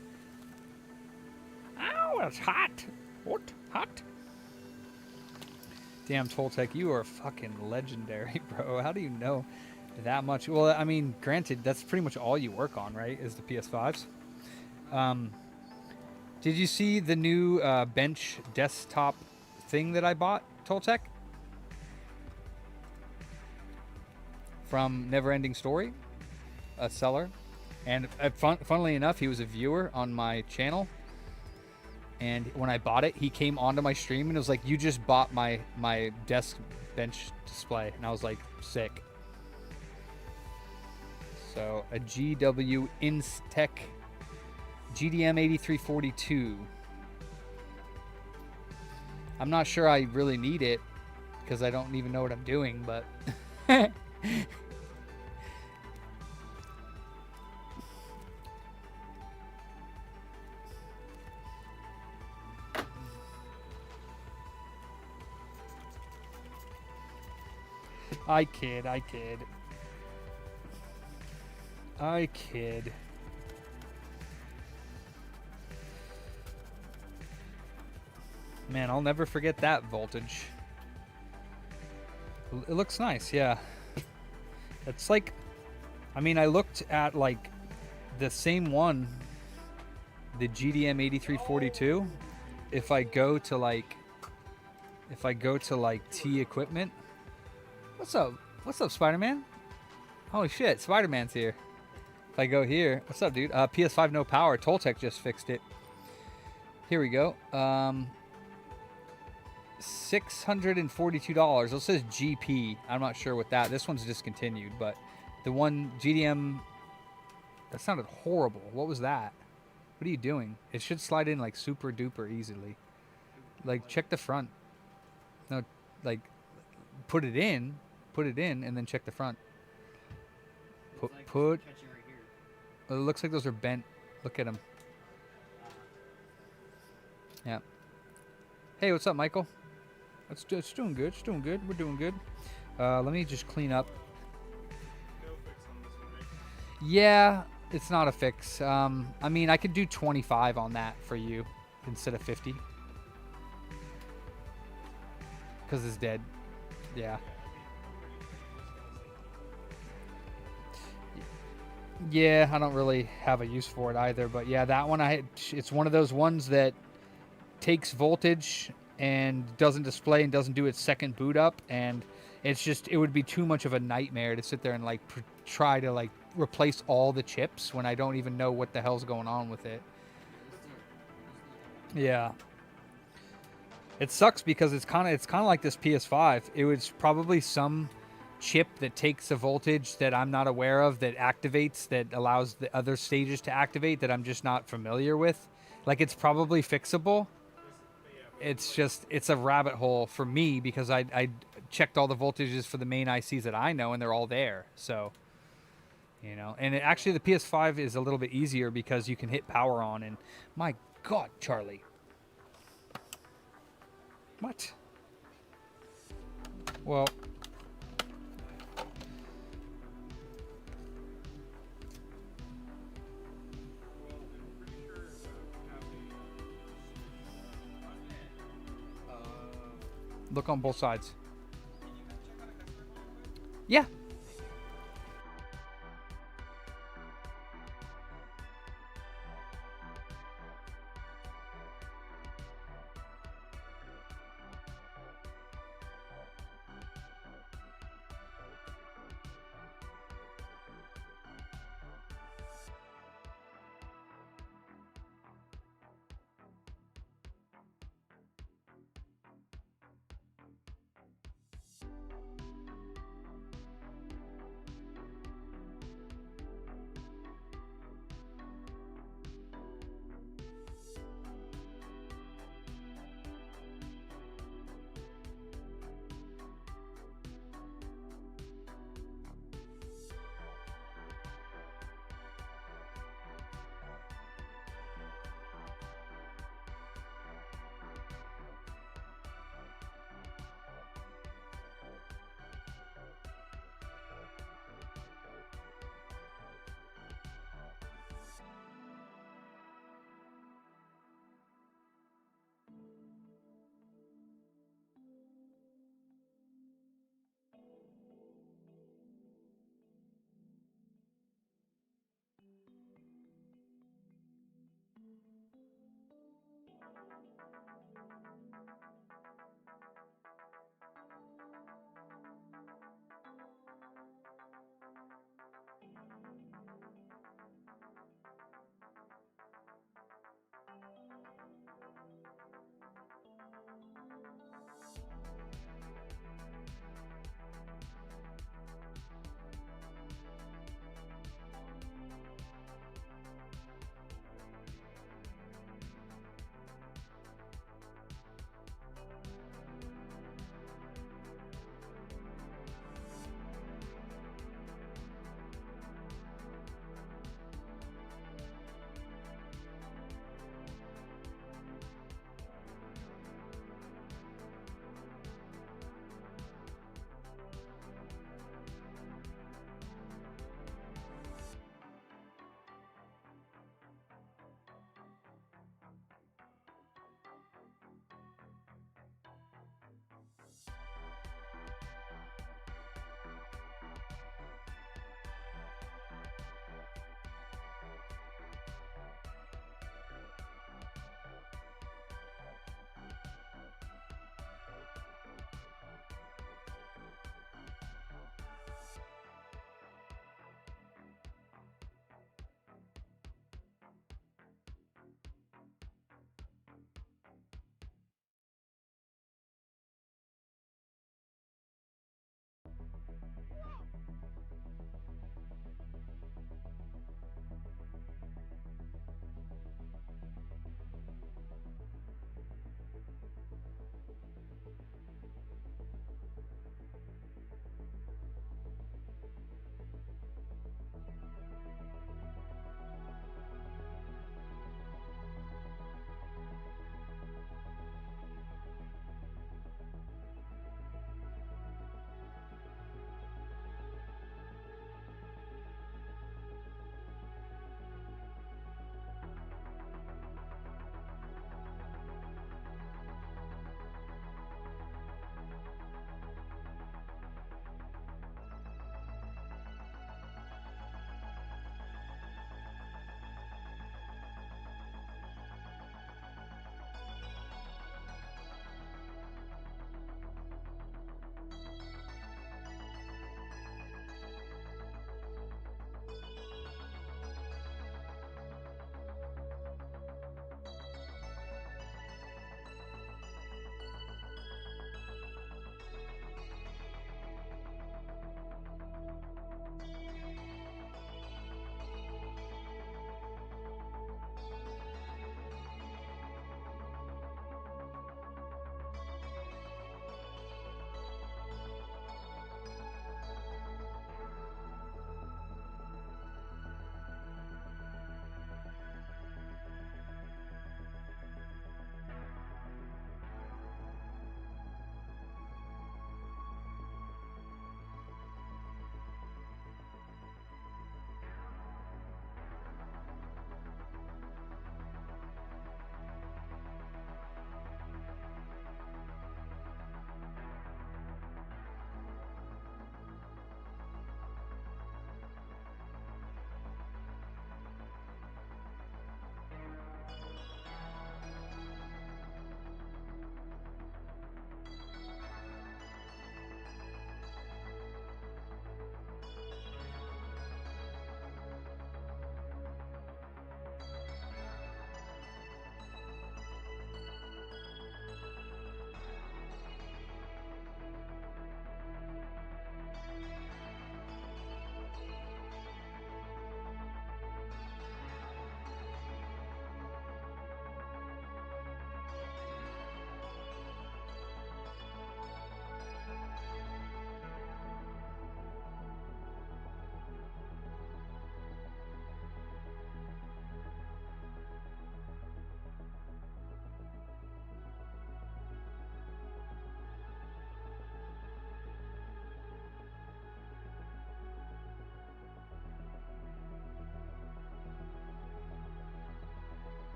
Ow, it's hot. What? Hot? Damn, Toltec, you are fucking legendary, bro. How do you know that much? Well, I mean, granted, that's pretty much all you work on, right? Is the PS5s. Did you see the new bench desktop thing that I bought, Toltec? From Neverending Story, a seller. And funnily enough, he was a viewer on my channel. And when I bought it, he came onto my stream and was like, "You just bought my desk bench display." And I was like, sick. So a GW Instech GDM 8342. I'm not sure I really need it because I don't even know what I'm doing, but I kid. Man, I'll never forget that voltage. It looks nice, yeah. It's like, I mean, I looked at like the same one, the GDM 8342. If I go to like T equipment. What's up, Spider-Man? Holy shit, Spider-Man's here. If I go here, what's up, dude? PS5 no power. Toltec just fixed it. Here we go. $642. It says GP. I'm not sure what that. This one's discontinued, but the one GDM. That sounded horrible. What was that? What are you doing? It should slide in like super duper easily. Like check the front. No, like put it in, and then check the front. Put. Catching right here. It looks like those are bent. Look at them. Yeah. Hey, what's up, Michael? It's doing good. It's doing good. We're doing good. Let me just clean up. No fix on this one, right? Yeah, it's not a fix. I mean, I could do 25 on that for you instead of 50. Because it's dead. Yeah. Yeah, I don't really have a use for it either. But yeah, that one, it's one of those ones that takes voltage and doesn't display and doesn't do its second boot up. And it's just, it would be too much of a nightmare to sit there and like try to like replace all the chips when I don't even know what the hell's going on with it. Yeah. It sucks because it's kind of like this PS5. It was probably some chip that takes a voltage that I'm not aware of that activates, that allows the other stages to activate that I'm just not familiar with. Like, it's probably fixable. It's just, it's a rabbit hole for me because I checked all the voltages for the main ICs that I know and they're all there. So, you know, and actually the PS5 is a little bit easier because you can hit power on, and my God, Charlie. What? Well, look on both sides. Yeah.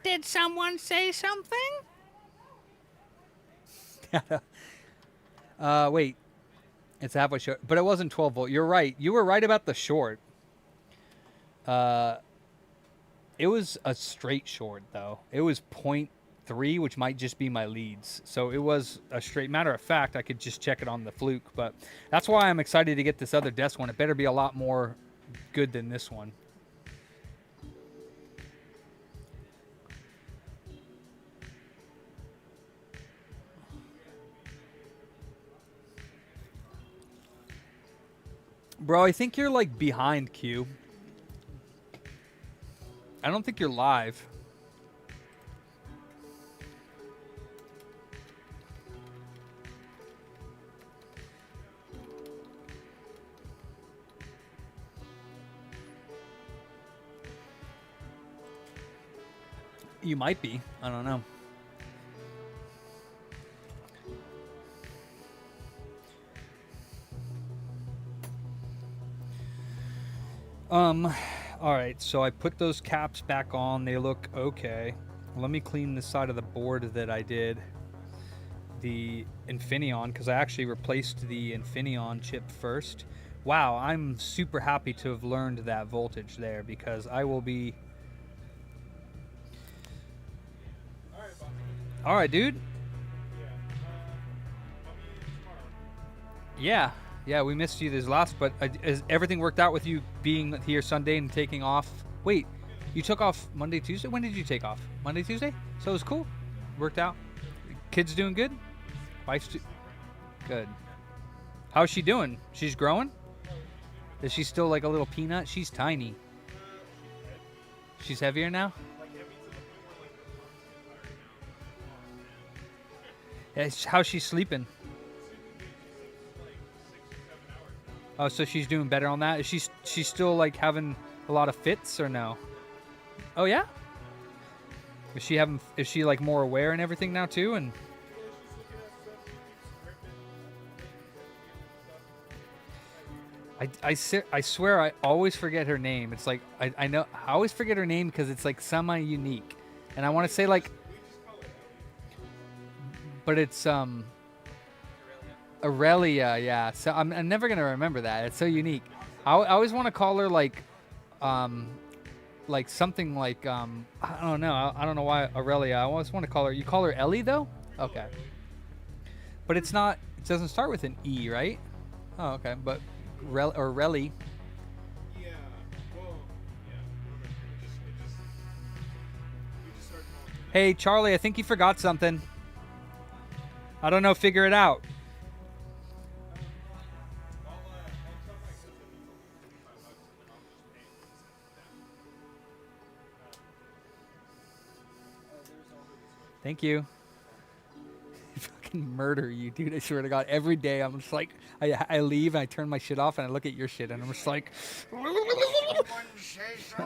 Did someone say something? Wait. It's halfway short, but it wasn't 12 volt. You're right. You were right about the short. It was a straight short though. It was 0.3, which might just be my leads. So it was a straight. Matter of fact, I could just check it on the fluke, but that's why I'm excited to get this other desk one. It better be a lot more good than this one. Bro, I think you're like behind Q. I don't think you're live. You might be. I don't know. All right, so I put those caps back on. They look okay. Let me clean the side of the board that I did the Infineon, because I actually replaced the Infineon chip first. Wow, I'm super happy to have learned that voltage there, because I will be... All right, dude. Yeah. Yeah, we missed you this last, but is everything worked out with you being here Sunday and taking off? Wait, you took off Monday, Tuesday? When did you take off? Monday, Tuesday? So it was cool. Worked out. Kids doing good? Wife's good. How's she doing? She's growing? Is she still like a little peanut? She's tiny. She's heavier now? Yeah, how's she sleeping? Oh, so she's doing better on that. Is she's still like having a lot of fits or no? Oh yeah. Is she like more aware and everything now too? And I swear I always forget her name. It's like I know I always forget her name because it's like semi unique, and I want to say like, but it's Aurelia, yeah. So I'm never gonna remember that. It's so unique. I always want to call her like something like I don't know. I don't know why Aurelia. I always want to call her. You call her Ellie though? Okay. But it's not. It doesn't start with an E, right? Oh, okay. But Relly. Yeah. Well, yeah. We just started calling it. Hey Charlie, I think you forgot something. I don't know. Figure it out. Thank you. Fucking murder you, dude. I swear to God. Every day I'm just like, I leave and I turn my shit off and I look at your shit and I'm just like,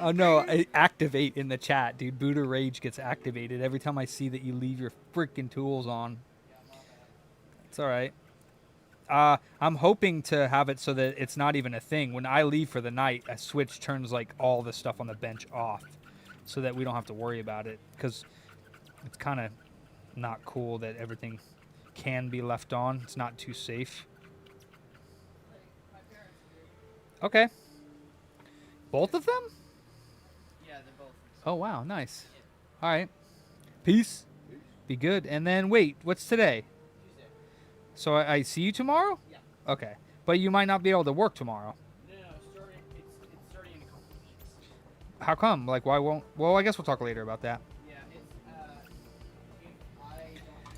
oh no, I activate in the chat, dude. Buddha Rage gets activated every time I see that you leave your freaking tools on. It's all right. I'm hoping to have it so that it's not even a thing. When I leave for the night, a switch turns like all the stuff on the bench off so that we don't have to worry about it, because it's kind of not cool that everything can be left on. It's not too safe. Okay. Both of them? Yeah, they're both. Oh, wow. Nice. All right. Peace. Be good. And then, wait, what's today? Tuesday. So I see you tomorrow? Yeah. Okay. But you might not be able to work tomorrow. No, it's starting in a couple of weeks. How come? Like, why won't... Well, I guess we'll talk later about that. Yeah, it's if I don't have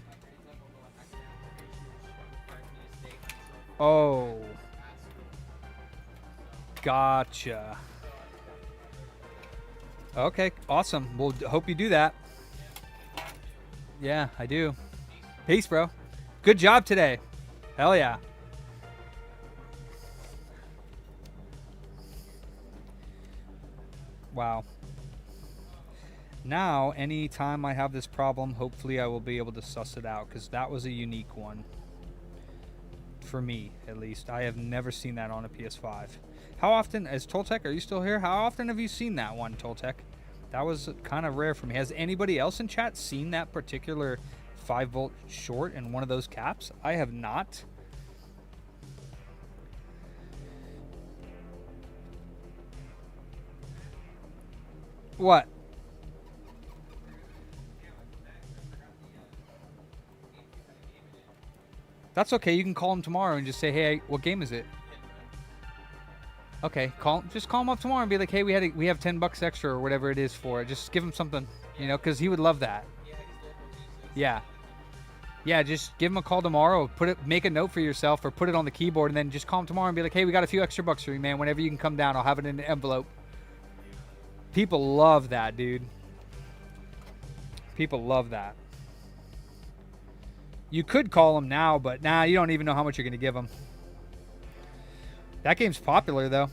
my grades up, I'll go on academic probation, which requires me to stay until Oh, at school. gotcha. Okay, awesome. We'll hope you do that. Yeah, I do. Peace, bro. Good job today. Hell yeah. Wow. Now, anytime I have this problem, hopefully I will be able to suss it out, because that was a unique one. For me, at least. I have never seen that on a PS5. How often, as Toltec, are you still here? How often have you seen that one, Toltec? That was kind of rare for me. Has anybody else in chat seen that particular 5-volt short in one of those caps? I have not. What? That's okay. You can call him tomorrow and just say, "Hey, what game is it?" Okay, just call him up tomorrow and be like, "Hey, we have $10 extra or whatever it is for it." Just give him something, you know, because he would love that. Yeah, he's local too, so Yeah. Yeah, just give him a call tomorrow. Make a note for yourself or put it on the keyboard, and then just call him tomorrow and be like, "Hey, we got a few extra bucks for you, man. Whenever you can come down, I'll have it in an envelope." People love that, dude. People love that. You could call him now, but nah, you don't even know how much you're going to give him. That game's popular, though.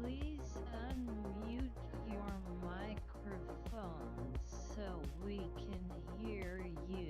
Please unmute your microphone so we can hear you.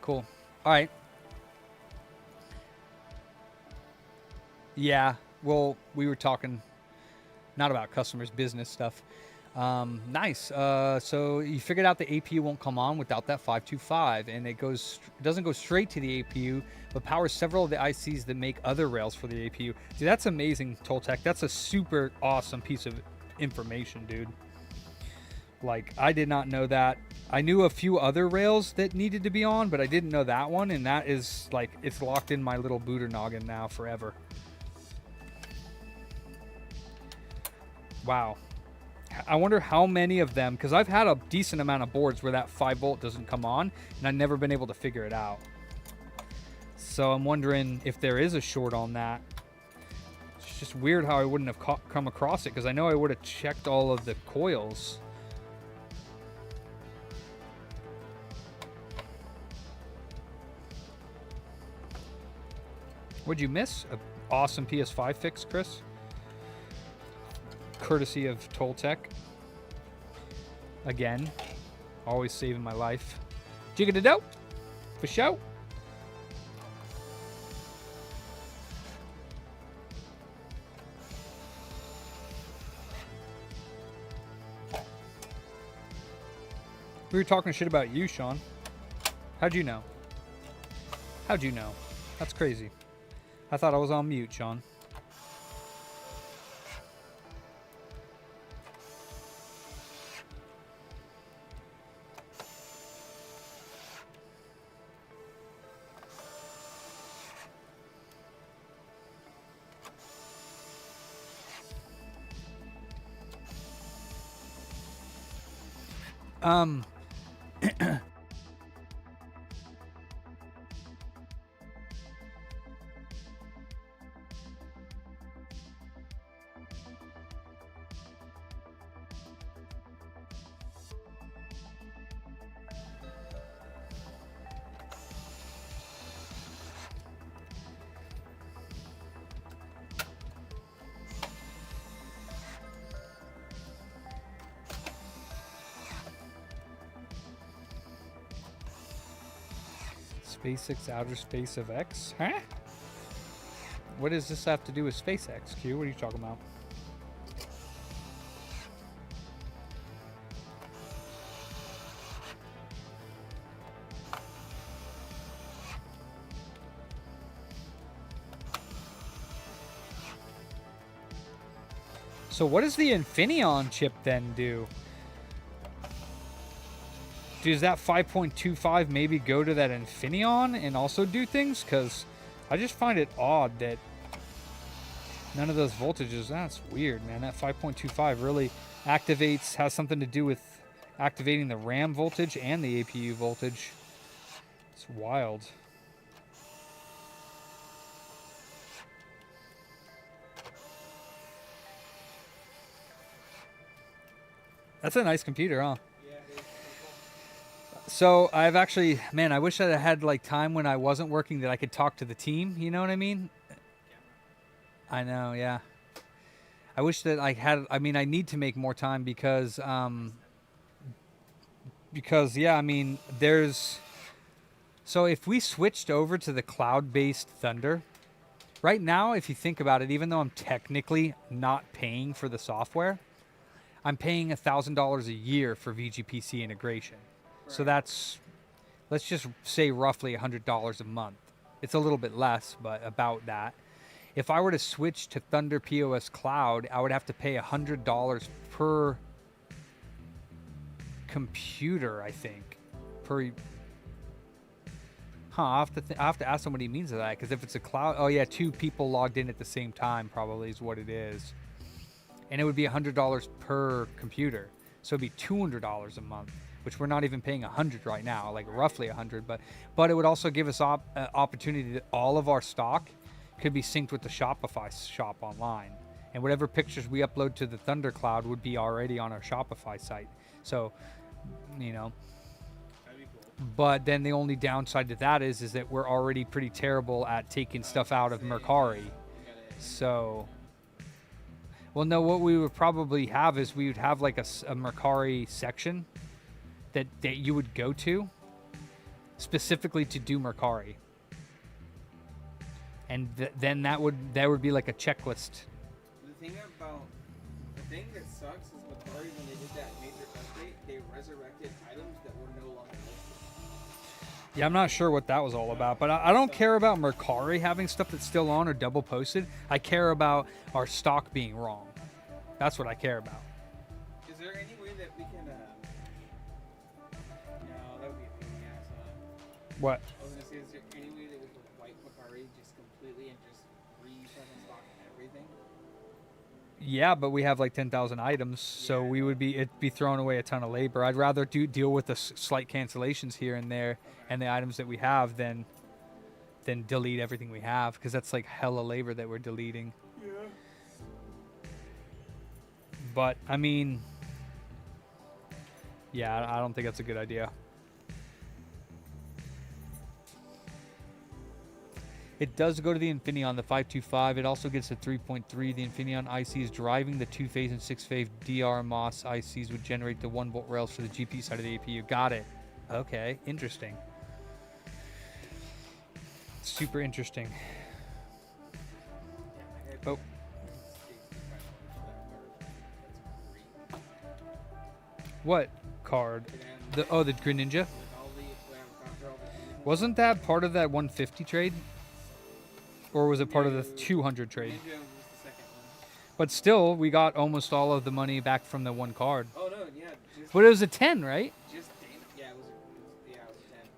Cool. All right. Yeah. Well, we were talking not about customers, business stuff. Nice. So you figured out the APU won't come on without that 525, and it doesn't go straight to the APU, but powers several of the ICs that make other rails for the APU. Dude, that's amazing, Toltec. That's a super awesome piece of information, dude. Like, I did not know that. I knew a few other rails that needed to be on, but I didn't know that one, and that is, like, it's locked in my little booter noggin now forever. Wow. I wonder how many of them, because I've had a decent amount of boards where that 5 volt doesn't come on, and I've never been able to figure it out. So I'm wondering if there is a short on that. It's just weird how I wouldn't have come across it, because I know I would have checked all of the coils. What'd you miss? An awesome PS5 fix, Chris? Courtesy of Toltec. Again, always saving my life. Jigga dope, for show. We were talking shit about you, Sean. How'd you know? How'd you know? That's crazy. I thought I was on mute, Sean. SpaceX outer space of X? Huh? What does this have to do with SpaceX, Q? What are you talking about? So what does the Infineon chip then do? Does that 5.25 maybe go to that Infineon and also do things? Because I just find it odd that none of those voltages, that's weird, man. That 5.25 really has something to do with activating the RAM voltage and the APU voltage. It's wild. That's a nice computer, huh? So I've actually, man, I wish I had like time when I wasn't working that I could talk to the team. You know what I mean? I know, yeah. I wish that I had. I mean, I need to make more time because yeah, I mean, there's. So if we switched over to the cloud-based Thunder, right now, if you think about it, even though I'm technically not paying for the software, I'm paying $1,000 a year for VGPC integration. So that's, let's just say roughly $100 a month. It's a little bit less, but about that. If I were to switch to Thunder POS Cloud, I would have to pay $100 per computer, I think. I have to ask him what he means by that, because if it's a cloud, oh yeah, 2 people logged in at the same time probably is what it is. And it would be $100 per computer. So it'd be $200 a month, which we're not even paying $100 right now, like roughly $100. But it would also give us opportunity that all of our stock could be synced with the Shopify shop online. And whatever pictures we upload to the Thunder Cloud would be already on our Shopify site. So, you know. That'd be cool. But then the only downside to that is that we're already pretty terrible at taking stuff out of Mercari. So, well, no, what we would probably have is we would have like a Mercari section that you would go to, specifically to do Mercari. And then that would be like a checklist. The thing that sucks is Mercari, when they did that major update, they resurrected items that were no longer listed. Yeah, I'm not sure what that was all about, but I don't care about Mercari having stuff that's still on or double posted. I care about our stock being wrong. That's what I care about. Is there any way that we can? No, that would be a pain in the ass. What? I was gonna say, is there any way that we could wipe Mercari just completely and just re-fucking stock everything? Yeah, but we have like 10,000 items, so it'd be throwing away a ton of labor. I'd rather deal with the slight cancellations here and there and the items that we have than delete everything we have, because that's like hella labor that we're deleting. Yeah. But I mean, yeah, I don't think that's a good idea. It does go to the Infineon, the 525. It also gets a 3.3. The Infineon IC is driving the 2-phase and 6-phase DR MOS ICs would generate the 1-volt rails for the GPU side of the APU. Got it. Okay, interesting. Super interesting. Oh. What card? The Greninja? Wasn't that part of that 150 trade? Or was it part of the 200 trade? Ninja was the second one. But still, we got almost all of the money back from the one card. Oh no, yeah. But it was a 10, right? Just yeah, it was a 10.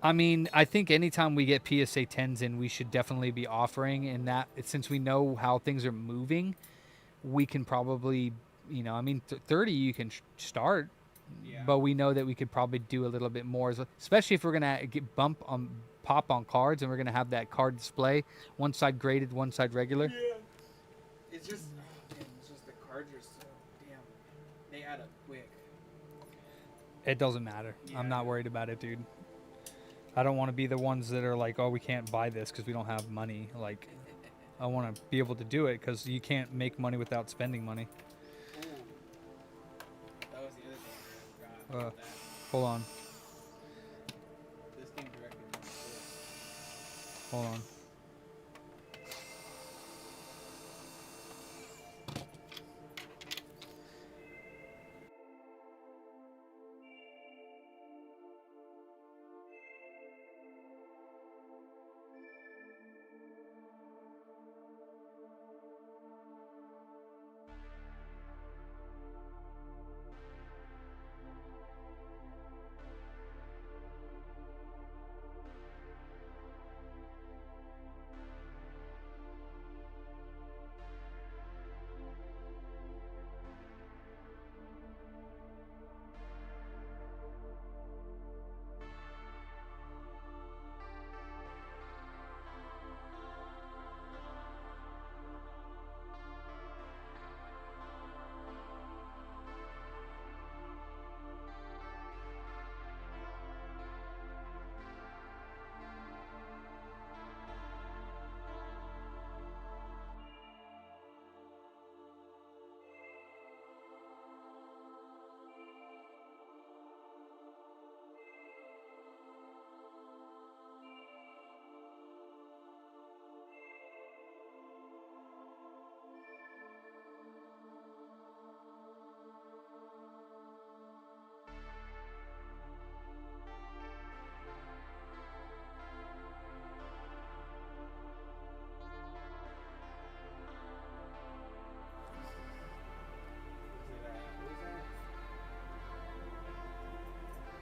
I mean, I think anytime we get PSA 10s in, we should definitely be offering. And that, since we know how things are moving, we can probably, I mean, 30 you can start. Yeah. But we know that we could probably do a little bit more, especially if we're gonna pop on cards, and we're gonna have that card display, one side graded, one side regular. Yeah. It's just the cards are so damn. They add up quick. It doesn't matter. Yeah. I'm not worried about it, dude. I don't want to be the ones that are like, oh, we can't buy this because we don't have money. Like, I want to be able to do it because you can't make money without spending money. That was the other thing I forgot about that. Hold on. This came directly from the source. Hold on.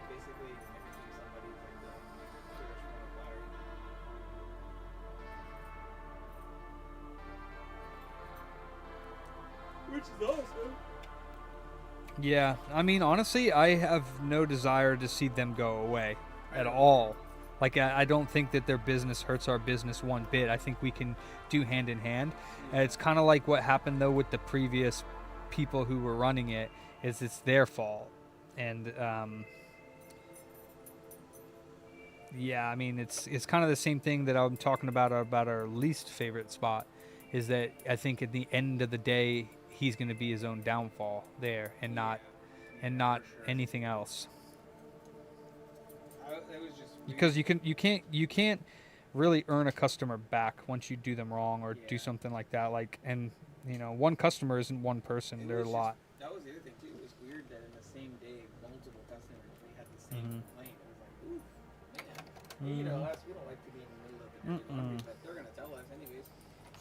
Basically mimicking somebody's like the British form of flattery. Which is awesome. Yeah, I mean, honestly, I have no desire to see them go away at all. Like, I don't think that their business hurts our business one bit. I think we can do hand in hand. And it's kind of like what happened, though, with the previous people who were running it, is it's their fault. And, yeah, I mean, it's kind of the same thing that I'm talking about our least favorite spot, is that I think at the end of the day, he's going to be his own downfall there, and not anything else. It was just because you can't really earn a customer back once you do them wrong or do Yeah. something like that. Like, and you know, one customer isn't one person; It they're a was lot. That was the other thing too. It was weird that in the same day, multiple customers we had the same complaint. It was like, ooh, man. You know, us, we don't like to be in the middle of the dirty laundry, but they're gonna tell us anyways.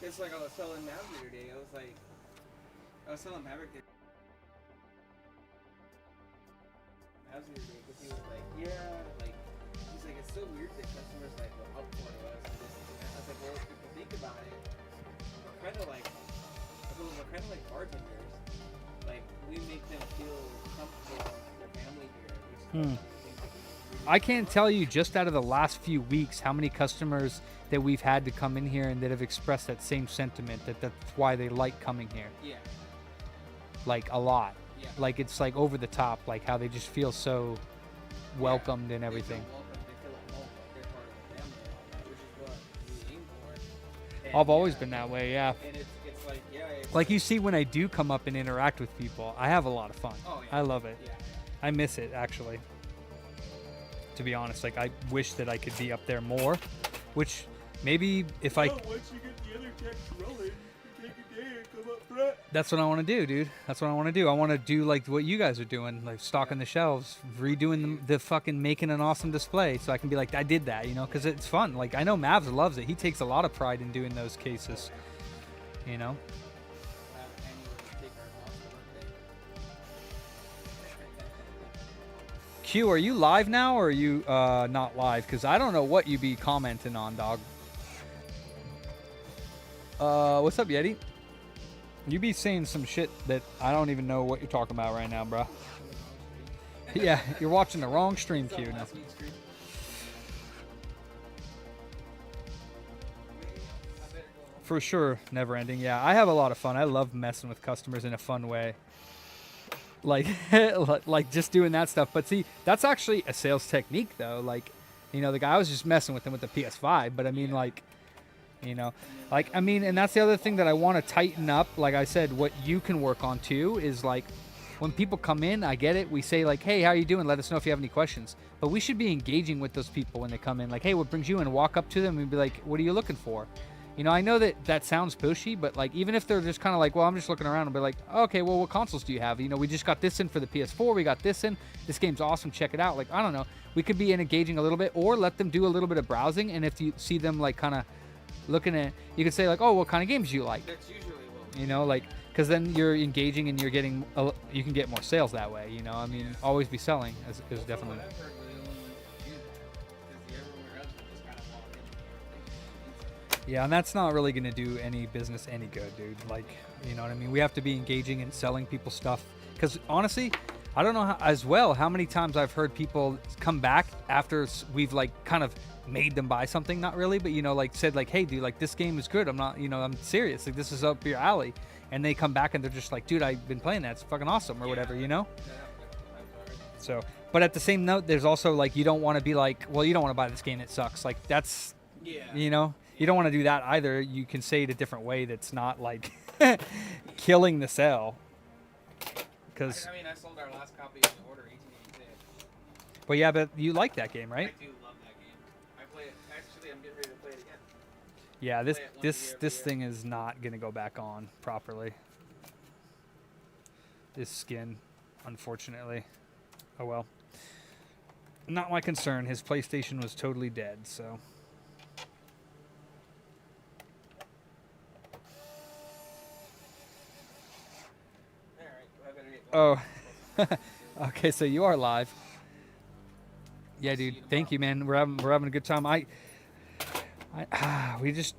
It's like I was telling Mav the other day. I was telling Maverick that Mavs the other day because he was like, yeah, like he's like, it's so weird that customers like will upvote us and this and that. I was like, well, if you think about it, we're kind of like bartenders. Like we make them feel comfortable with their family here. Which is one of the things that we really I can't tell you just out of the last few weeks how many customers that we've had to come in here and that have expressed that same sentiment that that's why they like coming here. Yeah. Like a lot. Yeah. Like it's like over the top, like how they just feel so welcomed and They everything. feel welcome. They feel at home, like they're part of the family and all that, which is what we aim for. And, I've always been that way, yeah. And it's like, yeah. It's Like you see when I do come up and interact with people, I have a lot of fun. Oh, yeah. I love it. Yeah. I miss it actually. To be honest, like I wish that I could be up there more, which maybe if I Once you get the other checks rolling, you take a day and come up front. that's what I want to do, dude. That's what I want to do. I want to do like what you guys are doing, like stocking the shelves, redoing the fucking making an awesome display, so I can be like, I did that, you know, because it's fun. Like I know Mavs loves it. He takes a lot of pride in doing those cases, you know. Q, are you live now or are you not live? Because I don't know what you be commenting on, dog. What's up, Yeti? You be saying some shit that I don't even know what you're talking about right now, bro. Yeah, you're watching the wrong stream, Q. Now. For sure, never ending. Yeah, I have a lot of fun. I love messing with customers in a fun way. Like, like just doing that stuff. But see, that's actually a sales technique, though. Like, you know, the guy was just messing with him with the PS5. But I mean, like, you know, like, I mean, and that's the other thing that I want to tighten up. Like I said, what you can work on too is like, when people come in, I get it. We say like, hey, how you doing? Let us know if you have any questions. But we should be engaging with those people when they come in. Like, hey, what brings you in? Walk up to them and be like, what are you looking for? You know, I know that sounds pushy, but like even if they're just kind of like, well, I'm just looking around and be like, okay, well, what consoles do you have? You know, we just got this in for the PS4. We got this in. This game's awesome. Check it out. Like, I don't know. We could be engaging a little bit or let them do a little bit of browsing. And if you see them like kind of looking at, you could say like, oh, what kind of games do you like? That's usually what we You know, like, because then you're engaging and you're getting, you can get more sales that way. You know, I mean, always be selling is definitely. From what I've heard, we're the only ones that do that. Because everywhere else, we just kind of walk in and Yeah, and that's not really going to do any business any good, dude. Like, you know what I mean? We have to be engaging and selling people stuff. Because honestly, I don't know how many times I've heard people come back after we've like kind of made them buy something. Not really, but you know, like said like, hey, dude, like this game is good. I'm not, you know, I'm serious. Like this is up your alley. And they come back and they're just like, dude, I've been playing that. It's fucking awesome or whatever, you know? So, but at the same note, there's also like, you don't want to be like, well, you don't want to buy this game. It sucks. Like that's, you know, you don't want to do that either. You can say it a different way that's not like killing the sale. Because, I mean, I sold our last copy of the Order 1886. but yeah, but you like that game, right? I do love that game. I play it. Actually, I'm getting ready to play it again. Yeah, play it once a year this every thing is not gonna go back on properly. This skin, unfortunately. Oh well. Not my concern. His PlayStation was totally dead, so. All right, I better get Oh, okay. So you are live. Yeah, dude. Thank you, man. We're having a good time. We just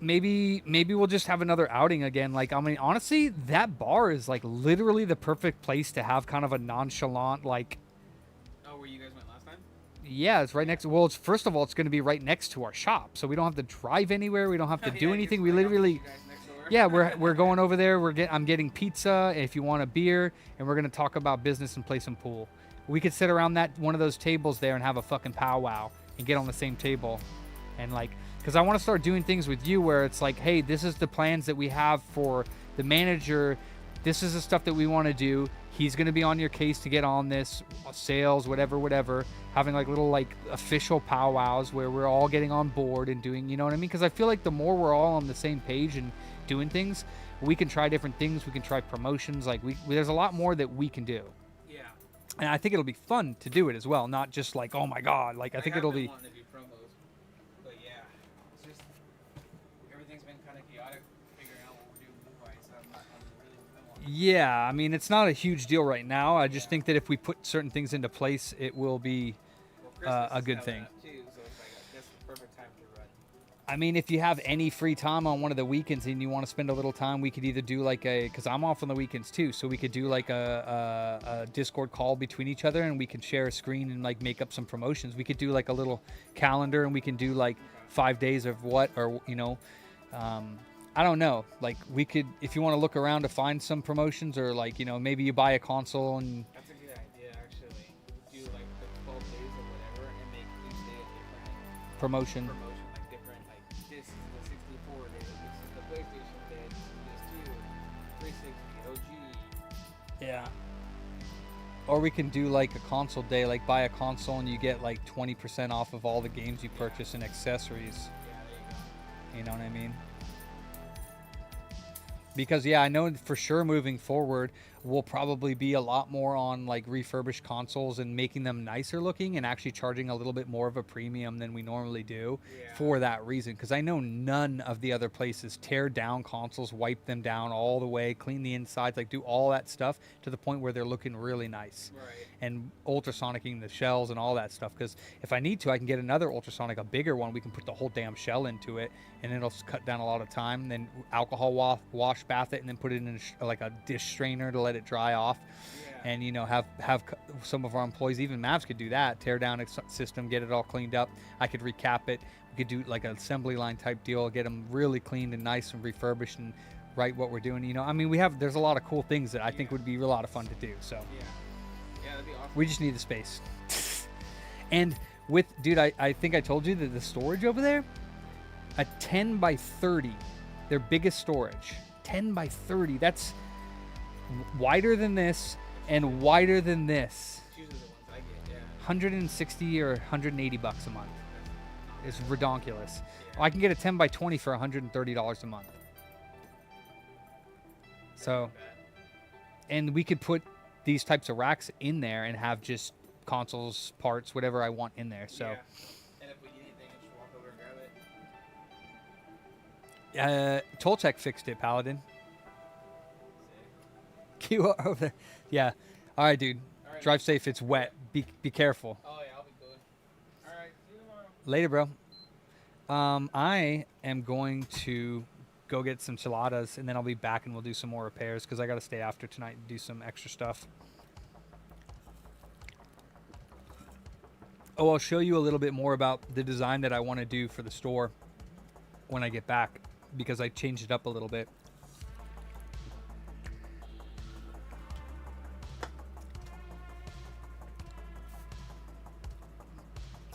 maybe we'll just have another outing again. Like, I mean, honestly, that bar is like literally the perfect place to have kind of a nonchalant like. Oh, where you guys went last time? Yeah, it's right next. Well, it's first of all, it's going to be right next to our shop, so we don't have to drive anywhere. We don't have to do anything. We literally. Yeah, we're going over there. I'm getting pizza if you want a beer, and we're gonna talk about business and play some pool. We could sit around one of those tables there and have a fucking powwow and get on the same table, and like, because I want to start doing things with you where it's like, hey, this is the plans that we have for the manager this is the stuff that we want to do. He's going to be on your case to get on this, sales, whatever. Having like little like official powwows where we're all getting on board and doing, you know what I mean? Because I feel like the more we're all on the same page and doing things, we can try different things. We can try promotions. Like there's a lot more that we can do. Yeah. And I think it'll be fun to do it as well, not just like, oh my god. Like I think it'll be. Wanting to do promos, but yeah, it's just everything's been kind of chaotic figuring out what we're doing move-wise. So I'm really. Yeah, I mean it's not a huge deal right now. I just think that if we put certain things into place, it will be a good thing. Too, so it's like that's the perfect time to run. I mean, if you have any free time on one of the weekends and you want to spend a little time, we could either do like because I'm off on the weekends too, so we could do like a Discord call between each other and we could share a screen and like make up some promotions. We could do like a little calendar and we can do like 5 days of what, or you know, I don't know. Like we could, if you want to look around to find some promotions, or like, you know, maybe you buy a console and. That's a good idea, actually. Do like the 12 days or whatever, and make each day a different Promotion. like different, like this is the 64 day, this is the PlayStation day, this is PS2, 360, OG. Yeah. Or we can do like a console day, like buy a console and you get like 20% off of all the games you purchase and accessories. Yeah, there you go. You know what I mean? Because yeah, I know for sure moving forward, we'll probably be a lot more on like refurbished consoles and making them nicer looking and actually charging a little bit more of a premium than we normally do for that reason. Because I know none of the other places tear down consoles, wipe them down all the way, clean the insides, like do all that stuff to the point where they're looking really nice. Right. And ultrasonicing the shells and all that stuff. Because if I need to, I can get another ultrasonic, a bigger one. We can put the whole damn shell into it, and it'll cut down a lot of time. Then alcohol wash bath it, and then put it in like a dish strainer to let it dry off. Yeah. And you know, have some of our employees, even Mavs, could do that. Tear down a system, get it all cleaned up. I could recap it. We could do like an assembly line type deal, get them really cleaned and nice and refurbished and right what we're doing. You know, I mean, there's a lot of cool things that I think would be a lot of fun to do. So. Yeah, that'd be awesome. We just need the space. And with, dude, I think I told you that the storage over there, a 10 by 30, their biggest storage, 10 by 30, that's wider than this and wider than this. It's usually the ones I get, yeah. 160 or 180 bucks a month. It's redonkulous. I can get a 10 by 20 for $130 a month. So, and we could put these types of racks in there and have just consoles, parts, whatever I want in there. So, Yeah. And if we need anything, just walk over and grab it. Toltec fixed it, Paladin. QR over there. Yeah. All right, dude. All right, Drive safe. It's wet. Be careful. Oh yeah, I'll be good. All right, see you tomorrow. Later, bro. I am going to go get some chiladas, and then I'll be back and we'll do some more repairs because I got to stay after tonight and do some extra stuff. Oh, I'll show you a little bit more about the design that I want to do for the store when I get back because I changed it up a little bit.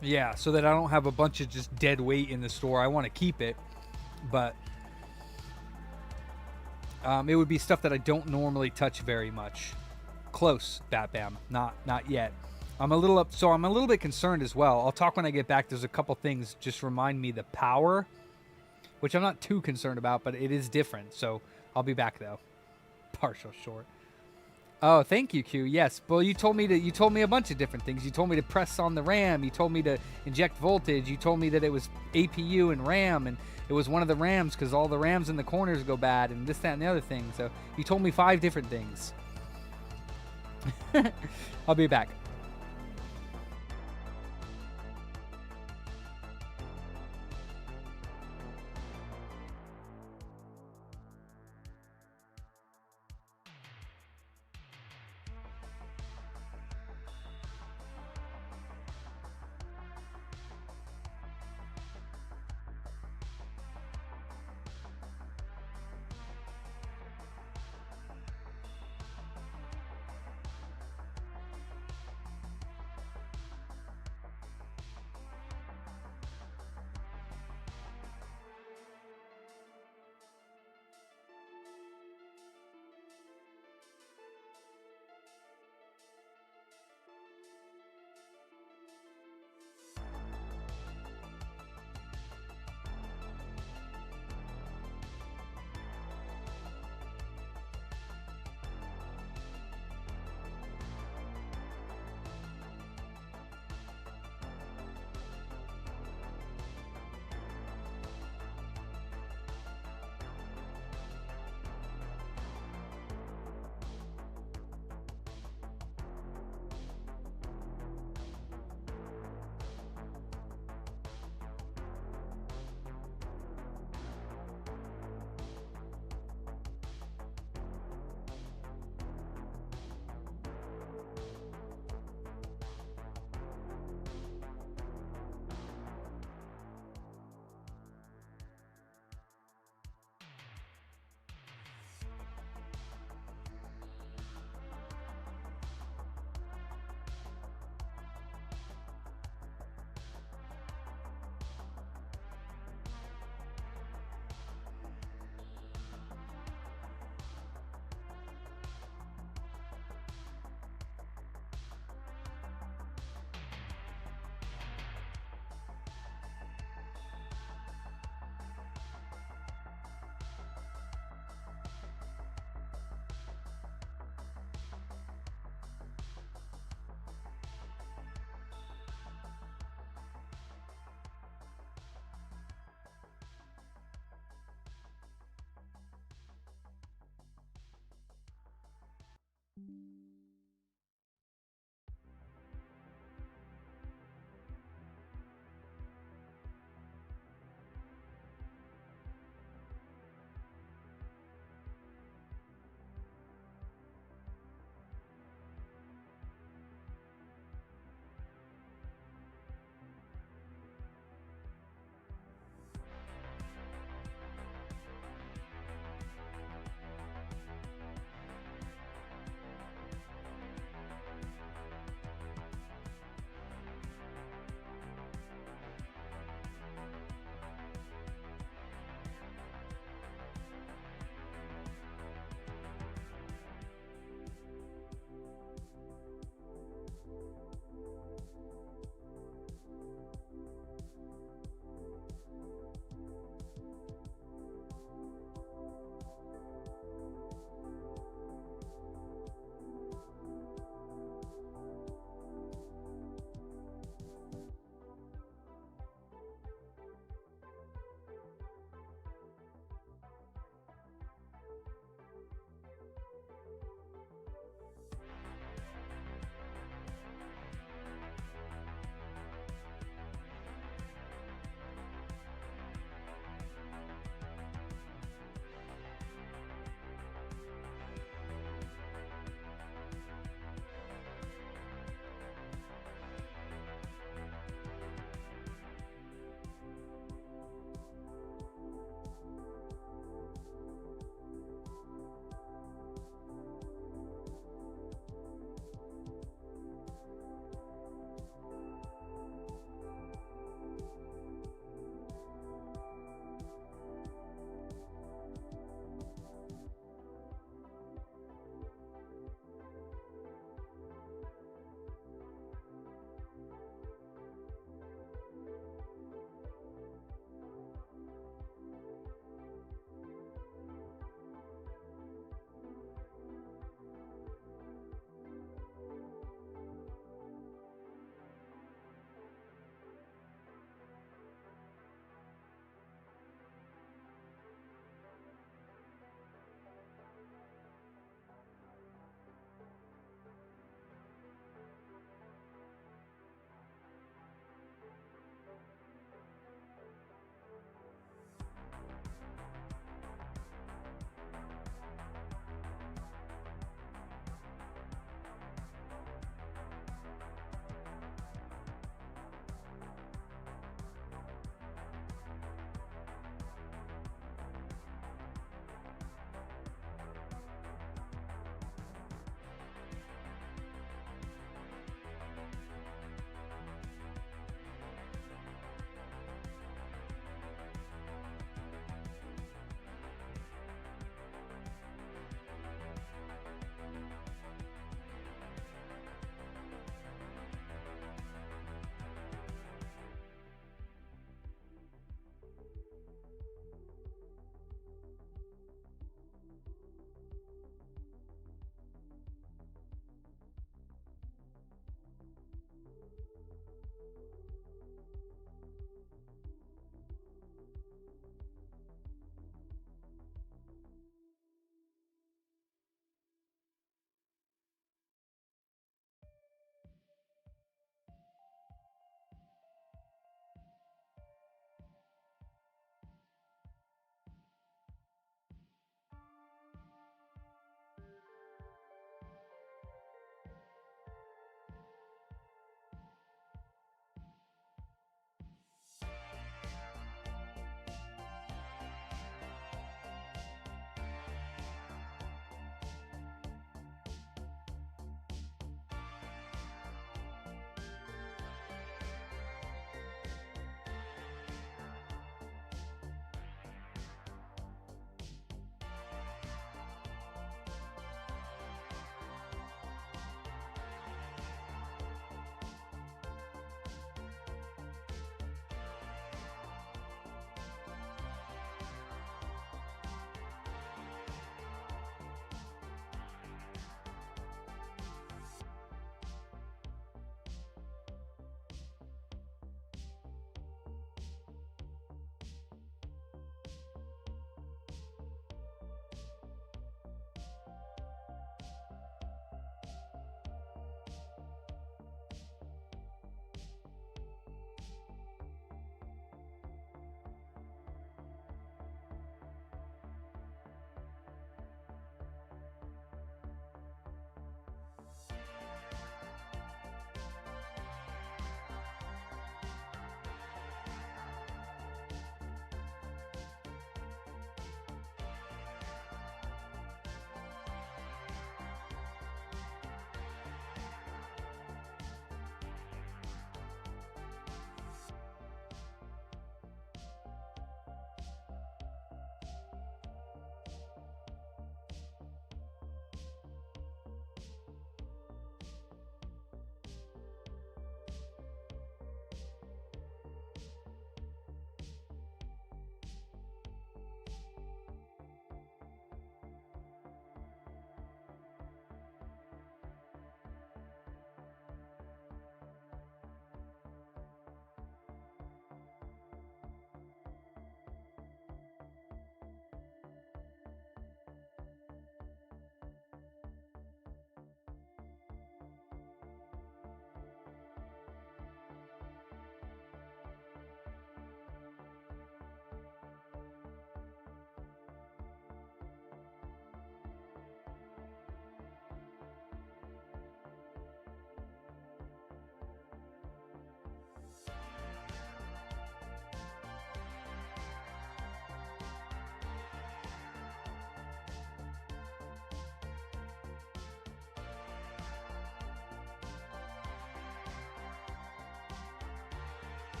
Yeah, so that I don't have a bunch of just dead weight in the store. I want to keep it, but it would be stuff that I don't normally touch very much. Close, Bat Bam. Not yet. I'm a little bit concerned as well. I'll talk when I get back. There's a couple things just remind me the power, which I'm not too concerned about, but it is different. So I'll be back though. Partial short. Oh, thank you, Q. Yes. Well, you told me a bunch of different things. You told me to press on the RAM. You told me to inject voltage. You told me that it was APU and RAM, and it was one of the RAMs because all the RAMs in the corners go bad, and this, that, and the other thing. So you told me 5 different things. I'll be back.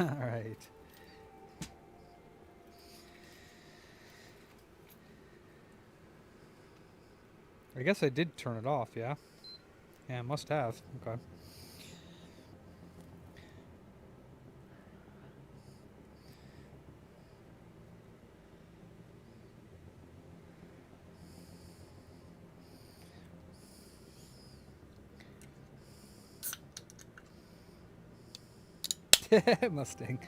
All right. I guess I did turn it off, yeah? Yeah, I must have. Okay. Mustang.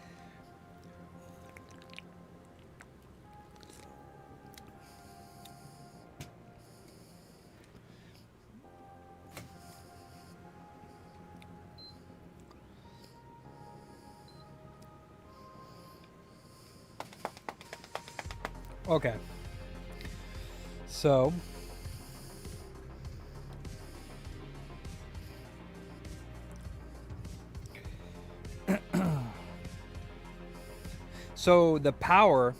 Okay. So so the power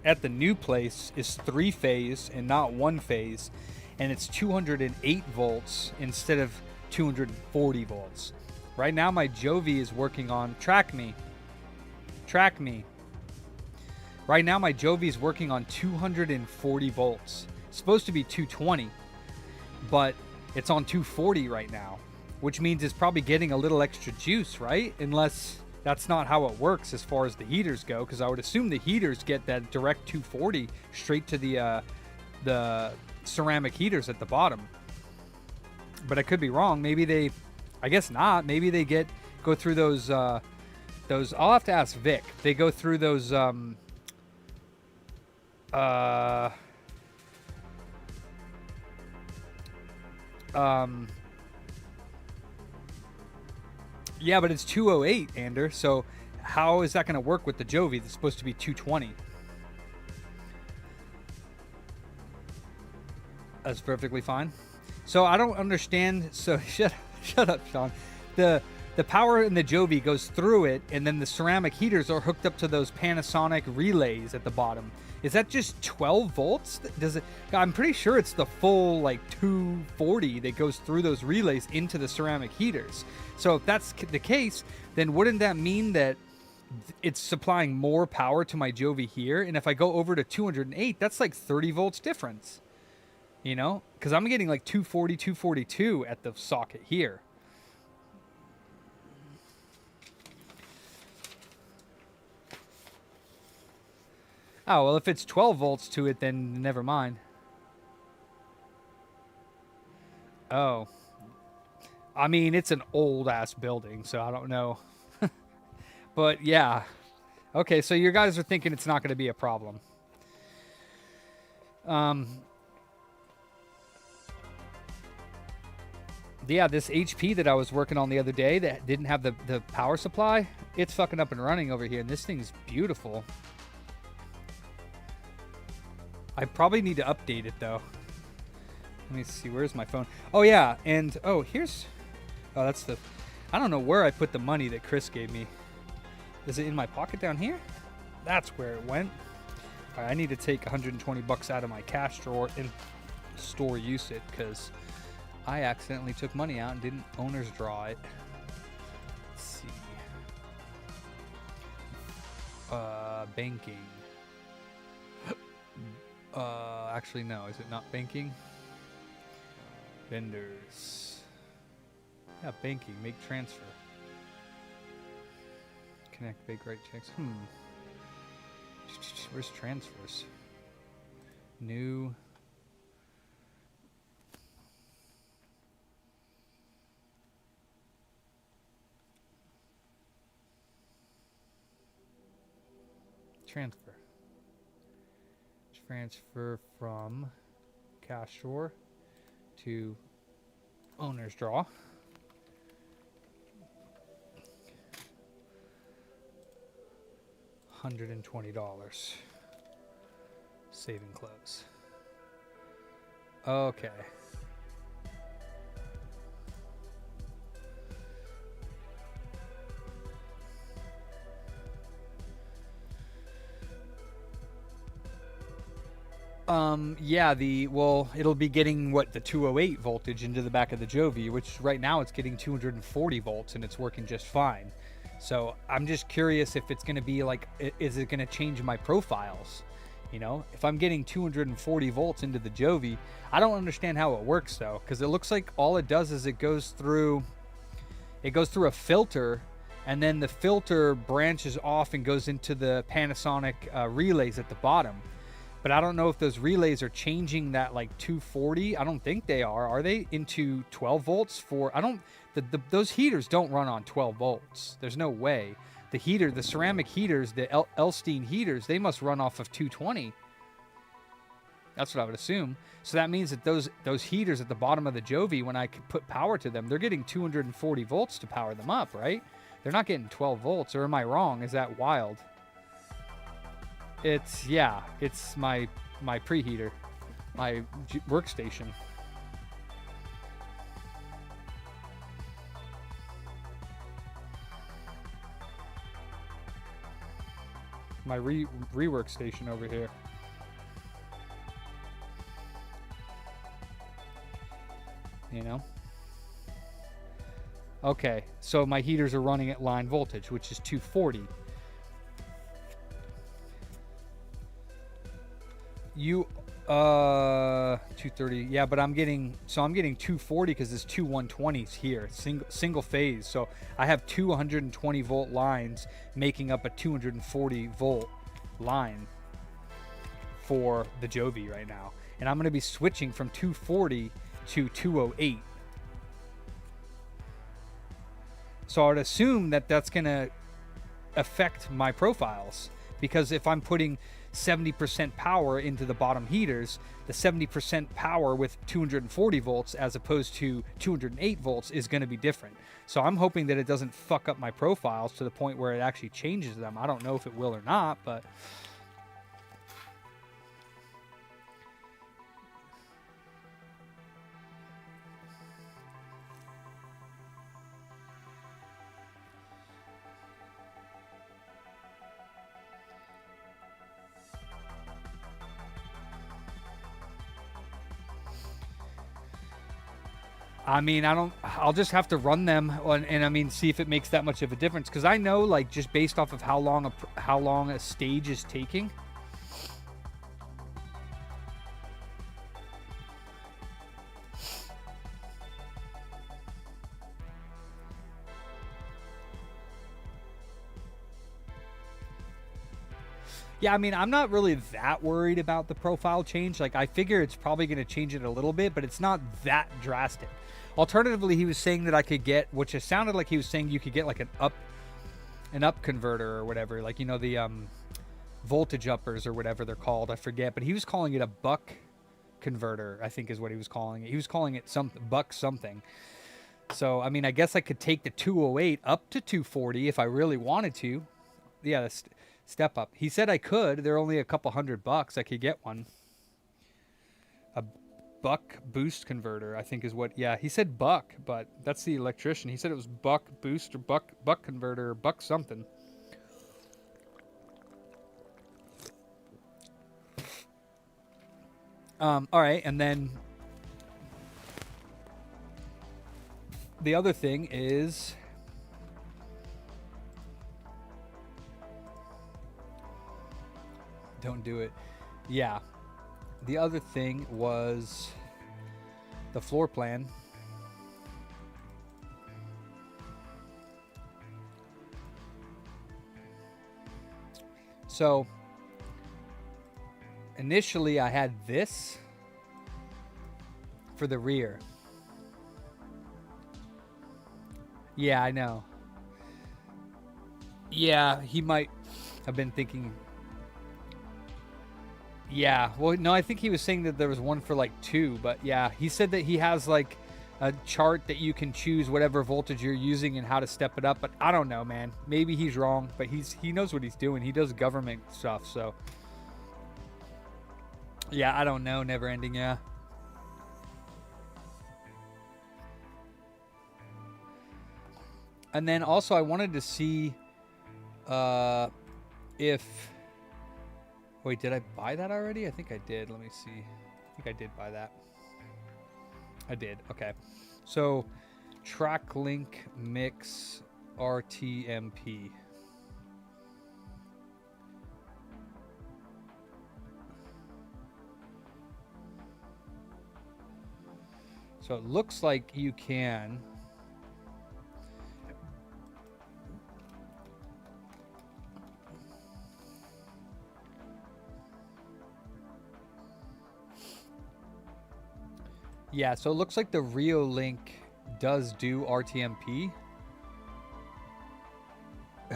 at the new place is 3-phase and not 1-phase, and it's 208 volts instead of 240 volts. Right now my Jovi is working on track me. Right now my Jovi is working on 240 volts. It's supposed to be 220, but it's on 240 right now, which means it's probably getting a little extra juice, right? Unless that's not how it works as far as the heaters go, because I would assume the heaters get that direct 240 straight to the ceramic heaters at the bottom. But I could be wrong. Maybe they, I guess not. Maybe they go through those. I'll have to ask Vic. They go through those. Yeah, but it's 208, Ander. So how is that going to work with the Jovi that's supposed to be 220? That's perfectly fine. So I don't understand. So shut up, Sean. The power in the Jovi goes through it, and then the ceramic heaters are hooked up to those Panasonic relays at the bottom. Is that just 12 volts? Does it? I'm pretty sure it's the full like 240 that goes through those relays into the ceramic heaters. So if that's the case, then wouldn't that mean that it's supplying more power to my Jovi here? And if I go over to 208, that's like 30 volts difference. You know, because I'm getting like 240, 242 at the socket here. Oh, well, if it's 12 volts to it, then never mind. Oh. I mean, it's an old-ass building, so I don't know. But, yeah. Okay, so you guys are thinking it's not going to be a problem. Yeah, this HP that I was working on the other day that didn't have the power supply, it's fucking up and running over here, and this thing's beautiful. I probably need to update it, though. Let me see. Where's my phone? Oh, yeah. And, oh, here's... Oh, that's the... I don't know where I put the money that Chris gave me. Is it in my pocket down here? That's where it went. All right, I need to take 120 bucks out of my cash drawer and store use it, because I accidentally took money out and didn't owner's draw it. Let's see. Banking. Actually, no. Is it not banking? Vendors. Yeah, banking. Make transfer. Connect, big right checks. Where's transfers? New. Transfer. Transfer from cash drawer to owner's draw. $120. Save and close. Okay. Yeah, it'll be getting the 208 voltage into the back of the Jovi, which right now it's getting 240 volts and it's working just fine. So I'm just curious if it's going to be like, is it going to change my profiles? You know, if I'm getting 240 volts into the Jovi, I don't understand how it works though, because it looks like all it does is it goes through a filter, and then the filter branches off and goes into the Panasonic relays at the bottom. But I don't know if those relays are changing that like 240. I don't think they are. Are they into 12 volts for? I don't. Those heaters don't run on 12 volts. There's no way. The ceramic heaters, the Elstein heaters, they must run off of 220. That's what I would assume. So that means that those heaters at the bottom of the Jovi, when I put power to them, they're getting 240 volts to power them up, right? They're not getting 12 volts, or am I wrong? Is that wild? It's my preheater, my workstation. My rework station over here. You know? Okay, so my heaters are running at line voltage, which is 240. You 230. Yeah, but I'm getting 240 because there's two 120s here, single phase. So I have two 120 volt lines making up a 240 volt line for the Jovi right now, and I'm going to be switching from 240 to 208. So I would assume that that's going to affect my profiles, because if I'm putting 70% power into the bottom heaters, the 70% power with 240 volts as opposed to 208 volts is going to be different. So I'm hoping that it doesn't fuck up my profiles to the point where it actually changes them. I don't know if it will or not, but I mean, I'll just have to run them and I mean, see if it makes that much of a difference. Because I know, like, just based off of how long a stage is taking. Yeah, I mean, I'm not really that worried about the profile change. Like, I figure it's probably going to change it a little bit, but it's not that drastic. Alternatively, he was saying that I could get, which it sounded like he was saying you could get like an up converter or whatever, like, you know, the voltage uppers or whatever they're called. I forget, but he was calling it a buck converter, I think is what he was calling it. He was calling it buck something. So, I mean, I guess I could take the 208 up to 240 if I really wanted to. Yeah, that's step up. He said I could. They're only a couple $100. I could get one. A buck boost converter, I think is what. Yeah, he said buck, but that's the electrician. He said it was buck boost or buck converter or buck something. All right, and then the other thing is, don't do it. Yeah. The other thing was the floor plan. So initially I had this for the rear. Yeah, I know. Yeah, he might have been thinking. Yeah, well, no, I think he was saying that there was one for like 2, but yeah, he said that he has like a chart that you can choose whatever voltage you're using and how to step it up, but I don't know, man. Maybe he's wrong, but he knows what he's doing. He does government stuff, so yeah, I don't know. Never ending, yeah. And then also I wanted to see if... Wait, did I buy that already? I think I did. Let me see. I think I did buy that. I did. Okay. So, track link mix RTMP. So it looks like you can. Yeah, so it looks like the Rio Link does do RTMP.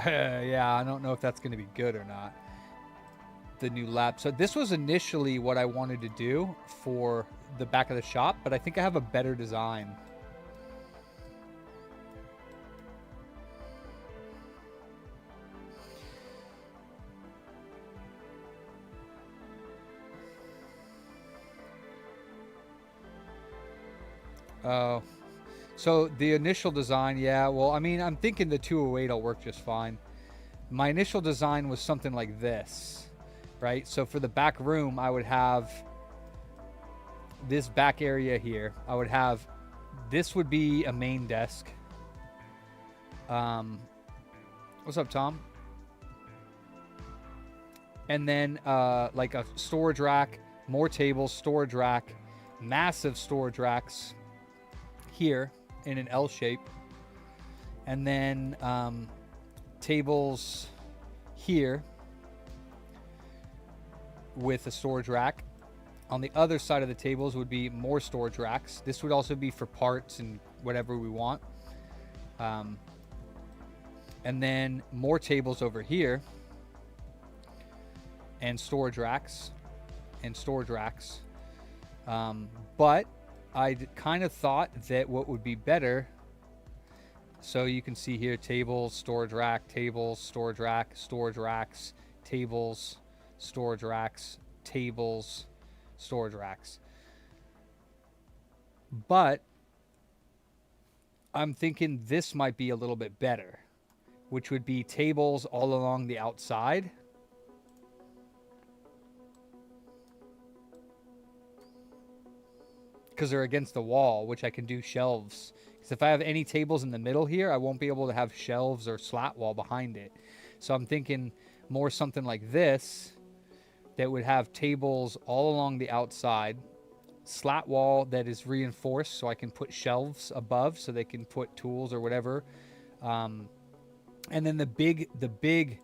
Yeah, I don't know if that's going to be good or not. The new lap. So this was initially what I wanted to do for the back of the shop, but I think I have a better design. Oh, so the initial design, yeah. Well, I mean, I'm thinking the 208 will work just fine. My initial design was something like this, right? So for the back room, I would have this back area here. I would have, this would be a main desk. What's up, Tom? And then like a storage rack, more tables, storage rack, massive storage racks here in an L shape, and then tables here with a storage rack. On the other side of the tables would be more storage racks. This would also be for parts and whatever we want. And then more tables over here, and storage racks and storage racks. But I kind of thought that what would be better, so you can see here, tables, storage rack, tables, storage rack, storage racks, tables, storage racks, tables, storage racks. But I'm thinking this might be a little bit better, which would be tables all along the outside. Because they're against the wall, which I can do shelves. Because if I have any tables in the middle here, I won't be able to have shelves or slat wall behind it. So I'm thinking more something like this that would have tables all along the outside, slat wall that is reinforced so I can put shelves above so they can put tools or whatever. And then the big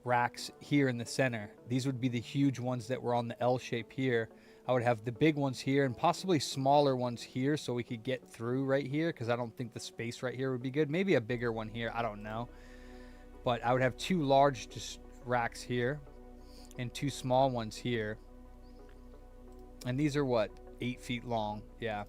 racks here in the center. These would be the huge ones that were on the L shape here. I would have the big ones here and possibly smaller ones here so we could get through right here, because I don't think the space right here would be good. Maybe a bigger one here. I don't know. But I would have two large racks here and two small ones here. And these are what? 8 feet long. Yeah.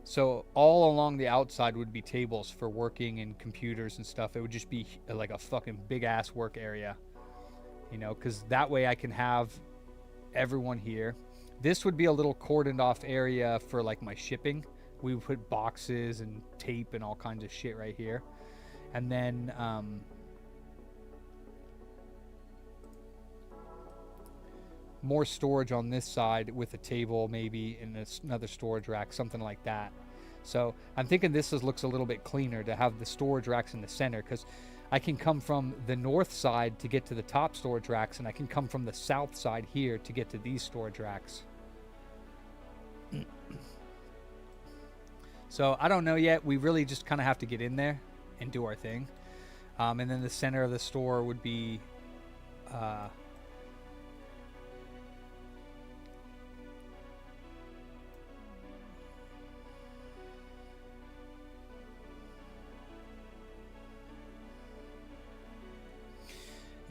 So all along the outside would be tables for working and computers and stuff. It would just be like a fucking big ass work area. You know, because that way I can have everyone here. This would be a little cordoned off area for like my shipping. We would put boxes and tape and all kinds of shit right here. And then more storage on this side with a table maybe and another storage rack, something like that. So I'm thinking this looks a little bit cleaner to have the storage racks in the center, because I can come from the north side to get to the top storage racks, and I can come from the south side here to get to these storage racks. So I don't know yet. We really just kind of have to get in there and do our thing. And then the center of the store would be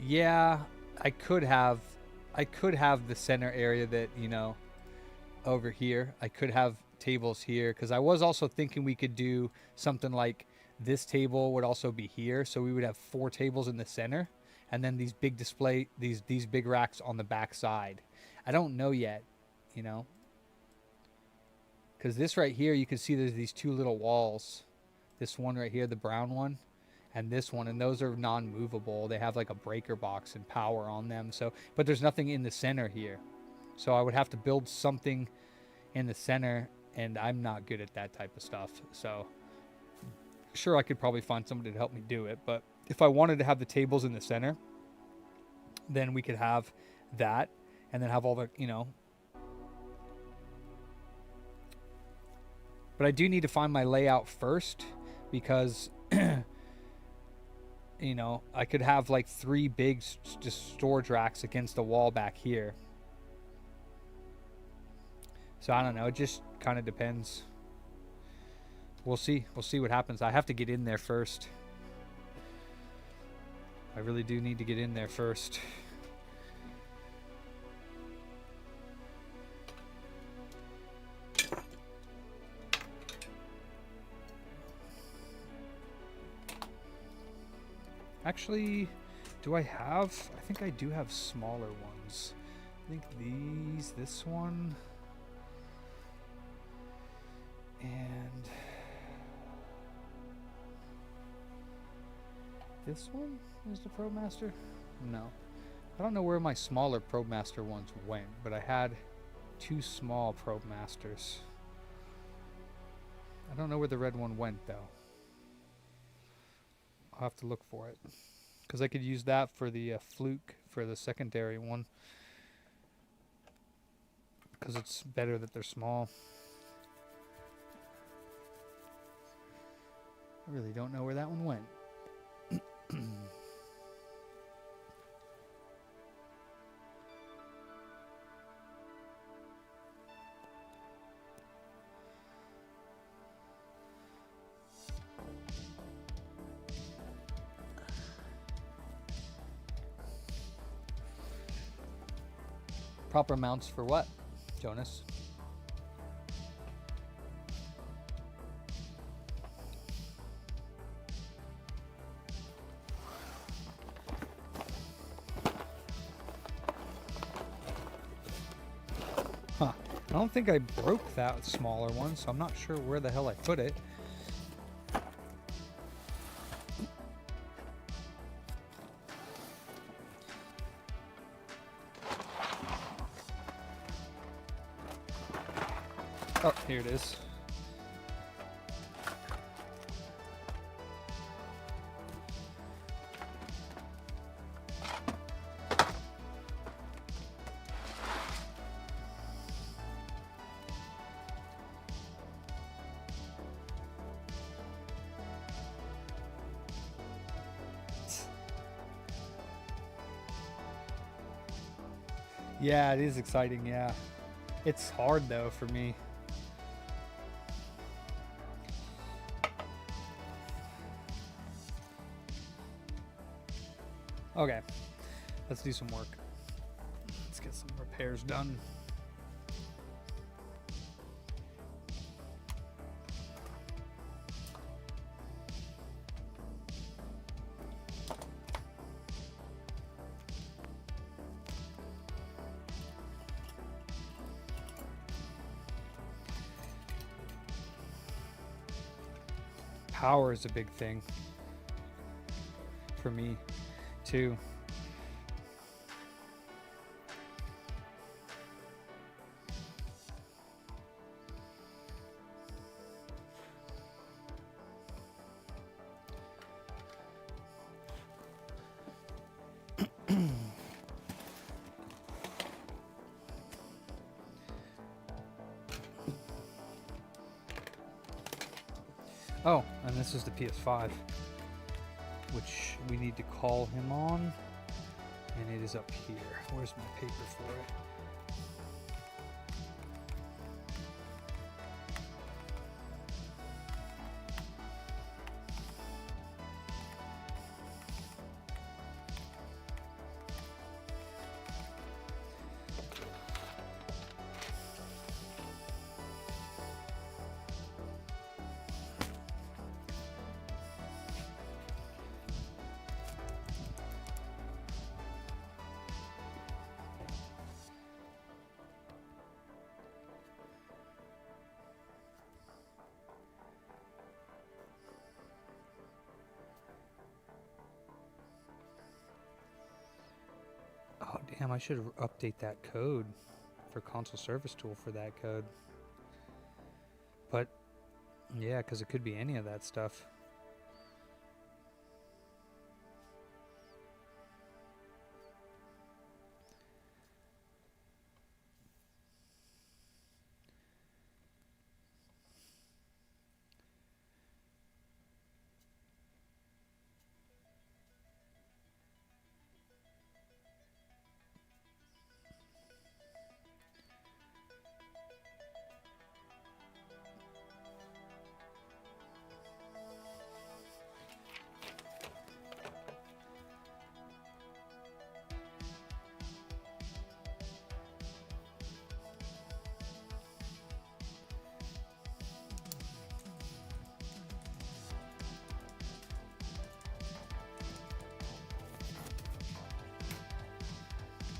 yeah, I could have the center area that, you know, over here. I could have tables here, because I was also thinking we could do something like this table would also be here, so we would have 4 tables in the center, and then these big these big racks on the back side. I don't know yet, you know, because this right here, you can see there's these 2 little walls. This one right here, the brown one, and this one, and those are non-movable. They have like a breaker box and power on them. So, but there's nothing in the center here. So I would have to build something in the center and I'm not good at that type of stuff. So sure, I could probably find somebody to help me do it, but if I wanted to have the tables in the center, then we could have that and then have all the, but I do need to find my layout first because I could have like 3 big just storage racks against the wall back here. So I don't know, it just kind of depends. We'll see what happens. I have to get in there first. I really do need to get in there first. Actually, do I have? I think I do have smaller ones. I think this one, and this one is the ProMaster? No. I don't know where my smaller ProMaster ones went, but I had 2 small ProMasters. I don't know where the red one went, though. I'll have to look for it. Because I could use that for the fluke, for the secondary one. Because it's better that they're small. I really don't know where that one went. Proper mounts for what, Jonas? Huh. I don't think I broke that smaller one, so I'm not sure where the hell I put it. Oh, here it is. Yeah, it is exciting, yeah. It's hard though for me. Okay, let's do some work. Let's get some repairs done. Power is a big thing for me too. Oh, and this is the PS5, which we need to call him on, and it is up here. Where's my paper for it? Oh, damn, I should update that code for console service tool for that code. Yeah, because it could be any of that stuff.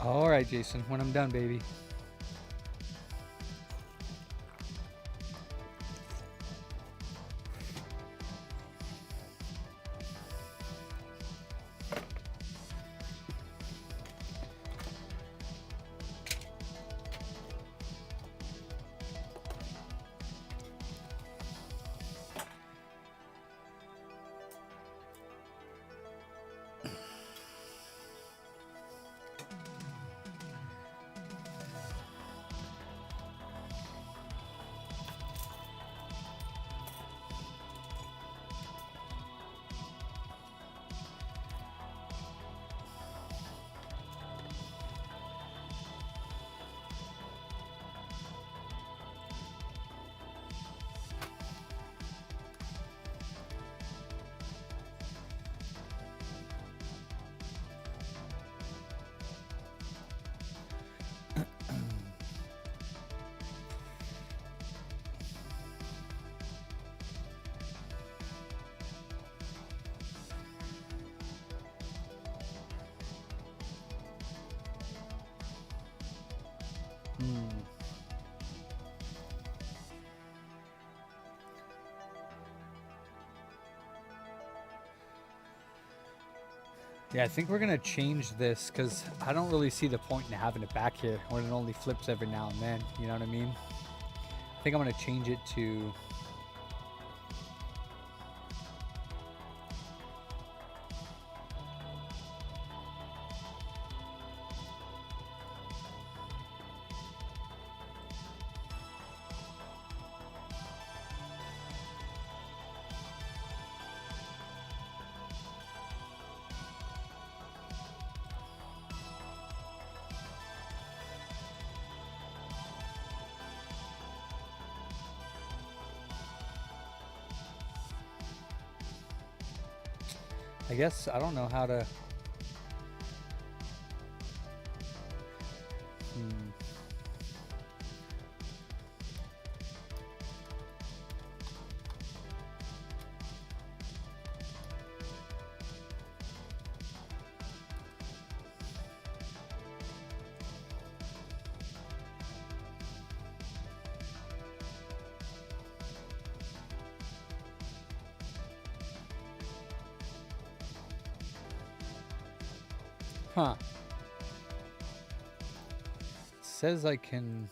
All right, Jason, when I'm done, baby. Yeah, I think we're going to change this because I don't really see the point in having it back here when it only flips every now and then. You know what I mean? I think I'm going to change it to... I guess I don't know how to... Huh. It says I can...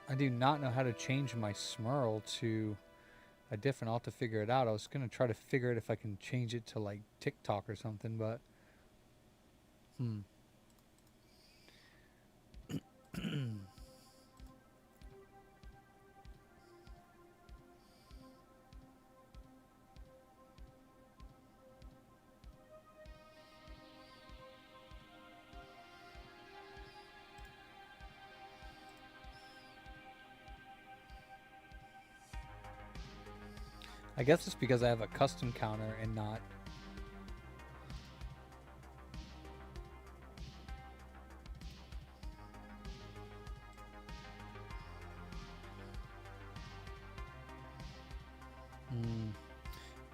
I do not know how to change my Smurl to a different... I'll have to figure it out. I was going to try to figure it if I can change it to like TikTok or something, but... I guess it's because I have a custom counter and not...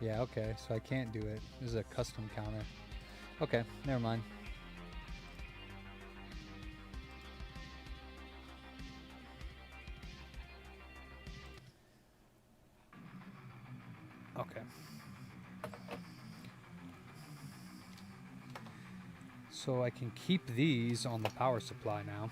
Yeah, okay, so I can't do it. This is a custom counter. Okay, never mind. So I can keep these on the power supply now.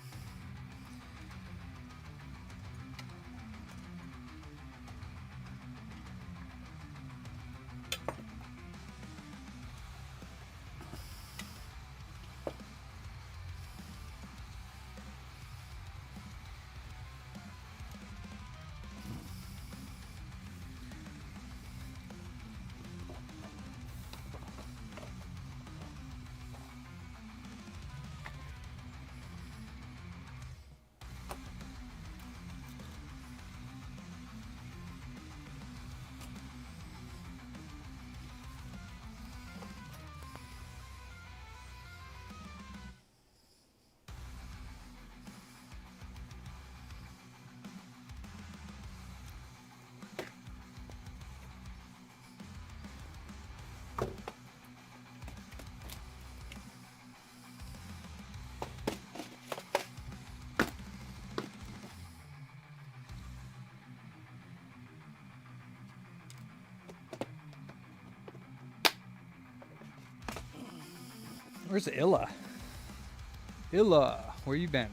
Where's Illa? Illa, where you been?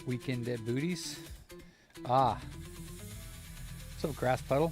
Weekend at Booties. Ah. What's up, Grass Puddle?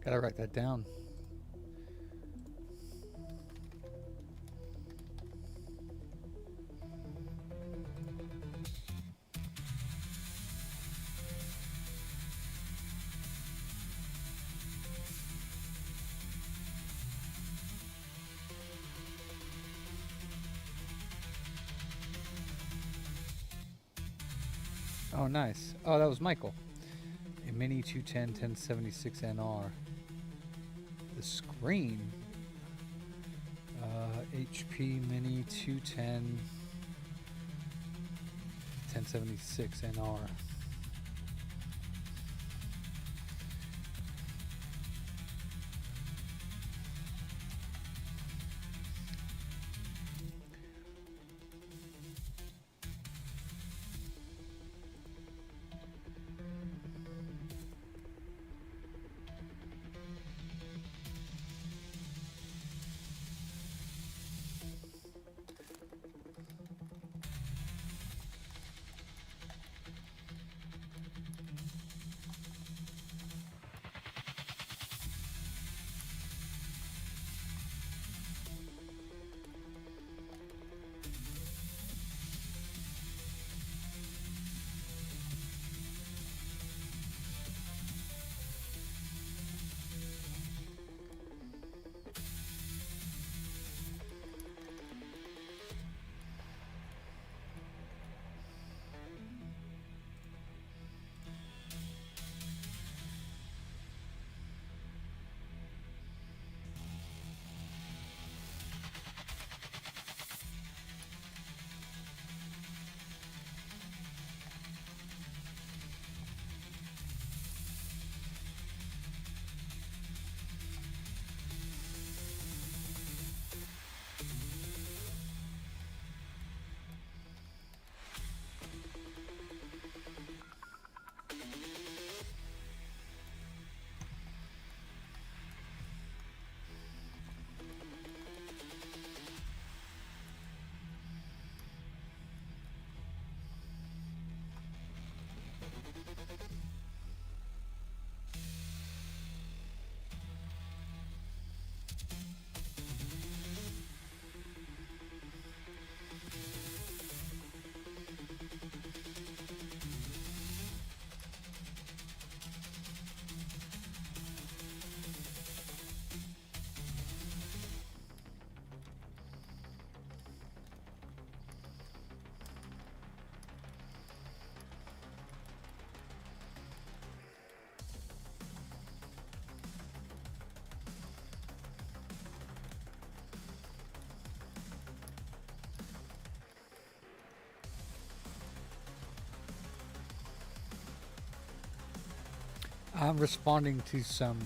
Gotta write that down. Oh, nice. Oh, that was Michael. A Mini 210 1076 NR. The screen. HP Mini 210 1076 NR. I'm responding to some.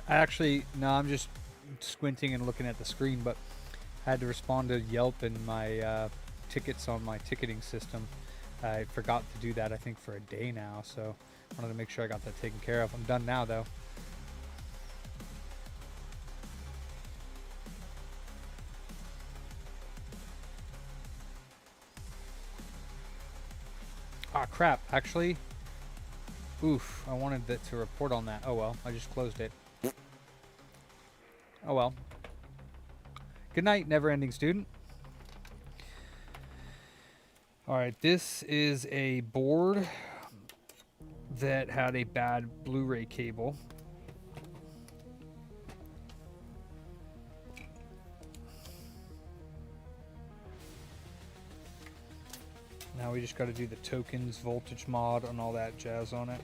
Actually, no, I'm just squinting and looking at the screen, but I had to respond to Yelp and my tickets on my ticketing system. I forgot to do that, I think, for a day now, so I wanted to make sure I got that taken care of. I'm done now, though. Ah, crap. Actually, oof, I wanted to report on that. Oh, well, I just closed it. Oh, well. Good night, never-ending student. All right, this is a board that had a bad Blu-ray cable. Now we just got to do the tokens, voltage mod, and all that jazz on it.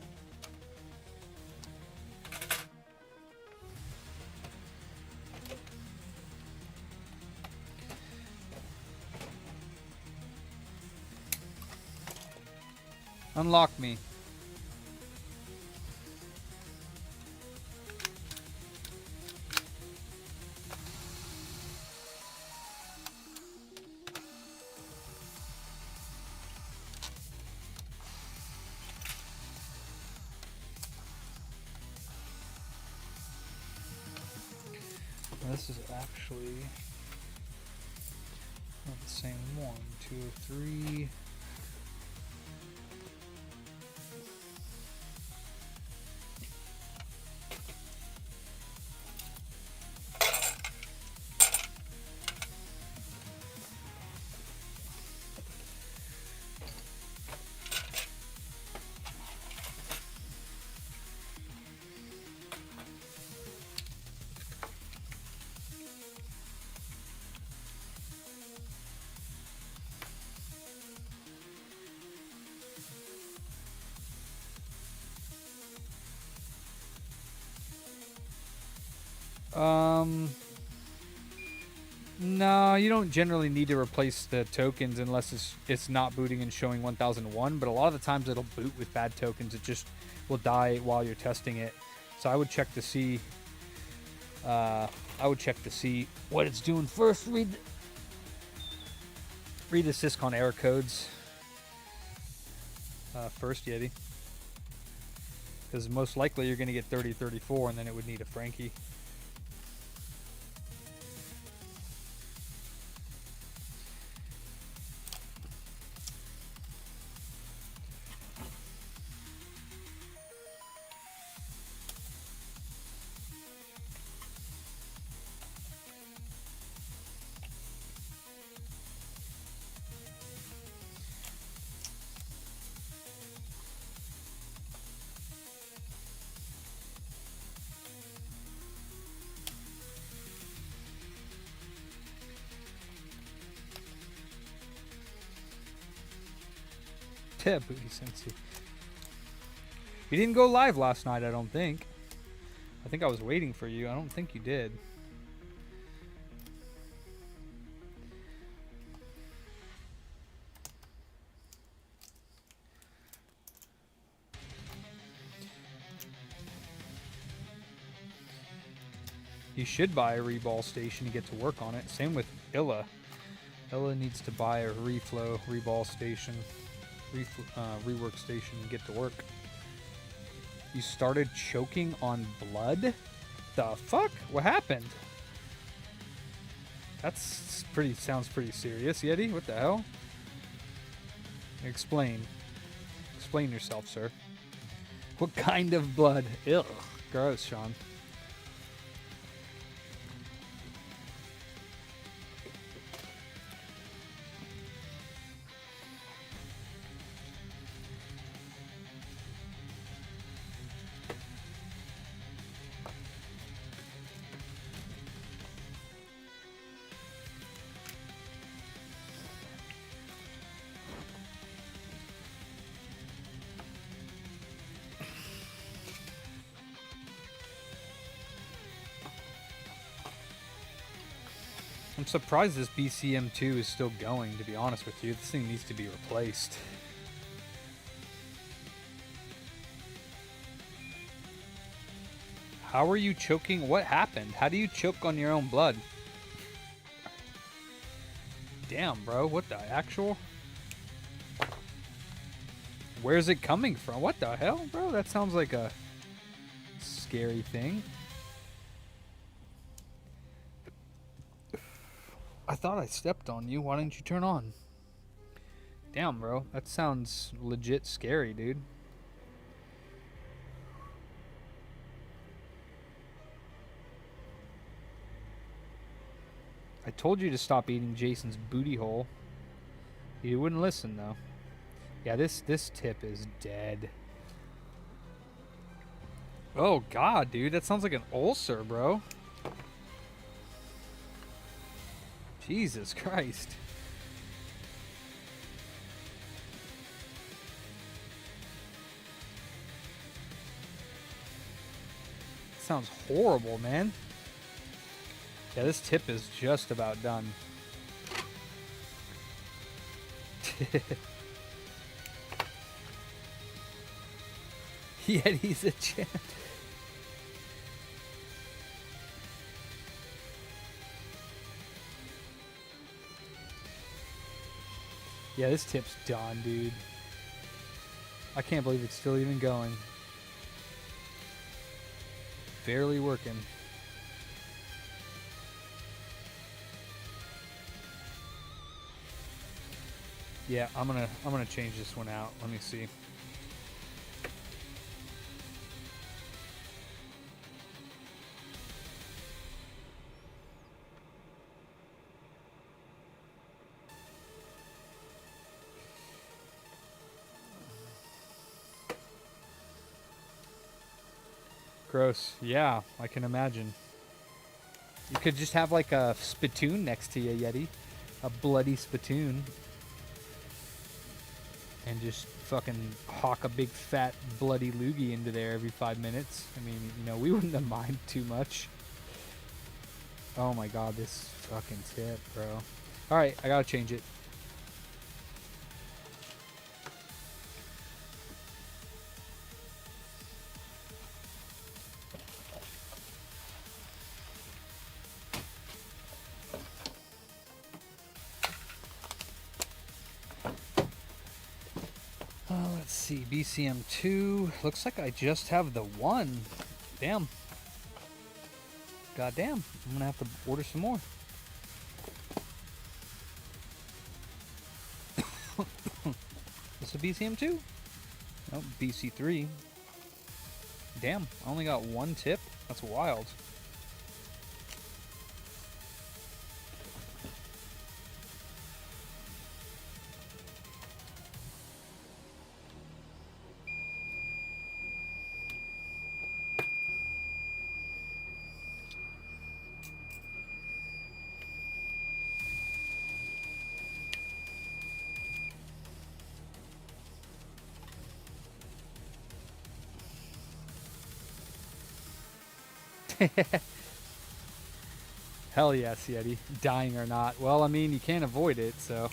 Unlock me. This is actually not the same one. 203. No, you don't generally need to replace the tokens unless it's not booting and showing 1001, but a lot of the times it'll boot with bad tokens. It just will die while you're testing it. So I would check to see what it's doing first. Read the syscon error codes first, Yeti. Because most likely you're going to get 3034 and then it would need a Frankie. Booty Sensei. You didn't go live last night, I don't think. I think I was waiting for you. I don't think you did. You should buy a reball station to get to work on it. Same with Illa. Illa needs to buy a reflow reball station. Rework station and get to work. You started choking on blood? The fuck? What happened? Sounds pretty serious, Yeti. What the hell? Explain yourself, sir. What kind of blood? Ew. Gross, Sean. I'm surprised this BCM2 is still going, to be honest with you. This thing needs to be replaced. How are you choking? What happened? How do you choke on your own blood? Damn, bro. What the actual? Where's it coming from? What the hell, bro? That sounds like a scary thing. I thought I stepped on you. Why didn't you turn on? Damn, bro. That sounds legit scary, dude. I told you to stop eating Jason's booty hole. You wouldn't listen, though. Yeah, this tip is dead. Oh, God, dude. That sounds like an ulcer, bro. Jesus Christ. Sounds horrible, man. Yeah, this tip is just about done. Yeti's a champ. Yeah, this tip's done, dude. I can't believe it's still even going. Barely working. Yeah, I'm gonna change this one out. Let me see. Gross. Yeah, I can imagine. You could just have like a spittoon next to you, Yeti. A bloody spittoon. And just fucking hawk a big fat bloody loogie into there every 5 minutes. I mean, you know, we wouldn't have mind too much. Oh my god, this fucking tip, bro. Alright, I gotta change it. Let's see, BCM2. Looks like I just have the one. Damn. God damn. I'm gonna have to order some more. This a BCM2? Oh, BC3. Damn, I only got one tip? That's wild. Hell yes, Yeti. Dying or not. Well, I mean, you can't avoid it, so.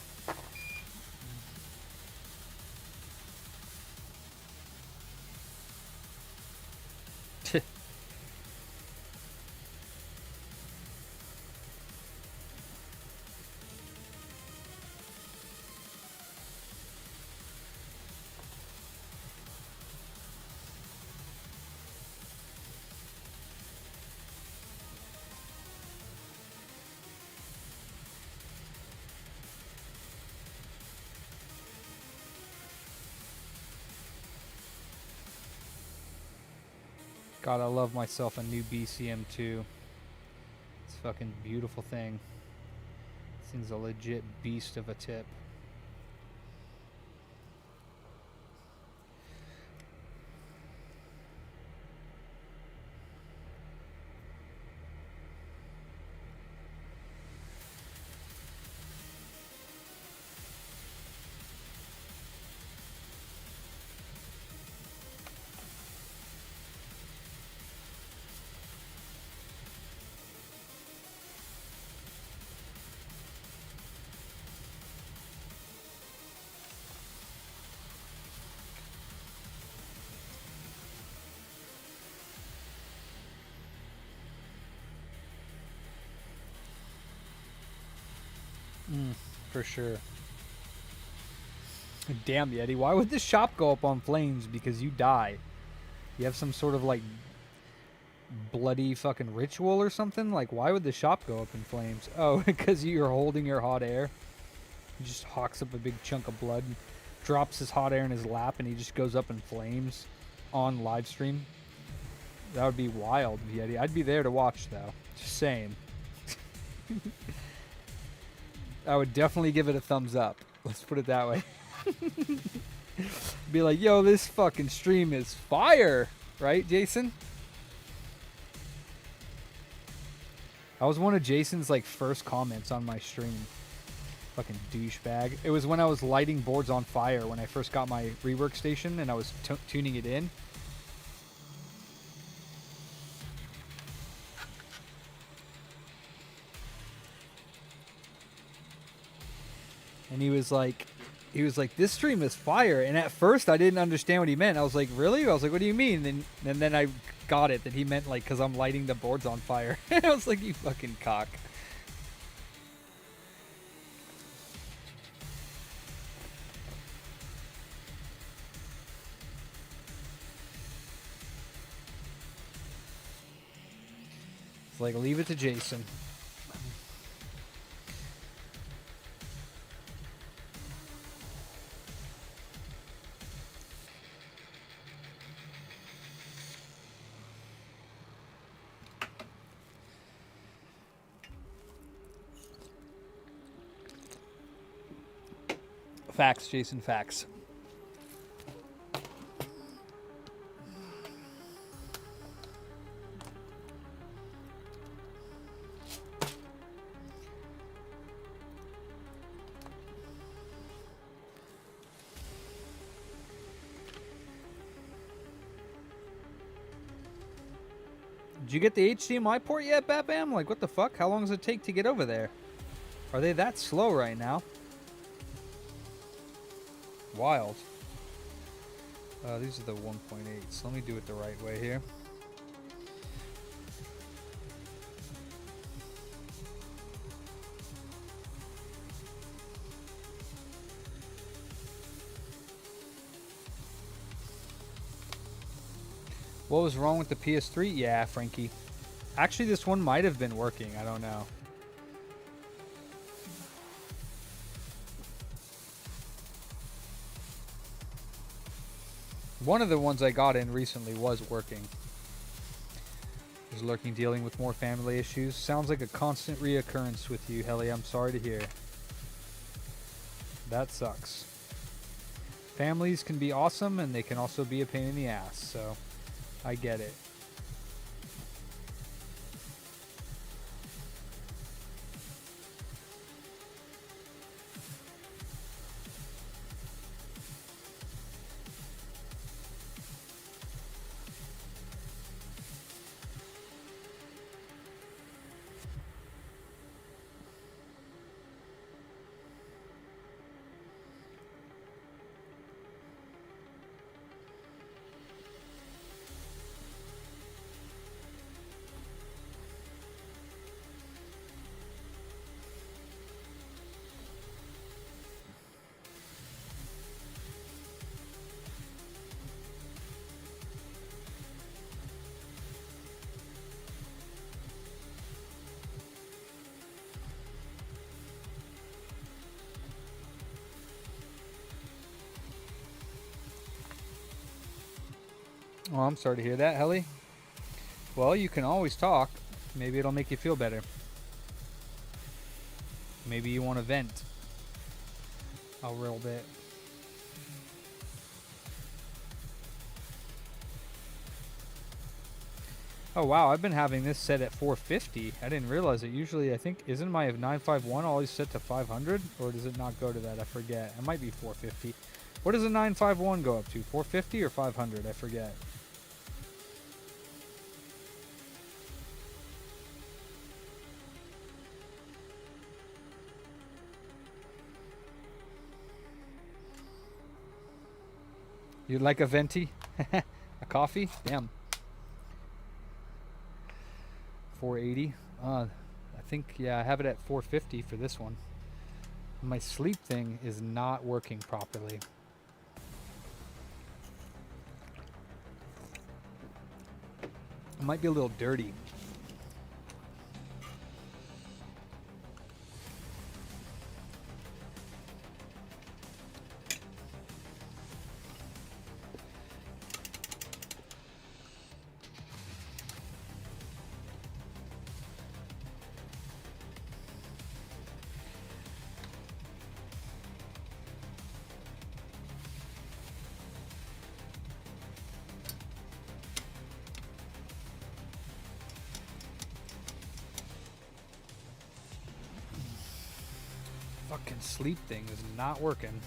God, I love myself a new BCM2. It's a fucking beautiful thing. This thing's a legit beast of a tip. For sure. Damn, Yeti. Why would this shop go up on flames? Because you die. You have some sort of like bloody fucking ritual or something? Like, why would the shop go up in flames? Oh, because you're holding your hot air. He just hawks up a big chunk of blood, drops his hot air in his lap, and he just goes up in flames on live stream. That would be wild, Yeti. I'd be there to watch, though. Just saying. I would definitely give it a thumbs up. Let's put it that way. Be like, yo, this fucking stream is fire. Right, Jason? That was one of Jason's like first comments on my stream. Fucking douchebag. It was when I was lighting boards on fire when I first got my rework station and I was tuning it in. And he was like, he was like, "This stream is fire." And at first, I didn't understand what he meant. I was like, "Really?" I was like, "What do you mean?" And then I got it that he meant like because I'm lighting the boards on fire. I was like, "You fucking cock." It's like, leave it to Jason. Facts, Jason, facts. Did you get the HDMI port yet, Bam? Like, what the fuck? How long does it take to get over there? Are they that slow right now? Wild. These are the 1.8s. Let me do it the right way here. What was wrong with the PS3? Yeah, Frankie. Actually, this one might have been working. I don't know. One of the ones I got in recently was working. Was lurking, dealing with more family issues. Sounds like a constant reoccurrence with you, Helly. I'm sorry to hear. That sucks. Families can be awesome, and they can also be a pain in the ass, so I get it. Oh, I'm sorry to hear that, Helly. Well, you can always talk. Maybe it'll make you feel better. Maybe you want to vent a little bit. Oh wow, I've been having this set at 450. I didn't realize it. Usually, I think, isn't my 951 always set to 500? Or does it not go to that? I forget. It might be 450. What does a 951 go up to? 450 or 500? I forget. You'd like a venti? A coffee? Damn. 480. I think, yeah, I have it at 450 for this one. My sleep thing is not working properly. It might be a little dirty. Fucking sleep thing is not working.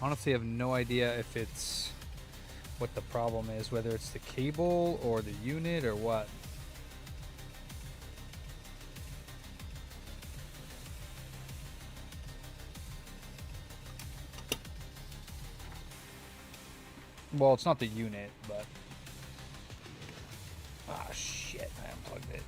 Honestly, I have no idea if it's what the problem is, whether it's the cable or the unit or what. Well, it's not the unit, but... Ah, shit, I unplugged it.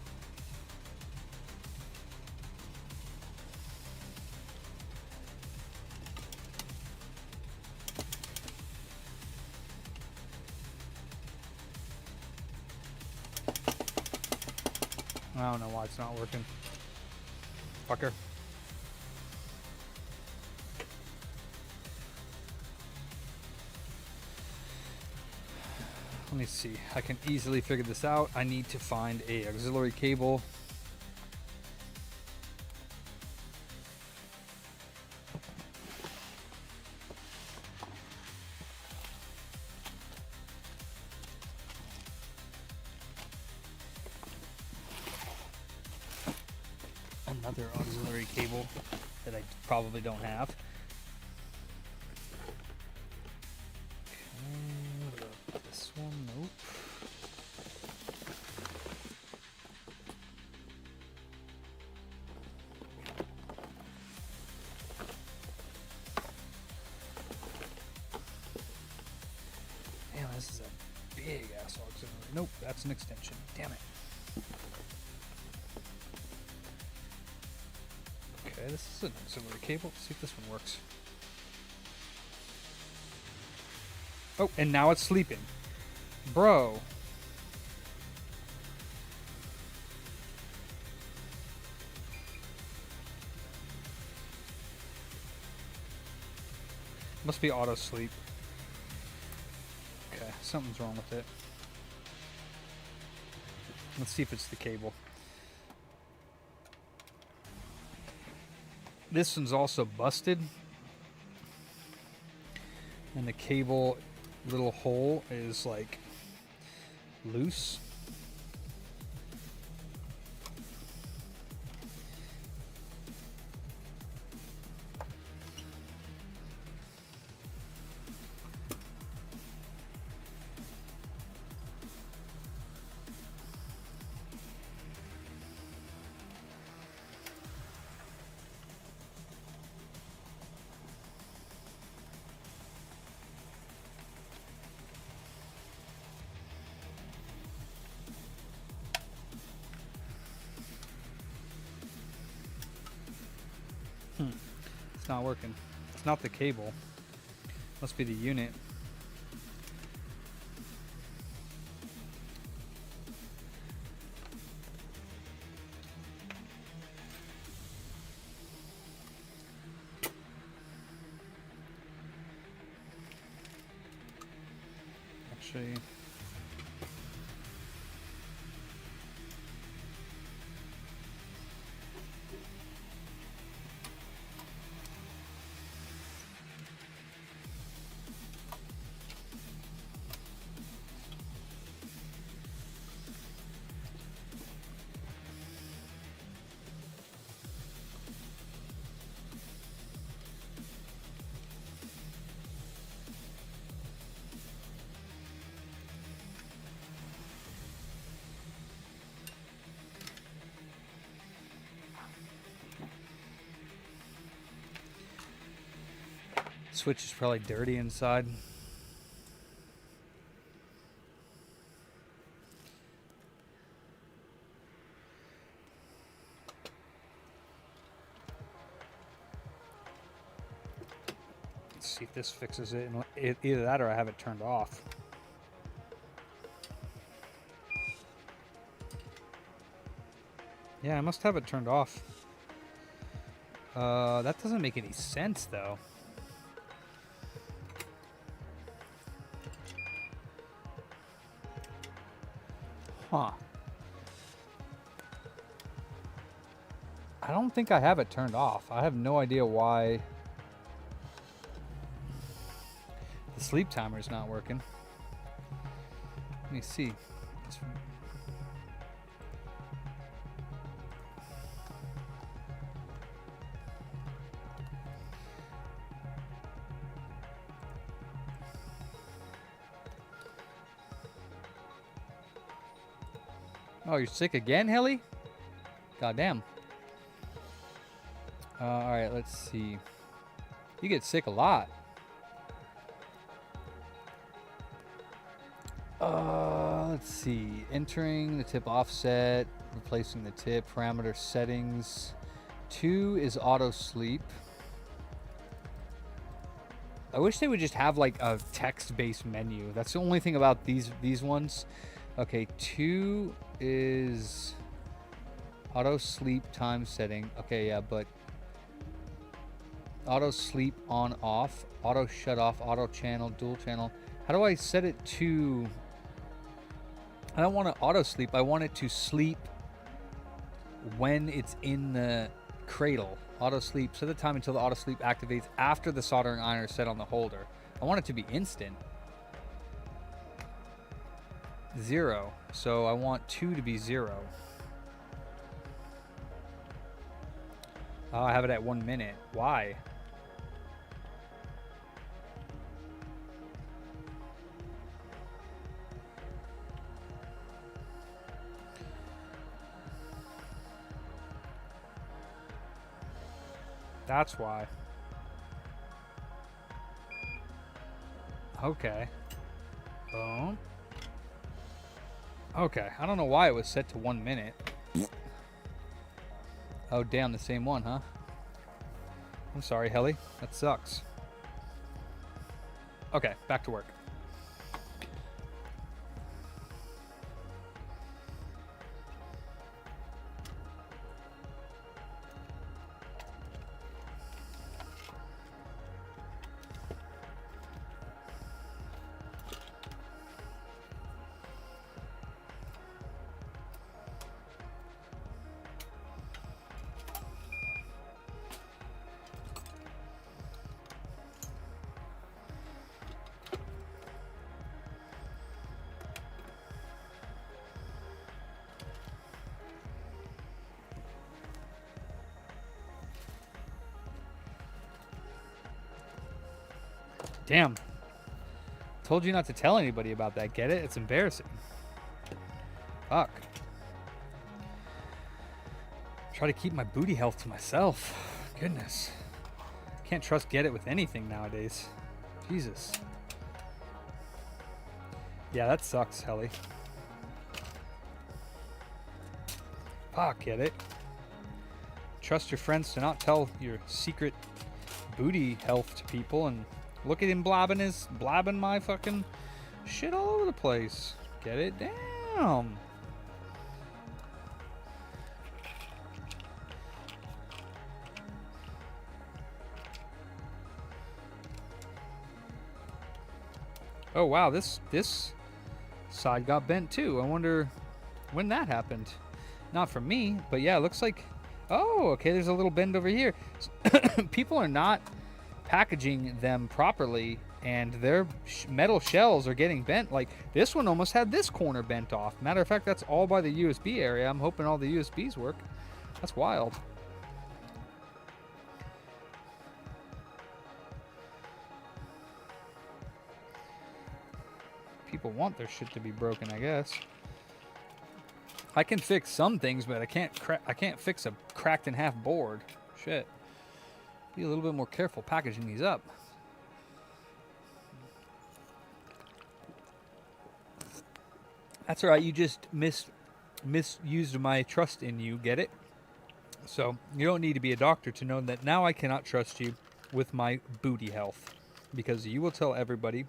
I don't know why it's not working. Fucker. Let me see. I can easily figure this out. I need to find a auxiliary cable. Another auxiliary cable that I probably don't have. Okay, what about this one? Nope. Damn, this is a big ass auxiliary. Nope, that's an extension. Damn it. Okay, this is an auxiliary cable. Let's see if this one works. Oh, and now it's sleeping. Bro. Must be auto sleep. Okay, something's wrong with it. Let's see if it's the cable. This one's also busted. And the cable little hole is like loose. It's not working. It's not the cable. Must be the unit. Actually, switch is probably dirty inside. Let's see if this fixes it. Either that or I have it turned off. Yeah, I must have it turned off. That doesn't make any sense though. Huh. I don't think I have it turned off. I have no idea why the sleep timer is not working. Let me see. Oh, you're sick again, Helly? Goddamn. All right, let's see. You get sick a lot. Let's see. Entering the tip offset, replacing the tip, parameter settings. 2 is auto sleep. I wish they would just have like a text-based menu. That's the only thing about these ones. Okay, 2 is auto sleep time setting. Okay, yeah, but auto sleep on off, auto shut off, auto channel, dual channel. How do I set it to? I don't want to auto sleep. I want it to sleep when it's in the cradle. Auto sleep, set the time until the auto sleep activates after the soldering iron is set on the holder. I want it to be instant. 0. So I want 2 to be 0. Oh, I have it at 1 minute. Why? That's why. Okay. Boom. Okay. I don't know why it was set to 1 minute. Oh, damn. The same one, huh? I'm sorry, Helly. That sucks. Okay. Back to work. Damn. Told you not to tell anybody about that. Get it? It's embarrassing. Fuck. Try to keep my booty health to myself. Goodness. Can't trust Get It with anything nowadays. Jesus. Yeah, that sucks, Helly. Fuck, Get It. Trust your friends to not tell your secret booty health to people, and look at him blabbing my fucking shit all over the place. Get it? Damn. Oh wow, this side got bent too. I wonder when that happened. Not from me, but yeah, it looks like, oh, okay, there's a little bend over here. People are not packaging them properly, and their metal shells are getting bent. Like this one almost had this corner bent off. Matter of fact, that's all by the USB area. I'm hoping all the USBs work. That's wild. People want their shit to be broken, I guess. I can fix some things, but I can't fix a cracked in half board. Shit. Be a little bit more careful packaging these up. That's all right. You just misused my trust in you. Get it? So you don't need to be a doctor to know that now I cannot trust you with my booty health, because you will tell everybody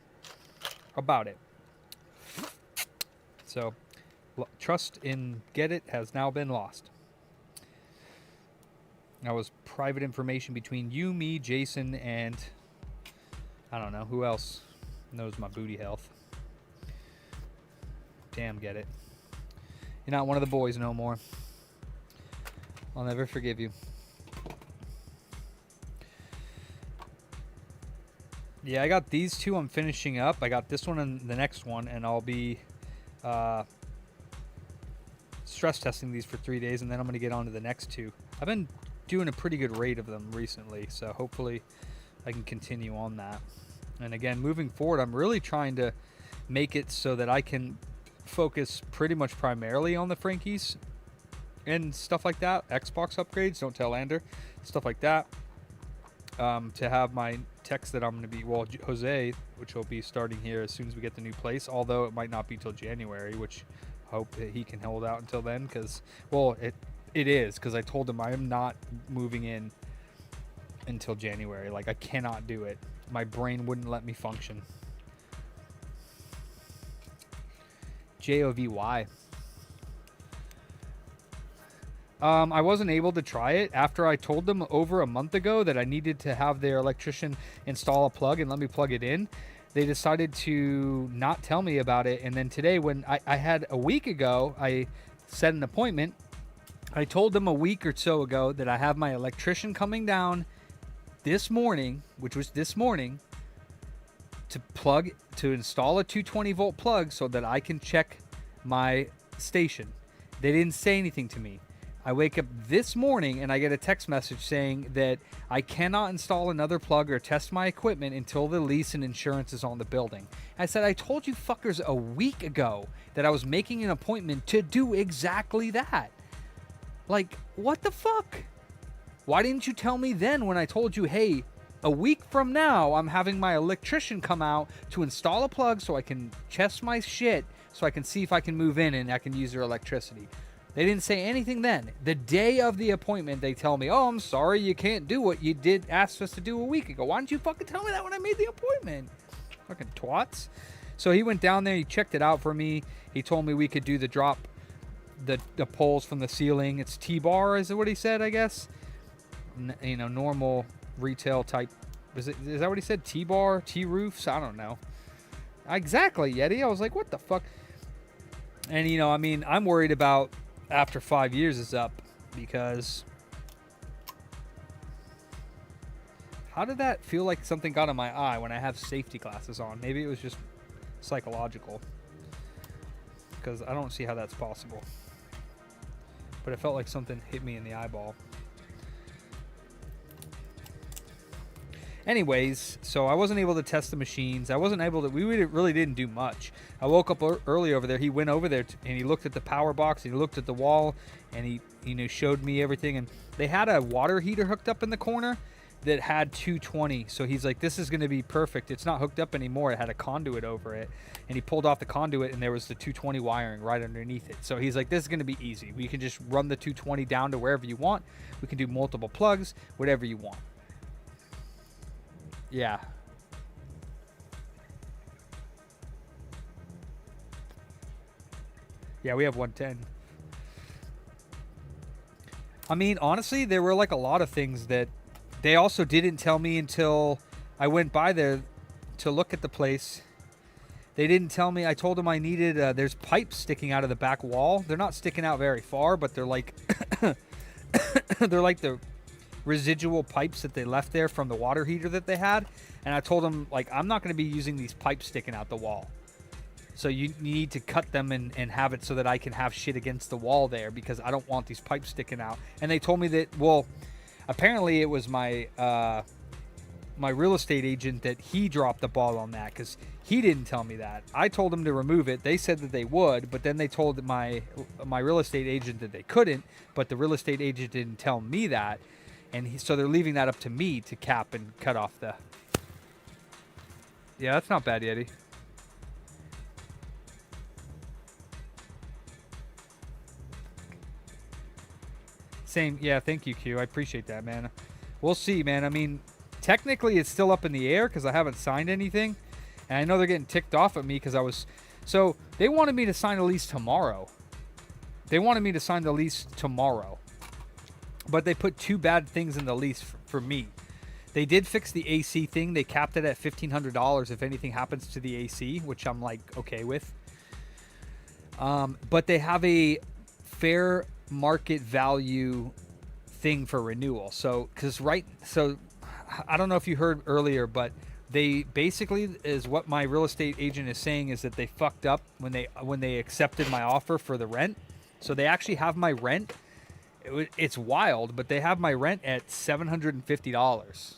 about it. So trust in Get It has now been lost. That was private information between you, me, Jason, and I don't know who else knows my booty health. Damn, Get It. You're not one of the boys no more. I'll never forgive you. Yeah, I got these two I'm finishing up. I got this one and the next one, and I'll be stress testing these for 3 days, and then I'm going to get on to the next two. I've been doing a pretty good rate of them recently, so hopefully I can continue on that. And again, moving forward, I'm really trying to make it so that I can focus pretty much primarily on the Frankies and stuff like that. Xbox upgrades, don't tell Lander, stuff like that. To have my techs that I'm going to be, well, Jose, which will be starting here as soon as we get the new place, although it might not be till January, which I hope that he can hold out until then, because, well, it is, because I told him I am not moving in until January. Like, I cannot do it. My brain wouldn't let me function. JOVY. I wasn't able to try it after I told them over a month ago that I needed to have their electrician install a plug and let me plug it in. They decided to not tell me about it. And then today, when I had a week ago, I set an appointment. I told them a week or so ago that I have my electrician coming down this morning, which was this morning, to install a 220 volt plug so that I can check my station. They didn't say anything to me. I wake up this morning and I get a text message saying that I cannot install another plug or test my equipment until the lease and insurance is on the building. I said, I told you fuckers a week ago that I was making an appointment to do exactly that. Like, what the fuck? Why didn't you tell me then when I told you, hey, a week from now, I'm having my electrician come out to install a plug so I can test my shit so I can see if I can move in and I can use their electricity. They didn't say anything then. The day of the appointment, they tell me, oh, I'm sorry, you can't do what you did ask us to do a week ago. Why didn't you fucking tell me that when I made the appointment? Fucking twats. So he went down there, he checked it out for me. He told me we could do the drop, the poles from the ceiling. It's T-bar, is what he said, I guess. Normal retail type. Is that what he said? T-bar, T-roofs? I don't know. Exactly, Yeti. I was like, what the fuck? And, I'm worried about after 5 years is up, because how did that feel like something got in my eye when I have safety glasses on? Maybe it was just psychological, because I don't see how that's possible. But it felt like something hit me in the eyeball. Anyways, so I wasn't able to test the machines. We really didn't do much. I woke up early over there. He went over there and he looked at the power box. He looked at the wall and he showed me everything. And they had a water heater hooked up in the corner that had 220. So he's like, this is going to be perfect. It's not hooked up anymore. It had a conduit over it. And he pulled off the conduit and there was the 220 wiring right underneath it. So he's like, this is going to be easy. We can just run the 220 down to wherever you want. We can do multiple plugs, whatever you want. Yeah. Yeah, we have 110. I mean, honestly, there were like a lot of things that they also didn't tell me until I went by there to look at the place. They didn't tell me. I told them I needed, there's pipes sticking out of the back wall. They're not sticking out very far, but they're like, they're like the residual pipes that they left there from the water heater that they had. And I told them, like, I'm not going to be using these pipes sticking out the wall. So you need to cut them and have it so that I can have shit against the wall there, because I don't want these pipes sticking out. And they told me that, well, apparently it was my my real estate agent that he dropped the ball on that, because he didn't tell me that. I told them to remove it. They said that they would, but then they told my real estate agent that they couldn't, but the real estate agent didn't tell me that. And so they're leaving that up to me to cap and cut off the... Yeah, that's not bad, Yeti. Same. Yeah, thank you, Q. I appreciate that, man. We'll see, man. I mean, technically it's still up in the air because I haven't signed anything. And I know they're getting ticked off at me because I was... So they wanted me to sign a lease tomorrow. But they put two bad things in the lease for me. They did fix the AC thing. They capped it at $1,500 if anything happens to the AC, which I'm like okay with. But they have a fair market value thing for renewal. So I don't know if you heard earlier, but they basically, is what my real estate agent is saying, is that they fucked up when they accepted my offer for the rent. So they actually have my rent. It's wild, but they have my rent at $750.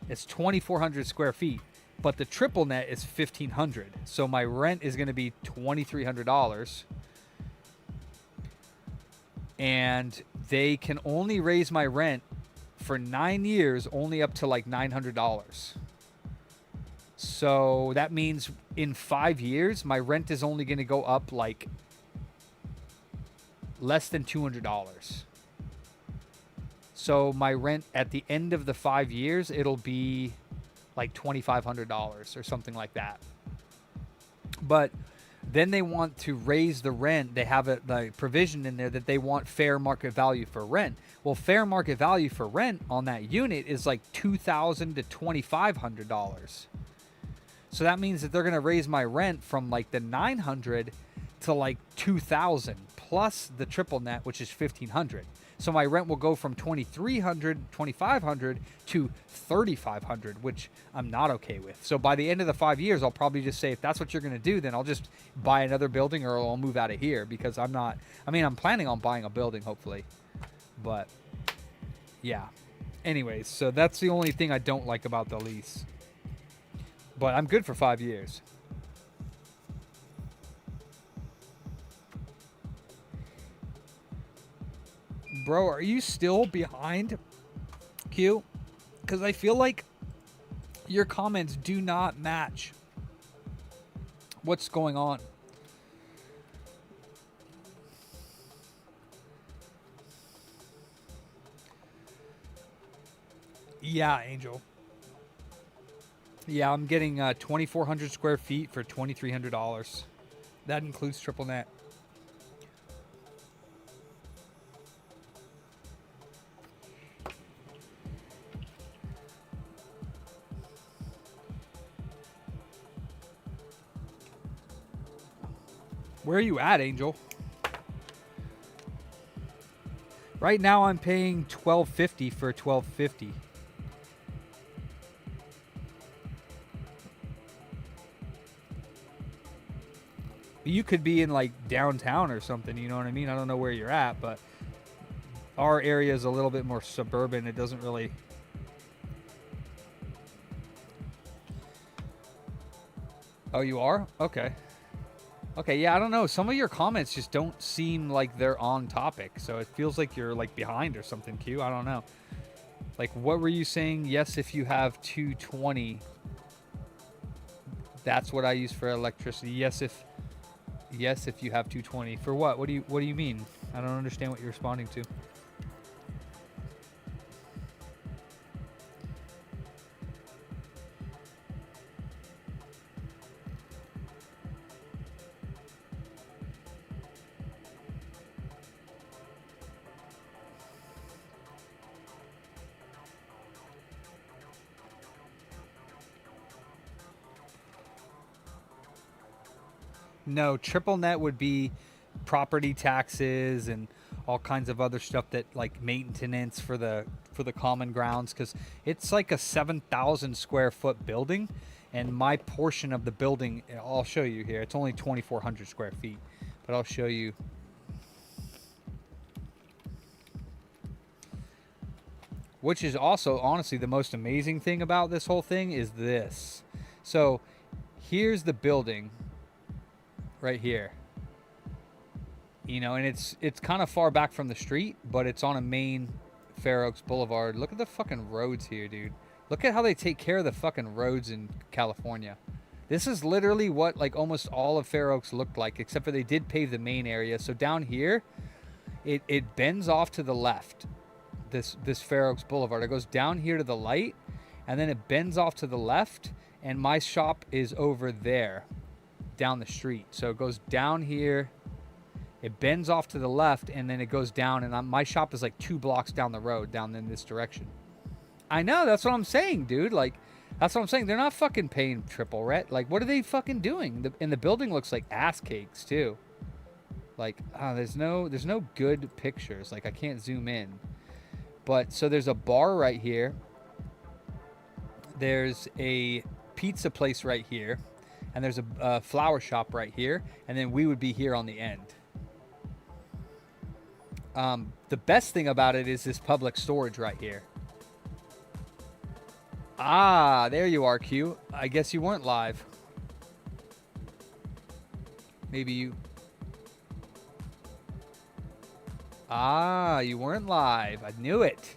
It's 2,400 square feet. but the triple net is $1,500. So my rent is going to be $2,300. And they can only raise my rent for 9 years, only up to like $900. So that means in 5 years, my rent is only going to go up like less than $200. So my rent at the end of the 5 years, it'll be like $2,500 or something like that. But then they want to raise the rent. They have the provision in there that they want fair market value for rent. Well, fair market value for rent on that unit is like $2,000 to $2,500. So that means that they're going to raise my rent from like the $900 to like $2,000 plus the triple net, which is $1,500. So my rent will go from $2,300, $2,500 to $3,500, which I'm not okay with. So by the end of the 5 years, I'll probably just say, if that's what you're going to do, then I'll just buy another building or I'll move out of here, because I'm planning on buying a building, hopefully. But yeah. Anyways, so that's the only thing I don't like about the lease. But I'm good for 5 years. Bro, are you still behind, Q? Because I feel like your comments do not match what's going on. Yeah, Angel. Yeah, I'm getting 2,400 square feet for $2,300. That includes triple net. Where are you at, Angel? Right now I'm paying $1,250 for $1,250. You could be in like downtown or something, you know what I mean? I don't know where you're at, but our area is a little bit more suburban. It doesn't really... Oh, you are? Okay. Okay, yeah, I don't know. Some of your comments just don't seem like they're on topic. So it feels like you're like behind or something, Q. I don't know. Like, what were you saying? Yes, if you have 220. That's what I use for electricity. Yes, if you have 220. For what? What do you mean? I don't understand what you're responding to. No, triple net would be property taxes and all kinds of other stuff, that like maintenance for the common grounds, because it's like a 7,000 square foot building, and my portion of the building, I'll show you here. It's only 2,400 square feet, but I'll show you. Which is also honestly the most amazing thing about this whole thing is this. So here's the building. Right here, you know, and it's kind of far back from the street, but it's on a main Fair Oaks Boulevard. Look at the fucking roads here, dude. Look at how they take care of the fucking roads in California. This is literally what like almost all of Fair Oaks looked like, except for they did pave the main area. So down here, it bends off to the left. This Fair Oaks Boulevard, it goes down here to the light, and then it bends off to the left, and my shop is over there down the street. So it goes down here, it bends off to the left, and then it goes down, and my shop is like 2 blocks down the road, down in this direction. I know, that's what I'm saying, dude. Like, that's what I'm saying. They're not fucking paying triple rent. Like, what are they fucking doing? And the building looks like ass cakes too. Like, there's no good pictures. Like, I can't zoom in. But so there's a bar right here. There's a pizza place right here. And there's a flower shop right here, and then we would be here on the end. The best thing about it is this public storage right here. Ah, there you are, Q. I guess you weren't live. Maybe you... Ah, you weren't live. I knew it.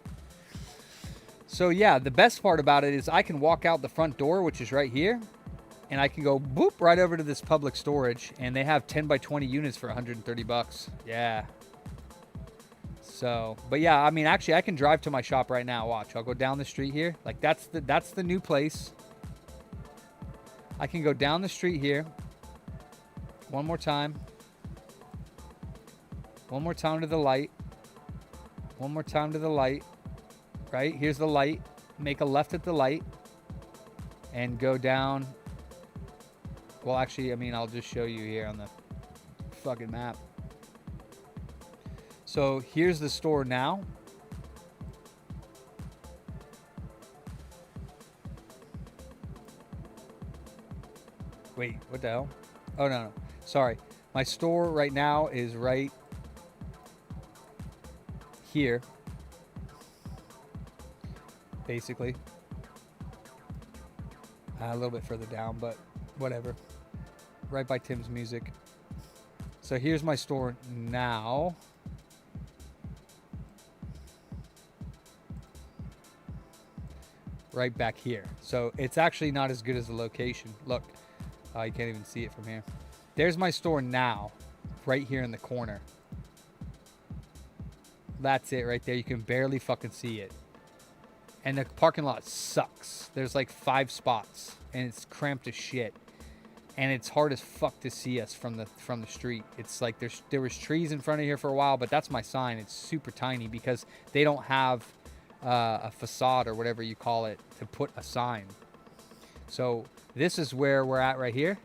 So yeah, the best part about it is I can walk out the front door, which is right here, and I can go boop right over to this public storage, and they have 10 by 20 units for 130 bucks. Yeah. So, but yeah, I mean, actually, I can drive to my shop right now. Watch, I'll go down the street here. Like that's the new place. I can go down the street here. One more time. One more time to the light. One more time to the light. Right? Here's the light. Make a left at the light. And go down. Well, actually, I mean, I'll just show you here on the fucking map. So here's the store now. Wait, what the hell? Oh, no. Sorry. My store right now is right here. Basically. A little bit further down, but whatever. Right by Tim's Music. So here's my store now. Right back here. So it's actually not as good as the location. Look, you can't even see it from here. There's my store now, right here in the corner. That's it right there. You can barely fucking see it. And the parking lot sucks. There's like 5 spots, and it's cramped as shit. And it's hard as fuck to see us from the street. It's like there was trees in front of here for a while, but that's my sign. It's super tiny because they don't have a facade or whatever you call it to put a sign. So this is where we're at right here.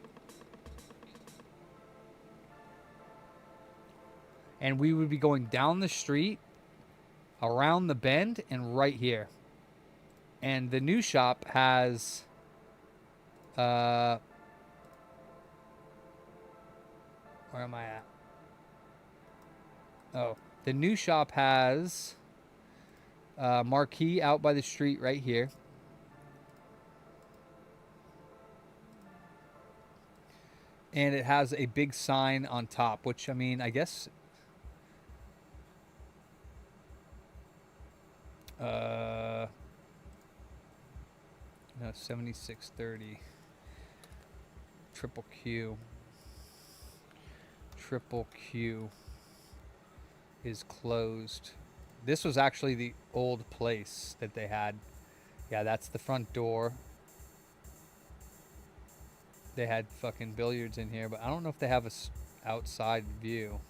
And we would be going down the street, around the bend, and right here. And the new shop has where am I at? Oh, the new shop has Marquee out by the street right here. And it has a big sign on top, which, I mean, I guess... no, 7630. Triple Q. Triple Q is closed. This was actually the old place that they had. Yeah, that's the front door. They had fucking billiards in here, but I don't know if they have a outside view.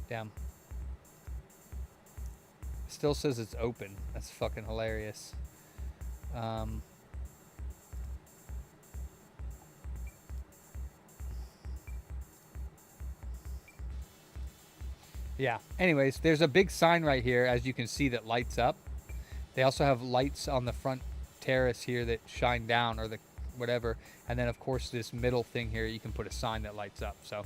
Damn. Still says it's open. That's fucking hilarious. Yeah. Anyways, there's a big sign right here, as you can see, that lights up. They also have lights on the front terrace here that shine down, or the whatever. And then, of course, this middle thing here, you can put a sign that lights up. So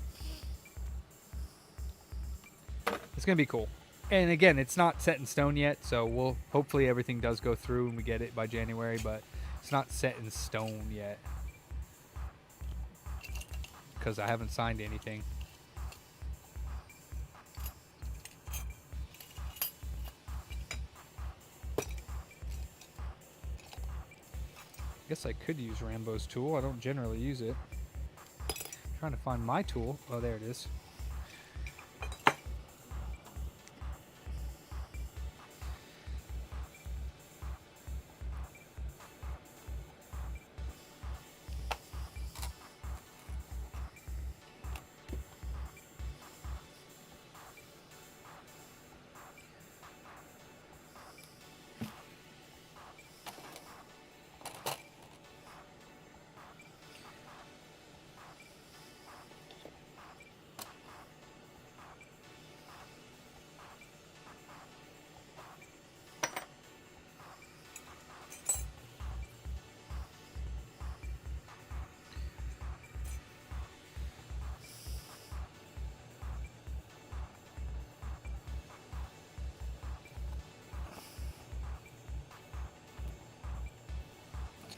it's going to be cool. And again, it's not set in stone yet, so we'll hopefully everything does go through and we get it by January, but it's not set in stone yet because I haven't signed anything. I guess I could use Rambo's tool. I don't generally use it. I'm trying to find my tool. Oh, there it is.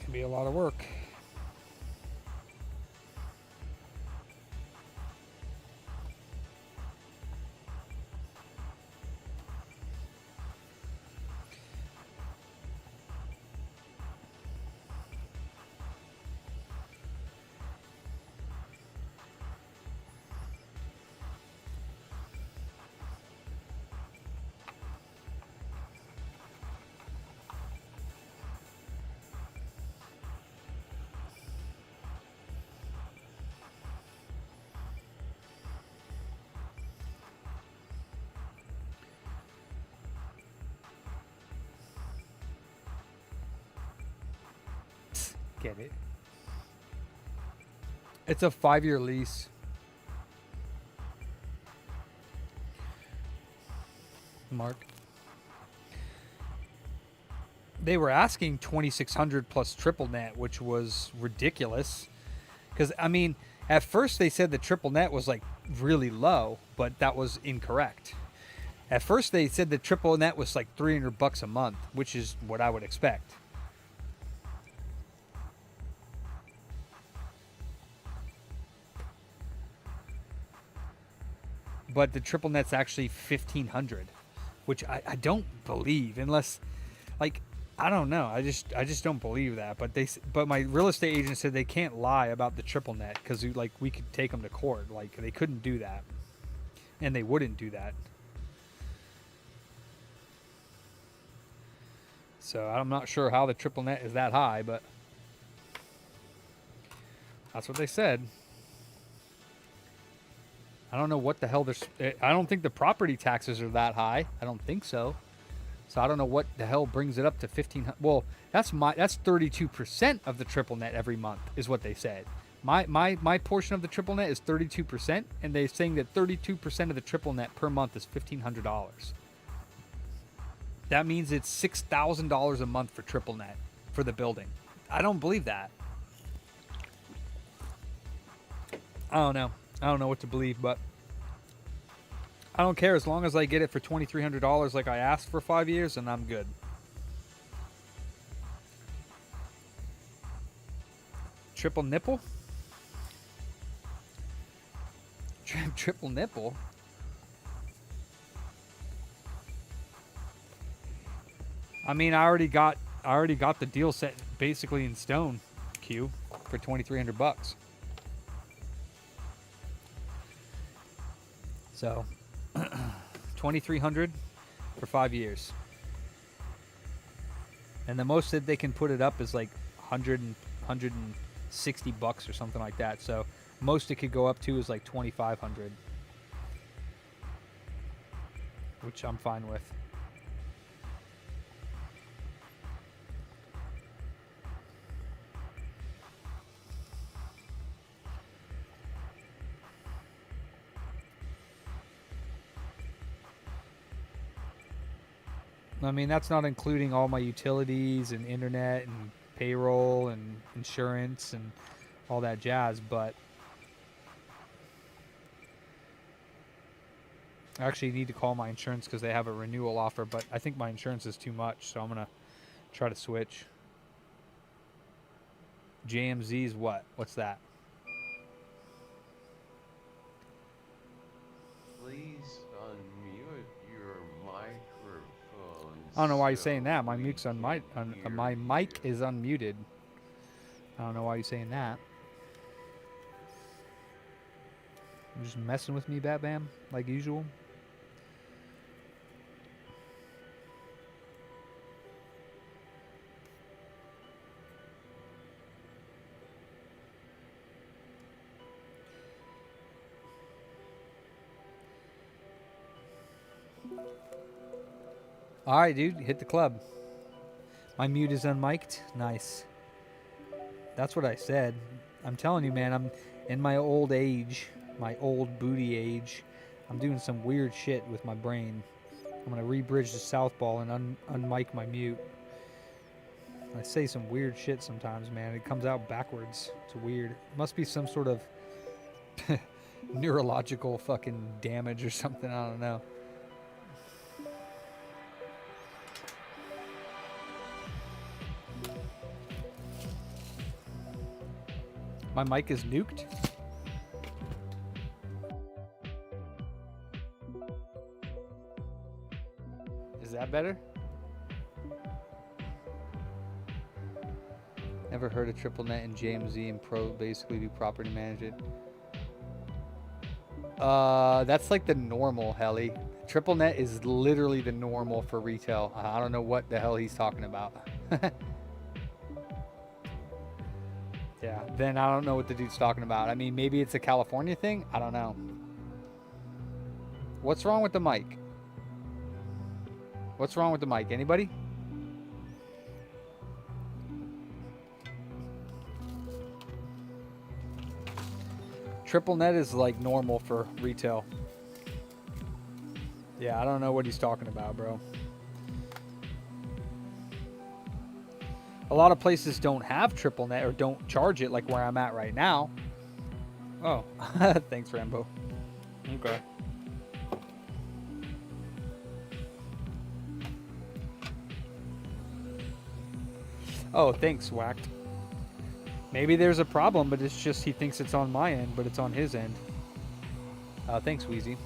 gonna be a lot of work. Get it? It's a 5-year lease. Mark. They were asking 2,600 plus triple net, which was ridiculous. Because I mean, at first they said the triple net was like really low, but that was incorrect. At first they said the triple net was like $300 a month, which is what I would expect. But the triple net's actually 1,500, which I don't believe, unless, like, I don't know. I just don't believe that. But my real estate agent said they can't lie about the triple net because like we could take them to court. Like they couldn't do that, and they wouldn't do that. So I'm not sure how the triple net is that high, but that's what they said. I don't know what the hell I don't think the property taxes are that high. I don't think so. So I don't know what the hell brings it up to 1,500. Well, that's 32% of the triple net every month is what they said. My portion of the triple net is 32%, and they're saying that 32% of the triple net per month is $1,500. That means it's $6,000 a month for triple net for the building. I don't believe that. I don't know. I don't know what to believe, but I don't care as long as I get it for $2,300 like I asked for 5 years, and I'm good. Triple nipple? Triple nipple? I mean, I already got the deal set basically in stone, Q, for $2,300. So, 2,300 for 5 years, and the most that they can put it up is like $160 or something like that. So, most it could go up to is like 2,500, which I'm fine with. I mean, that's not including all my utilities and internet and payroll and insurance and all that jazz, but I actually need to call my insurance because they have a renewal offer, but I think my insurance is too much, so I'm going to try to switch. JMZ is what? What's that? Please unmute your microphone. I don't know why you're saying that. My mic's my mic is unmuted. I don't know why you're saying that. You're just messing with me, Bat Bam, like usual. All right, dude, hit the club. My mute is unmiked. Nice. That's what I said. I'm telling you, man, I'm in my old age, my old booty age. I'm doing some weird shit with my brain. I'm going to rebridge the southpaw and unmic my mute. I say some weird shit sometimes, man. It comes out backwards. It's weird. It must be some sort of neurological fucking damage or something. I don't know. My mic is nuked. Is that better? Never heard of triple net and JMZ and Pro basically do property management. That's like the normal, Helly. Triple net is literally the normal for retail. I don't know what the hell he's talking about. Yeah, then I don't know what the dude's talking about. I mean, maybe it's a California thing. I don't know. What's wrong with the mic? What's wrong with the mic? Anybody? Triple net is like normal for retail. Yeah, I don't know what he's talking about, bro. A lot of places don't have triple net or don't charge it like where I'm at right now. Oh, thanks, Rambo. Okay. Oh, thanks, Whacked. Maybe there's a problem, but it's just he thinks it's on my end, but it's on his end. Thanks, Wheezy.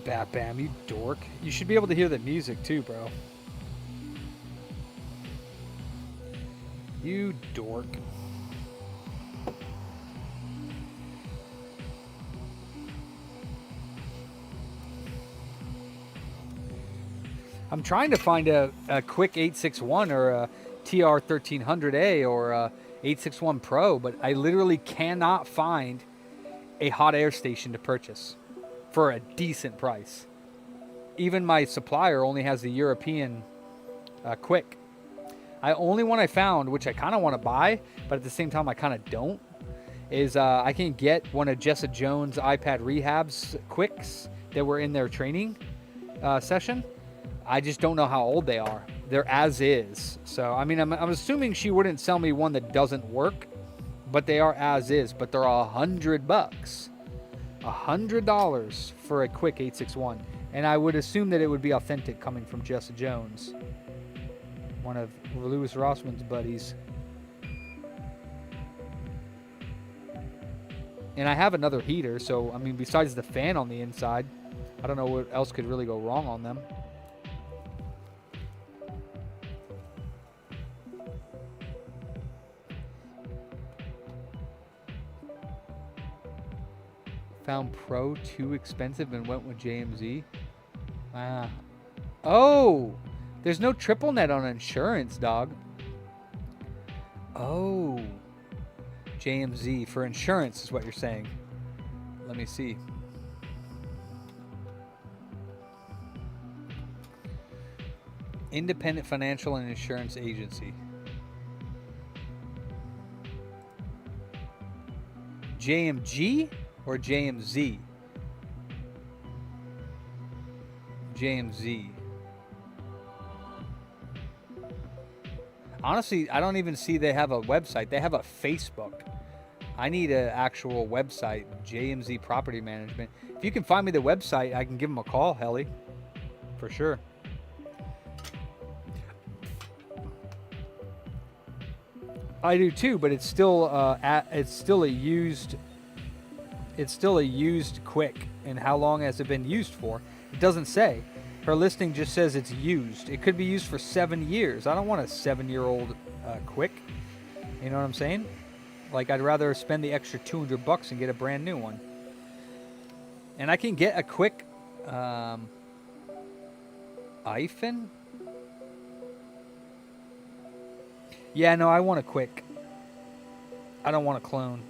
Bat Bam, you dork. You should be able to hear the music too, bro. You dork. I'm trying to find a quick 861 or a TR 1300A or a 861 Pro, but I literally cannot find a hot air station to purchase for a decent price. Even my supplier only has the European quick. The only one I found, which I kind of want to buy, but at the same time I kind of don't, is I can get one of Jessa Jones' iPad Rehab's quicks that were in their training session. I just don't know how old they are. They're as is. So, I mean, I'm assuming she wouldn't sell me one that doesn't work, but they are as is. But they're $100. $100 for a quick 861. And I would assume that it would be authentic coming from Jessa Jones, one of Louis Rossman's buddies. And I have another heater, so, I mean, besides the fan on the inside, I don't know what else could really go wrong on them. Found Pro too expensive and went with JMZ. Oh, there's no triple net on insurance, dog. Oh, JMZ for insurance is what you're saying. Let me see. Independent Financial and Insurance Agency. JMG or JMZ? JMZ. Honestly, I don't even see they have a website. They have a Facebook. I need an actual website, JMZ Property Management. If you can find me the website, I can give them a call, Helly. For sure. I do too, but it's still a used quick. And how long has it been used for? It doesn't say. Her listing just says it's used. It could be used for 7 years. I don't want a 7-year-old quick. You know what I'm saying? Like, I'd rather spend the extra $200 and get a brand new one. And I can get a quick iPhone. Yeah, no, I want a quick. I don't want a clone.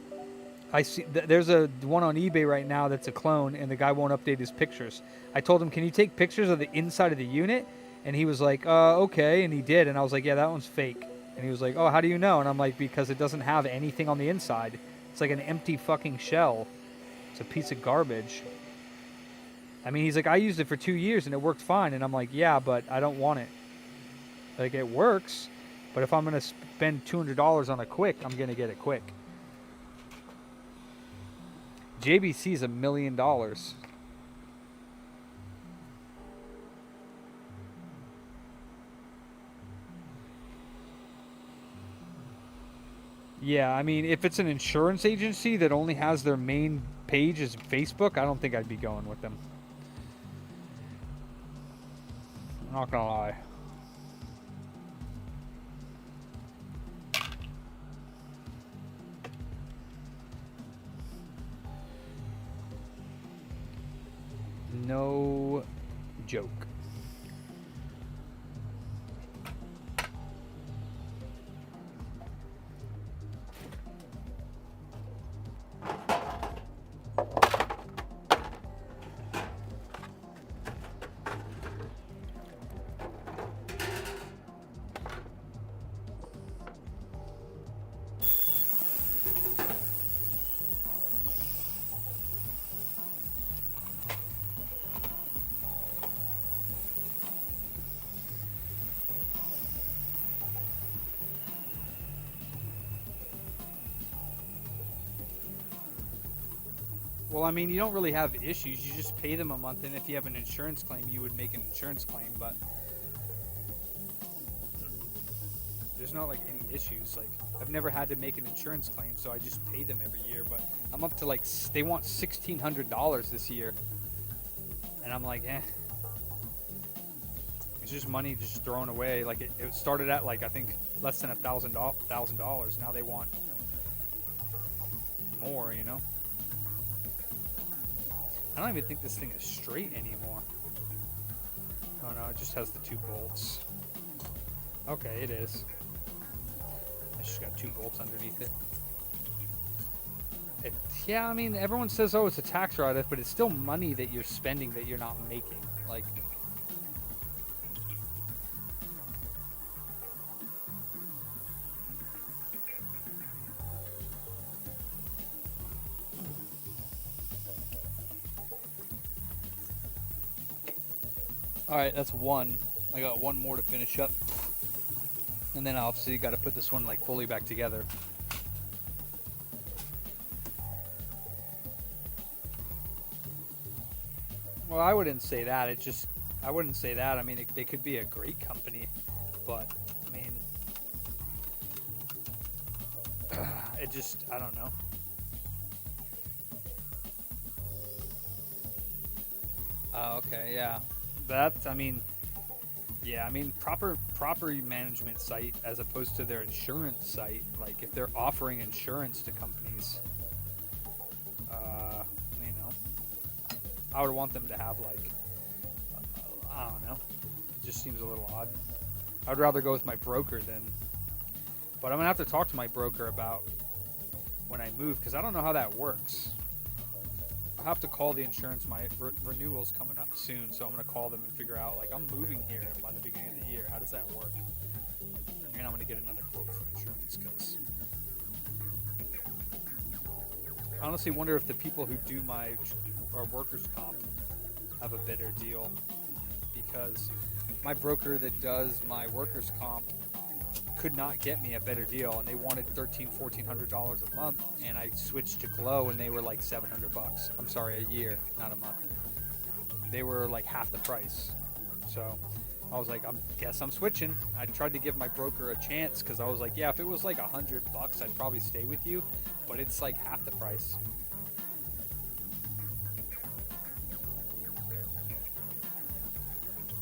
I see there's a one on eBay right now that's a clone, and the guy won't update his pictures. I told him, "Can you take pictures of the inside of the unit?" And he was like, "Okay," and he did. And I was like, "Yeah, that one's fake." And he was like, "Oh, how do you know?" And I'm like, "Because it doesn't have anything on the inside. It's like an empty fucking shell. It's a piece of garbage." I mean, he's like, "I used it for 2 years and it worked fine." And I'm like, "Yeah, but I don't want it. Like, it works, but if I'm gonna spend $200 on a quick, I'm gonna get it quick." JBC is $1 million. Yeah, I mean, if it's an insurance agency that only has their main page as Facebook, I don't think I'd be going with them. I'm not gonna lie. No joke. Well, I mean, you don't really have issues. You just pay them a month, and if you have an insurance claim, you would make an insurance claim, but there's not like any issues. Like, I've never had to make an insurance claim, so I just pay them every year, but I'm up to like, they want $1,600 this year. And I'm like, eh. It's just money just thrown away. Like, it started at like, I think less than $1,000. Now they want more, you know? I don't even think this thing is straight anymore. Oh no, it just has the 2 bolts. Okay, it is. It's just got 2 bolts underneath it. Yeah, I mean, everyone says, oh, it's a tax write-off, but it's still money that you're spending that you're not making. Like, all right, that's one. I got one more to finish up. And then obviously got to put this one like fully back together. Well, I wouldn't say that. I wouldn't say that. I mean, they could be a great company, but I mean, I don't know. Okay, yeah. I mean, proper management site as opposed to their insurance site. Like, if they're offering insurance to companies, you know, I would want them to have like, I don't know. It just seems a little odd. I'd rather go with my broker than. But I'm gonna have to talk to my broker about when I move, because I don't know how that works. I'll have to call the insurance. My renewal's coming up soon, so I'm going to call them and figure out, like, I'm moving here by the beginning of the year. How does that work? And I'm going to get another quote for insurance, because I honestly wonder if the people who do my workers' comp have a better deal, because my broker that does my workers' comp could not get me a better deal, and they wanted $1,400 a month, and I switched to Glow, and they were like $700. I'm sorry, a year, not a month. They were like half the price. So I was like, guess I'm switching. I tried to give my broker a chance, because I was like, yeah, if it was like $100, I'd probably stay with you, but it's like half the price.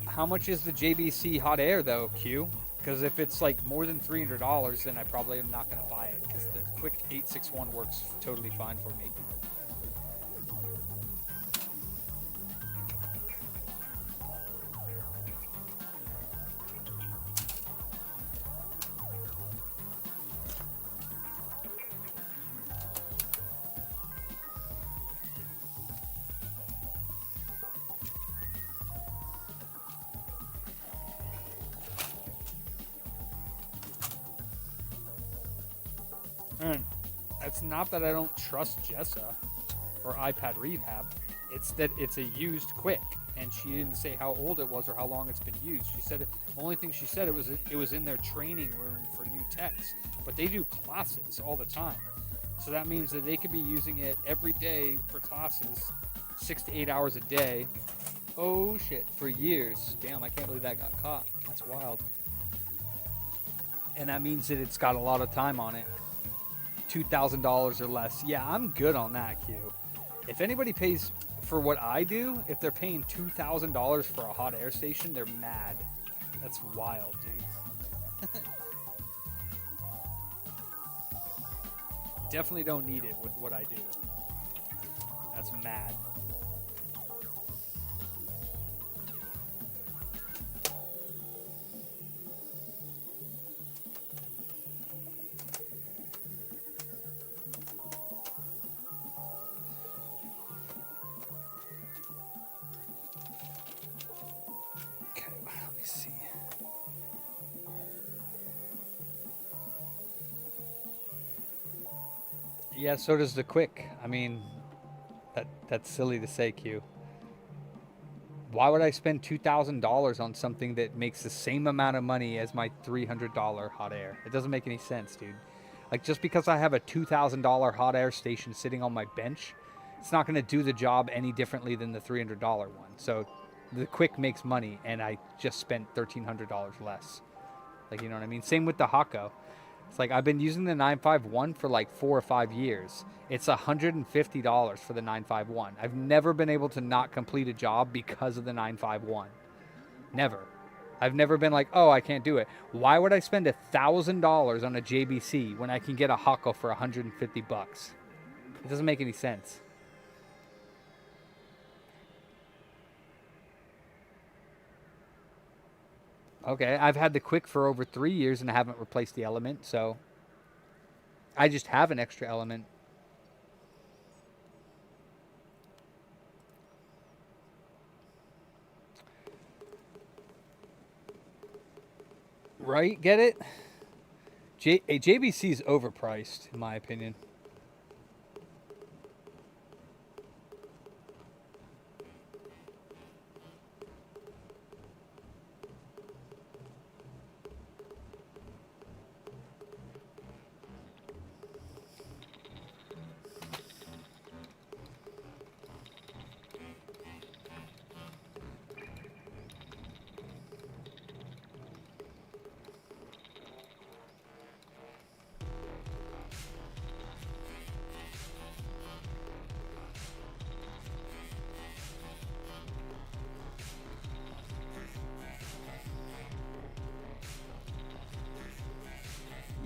How much is the JBC hot air though, Q? Because if it's like more than $300, then I probably am not going to buy it, because the Quick 861 works totally fine for me. And it's not that I don't trust Jessa or iPad Rehab. It's that it's a used Quick, and she didn't say how old it was or how long it's been used. She said the only thing she said it was in their training room for new techs, but they do classes all the time. So that means that they could be using it every day for classes, 6 to 8 hours a day. Oh shit, for years. Damn, I can't believe that got caught. That's wild. And that means that it's got a lot of time on it. $2,000 or less. Yeah, I'm good on that, Q. If anybody pays for what I do, if they're paying $2,000 for a hot air station, they're mad. That's wild, dude. Definitely don't need it with what I do. That's mad. Okay, let me see. Yeah, so does the Quick. I mean, that's silly to say, Q. Why would I spend $2,000 on something that makes the same amount of money as my $300 hot air? It doesn't make any sense, dude. Like, just because I have a $2,000 hot air station sitting on my bench, it's not going to do the job any differently than the $300 one. So the Quick makes money, and I just spent $1,300 less. Like, you know what I mean? Same with the Hako. It's like I've been using the 951 for like 4 or 5 years. It's $150 for the 951. I've never been able to not complete a job because of the 951. Never. I've never been like, oh, I can't do it. Why would I spend $1,000 on a JBC when I can get a Hako for $150? It doesn't make any sense. Okay, I've had the Quick for over 3 years and I haven't replaced the element, so I just have an extra element. Right? Get it? JBC is overpriced, in my opinion.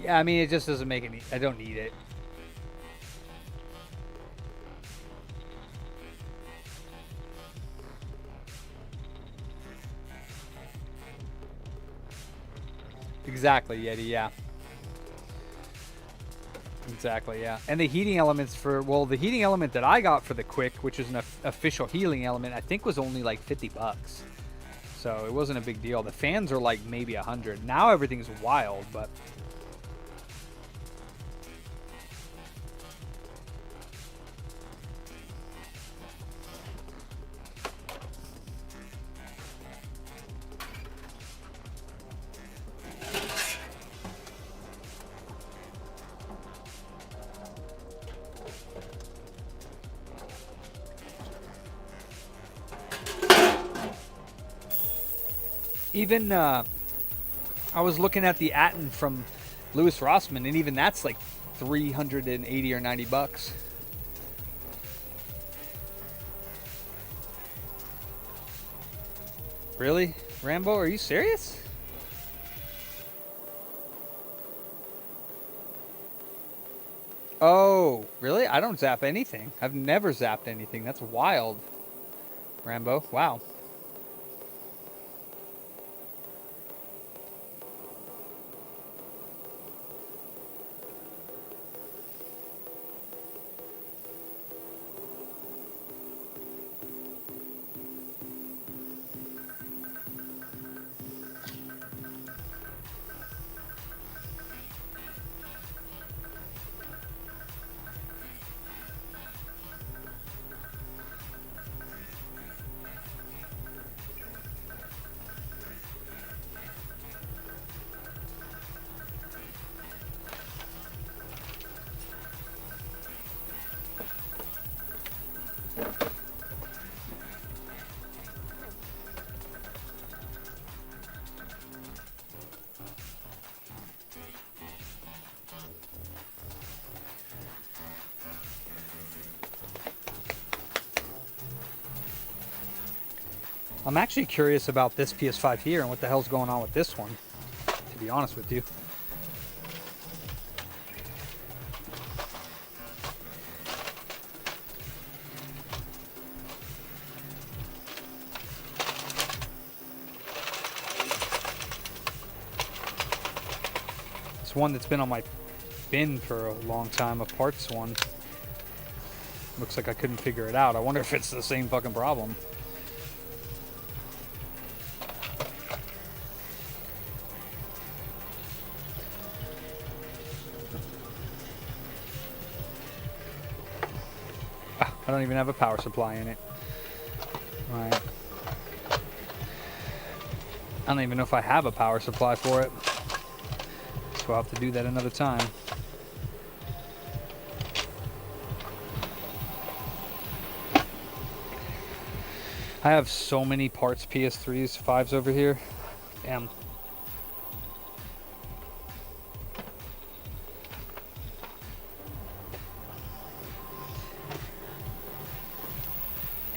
Yeah, I mean, it just doesn't make any... I don't need it. Exactly, Yeti, yeah. Exactly, yeah. And the heating elements for... Well, the heating element that I got for the Quick, which is an official heating element, I think was only like $50. So it wasn't a big deal. The fans are like maybe 100. Now everything's wild, but... Even, I was looking at the Atten from Louis Rossmann, and even that's like 380 or 90 bucks. Really? Rambo, are you serious? Oh, really? I don't zap anything. I've never zapped anything. That's wild. Rambo, wow. I'm actually curious about this PS5 here and what the hell's going on with this one, to be honest with you. It's one that's been on my bin for a long time, a parts one. Looks like I couldn't figure it out. I wonder if it's the same fucking problem. I don't even have a power supply in it. Alright. I don't even know if I have a power supply for it. So I'll have to do that another time. I have so many parts PS3s, 5s over here. Damn.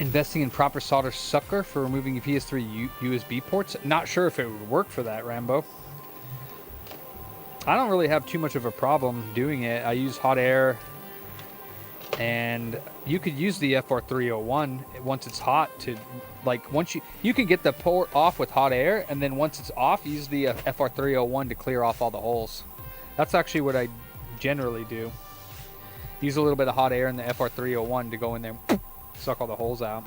Investing in proper solder sucker for removing your PS3 USB ports. Not sure if it would work for that, Rambo. I don't really have too much of a problem doing it. I use hot air, and you could use the FR301 once it's hot to, like, once you can get the port off with hot air, and then once it's off, use the FR301 to clear off all the holes. That's actually what I generally do. Use a little bit of hot air in the FR301 to go in there and suck all the holes out.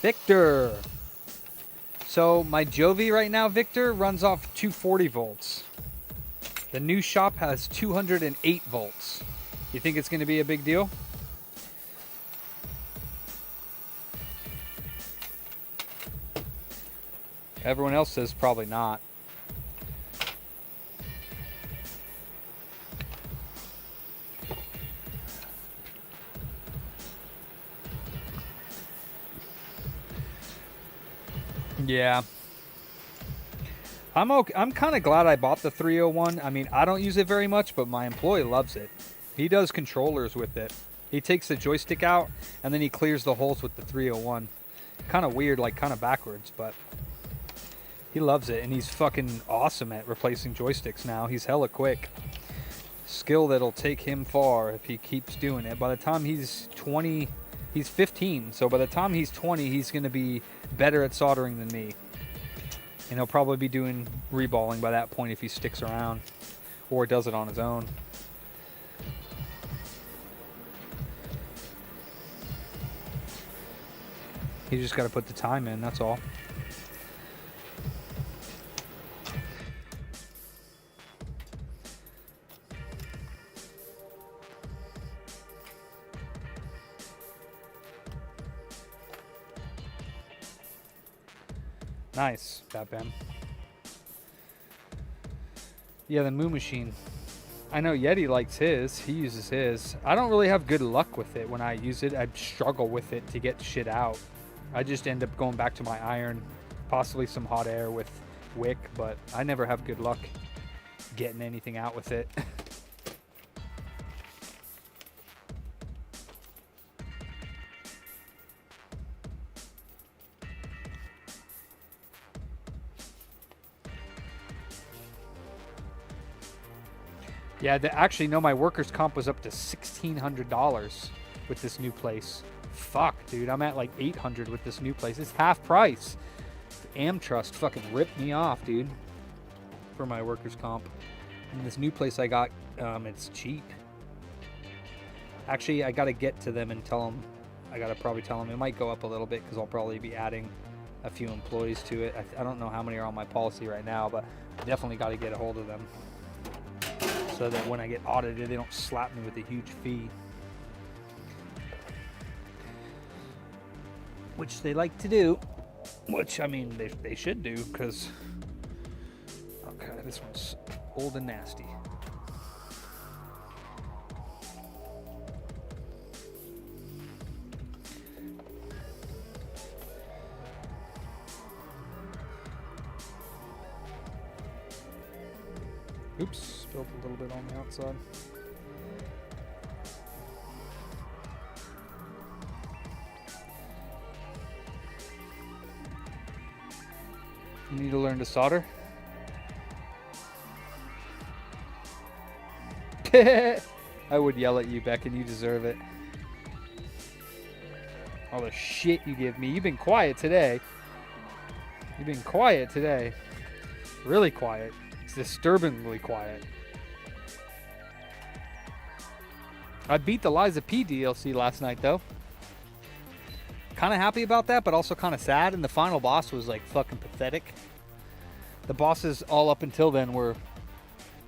Victor. So my Jovi right now, Victor, runs off 240 volts. The new shop has 208 volts. You think it's going to be a big deal? Everyone else says probably not. Yeah. I'm okay. I'm kind of glad I bought the 301. I mean, I don't use it very much, but my employee loves it. He does controllers with it. He takes the joystick out, and then he clears the holes with the 301. Kind of weird, like kind of backwards, but he loves it, and he's fucking awesome at replacing joysticks now. He's hella quick. Skill that'll take him far if he keeps doing it. By the time he's 20... He's 15, so by the time he's 20, he's going to be better at soldering than me. And he'll probably be doing reballing by that point if he sticks around or does it on his own. He's just got to put the time in, that's all. Nice, Batman. Yeah, the Moo Machine. I know Yeti likes his. He uses his. I don't really have good luck with it when I use it. I struggle with it to get shit out. I just end up going back to my iron, possibly some hot air with wick, but I never have good luck getting anything out with it. Yeah, actually, no, my workers' comp was up to $1,600 with this new place. Fuck, dude, I'm at like $800 with this new place. It's half price. Amtrust fucking ripped me off, dude, for my workers' comp. And this new place I got, it's cheap. Actually, I got to get to them and tell them, I got to probably tell them it might go up a little bit because I'll probably be adding a few employees to it. I don't know how many are on my policy right now, but I definitely got to get a hold of them, so that when I get audited, they don't slap me with a huge fee. Which they like to do. Which, I mean, they should do, because... Okay, this one's old and nasty. Oops, spilled a little bit on the outside. You need to learn to solder. I would yell at you, Beck, and you deserve it. All the shit you give me. You've been quiet today. You've been quiet today. Really quiet. It's disturbingly quiet. I beat the Liza P DLC last night, though. Kind of happy about that, but also kind of sad. And the final boss was like fucking pathetic. The bosses all up until then were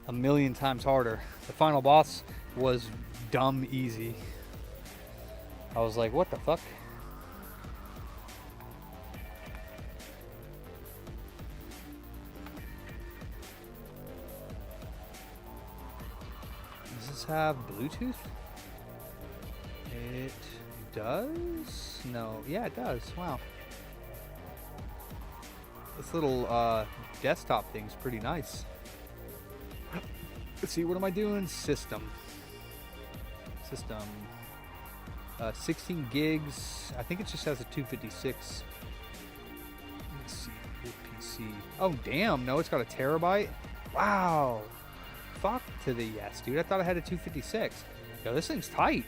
a million times harder. The final boss was dumb easy. I was like, what the fuck? Does this have Bluetooth? It does? No. Yeah, it does. Wow. This little desktop thing's pretty nice. Let's see, what am I doing? System. 16 gigs. I think it just has a 256. Let's see, PC. Oh, damn. No, it's got a terabyte. Wow. Fuck to the yes, dude. I thought I had a 256. Yo, this thing's tight.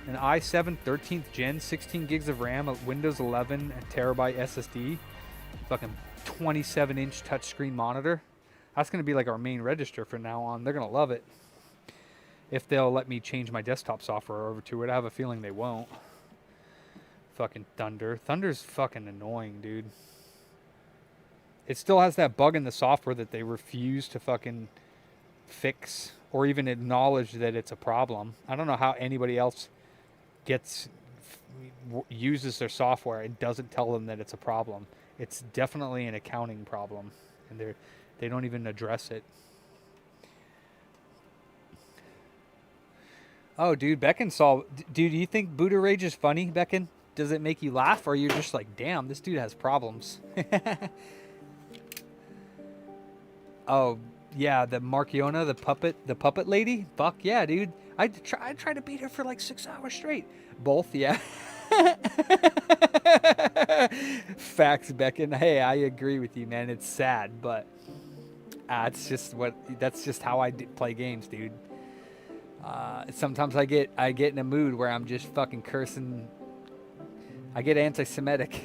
An i7 13th gen, 16 gigs of RAM, a Windows 11 and terabyte SSD. Fucking 27-inch touchscreen monitor. That's going to be like our main register from now on. They're going to love it. If they'll let me change my desktop software over to it. I have a feeling they won't. Fucking Thunder. Thunder's fucking annoying, dude. It still has that bug in the software that they refuse to fucking fix or even acknowledge that it's a problem. I don't know how anybody else uses their software and doesn't tell them that it's a problem. It's definitely an accounting problem, and they don't even address it. Oh, dude, Becken saw... Dude, do you think Buddha Rage is funny, Becken? Does it make you laugh, or you're just like, damn, this dude has problems? Oh, yeah, the Markiona, the puppet lady? Fuck yeah, dude. I tried to beat her for like 6 hours straight. Both, yeah. Facts, Becken. Hey, I agree with you, man. It's sad, but that's just how I play games, dude. Sometimes I get in a mood where I'm just fucking cursing. I get anti-Semitic.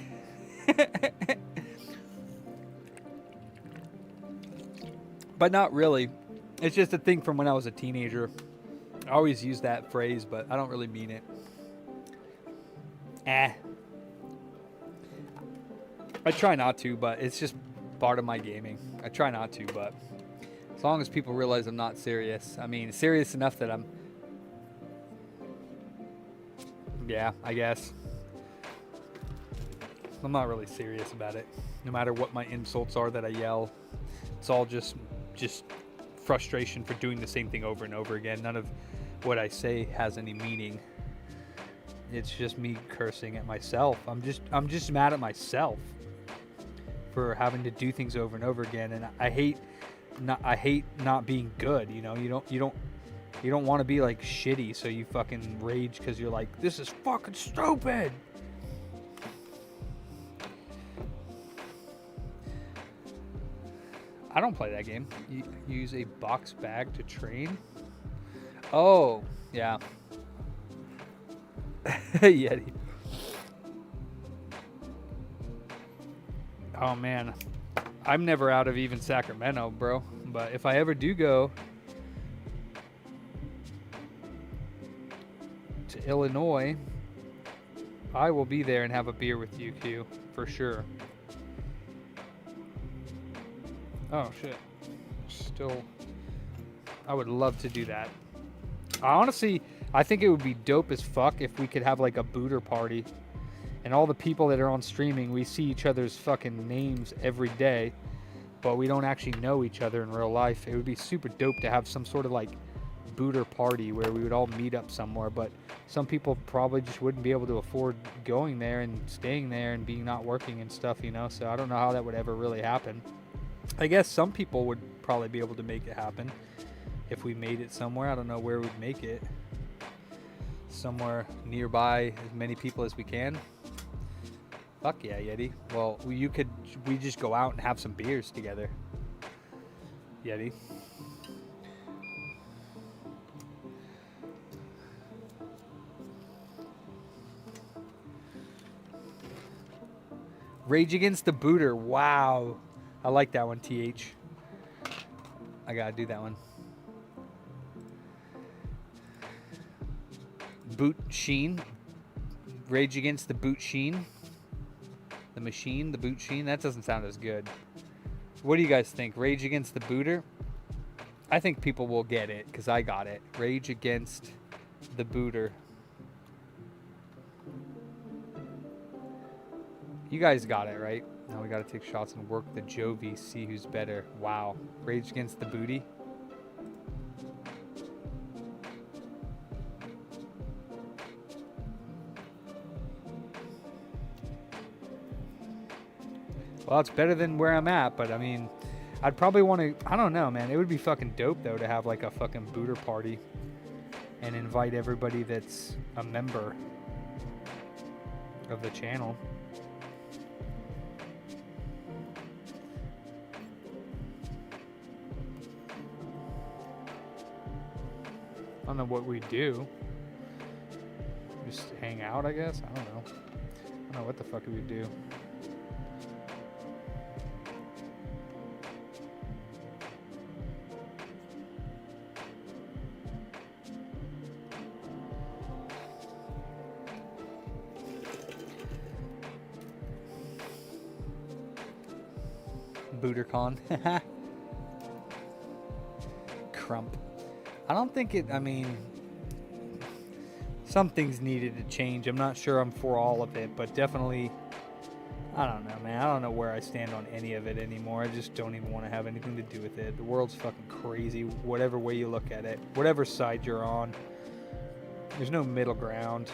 But not really. It's just a thing from when I was a teenager. I always use that phrase, but I don't really mean it. I try not to, but it's just part of my gaming. I try not to, but as long as people realize I'm not serious. I mean, serious enough that I'm... Yeah, I guess. I'm not really serious about it. No matter what my insults are that I yell, it's all just frustration for doing the same thing over and over again. None of what I say has any meaning. It's just me cursing at myself. I'm just mad at myself for having to do things over and over again, and I hate not being good. You know, you don't want to be like shitty, so you fucking rage because you're like, this is fucking stupid. I don't play that game. You use a box bag to train? Oh, yeah. Yeti. Oh, man. I'm never out of even Sacramento, bro. But if I ever do go to Illinois, I will be there and have a beer with you, Q, for sure. Oh, shit. Still, I would love to do that. Honestly, I think it would be dope as fuck if we could have like a booter party And all the people that are on streaming, we see each other's fucking names every day, but we don't actually know each other in real life. It would be super dope to have some sort of like booter party where we would all meet up somewhere, but some people probably just wouldn't be able to afford going there and staying there and being not working and stuff, you know, so I don't know how that would ever really happen. I guess some people would probably be able to make it happen if we made it somewhere. I don't know where we'd make it. Somewhere nearby as many people as we can. Fuck yeah, Yeti. Well, we just go out and have some beers together. Yeti. Rage Against the Booter. Wow. I like that one, TH. I gotta do that one. Boot Sheen. Rage Against the Boot Sheen. The machine, the boot sheen. That doesn't sound as good. What do you guys think? Rage Against the Booter? I think people will get it because I got it. Rage Against the Booter. You guys got it, right? Now we got to take shots and work the Jovi, see who's better. Wow. Rage Against the Booty. Well, it's better than where I'm at, but I mean, I'd probably want to, I don't know, man. It would be fucking dope, though, to have like a fucking booter party and invite everybody that's a member of the channel. I don't know what we do. Just hang out, I guess? I don't know. I don't know what the fuck we would do. BooterCon. Crump. I don't think it, I mean, some things needed to change. I'm not sure I'm for all of it, but definitely, I don't know, man. I don't know where I stand on any of it anymore. I just don't even want to have anything to do with it. The world's fucking crazy, whatever way you look at it, whatever side you're on. There's no middle ground.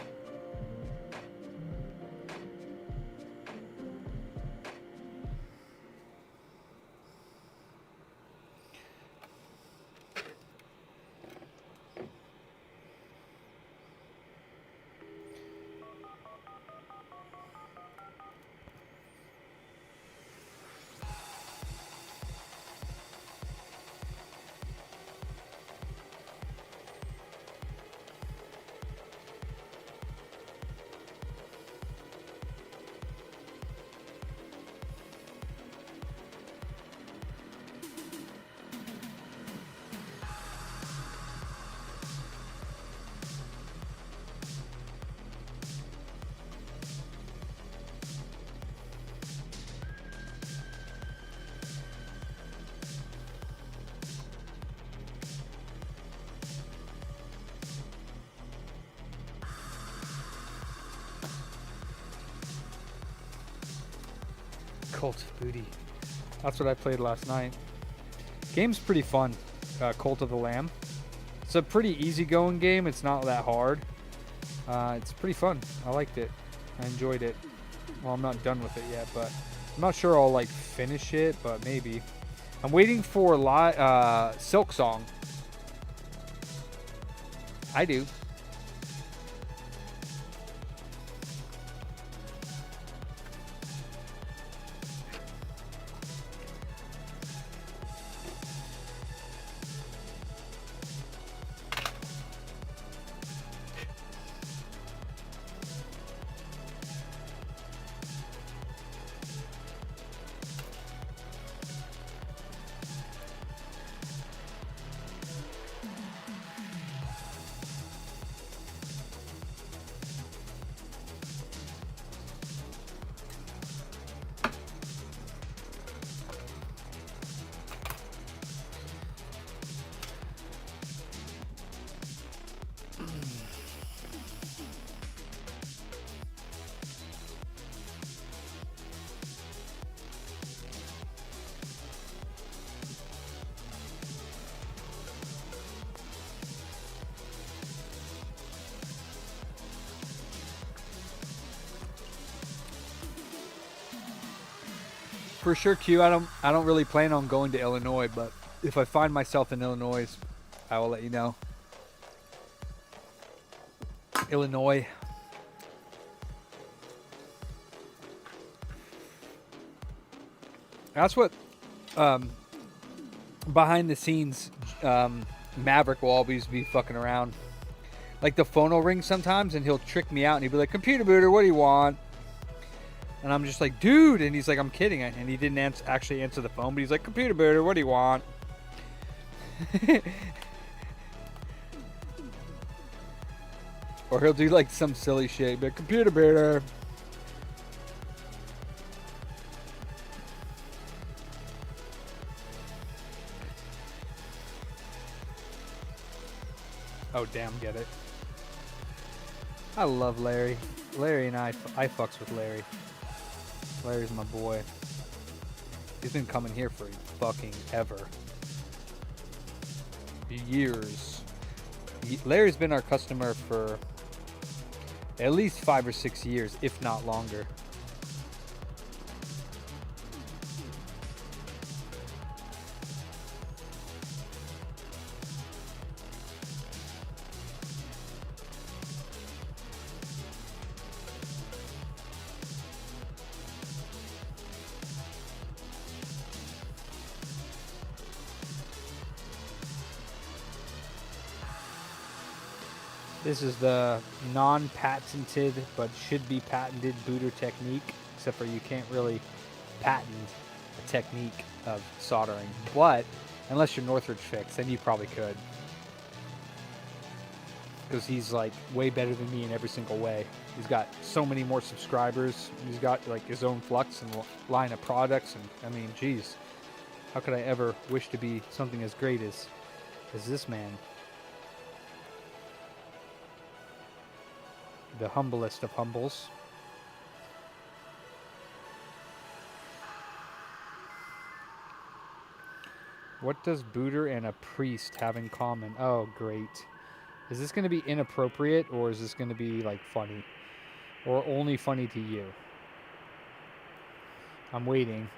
Cult of Booty. That's what I played last night. Game's pretty fun. Cult of the Lamb. It's a pretty easygoing game. It's not that hard. It's pretty fun. I liked it. I enjoyed it. Well, I'm not done with it yet, but I'm not sure I'll like finish it, but maybe. I'm waiting for Silk Song. I do. For sure, Q. I don't really plan on going to Illinois, but if I find myself in Illinois, I will let you know. Illinois. That's what behind the scenes Maverick will always be fucking around. Like the phone will ring sometimes and he'll trick me out and he'll be like, "Computer booter, what do you want?" And I'm just like, "Dude," and he's like, "I'm kidding," and he didn't actually answer the phone, but he's like, "Computer booter, what do you want?" Or he'll do like some silly shit, but "Computer booter." Oh damn, get it. I love Larry. Larry and I fucks with Larry. Larry's my boy. He's been coming here for fucking ever. Years. Larry's been our customer for at least 5 or 6 years, if not longer. This is the non-patented but should be patented booter technique, except for you can't really patent a technique of soldering. But unless you're Northridge Fix, then you probably could. Because he's like way better than me in every single way. He's got so many more subscribers. He's got like his own flux and line of products. And I mean, geez, how could I ever wish to be something as great as this man? The humblest of humbles. What does Booter and a priest have in common? Oh, great. Is this going to be inappropriate, or is this going to be, like, funny? Or only funny to you? I'm waiting.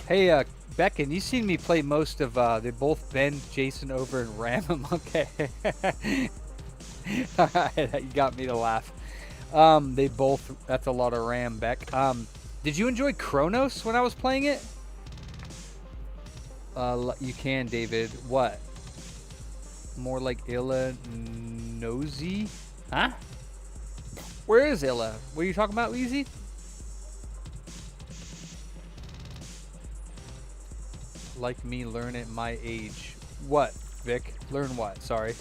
Hey, Becken, you seen me play most of, they both bend Jason over and ram him, okay? You got me to laugh. They both, that's a lot of ram, Beck. Did you enjoy Kronos when I was playing it? You can, David. What? More like Illa Nosy? Huh? Where is Illa? What are you talking about, Weezy? Like me, learn at my age. What, Vic? Learn what? Sorry.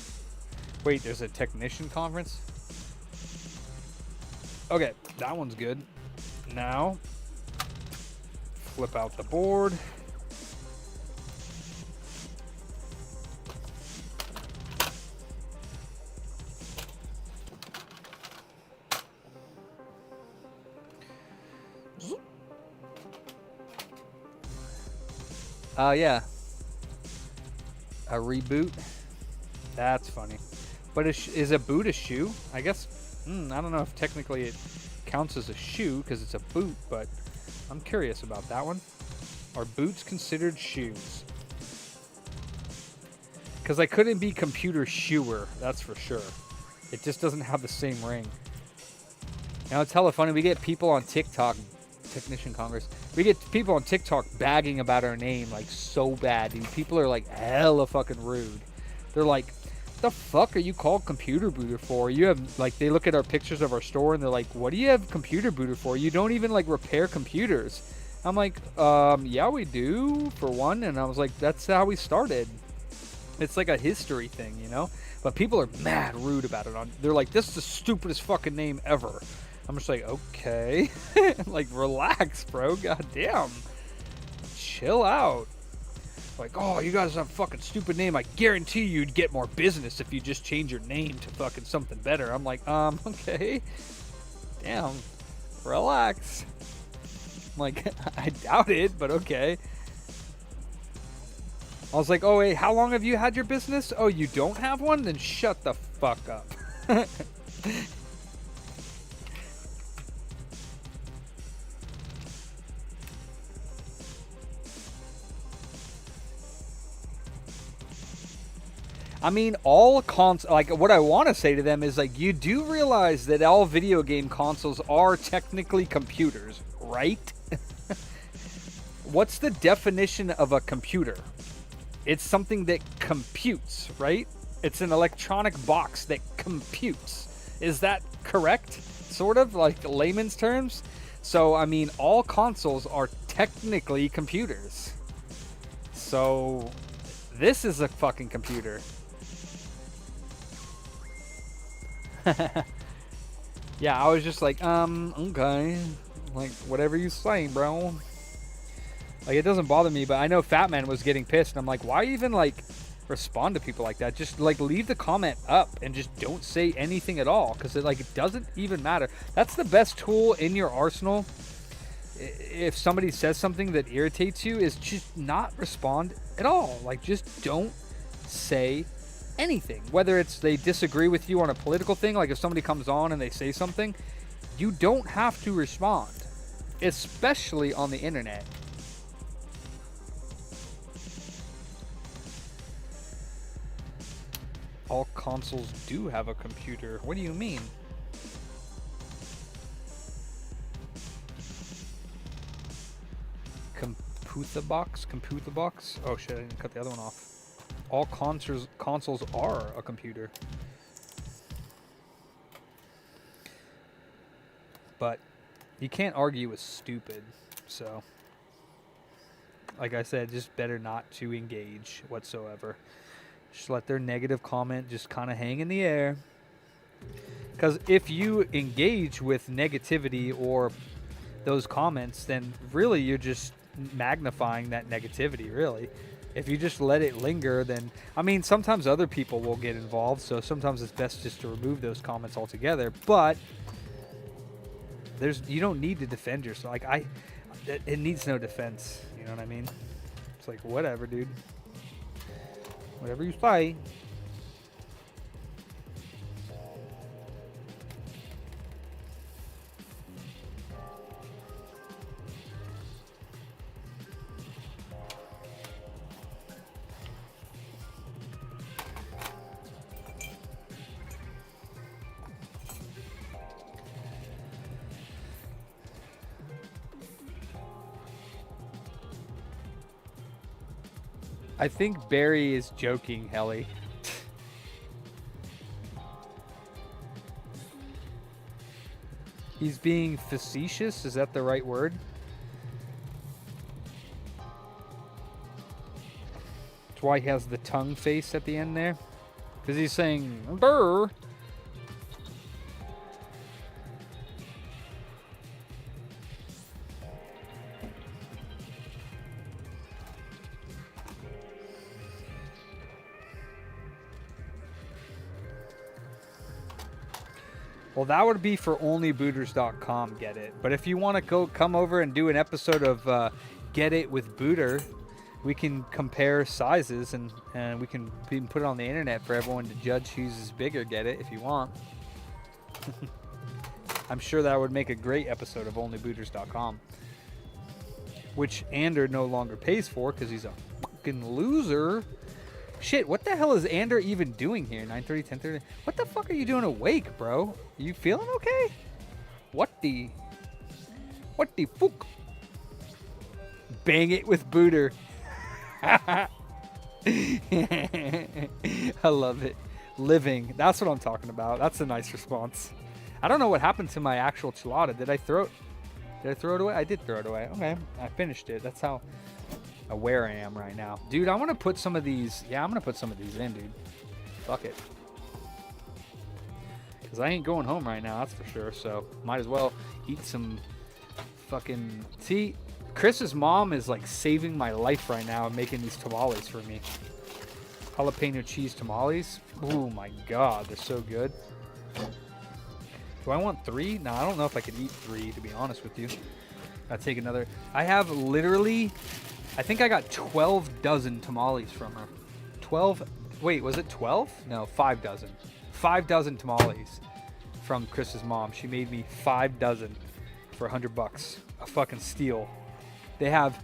Wait, there's a technician conference? Okay, that one's good. Now, flip out the board. Yeah. A reboot. That's funny. But is a boot a shoe? I guess. I don't know if technically it counts as a shoe because it's a boot, but I'm curious about that one. Are boots considered shoes? Because I couldn't be computer shoer, that's for sure. It just doesn't have the same ring. Now it's hella funny. We get people on TikTok Technician Congress. We get people on TikTok bagging about our name like so bad, dude. People are like hella fucking rude. They're like, the fuck are you called Computer Booter for? You have, like, they look at our pictures of our store and they're like, what do you have Computer Booter for? You don't even, like, repair computers. I'm like, yeah, we do, for one. And I was like, that's how we started. It's like a history thing, you know? But people are mad rude about it. They're like, this is the stupidest fucking name ever. I'm just like, okay. Like, relax, bro. God damn. Chill out. Like, oh, you guys have a fucking stupid name. I guarantee you'd get more business if you just change your name to fucking something better. I'm like, okay. Damn. Relax. I'm like, I doubt it, but okay. I was like, oh, wait, how long have you had your business? Oh, you don't have one? Then shut the fuck up. I mean, all like, what I want to say to them is, like, you do realize that all video game consoles are technically computers, right? What's the definition of a computer? It's something that computes, right? It's an electronic box that computes. Is that correct? Sort of, like layman's terms? So, I mean, all consoles are technically computers. So, this is a fucking computer. Yeah, I was just like, okay. Like, whatever you say, bro. Like, it doesn't bother me, but I know Fat Man was getting pissed, and I'm like, why even, like, respond to people like that? Just, like, leave the comment up and just don't say anything at all, because it, like, it doesn't even matter. That's the best tool in your arsenal. If somebody says something that irritates you, is just not respond at all. Like, just don't say anything. Whether it's they disagree with you on a political thing, like if somebody comes on and they say something, you don't have to respond, especially on the internet. All consoles do have a computer. What do you mean? Computer box? Oh shit, I didn't cut the other one off. All consoles are a computer. But you can't argue with stupid, so like I said, just better not to engage whatsoever. Just let their negative comment just kind of hang in the air. Because if you engage with negativity or those comments, then really you're just magnifying that negativity, really. If you just let it linger, then, I mean, sometimes other people will get involved, so sometimes it's best just to remove those comments altogether, but you don't need to defend yourself. Like, it needs no defense, you know what I mean? It's like, whatever, dude. Whatever you say. I think Barry is joking, Helly. He's being facetious? Is that the right word? That's why he has the tongue face at the end there. Because he's saying, brr. Well, that would be for onlybooters.com, get it. But if you want to come over and do an episode of Get It with Booter, we can compare sizes and we can put it on the internet for everyone to judge whose is bigger, get it, if you want. I'm sure that would make a great episode of onlybooters.com. Which Ander no longer pays for because he's a fucking loser. Shit, what the hell is Ander even doing here? 9:30, 10:30. What the fuck are you doing awake, bro? You feeling okay? What the? What the fuck? Bang it with Booter. I love it. Living. That's what I'm talking about. That's a nice response. I don't know what happened to my actual chilada. Did I throw it away? I did throw it away. Okay. I finished it. That's how aware I am right now. Dude, I want to put some of these. Yeah, I'm going to put some of these in, dude. Fuck it. Because I ain't going home right now, that's for sure. So might as well eat some fucking... See, Chris's mom is like saving my life right now and making these tamales for me. Jalapeno cheese tamales. Oh my god, they're so good. Do I want 3? No, I don't know if I could eat 3, to be honest with you. I'll take another. I have literally... I think I got 12 dozen tamales from her. 12... Wait, was it 12? No, 5 dozen. 5 dozen tamales from Chris's mom. She made me 5 dozen for $100. A fucking steal. They have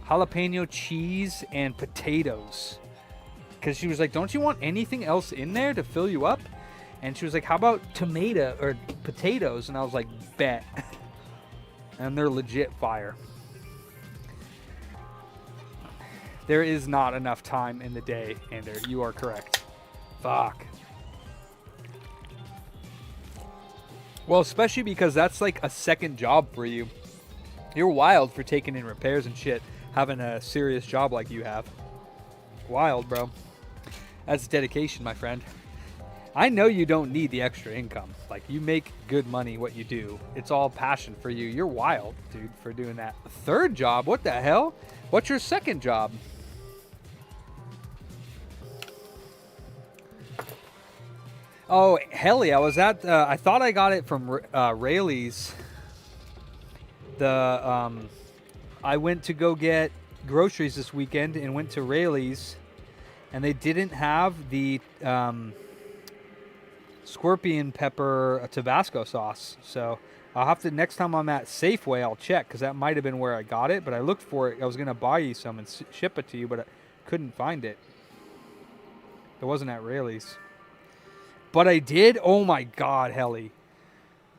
jalapeno cheese and potatoes. Because she was like, don't you want anything else in there to fill you up? And she was like, how about tomato or potatoes? And I was like, bet. And they're legit fire. There is not enough time in the day, Ander. You are correct. Fuck. Well, especially because that's like a second job for you. You're wild for taking in repairs and shit, having a serious job like you have. Wild, bro. That's dedication, my friend. I know you don't need the extra income. Like, you make good money what you do. It's all passion for you. You're wild, dude, for doing that. Third job? What the hell? What's your second job? Oh, Helly, I was at, I thought I got it from Rayleigh's. I went to go get groceries this weekend and went to Rayleigh's, and they didn't have the scorpion pepper Tabasco sauce. So I'll have to, next time I'm at Safeway, I'll check, because that might have been where I got it, but I looked for it. I was going to buy you some and ship it to you, but I couldn't find it. It wasn't at Rayleigh's. But I did. Oh my God, Helly.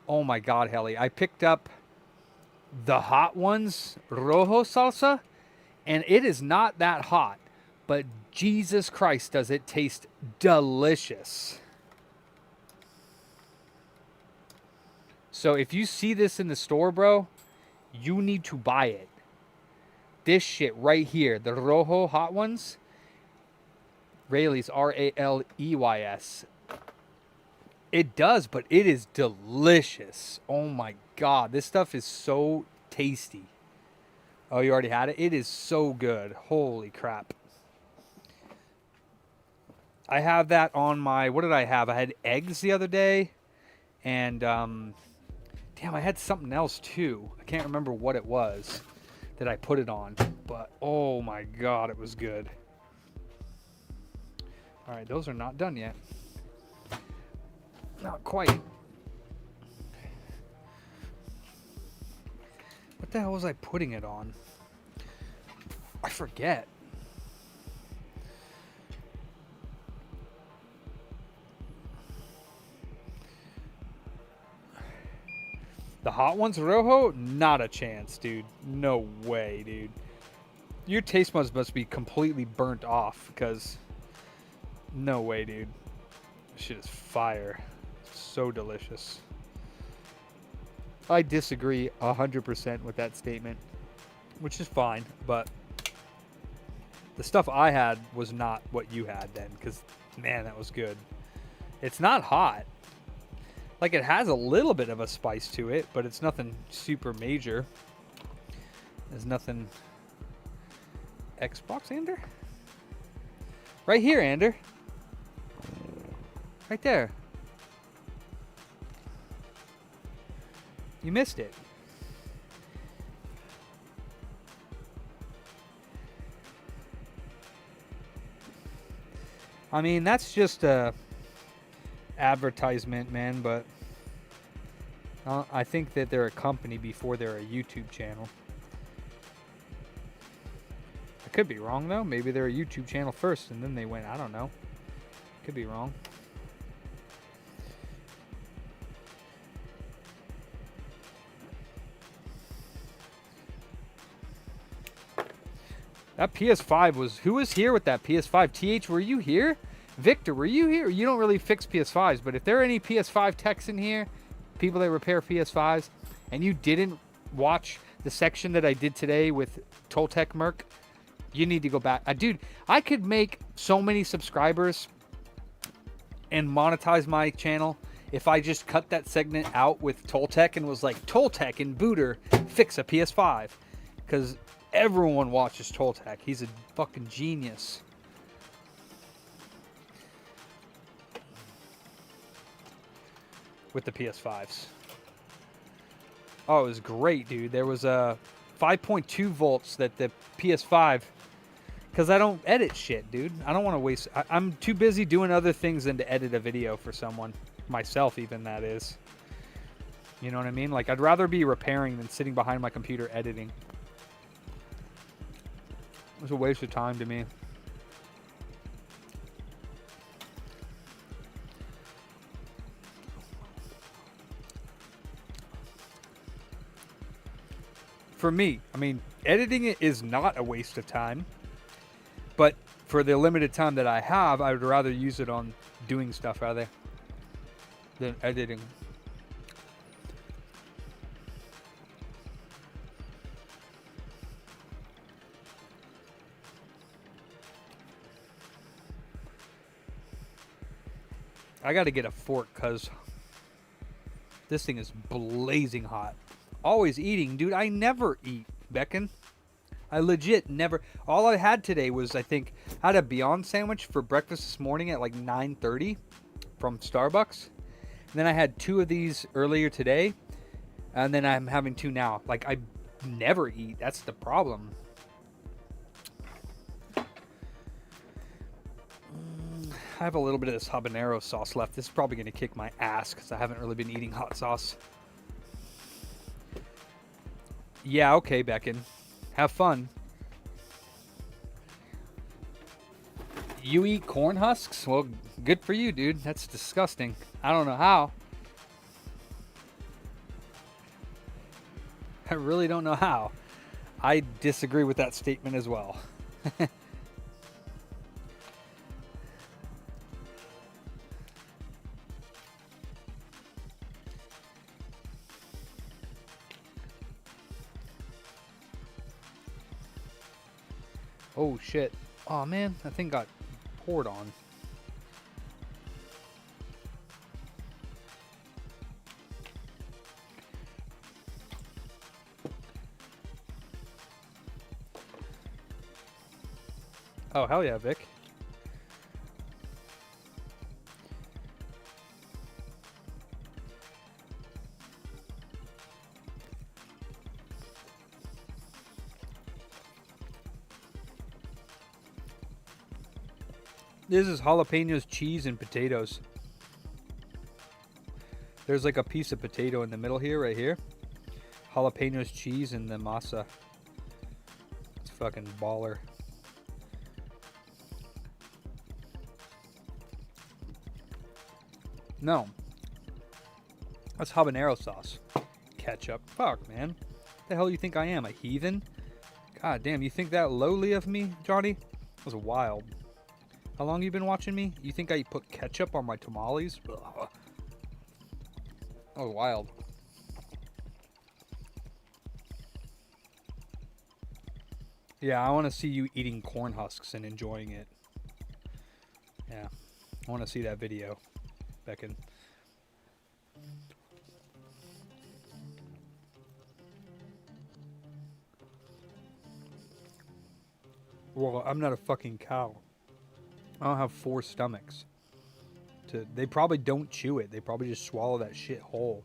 Oh my God, Helly. I picked up the hot ones, rojo salsa, and it is not that hot, but Jesus Christ, does it taste delicious. So if you see this in the store, bro, you need to buy it. This shit right here, the rojo hot ones, Rayleigh's, Raleys. It does, but it is delicious. Oh my God. This stuff is so tasty. Oh, you already had it? It is so good. Holy crap. I have that on my... What did I have? I had eggs the other day. And, damn, I had something else too. I can't remember what it was that I put it on. But, oh my God, it was good. All right, those are not done yet. Not quite. What the hell was I putting it on? I forget. The hot ones, Rojo? Not a chance, dude. No way, dude. Your taste buds must be completely burnt off, because no way, dude. This shit is fire. So delicious. I disagree 100% with that statement, which is fine, but the stuff I had was not what you had then, because, man, that was good. It's not hot. Like, it has a little bit of a spice to it, but it's nothing super major. There's nothing... Xbox, Ander? Right here, Ander. Right there. You missed it. I mean, that's just a advertisement, man, but I think that they're a company before they're a YouTube channel. I could be wrong, though. Maybe they're a YouTube channel first, and then they went, I don't know. Could be wrong. That PS5 was... Who was here with that PS5? TH, were you here? Victor, were you here? You don't really fix PS5s, but if there are any PS5 techs in here, people that repair PS5s, and you didn't watch the section that I did today with Toltec Merc, you need to go back. Dude, I could make so many subscribers and monetize my channel if I just cut that segment out with Toltec and was like, Toltec and Booter fix a PS5. Because everyone watches Toltec. He's a fucking genius. With the PS5s. Oh, it was great, dude. There was a 5.2 volts that the PS5... Because I don't edit shit, dude. I don't want to waste... I'm too busy doing other things than to edit a video for someone. Myself, even, that is. You know what I mean? Like, I'd rather be repairing than sitting behind my computer editing. It was a waste of time to me. For me, I mean, editing it is not a waste of time. But for the limited time that I have, I would rather use it on doing stuff rather than editing. I got to get a fork because this thing is blazing hot. Always eating, dude. I never eat, Becken. I legit never. All I had today was, I think, I had a Beyond sandwich for breakfast this morning at like 9:30 from Starbucks. And then I had 2 of these earlier today. And then I'm having 2 now. Like, I never eat. That's the problem. I have a little bit of this habanero sauce left. This is probably going to kick my ass because I haven't really been eating hot sauce. Yeah, okay, Becken. Have fun. You eat corn husks? Well, good for you, dude. That's disgusting. I don't know how. I really don't know how. I disagree with that statement as well. Oh shit. Oh man, that thing got poured on. Oh hell yeah, Vic. This is jalapenos, cheese, and potatoes. There's like a piece of potato in the middle here, right here. Jalapenos, cheese, and the masa. It's fucking baller. No. That's habanero sauce. Ketchup. Fuck, man. What the hell you think I am, a heathen? God damn, you think that lowly of me, Johnny? That was wild. How long you been watching me? You think I put ketchup on my tamales? Ugh. That was wild. Yeah, I want to see you eating corn husks and enjoying it. Yeah, I want to see that video, Becken. Well, I'm not a fucking cow. I don't have 4 stomachs. They probably don't chew it. They probably just swallow that shit whole.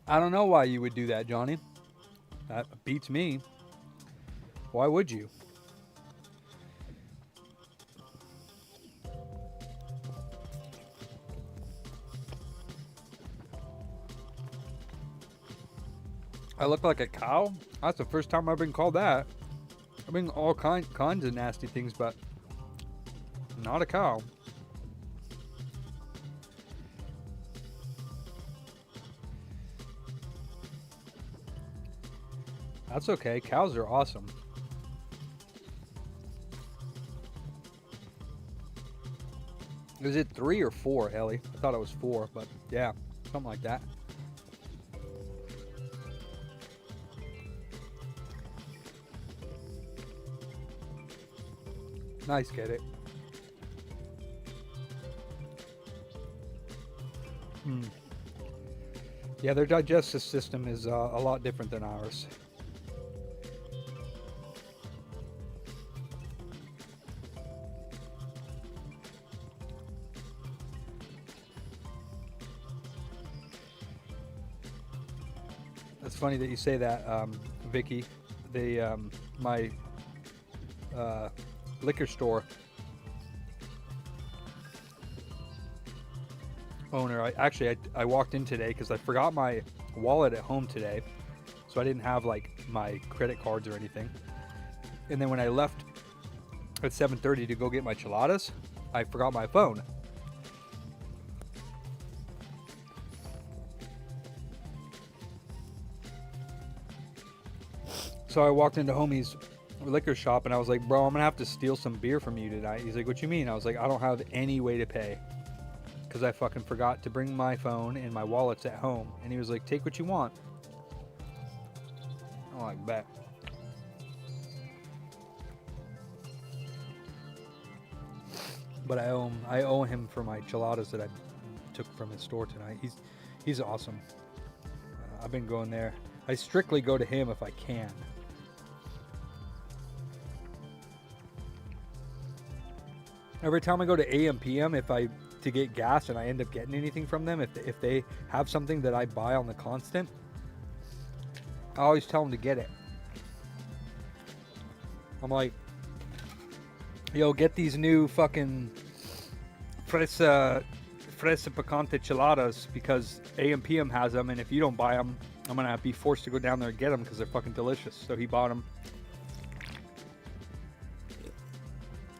I don't know why you would do that, Johnny. That beats me. Why would you? I look like a cow? That's the first time I've been called that. I've been all kinds of nasty things, but not a cow. That's okay. Cows are awesome. Is it 3 or 4, Ellie? I thought it was 4, but yeah, something like that. Nice, get it. Yeah, their digestive system is a lot different than ours. It's funny that you say that, Vicky. My liquor store owner. I walked in today because I forgot my wallet at home today, so I didn't have like my credit cards or anything. And then when I left at 7:30 to go get my chiladas, I forgot my phone. So I walked into homie's liquor shop and I was like, bro, I'm gonna have to steal some beer from you tonight. He's like, what you mean? I was like, I don't have any way to pay because I fucking forgot to bring my phone and my wallets at home. And he was like, take what you want. I'm like, bet. But I owe him for my chiladas that I took from his store tonight. He's awesome. I've been going there. I strictly go to him if I can. Every time I go to AM PM, to get gas and I end up getting anything from them, if they have something that I buy on the constant, I always tell them to get it. I'm like, yo, get these new fucking fresa picante chiladas because AM PM has them, and if you don't buy them, I'm gonna be forced to go down there and get them because they're fucking delicious. So he bought them.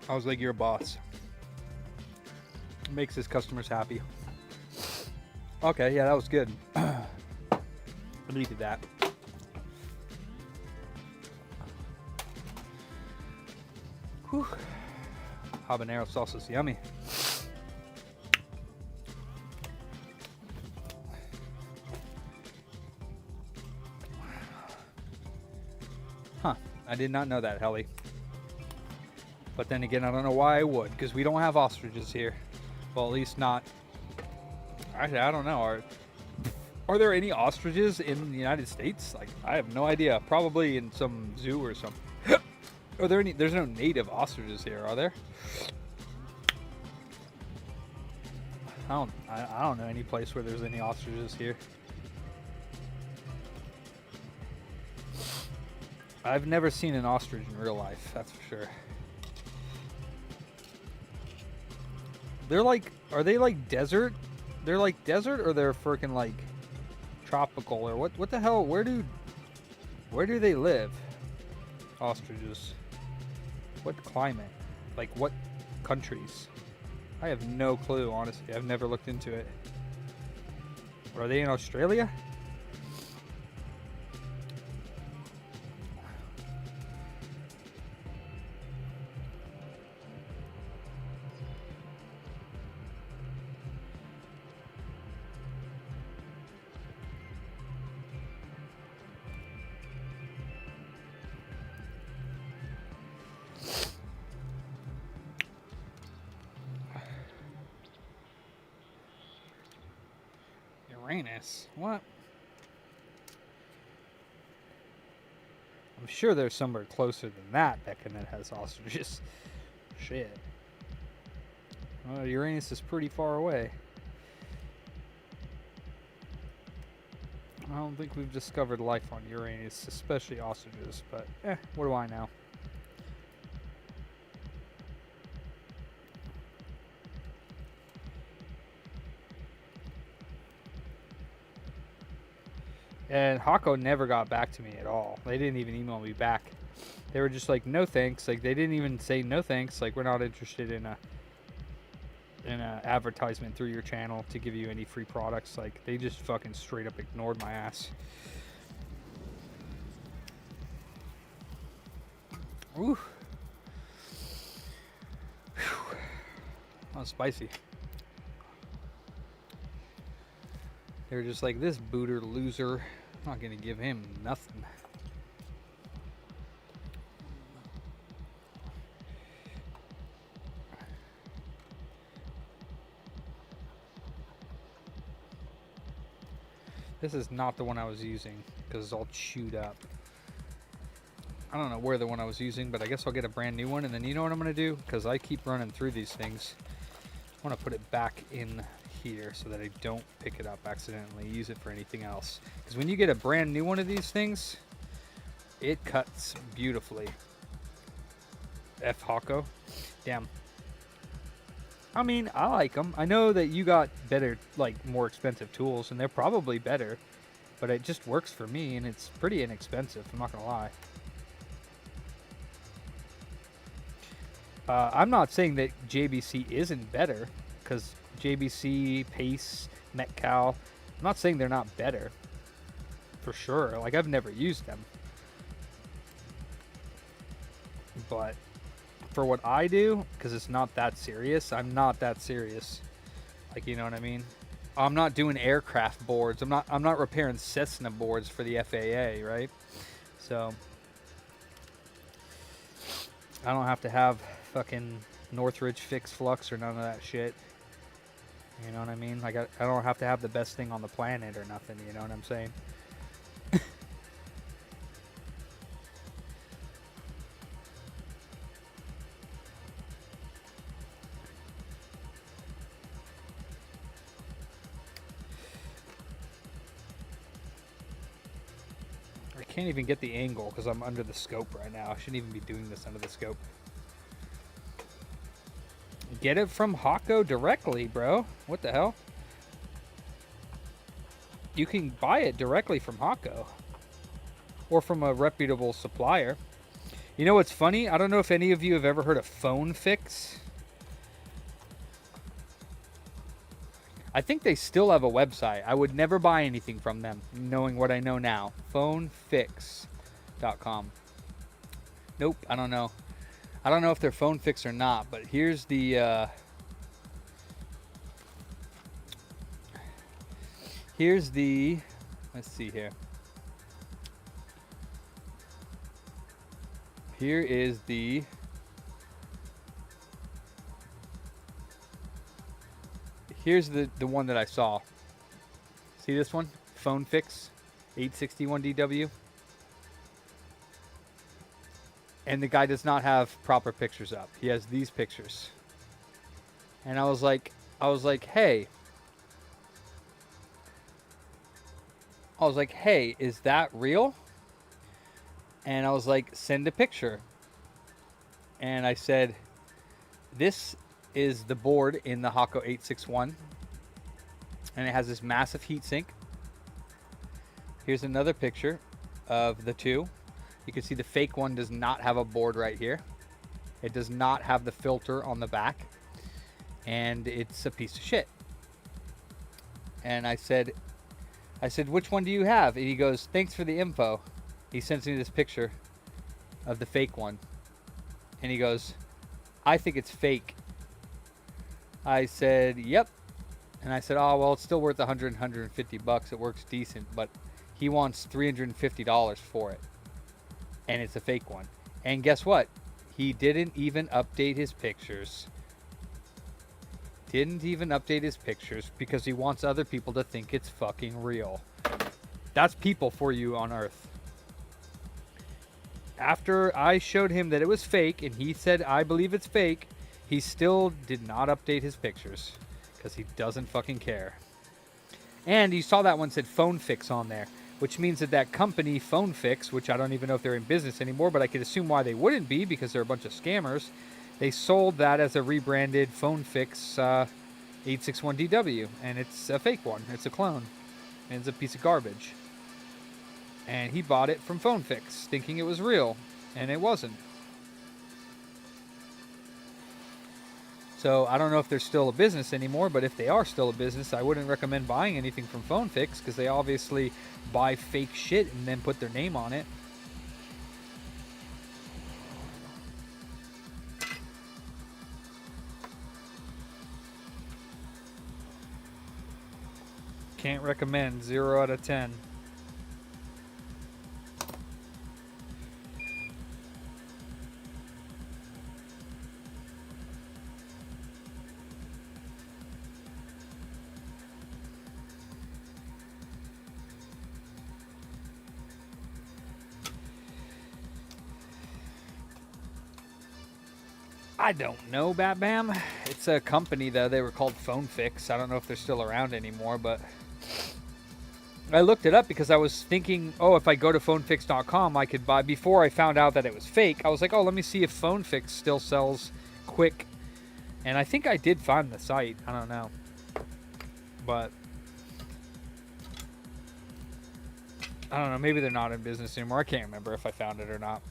I was like, you're a boss. Makes his customers happy. Okay, yeah, that was good. I needed that. Whew. Habanero sauce is yummy. Huh, I did not know that, Helly. But then again, I don't know why I would, because we don't have ostriches here. Well, at least not. Actually, I don't know. Are there any ostriches in the United States? Like, I have no idea. Probably in some zoo or something. Are there any? There's no native ostriches here, are there? I don't know any place where there's any ostriches here. I've never seen an ostrich in real life, that's for sure. They're like, are they like desert? They're like desert, or they're freaking like tropical, or what the hell? Where do they live? Ostriches. What climate? Like what countries? I have no clue, honestly. I've never looked into it. Are they in Australia? Uranus. What? I'm sure there's somewhere closer than that has ostriches. Shit. Well, Uranus is pretty far away. I don't think we've discovered life on Uranus, especially ostriches, but what do I know? And Hako never got back to me at all. They didn't even email me back. They were just like, no thanks. Like, they didn't even say no thanks. Like, we're not interested in a advertisement through your channel to give you any free products. Like, they just fucking straight up ignored my ass. Ooh. Whew. That was spicy. They were just like, this booter loser. I'm not gonna give him nothing. This is not the one I was using because it's all chewed up. I don't know where the one I was using, but I guess I'll get a brand new one. And then you know what I'm going to do? Because I keep running through these things. I want to put it back in here so that I don't pick it up accidentally, use it for anything else. Because when you get a brand new one of these things, it cuts beautifully. F. Hako. Damn. I mean, I like them. I know that you got better, like, more expensive tools, and they're probably better. But it just works for me, and it's pretty inexpensive. I'm not going to lie. I'm not saying that JBC isn't better, because JBC, Pace, Metcal, I'm not saying they're not better. For sure. Like, I've never used them. But for what I do, because it's not that serious, I'm not that serious. Like, you know what I mean? I'm not doing aircraft boards. I'm not repairing Cessna boards for the FAA, right? So I don't have to have fucking Northridge fixed flux or none of that shit. You know what I mean? Like, I don't have to have the best thing on the planet or nothing, you know what I'm saying? I can't even get the angle because I'm under the scope right now. I shouldn't even be doing this under the scope. Get it from Hako directly, bro. What the hell? You can buy it directly from Hako. Or from a reputable supplier. You know what's funny? I don't know if any of you have ever heard of Phone Fix. I think they still have a website. I would never buy anything from them, knowing what I know now. Phonefix.com. Nope, I don't know. I don't know if they're Phone Fix or not, but here's the let's see here. Here is the Here's the one that I saw. See this one? Phone Fix 861DW. And the guy does not have proper pictures up. He has these pictures. And I was like, hey. Is that real? And I was like, send a picture. And I said, this is the board in the Hako 861, and it has this massive heatsink. Here's another picture of the two. You can see the fake one does not have a board right here. It does not have the filter on the back, and it's a piece of shit. And I said, which one do you have? And he goes, thanks for the info. He sends me this picture of the fake one, and he goes, I think it's fake. I said, yep. And I said, oh, well, it's still worth $100, $150. It works decent, but he wants $350 for it. And it's a fake one. And guess what? He didn't even update his pictures. Didn't even update his pictures because he wants other people to think it's fucking real. That's people for you on Earth. After I showed him that it was fake and he said, I believe it's fake, he still did not update his pictures because he doesn't fucking care. And you saw that one said Phone Fix on there, which means that company Phone Fix, which I don't even know if they're in business anymore, but I could assume why they wouldn't be because they're a bunch of scammers. They sold that as a rebranded Phone Fix 861DW, and it's a fake one. It's a clone, and it's a piece of garbage. And he bought it from Phone Fix, thinking it was real, and it wasn't. So I don't know if they're still a business anymore, but if they are still a business, I wouldn't recommend buying anything from Phone Fix because they obviously buy fake shit and then put their name on it. Can't recommend. 0 out of 10. I don't know, Bat Bam. It's a company, though. They were called Phone Fix. I don't know if they're still around anymore, but I looked it up because I was thinking, oh, if I go to phonefix.com, I could buy. Before I found out that it was fake, I was like, oh, let me see if Phone Fix still sells Quick. And I think I did find the site. I don't know. But I don't know. Maybe they're not in business anymore. I can't remember if I found it or not.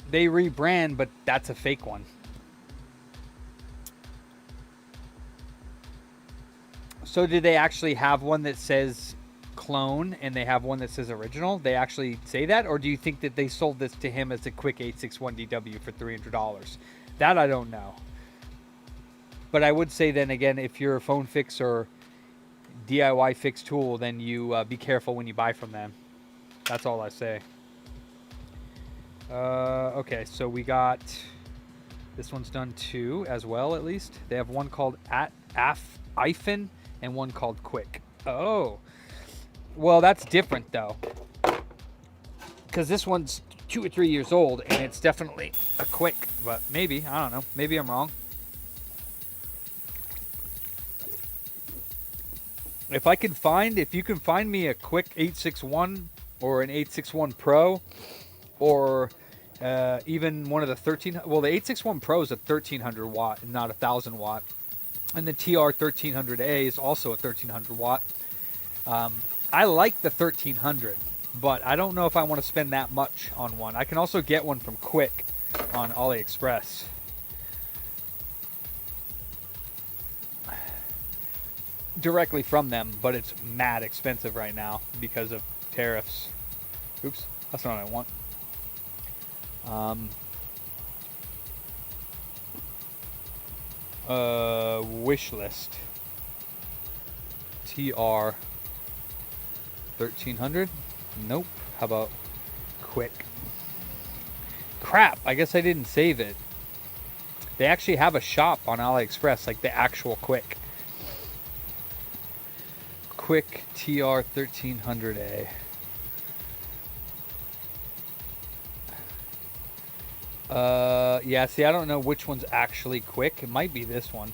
They rebrand, but that's a fake one. So did they actually have one that says clone and they have one that says original? They actually say that? Or do you think that they sold this to him as a quick 861DW for $300? That I don't know. But I would say then again, if you're a phone fix or DIY fix tool, then you be careful when you buy from them. That's all I say. Okay, so we got this one's done too as well. At least they have one called Iphone and one called Quick. Oh, well, that's different though, because this one's 2 or 3 years old and it's definitely a Quick. But maybe, I don't know. Maybe I'm wrong. If you can find me a Quick 861 or an 861 Pro. Or even one of the 13. Well, the 861 Pro is a 1300 watt and not a 1000 watt, and the TR 1300A is also a 1300 watt. I like the 1300, but I don't know if I want to spend that much on one. I can also get one from Quick on AliExpress. Directly from them, but it's mad expensive right now because of tariffs. Oops, that's not what I want. Wish list. TR 1300. Nope. How about Quick? Crap, I guess I didn't save it. They actually have a shop on AliExpress, like the actual Quick. Quick TR 1300A. Yeah, see, I don't know which one's actually Quick. It might be this one.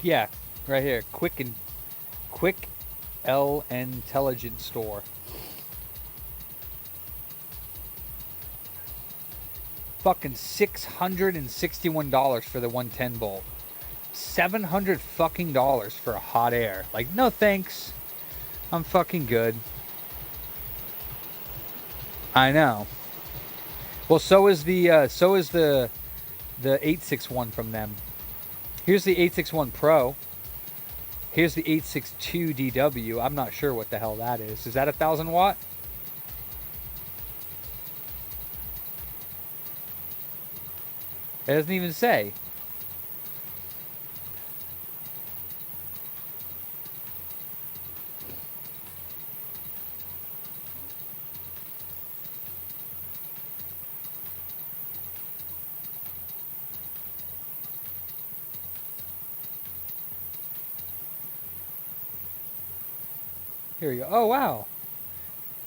Yeah, right here. Quick L Intelligent Store. Fucking $661 for the 110 volt. $700 fucking dollars for a hot air. Like, no thanks. I'm fucking good. I know. Well, so is the 861 from them. Here's the 861 Pro. Here's the 862 DW. I'm not sure what the hell that is. Is that a 1000 watt? It doesn't even say. Here we go. Oh, wow.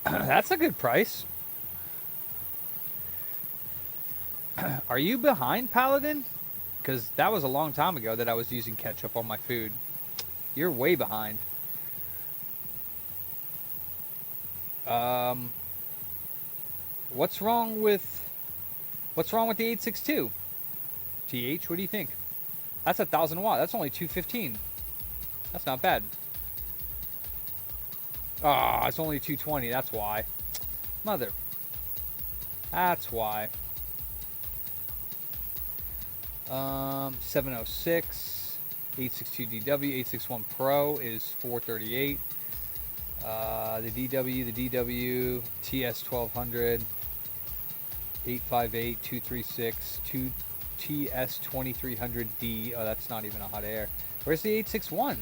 That's a good price. Are you behind, Paladin? Because that was a long time ago that I was using ketchup on my food. You're way behind. What's wrong with the 862? TH, what do you think? That's 1,000 watt. That's only 215. That's not bad. Ah, it's only 220. That's why. Mother. That's why. 706, 862DW, 861 Pro is 438. The DW, TS 1200, 858, 236, TS 2300D. Oh, that's not even a hot air. Where's the 861?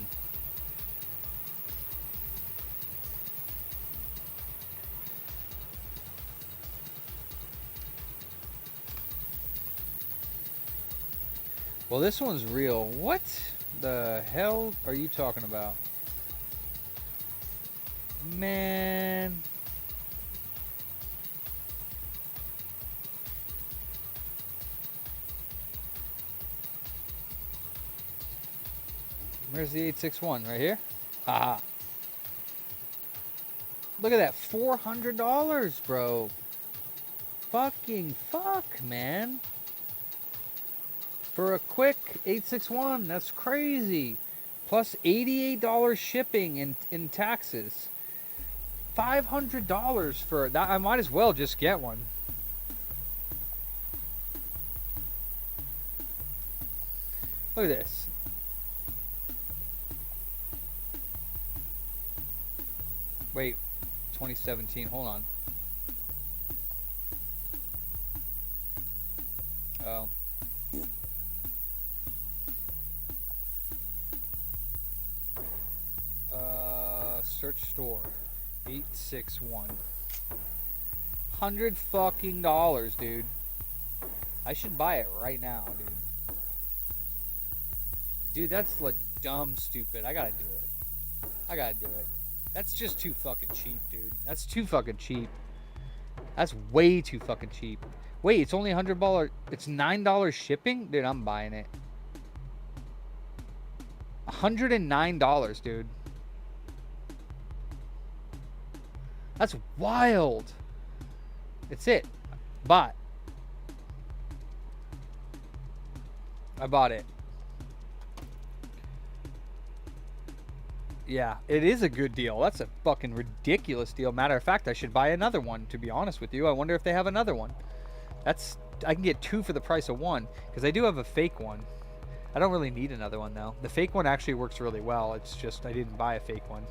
Well, this one's real. What the hell are you talking about? Man. Where's the 861? Right here? Haha. Look at that. $400, bro. Fucking fuck, man. For a quick 861, that's crazy. Plus $88 shipping in taxes. $500 for that. I might as well just get one. Look at this. Wait, 2017. Hold on. Oh. Search store. 861. $100 fucking dollars, dude. I should buy it right now, dude. Dude, that's like dumb stupid. I gotta do it. I gotta do it. That's just too fucking cheap, dude. That's too fucking cheap. That's way too fucking cheap. Wait, it's only $100. It's $9 shipping? Dude, I'm buying it. $109, dude. That's wild. It's it. Bought. I bought it. Yeah, it is a good deal. That's a fucking ridiculous deal. Matter of fact, I should buy another one, to be honest with you. I wonder if they have another one. I can get two for the price of one, because I do have a fake one. I don't really need another one, though. The fake one actually works really well. It's just I didn't buy a fake one.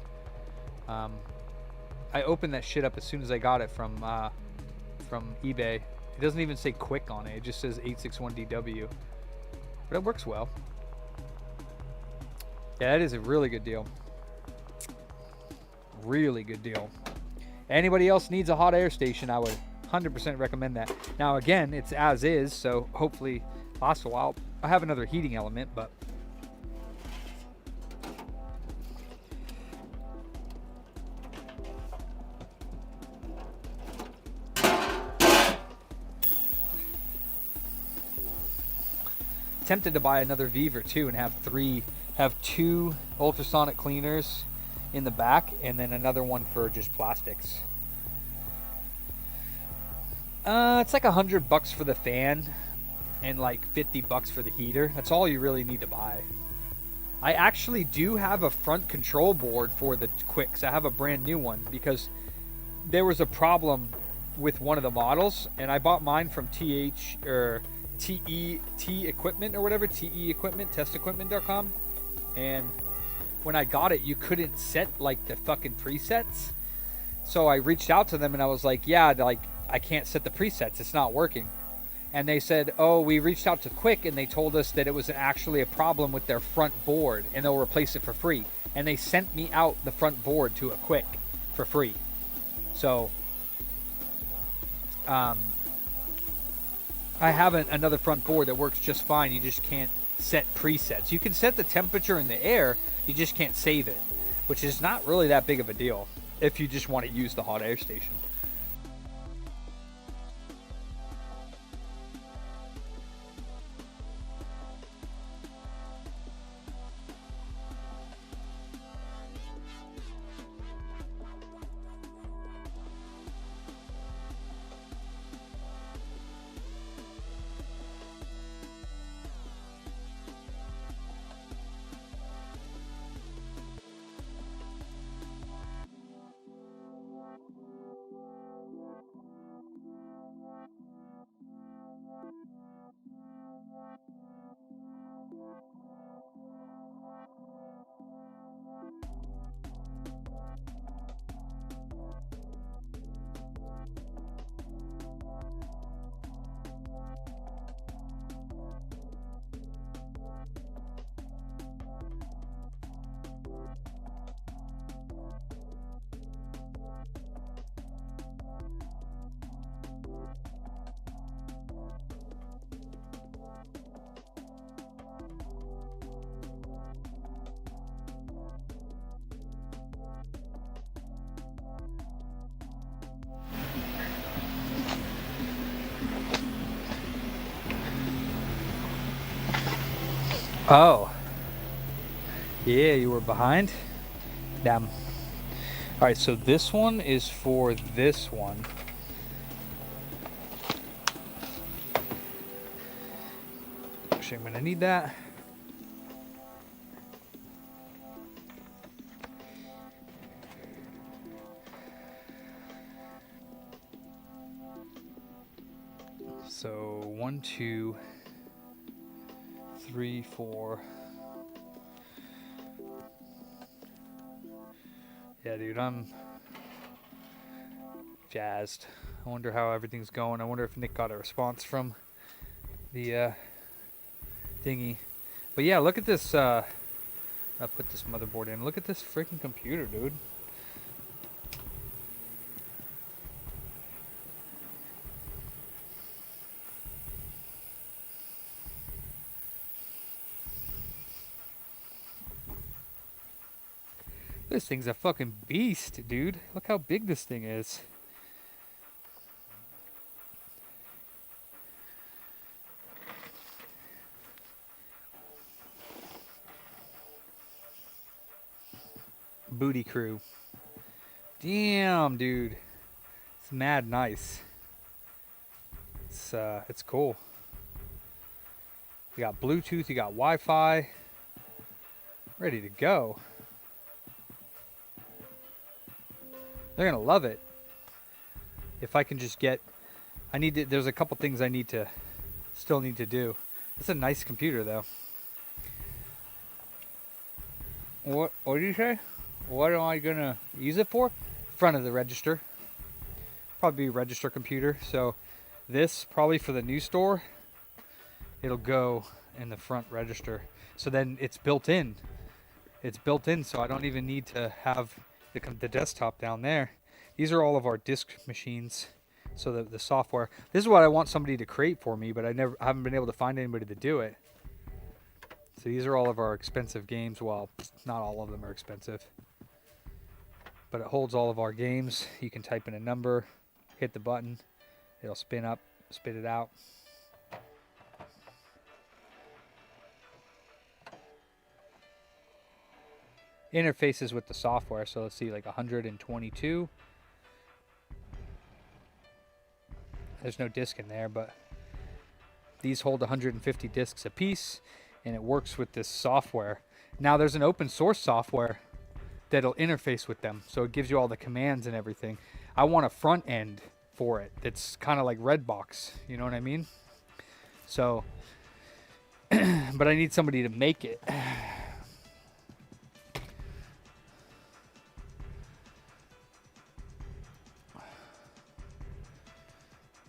I opened that shit up as soon as I got it from eBay. It doesn't even say quick on it. It just says 861DW. But it works well. Yeah, that is a really good deal. Really good deal. Anybody else needs a hot air station, I would 100% recommend that. Now, again, it's as is, so hopefully lasts a while. I have another heating element, but... tempted to buy another Viver too and have two ultrasonic cleaners in the back and then another one for just plastics. It's like $100 for the fan and like $50 for the heater. That's all you really need to buy. I actually do have a front control board for the Quicks. I have a brand new one because there was a problem with one of the models, and I bought mine from TE Equipment or whatever, TE Equipment, testequipment.com. And when I got it, you couldn't set like the fucking presets. So I reached out to them and I was like, yeah, like I can't set the presets. It's not working. And they said, oh, we reached out to Quick and they told us that it was actually a problem with their front board and they'll replace it for free. And they sent me out the front board to a Quick for free. So, I have another front board that works just fine. You just can't set presets. You can set the temperature in the air, you just can't save it. which is not really that big of a deal if you just want to use the hot air station. Oh. Yeah, you were behind? Damn. Alright, so this one is for this one. Actually, I'm gonna need that. So 1, 2, 3, 4. Yeah, dude, I'm jazzed. I wonder how everything's going. I wonder if Nick got a response from the thingy. But yeah, look at this. I'll put this motherboard in. Look at this freaking computer, dude. This thing's a fucking beast, dude. Look how big this thing is. Booty crew. Damn, dude. It's mad nice. It's cool. You got Bluetooth, you got Wi-Fi. Ready to go. They're gonna love it. If I can just get, there's a couple things I still need to do. It's a nice computer though. What did you say? What am I gonna use it for? Front of the register. Probably a register computer. So this probably for the new store. It'll go in the front register. So then it's built in. It's built in, so I don't even need to have the desktop down there. These are all of our disk machines. So the software. This is what I want somebody to create for me, but I haven't been able to find anybody to do it. So these are all of our expensive games. Well, not all of them are expensive. But it holds all of our games. You can type in a number, hit the button, it'll spin up, spit it out. Interfaces with the software. So let's see, like 122. There's no disk in there, but these hold 150 disks a piece, and it works with this software. Now there's an open source software that'll interface with them, so it gives you all the commands and everything. I want a front end for it. It's kind of like Redbox, you know what I mean? So, but I need somebody to make it.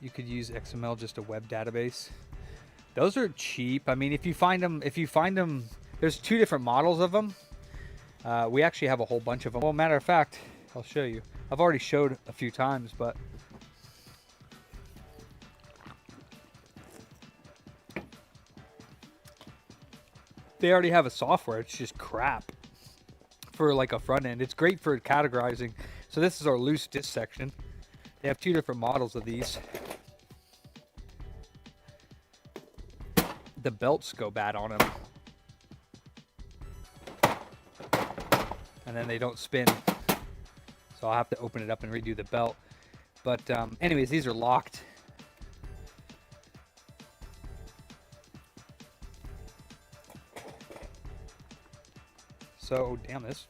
You could use XML, just a web database. Those are cheap. I mean, if you find them, there's 2 different models of them. We actually have a whole bunch of them. Well, matter of fact, I'll show you. I've already showed a few times, but they already have a software. It's just crap. for like a front end. It's great for categorizing. So this is our loose disc section. They have 2 different models of these. The belts go bad on them. And then they don't spin. So I'll have to open it up and redo the belt. But anyways, these are locked. So, damn, this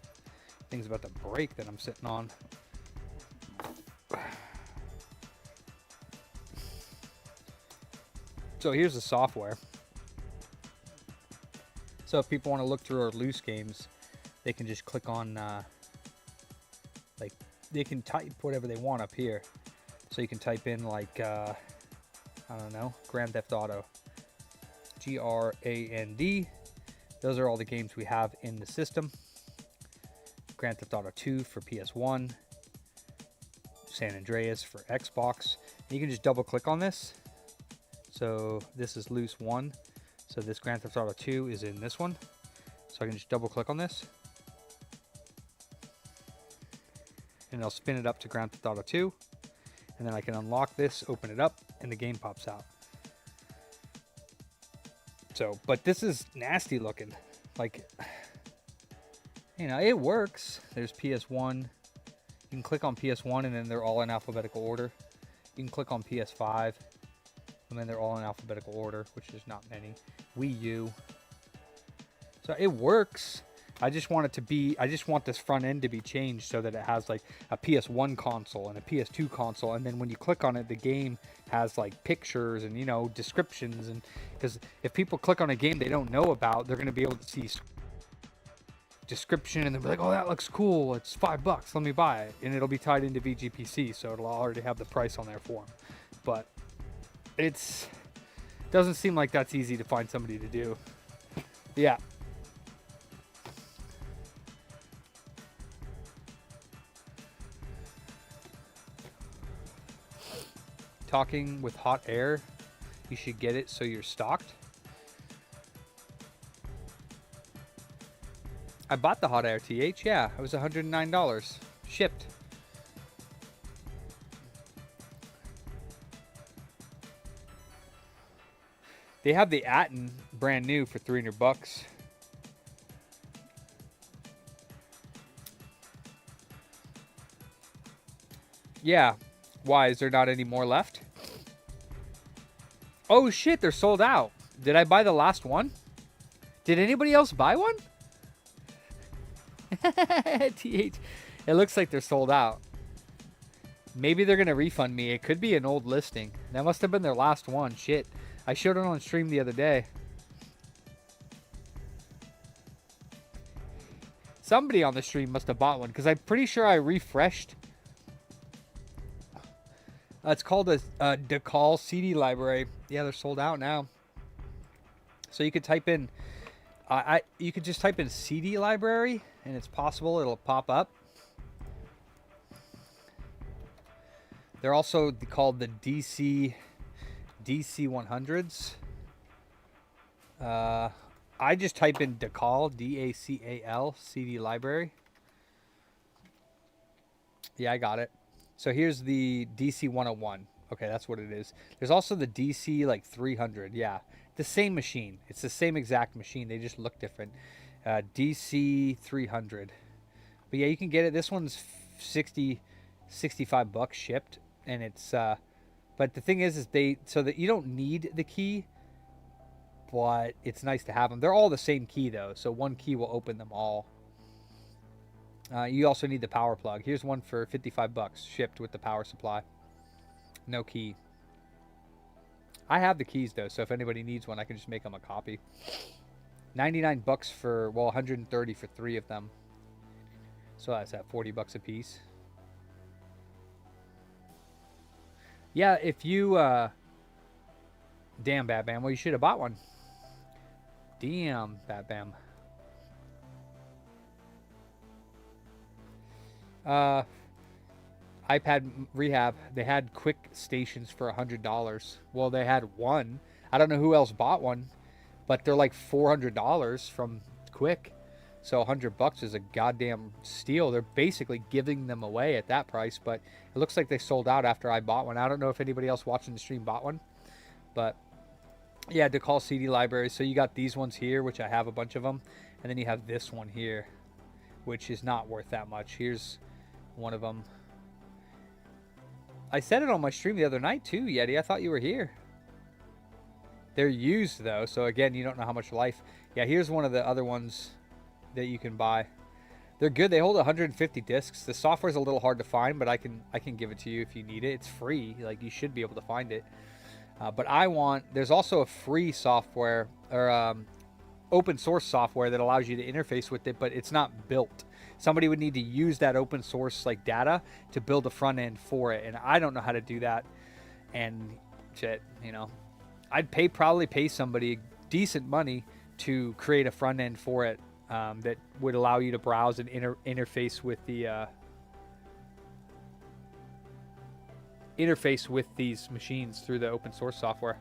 thing's about to break that I'm sitting on. So here's the software. So if people want to look through our loose games, they can just click on, like, they can type whatever they want up here. So you can type in, like, I don't know, Grand Theft Auto. GRAND. Those are all the games we have in the system. Grand Theft Auto 2 for PS1. San Andreas for Xbox. And you can just double click on this. So this is loose 1. So this Grand Theft Auto 2 is in this one. So I can just double click on this. And it'll spin it up to Grand Theft Auto 2. And then I can unlock this, open it up, and the game pops out. So, but this is nasty looking. Like, you know, it works. There's PS1. You can click on PS1 and then they're all in alphabetical order. You can click on PS5 and then they're all in alphabetical order, which is not many. Wii U. So it works. I just want it to be, I just want this front end to be changed so that it has like a PS1 console and a PS2 console. And then when you click on it, the game has like pictures and, you know, descriptions. And because if people click on a game they don't know about, they're going to be able to see description and they'll be like, oh, that looks cool. It's $5. Let me buy it. And it'll be tied into VGPC. So it'll already have the price on there for them. But it's doesn't seem like that's easy to find somebody to do. Yeah. Talking with hot air, you should get it so you're stocked. I bought the hot air TH, yeah, it was $109 shipped. They have the Atten brand new for $300. Yeah. Why? Is there not any more left? Oh shit, they're sold out. Did I buy the last one? Did anybody else buy one? TH. It looks like they're sold out. Maybe they're going to refund me. It could be an old listing. That must have been their last one. Shit. I showed it on stream the other day. Somebody on the stream must have bought one because I'm pretty sure I refreshed. It's called a DeCall CD library. Yeah, they're sold out now. So you could type in, you could just type in CD library, and it's possible it'll pop up. They're also called the DC 100s. I just type in DeCall, DACAL, CD library. Yeah, I got it. So here's the DC 101. Okay, that's what it is. There's also the DC like 300. Yeah, the same machine. It's the same exact machine. They just look different. DC 300. But yeah, you can get it. This one's 65 bucks shipped, and it's. But the thing is so that you don't need the key, but it's nice to have them. They're all the same key though, so one key will open them all. You also need the power plug. Here's one for 55 bucks shipped with the power supply. No key. I have the keys though, so if anybody needs one, I can just make them a copy. 99 bucks for, well, 130 for 3 of them. So that's at 40 bucks a piece. Yeah, if you damn Bat Bam, well, you should have bought one. Damn Bat Bam. iPad Rehab, they had quick stations for $100. Well, they had one. I don't know who else bought one, but they're like $400 from Quick. So $100 is a goddamn steal. They're basically giving them away at that price, but it looks like they sold out after I bought one. I don't know if anybody else watching the stream bought one, but yeah, DeCall CD library. So you got these ones here, which I have a bunch of them, and then you have this one here, which is not worth that much. Here's one of them. I said it on my stream the other night too, Yeti. I thought you were here. They're used though, so again, you don't know how much life. Yeah, here's one of the other ones that you can buy. They're good. They hold 150 discs. The software's a little hard to find, but I can give it to you if you need it. It's free. Like, you should be able to find it. But there's also a free software or open source software that allows you to interface with it, but it's not built. Somebody would need to use that open source like data to build a front end for it, and I don't know how to do that. And shit, you know, I'd probably pay somebody decent money to create a front end for it that would allow you to browse and interface with the interface with these machines through the open source software.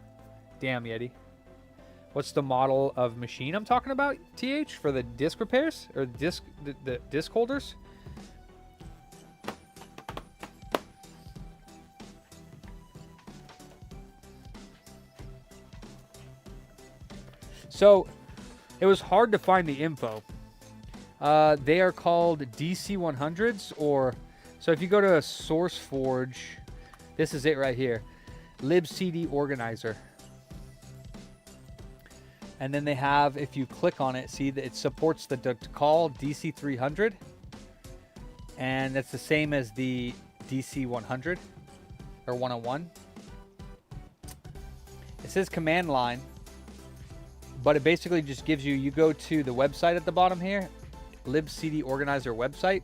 Damn, Yeti. What's the model of machine I'm talking about, TH, for the disk repairs or the disk holders? So it was hard to find the info. They are called DC100s, or so if you go to SourceForge, this is it right here, libcd organizer. And then they have, if you click on it, see that it supports the DeCall DC300, and that's the same as the DC100 or 101. It says command line, but it basically just gives you go to the website at the bottom here, libcd organizer website.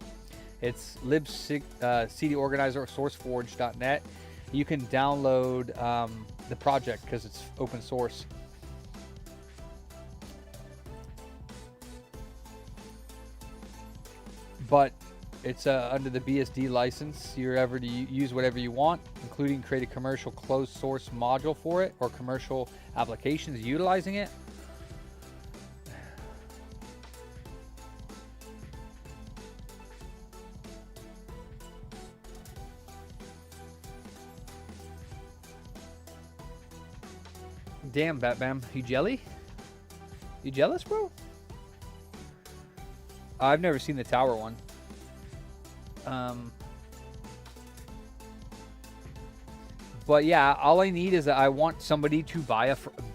It's libcd organizer or sourceforge.net. You can download the project because it's open source. But it's under the BSD license. You're able to use whatever you want, including create a commercial closed source module for it or commercial applications utilizing it. Damn, Batman, you jelly? You jealous, bro? I've never seen the tower one. But yeah, all I need is that I want somebody to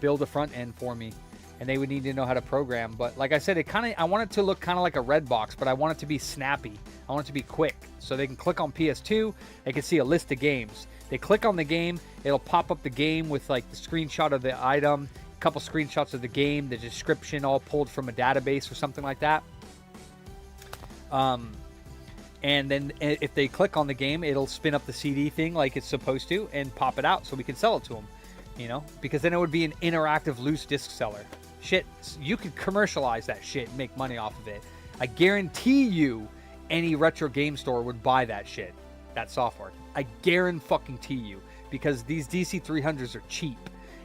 build a front end for me, and they would need to know how to program. But like I said, I want it to look kind of like a red box, but I want it to be snappy. I want it to be quick, so they can click on PS2, they can see a list of games. They click on the game, it'll pop up the game with like the screenshot of the item, a couple screenshots of the game, the description all pulled from a database or something like that. And then if they click on the game, it'll spin up the CD thing like it's supposed to and pop it out so we can sell it to them, you know, because then it would be an interactive loose disc seller. Shit, you could commercialize that shit and make money off of it. I guarantee you any retro game store would buy that shit, that software. I guarantee you, because these DC300s are cheap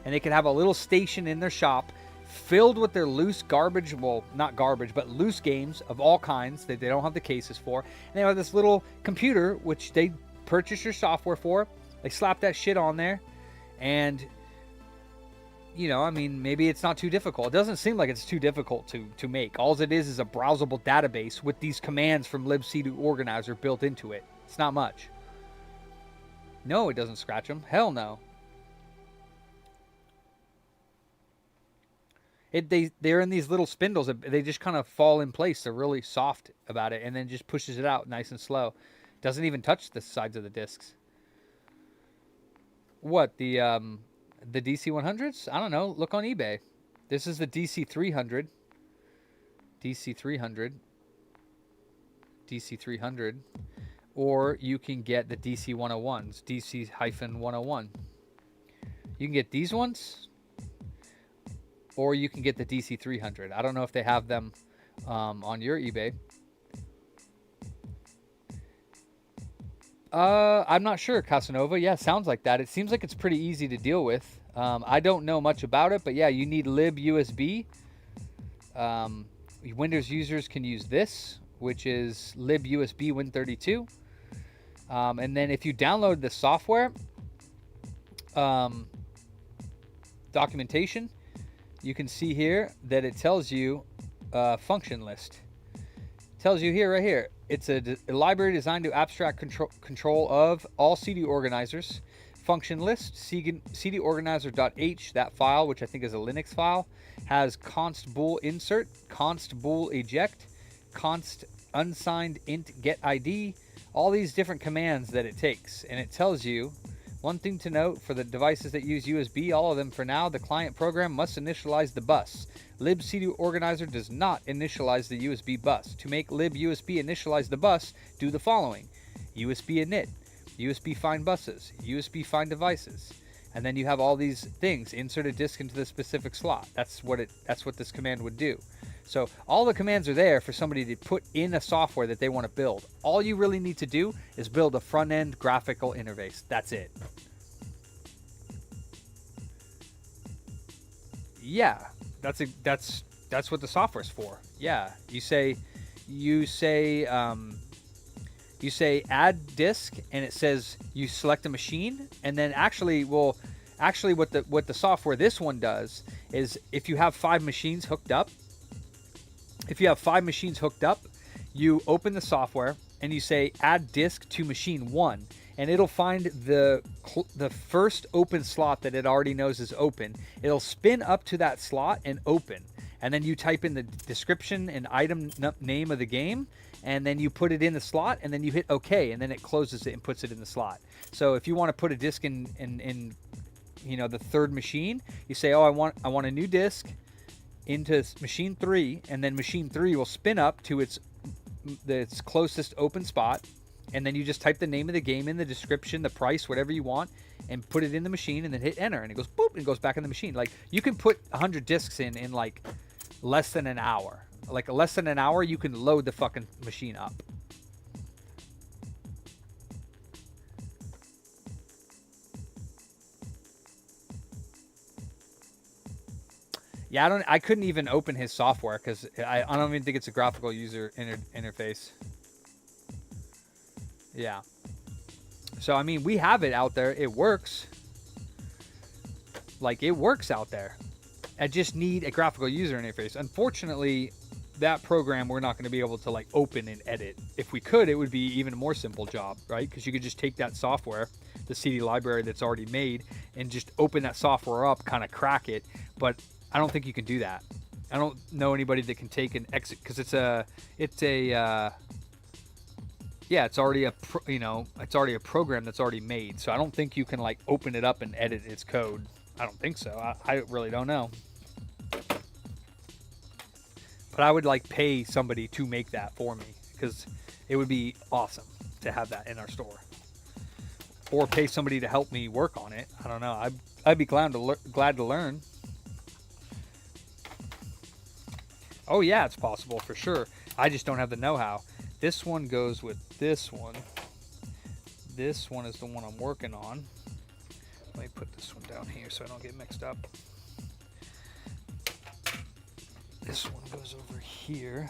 and they can have a little station in their shop filled with their loose garbage, well, not garbage, but loose games of all kinds that they don't have the cases for. And they have this little computer, which they purchase your software for. They slap that shit on there. And, you know, I mean, maybe it's not too difficult. It doesn't seem like it's too difficult to make. All it is a browsable database with these commands from libcd organizer built into it. It's not much. No, it doesn't scratch them. Hell no. They're in these little spindles. They just kind of fall in place. They're really soft about it, and then just pushes it out nice and slow. Doesn't even touch the sides of the discs. What, the DC100s? I don't know. Look on eBay. This is the DC300. DC300. Or you can get the DC101s. DC-101. You can get these ones. Or you can get the DC300. I don't know if they have them on your eBay. I'm not sure, Casanova. Yeah, sounds like that. It seems like it's pretty easy to deal with. I don't know much about it, but yeah, you need libUSB. Windows users can use this, which is libusb win32. And then if you download the software documentation, you can see here that it tells you function list. It tells you here, right here. It's a library designed to abstract control of all CD organizers. Function list, cdorganizer.h, that file, which I think is a Linux file, has const bool insert, const bool eject, const unsigned int get ID, all these different commands that it takes. And it tells you, one thing to note, for the devices that use USB, all of them for now, the client program must initialize the bus. libcdorganizer does not initialize the USB bus. To make libusb initialize the bus, do the following: USB init, USB find buses, USB find devices, and then you have all these things. Insert a disk into the specific slot. That's what this command would do. So all the commands are there for somebody to put in a software that they want to build. All you really need to do is build a front-end graphical interface. That's it. Yeah, that's what the software's for. Yeah, you say add disk, and it says you select a machine, and then actually what the software, this one does, is if you have 5 machines hooked up, you open the software and you say add disk to machine 1, and it'll find the first open slot that it already knows is open. It'll spin up to that slot and open, and then you type in the description and item name of the game, and then you put it in the slot, and then you hit OK, and then it closes it and puts it in the slot. So if you want to put a disk in the third machine, you say, oh, I want a new disk into machine 3, and then machine 3 will spin up to its closest open spot, and then you just type the name of the game in, the description, the price, whatever you want, and put it in the machine, and then hit enter, and it goes boop, and it goes back in the machine. Like, you can put 100 disks in like less than an hour. Like less than an hour, you can load the fucking machine up. Yeah, I couldn't even open his software because I don't even think it's a graphical user interface. Yeah. So, I mean, we have it out there. It works. Like, it works out there. I just need a graphical user interface. Unfortunately, that program we're not going to be able to, like, open and edit. If we could, it would be even a more simple job, right? Because you could just take that software, the CD library that's already made, and just open that software up, kind of crack it. But I don't think you can do that. I don't know anybody that can take and exit, because it's already a program that's already made. So I don't think you can, like, open it up and edit its code. I don't think so. I really don't know. But I would, like, pay somebody to make that for me, because it would be awesome to have that in our store. Or pay somebody to help me work on it. I don't know. I'd be glad to learn. Oh yeah, it's possible for sure. I just don't have the know-how. This one goes with this one. This one is the one I'm working on. Let me put this one down here so I don't get mixed up. This one goes over here.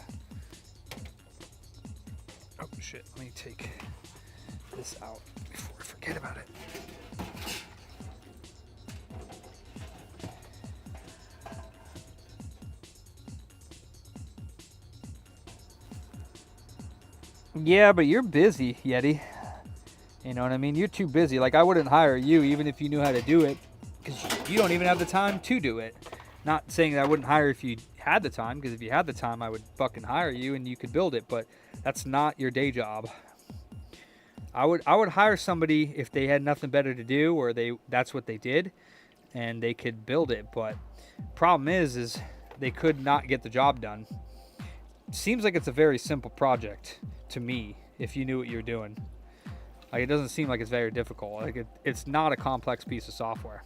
Oh shit, let me take this out before I forget about it. Yeah, but you're busy, Yeti. You know what I mean? You're too busy. Like, I wouldn't hire you even if you knew how to do it, because you don't even have the time to do it. Not saying that I wouldn't hire if you had the time, because if you had the time, I would fucking hire you and you could build it, but that's not your day job. I would hire somebody if they had nothing better to do, or that's what they did, and they could build it. But problem is they could not get the job done. It seems like it's a very simple project to me if you knew what you're doing. Like, it doesn't seem like it's very difficult. Like, it's not a complex piece of software.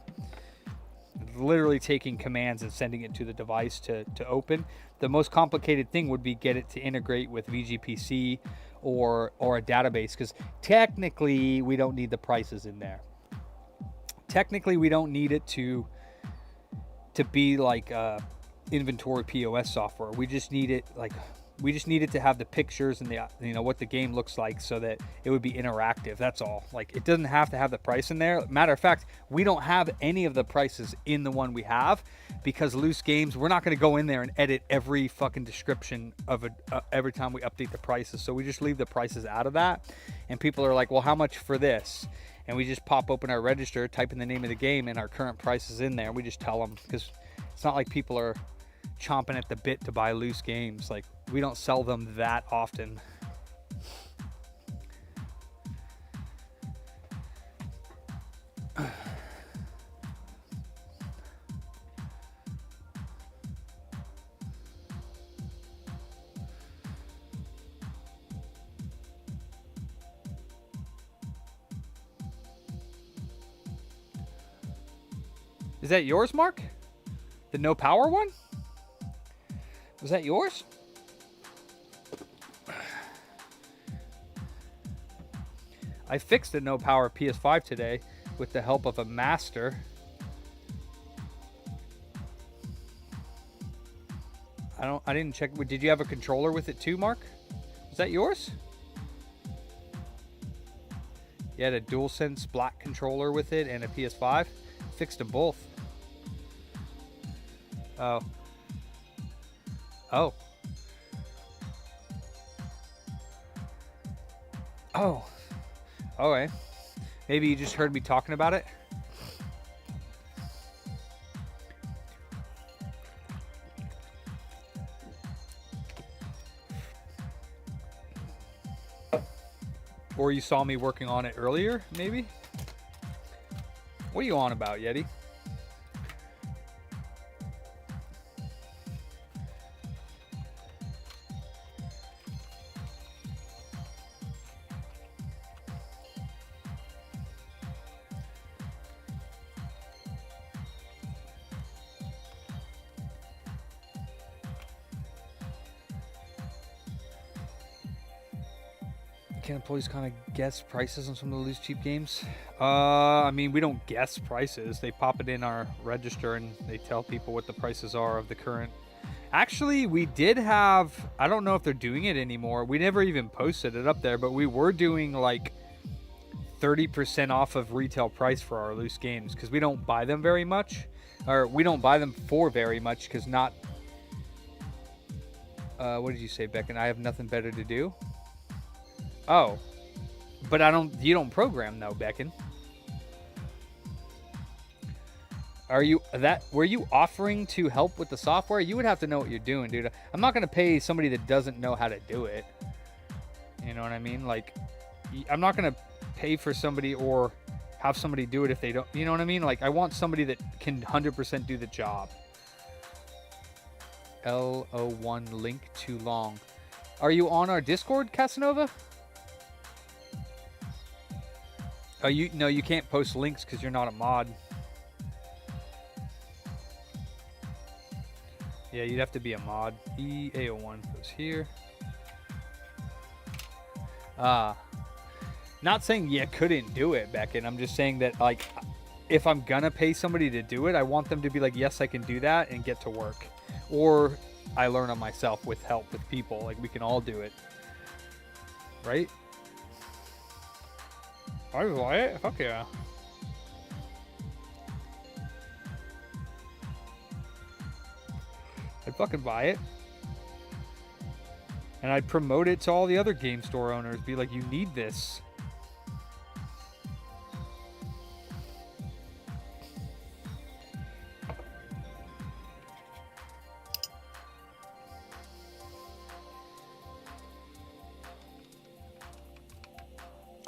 It's literally taking commands and sending it to the device to open. The most complicated thing would be get it to integrate with VGPC or a database, because technically we don't need the prices in there. Technically we don't need it to be like inventory POS software. We just need it we just need it to have the pictures and the what the game looks like so that it would be interactive. That's all. Like, it doesn't have to have the price in there. Matter of fact, we don't have any of the prices in the one we have because Loose Games, we're not going to go in there and edit every fucking description of every time we update the prices. So we just leave the prices out of that. And people are like, well, how much for this? And we just pop open our register, type in the name of the game, and our current price is in there. We just tell them, because it's not like people are chomping at the bit to buy Loose Games. Like, we don't sell them that often. Is that yours, Mark? The no power one? Was that yours? I fixed the no power PS5 today with the help of a master. I didn't check. Did you have a controller with it too, Mark? Was that yours? You had a DualSense black controller with it and a PS5. Fixed them both. Oh. Oh. Oh. Okay. Maybe you just heard me talking about it. Or you saw me working on it earlier, maybe? What are you on about, Yeti? Can employees kind of guess prices on some of the loose cheap games? I mean, we don't guess prices. They pop it in our register and they tell people what the prices are of the current. Actually, we did have, I don't know if they're doing it anymore. We never even posted it up there, but we were doing like 30% off of retail price for our loose games because we don't buy them very much, or we don't buy them for very much because not. What did you say, Beck? And I have nothing better to do. Oh, but you don't program though, Beckon. Were you offering to help with the software? You would have to know what you're doing, dude. I'm not going to pay somebody that doesn't know how to do it. You know what I mean? Like, I'm not going to pay for somebody or have somebody do it if they don't, you know what I mean? Like, I want somebody that can 100% do the job. L01 link too long. Are you on our Discord, Casanova? Oh, no, you can't post links because you're not a mod. Yeah, you'd have to be a mod. EA01 goes here. Not saying you couldn't do it, Beckett. I'm just saying that, like, if I'm gonna pay somebody to do it, I want them to be like, yes, I can do that and get to work. Or I learn on myself with help with people. Like, we can all do it. Right? I buy it? Fuck yeah. I'd fucking buy it. And I'd promote it to all the other game store owners. Be like, you need this.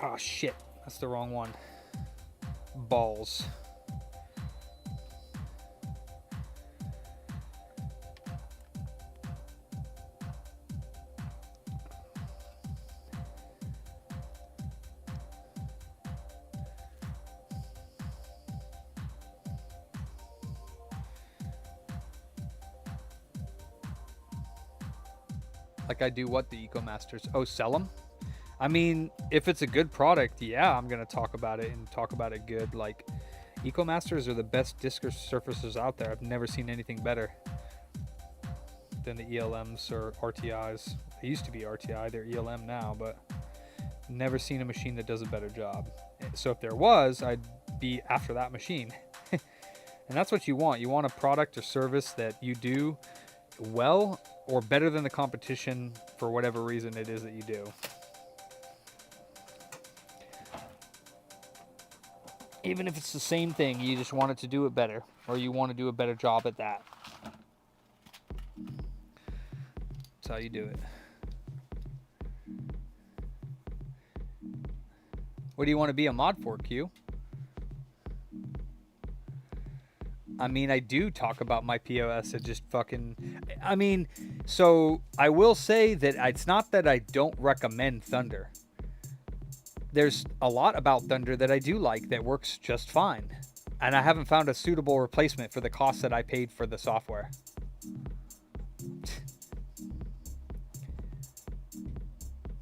Oh, shit. That's the wrong one. Balls. Like I do what, the EcoMasters? Oh, sell them? I mean, if it's a good product, yeah, I'm going to talk about it and talk about it good. Like, EcoMasters are the best disc surfacers out there. I've never seen anything better. than the ELMs or RTIs. They used to be RTI, they're ELM now, but never seen a machine that does a better job. So if there was, I'd be after that machine. And that's what you want. You want a product or service that you do well or better than the competition for whatever reason it is that you do. Even if it's the same thing, you just want it to do it better, or you want to do a better job at that. That's how you do it. What do you want to be a mod for, Q? I mean, I do talk about my POS and just fucking... I mean, so I will say that it's not that I don't recommend Thunder. There's a lot about Thunder that I do like that works just fine. And I haven't found a suitable replacement for the cost that I paid for the software.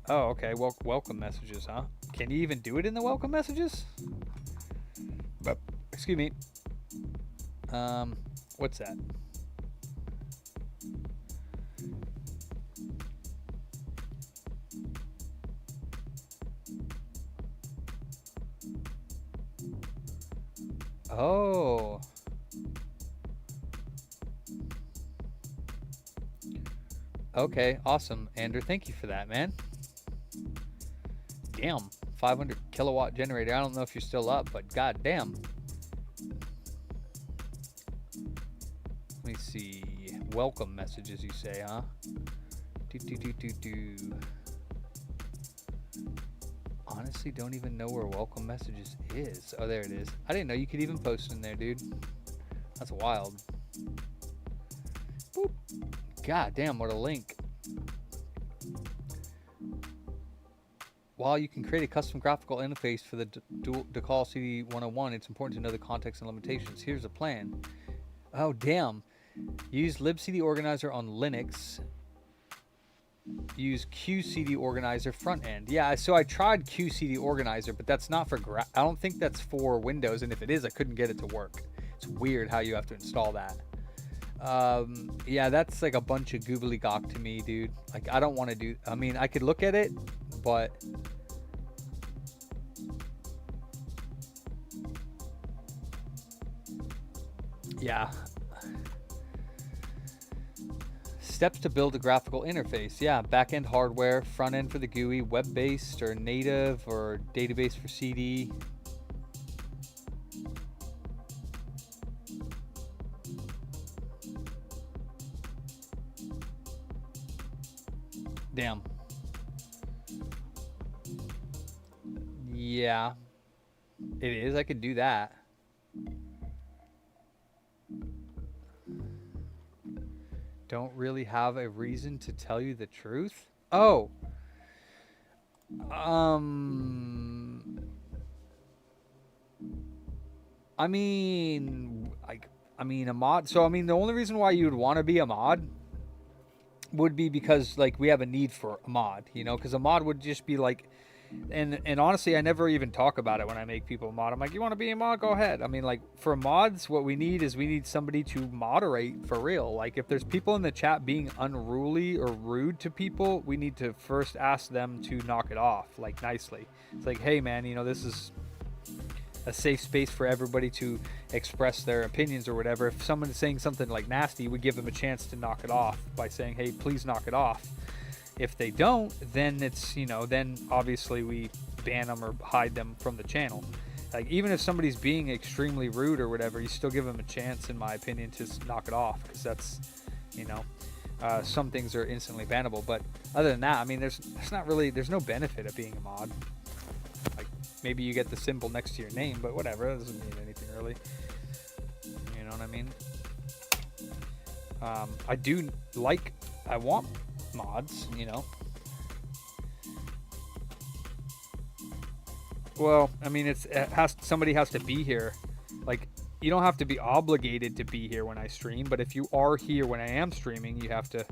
Oh, okay. Well, welcome messages, huh? Can you even do it in the welcome messages? But, excuse me. What's that? Oh. Okay, awesome, Andrew. Thank you for that, man. Damn, 500 kilowatt generator. I don't know if you're still up, but god damn. Let me see. Welcome messages, you say, huh? Honestly, don't even know where welcome messages is. Oh, there it is. I didn't know you could even post in there, dude. That's wild. Boop. God damn, what a link. While you can create a custom graphical interface for the Decall CD101, it's important to know the context and limitations. Here's a plan. Oh, damn. Use libcd organizer on Linux. Use QCD organizer front end. Yeah, so I tried QCD organizer, but that's not for I don't think that's for Windows, and if it is, I couldn't get it to work. It's weird how you have to install that. Yeah, that's like a bunch of gobbledygook to me, dude. Like, I don't want to do... I mean, I could look at it, but... Yeah. Steps to build a graphical interface. Yeah, back-end hardware, front-end for the GUI, web-based or native or database for CD. Damn. Yeah. It is. I could do that. Don't really have a reason to tell you the truth? Oh. I mean, a mod. So, I mean, the only reason why you would want to be a mod would be because, like, we have a need for a mod, you know, because a mod would just be like, and honestly, I never even talk about it when I make people a mod. I'm like, you want to be a mod? Go ahead. I mean, like, for mods, what we need is we need somebody to moderate for real. Like, if there's people in the chat being unruly or rude to people, we need to first ask them to knock it off, like, nicely. It's like, hey, man, you know, this is a safe space for everybody to express their opinions or whatever. If someone is saying something like nasty, we give them a chance to knock it off by saying, hey, please knock it off. If they don't, then it's, you know, then obviously we ban them or hide them from the channel. Like, even if somebody's being extremely rude or whatever, you still give them a chance, in my opinion, to knock it off, because that's, you know, some things are instantly bannable. But other than that, I mean, there's no benefit of being a mod. Like, maybe you get the symbol next to your name, but whatever, that doesn't mean anything really. You know what I mean? I want mods, you know. Well, I mean, somebody has to be here. Like, you don't have to be obligated to be here when I stream, but if you are here when I am streaming, you have to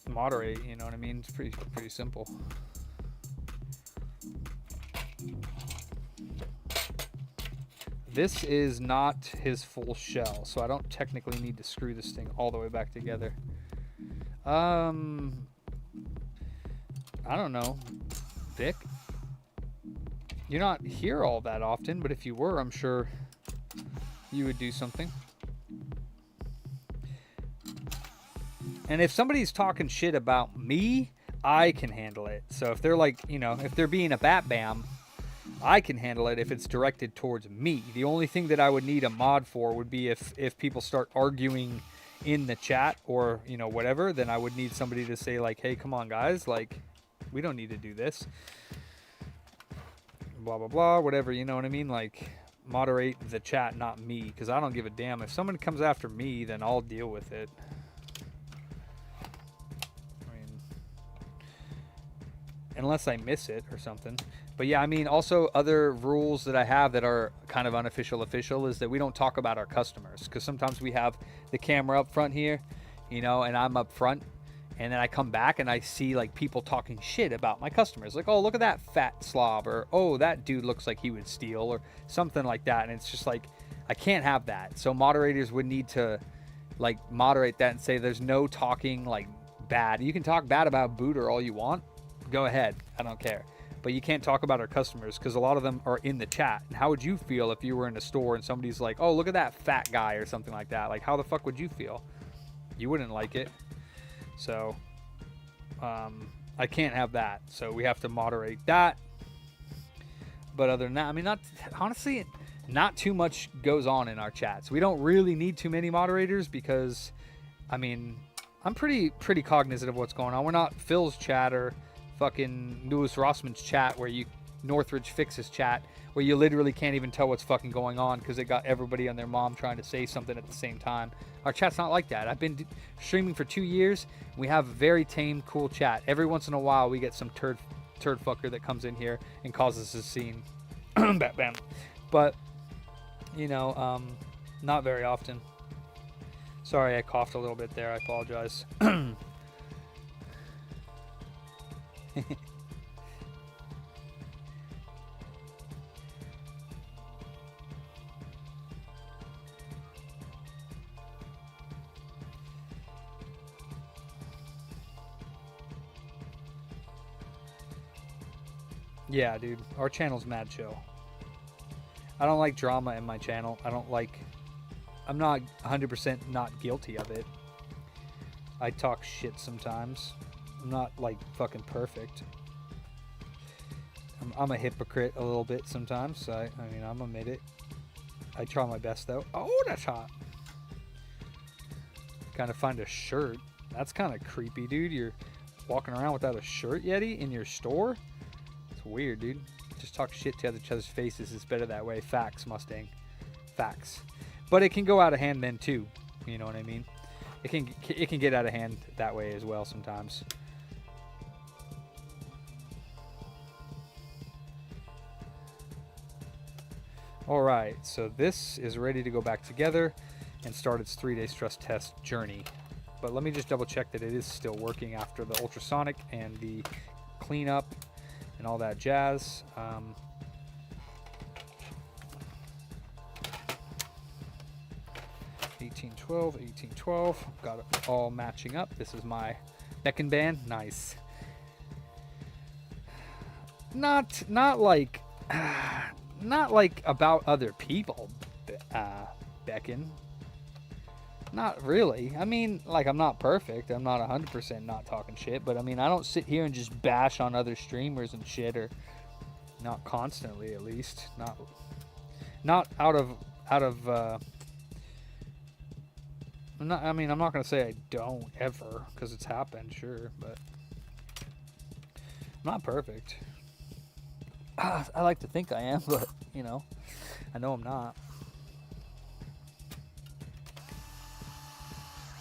moderate, you know what I mean? It's pretty simple. This is not his full shell, so I don't technically need to screw this thing all the way back together. I don't know. Vic? You're not here all that often, but if you were, I'm sure you would do something. And if somebody's talking shit about me, I can handle it. So if they're like, you know, if they're being a bat bam, I can handle it if it's directed towards me. The only thing that I would need a mod for would be if people start arguing in the chat or, you know, whatever, then I would need somebody to say like, hey, come on guys, like, we don't need to do this. Blah, blah, blah, whatever, you know what I mean? Like, moderate the chat, not me, because I don't give a damn. If someone comes after me, then I'll deal with it. I mean, unless I miss it or something. But yeah, I mean, also other rules that I have that are kind of unofficial official is that we don't talk about our customers, because sometimes we have the camera up front here, you know, and I'm up front, and then I come back and I see like people talking shit about my customers, like, oh, look at that fat slob, or oh, that dude looks like he would steal, or something like that. And it's just like, I can't have that. So moderators would need to like moderate that and say there's no talking like bad. You can talk bad about Booter all you want, go ahead, I don't care. But you can't talk about our customers, because a lot of them are in the chat. And how would you feel if you were in a store and somebody's like, oh, look at that fat guy or something like that? Like, how the fuck would you feel? You wouldn't like it. So I can't have that. So we have to moderate that. But other than that, I mean, honestly, not too much goes on in our chats. We don't really need too many moderators because, I mean, I'm pretty cognizant of what's going on. We're not Phil's chat or fucking Lewis Rossman's chat where you Northridge Fix's chat where you literally can't even tell what's fucking going on because it got everybody and their mom trying to say something at the same time. Our chat's not like that. I've been streaming for 2 years. We have a very tame, cool chat. Every once in a while, we get some turd fucker that comes in here and causes a scene. Bam. But, you know, not very often. Sorry, I coughed a little bit there. I apologize. Yeah, dude, our channel's mad chill. I don't like drama in my channel. I'm not 100% not guilty of it. I talk shit sometimes. I'm not like fucking perfect. I'm a hypocrite a little bit sometimes. So I mean, I'm admit it. I try my best though. Oh, that's hot. Gotta find a shirt. That's kind of creepy, dude. You're walking around without a shirt, Yeti, in your store? It's weird, dude. Just talk shit to each other's faces. It's better that way. Facts, Mustang. Facts. But it can go out of hand then too. You know what I mean? It can get out of hand that way as well sometimes. All right, so this is ready to go back together and start its 3-day stress test journey. But let me just double check that it is still working after the ultrasonic and the cleanup and all that jazz. 1812, got it all matching up. This is my neck and band. Nice. Not like about other people, Beckon. Not really. I mean, like, I'm not perfect. I'm not 100% not talking shit, but I mean, I don't sit here and just bash on other streamers and shit, or not constantly, at least. Not out of I'm not gonna say I don't ever, because it's happened, sure, but I'm not perfect. I like to think I am, but you know, I know I'm not.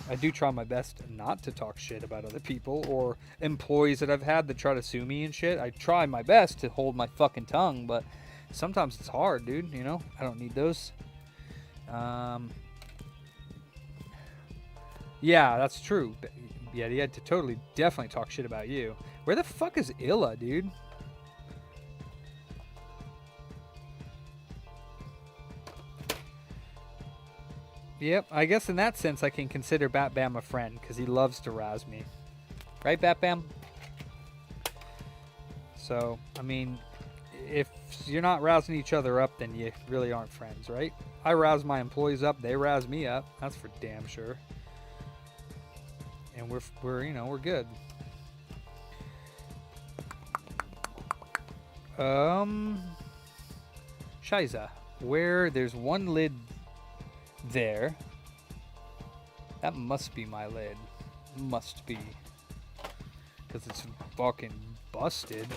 I do try my best not to talk shit about other people or employees that I've had that try to sue me and shit. I try my best to hold my fucking tongue, but sometimes it's hard, dude, you know? I don't need those. Yeah, that's true. Yeah, he had to definitely talk shit about you. Where the fuck is Illa, dude? Yep, I guess in that sense I can consider Bat Bam a friend because he loves to razz me. Right, Bat Bam? So, I mean, if you're not rousing each other up, then you really aren't friends, right? I rouse my employees up, they razz me up. That's for damn sure. And we're you know, we're good. Shiza, where there's one lid there. That must be my lid. Must be. Because it's fucking busted.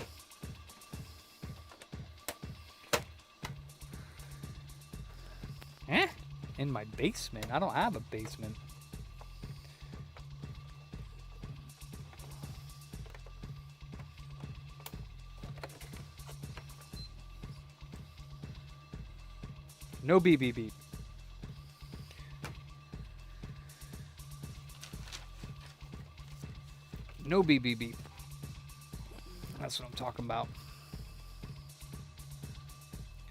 Eh? In my basement? I don't have a basement. No beep beep beep. No beep beep beep. That's what I'm talking about.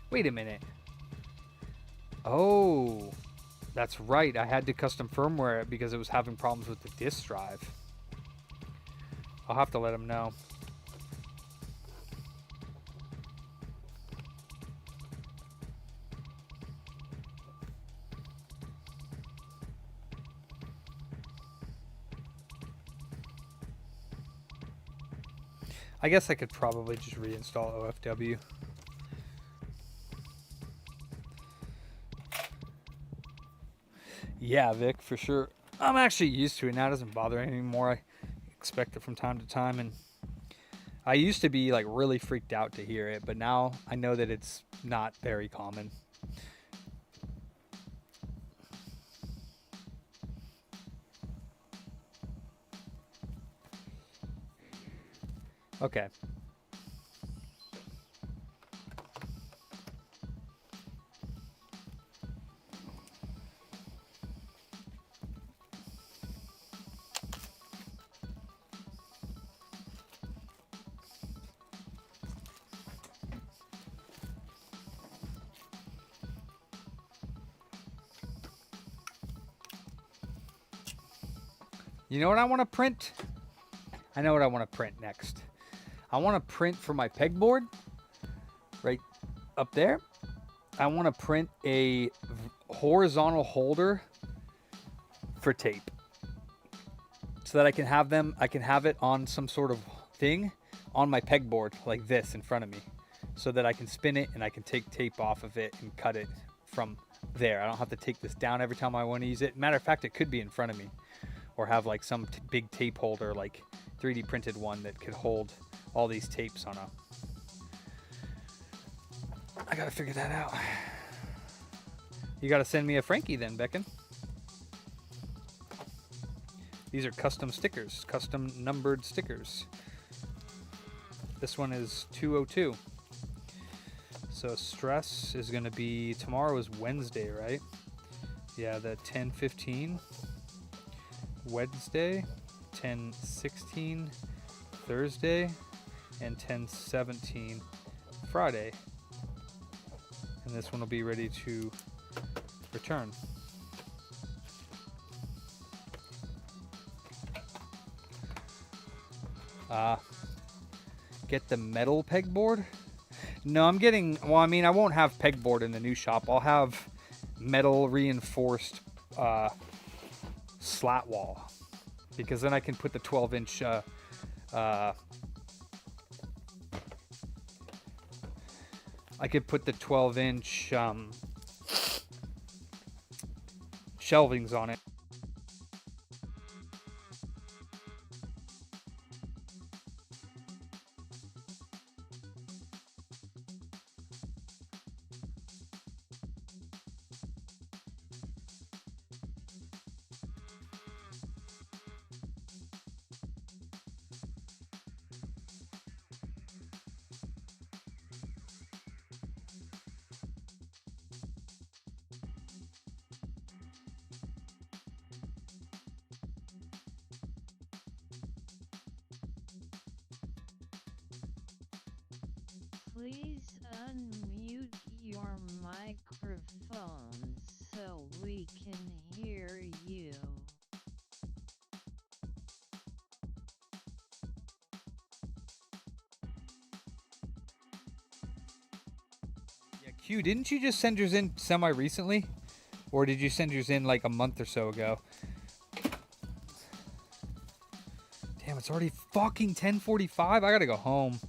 Wait a minute. Oh, that's right. I had to custom firmware it because it was having problems with the disk drive. I'll have to let him know. I guess I could probably just reinstall OFW. Yeah, Vic, for sure. I'm actually used to it now. It doesn't bother me anymore. I expect it from time to time, and I used to be like really freaked out to hear it, but now I know that it's not very common. Okay. You know what I want to print? I know what I want to print next. I want to print for my pegboard, right up there. I want to print a horizontal holder for tape, so that I can have it on some sort of thing on my pegboard like this in front of me, so that I can spin it and I can take tape off of it and cut it from there. I don't have to take this down every time I want to use it. Matter of fact, it could be in front of me, or have like some big tape holder, like 3D printed one that could hold all these tapes on a... I gotta figure that out. You gotta send me a Frankie then, Becken. These are custom stickers, custom numbered stickers. This one is 202. So stress is gonna be, tomorrow is Wednesday, right? Yeah, the 10:15 Wednesday, 10:16 Thursday, and 10:17 Friday. And this one will be ready to return. Get the metal pegboard? No, I'm getting, well, I mean, I won't have pegboard in the new shop. I'll have metal reinforced slat wall, because then I can put the 12-inch I could put the 12-inch shelvings on it. Please unmute your microphone so we can Hugh, didn't you just send yours in semi-recently? Or did you send yours in like a month or so ago? Damn, it's already fucking 10:45. I gotta go home.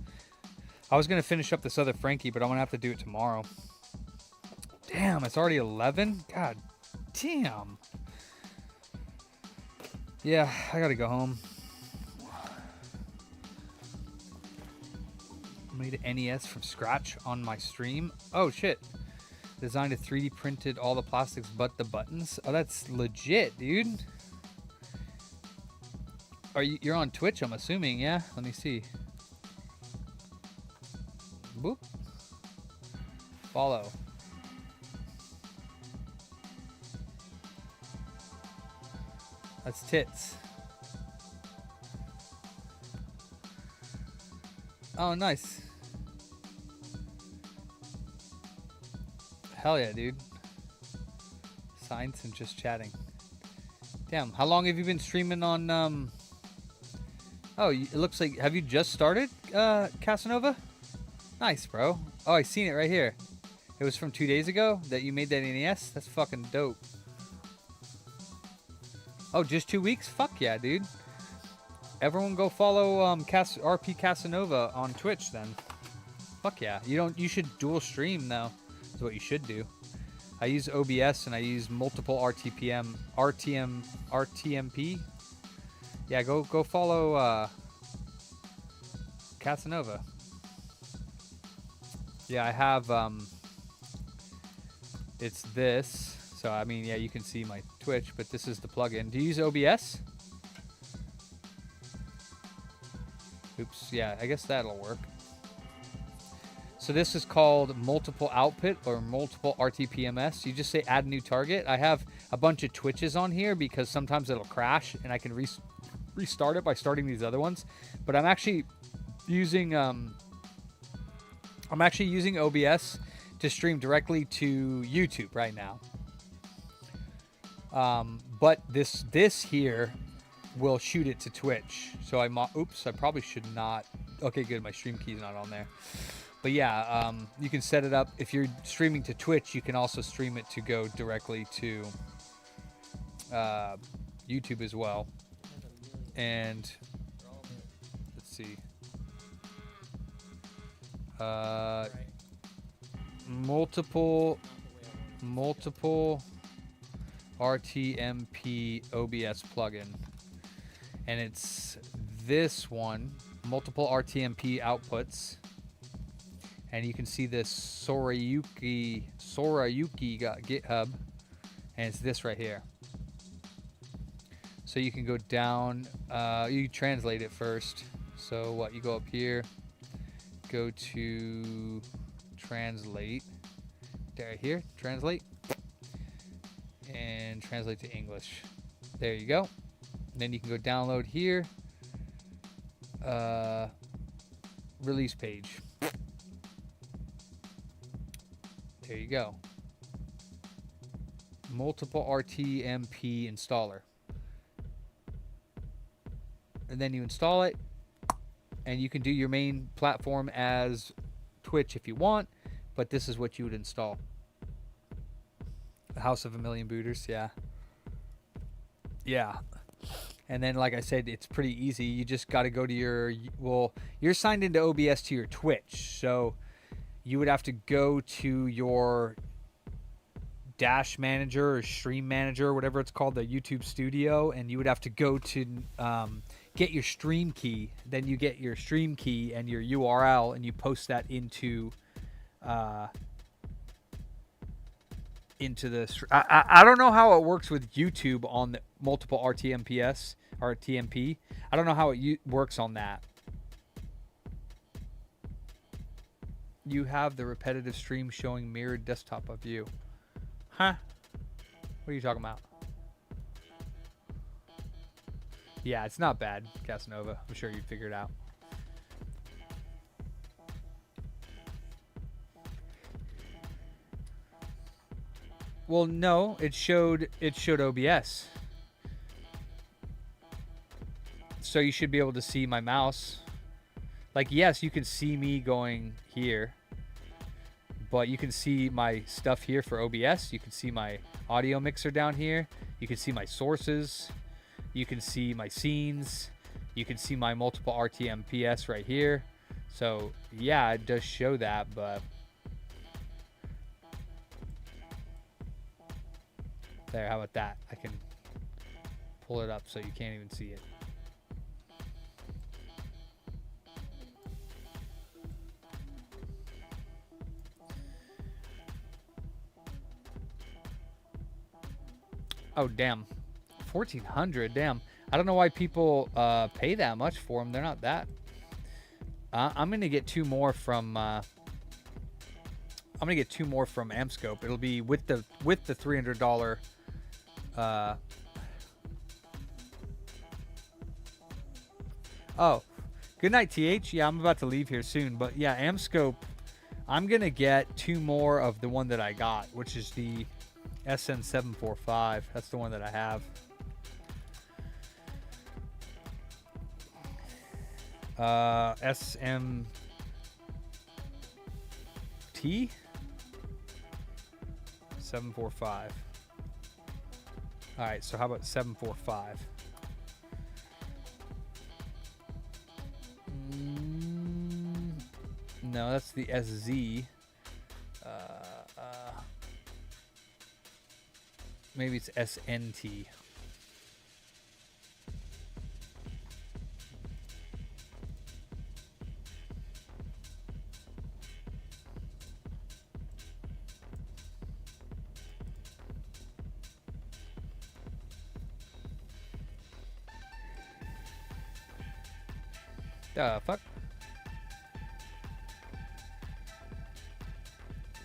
I was gonna finish up this other Frankie, but I'm gonna have to do it tomorrow. Damn, it's already 11? God damn. Yeah, I gotta go home. Made an NES from scratch on my stream. Oh shit. Designed a 3D printed all the plastics but the buttons. Oh, that's legit, dude. You're on Twitch, I'm assuming, yeah? Let me see. Boop. Follow. That's tits. Oh, nice. Hell yeah, dude. Science and just chatting. Damn, how long have you been streaming on, Oh, it looks like, have you just started, Casanova? Nice, bro. Oh, I seen it right here. It was from 2 days ago that you made that NES? That's fucking dope. Oh, just 2 weeks? Fuck yeah, dude. Everyone go follow RP Casanova on Twitch then. Fuck yeah. You should dual stream though. Is what you should do. I use OBS and I use multiple RTMP. Yeah, go follow Casanova. Yeah, I have it's this. So I mean, yeah, you can see my Twitch, but this is the plugin. Do you use OBS? Oops, yeah, I guess that'll work. So this is called multiple output or multiple RTPMS. You just say add new target. I have a bunch of Twitches on here because sometimes it'll crash and I can restart it by starting these other ones. But I'm actually using OBS to stream directly to YouTube right now. But this here will shoot it to Twitch. So oops, I probably should not. Okay, good. My stream key's not on there. But yeah, you can set it up. If you're streaming to Twitch, you can also stream it to go directly to YouTube as well. And let's see. Multiple RTMP OBS plugin. And it's this one, multiple RTMP outputs. And you can see this Sorayuki got GitHub, and it's this right here. So you can go down, you translate it first. So what, you go up here, go to translate, there here, translate, and translate to English. There you go. Then you can go download here, release page. There you go. Multiple RTMP installer. And then you install it, and you can do your main platform as Twitch if you want, but this is what you would install. The House of a Million Booters, yeah. Yeah. And then, like I said, it's pretty easy. You just got to go to you're signed into OBS to your Twitch, so you would have to go to your Dash Manager or Stream Manager, or whatever it's called, the YouTube Studio, and you would have to go to get your stream key. Then you get your stream key and your URL, and you post that into the. I don't know how it works with YouTube on the multiple RTMP. I don't know how it works on that. You have the repetitive stream showing mirrored desktop of you. Huh? What are you talking about? Yeah, it's not bad, Casanova. I'm sure you'd figure it out. Well, no, it showed OBS. So you should be able to see my mouse. Like, yes, you can see me going here, But you can see my stuff here for OBS. You can see my audio mixer down here. You can see my sources. You can see my scenes. You can see my multiple RTM PS right here. So yeah, it does show that, but there, how about that? I can pull it up so you can't even see it. Oh, damn. 1,400, damn. I don't know why people pay that much for them. They're not that. I'm gonna get two more from. I'm gonna get two more from Amscope. It'll be with the $300. Oh, good night, TH. Yeah, I'm about to leave here soon, but yeah, Amscope. I'm gonna get two more of the one that I got, which is the SN745. That's the one that I have. SMT 745. All right, so how about 745? No, that's the SZ. Maybe it's SNT. Fuck.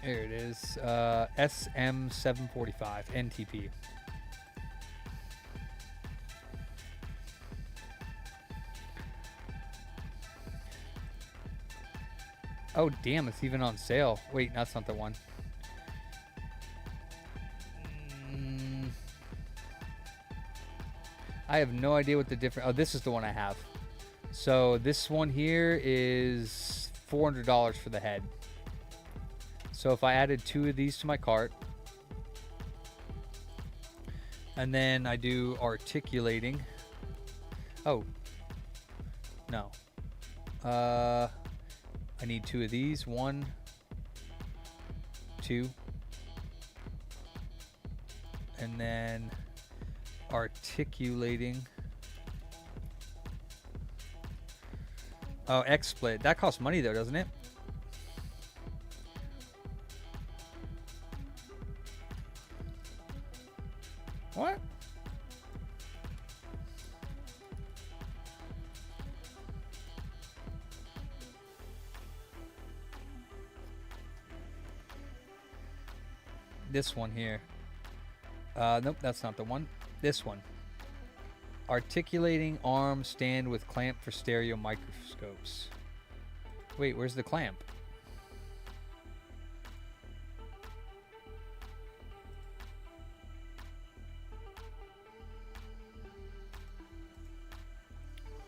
There it is. SM745 NTP. Oh, damn, it's even on sale. Wait, that's not the one. I have no idea what the difference... Oh, this is the one I have. So this one here is $400 for the head. So if I added two of these to my cart, and then I do articulating. Oh, no. I need two of these. 1, 2, and then articulating. Oh, X-split. That costs money though, doesn't it? What? This one here. Nope, that's not the one. This one. Articulating arm stand with clamp for stereo microscopes. Wait, where's the clamp?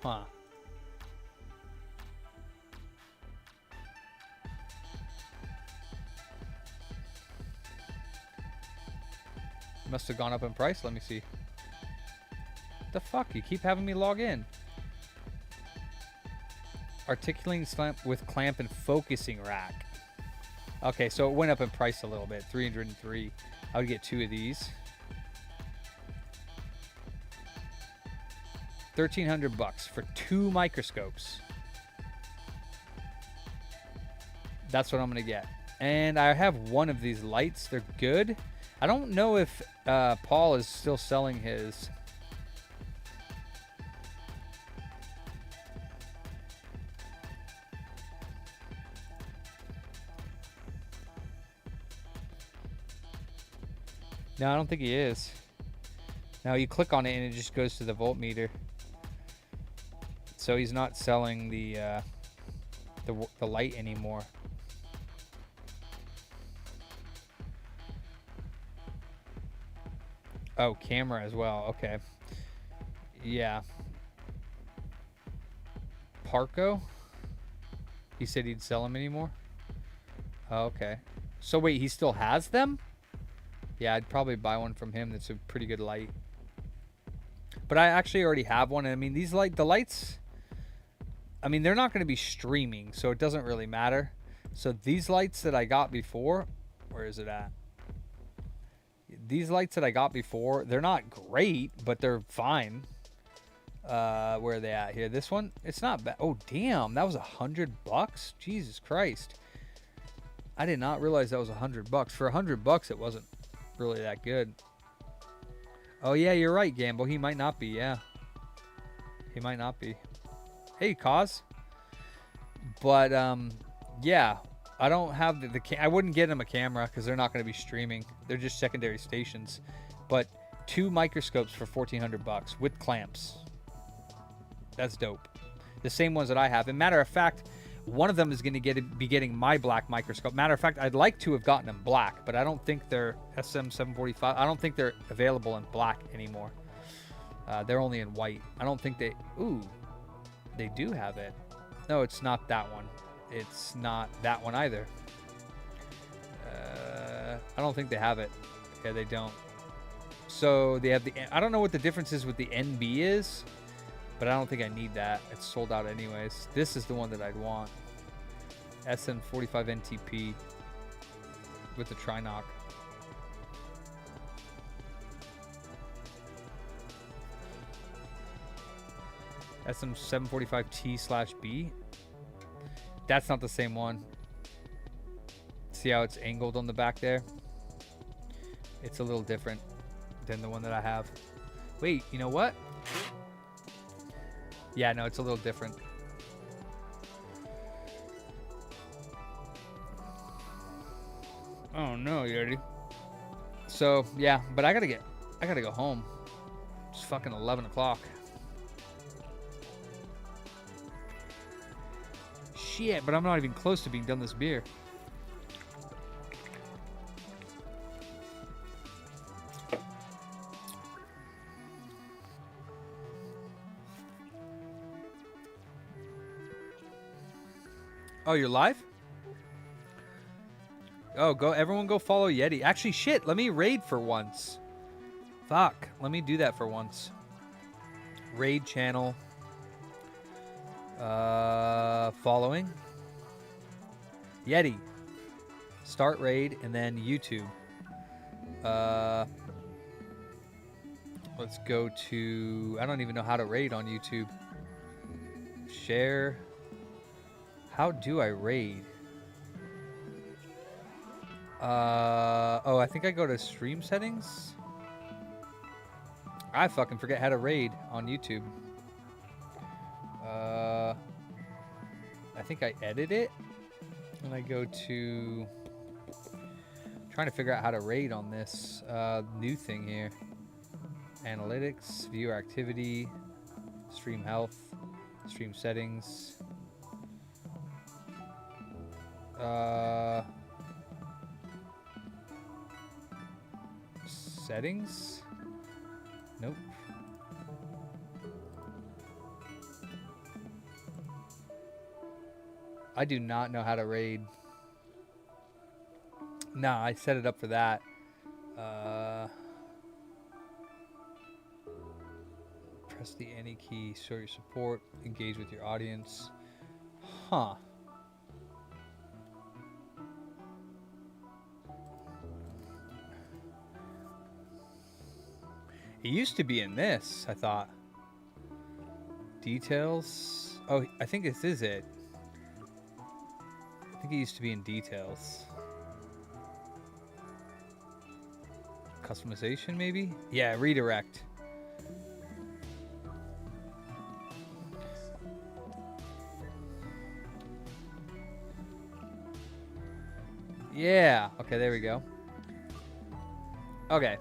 Huh. Must have gone up in price. Let me see. The fuck? You keep having me log in. Articulating clamp with clamp and focusing rack. Okay, so it went up in price a little bit. 303. I would get two of these. 1,300 bucks for two microscopes. That's what I'm gonna get. And I have one of these lights. They're good. I don't know if Paul is still selling his. No, I don't think he is. Now you click on it and it just goes to the voltmeter. So he's not selling the light anymore. Oh, camera as well. Okay. Yeah. Parco? He said he'd sell them anymore? Oh, okay. So wait, he still has them? Yeah, I'd probably buy one from him. That's a pretty good light. But I actually already have one. And I mean, the lights, I mean, they're not going to be streaming, so it doesn't really matter. So these lights that I got before, where is it at? These lights that I got before, they're not great, but they're fine. Where are they at here? This one, it's not bad. Oh, damn, that was $100? Jesus Christ. I did not realize that was $100. For $100, it wasn't really that good. Oh, yeah, you're right, Gamble. He might not be, yeah. He might not be. Hey, Cause. But, yeah. I don't have I wouldn't get him a camera because they're not going to be streaming. They're just secondary stations. But 2 microscopes for $1,400 with clamps. That's dope. The same ones that I have. And matter of fact, one of them is going to be getting my black microscope. Matter of fact, I'd like to have gotten them black, but I don't think they're SM745. I don't think they're available in black anymore. They're only in white. I don't think they... Ooh, they do have it. No, it's not that one. It's not that one either. I don't think they have it. Yeah, they don't. So they have the... I don't know what the difference is with the NB is, but I don't think I need that. It's sold out anyways. This is the one that I'd want. SN45 NTP with the Trinoc. SM745T/B. That's not the same one. See how it's angled on the back there? It's a little different than the one that I have. Wait, you know what? Yeah, no, it's a little different. Oh no, Yeti. So yeah, but I gotta go home. It's fucking 11 o'clock. Shit, but I'm not even close to being done this beer. Oh, you're live? Oh, everyone go follow Yeti. Actually, shit, let me raid for once. Fuck, let me do that for once. Raid channel. Following. Yeti. Start raid, and then YouTube. Let's go to... I don't even know how to raid on YouTube. Share. How do I raid? Oh, I think I go to stream settings. I fucking forget how to raid on YouTube. I think I edit it. And I go to... trying to figure out how to raid on this new thing here. Analytics, viewer activity, stream health, stream settings. Settings? Nope. I do not know how to raid. Nah, I set it up for that. Press the any key, show your support, engage with your audience. Huh. It used to be in this, I thought. Details. Oh, I think this is it. I think it used to be in details. Customization, maybe? Yeah, redirect. Yeah. Okay, there we go. Okay.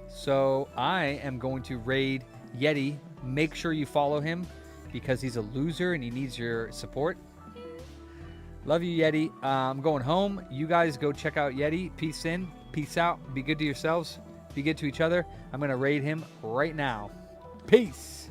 So I am going to raid Yeti. Make sure you follow him because he's a loser and he needs your support. Love you, Yeti. I'm going home. You guys go check out Yeti. Peace in. Peace out. Be good to yourselves. Be good to each other. I'm going to raid him right now. Peace.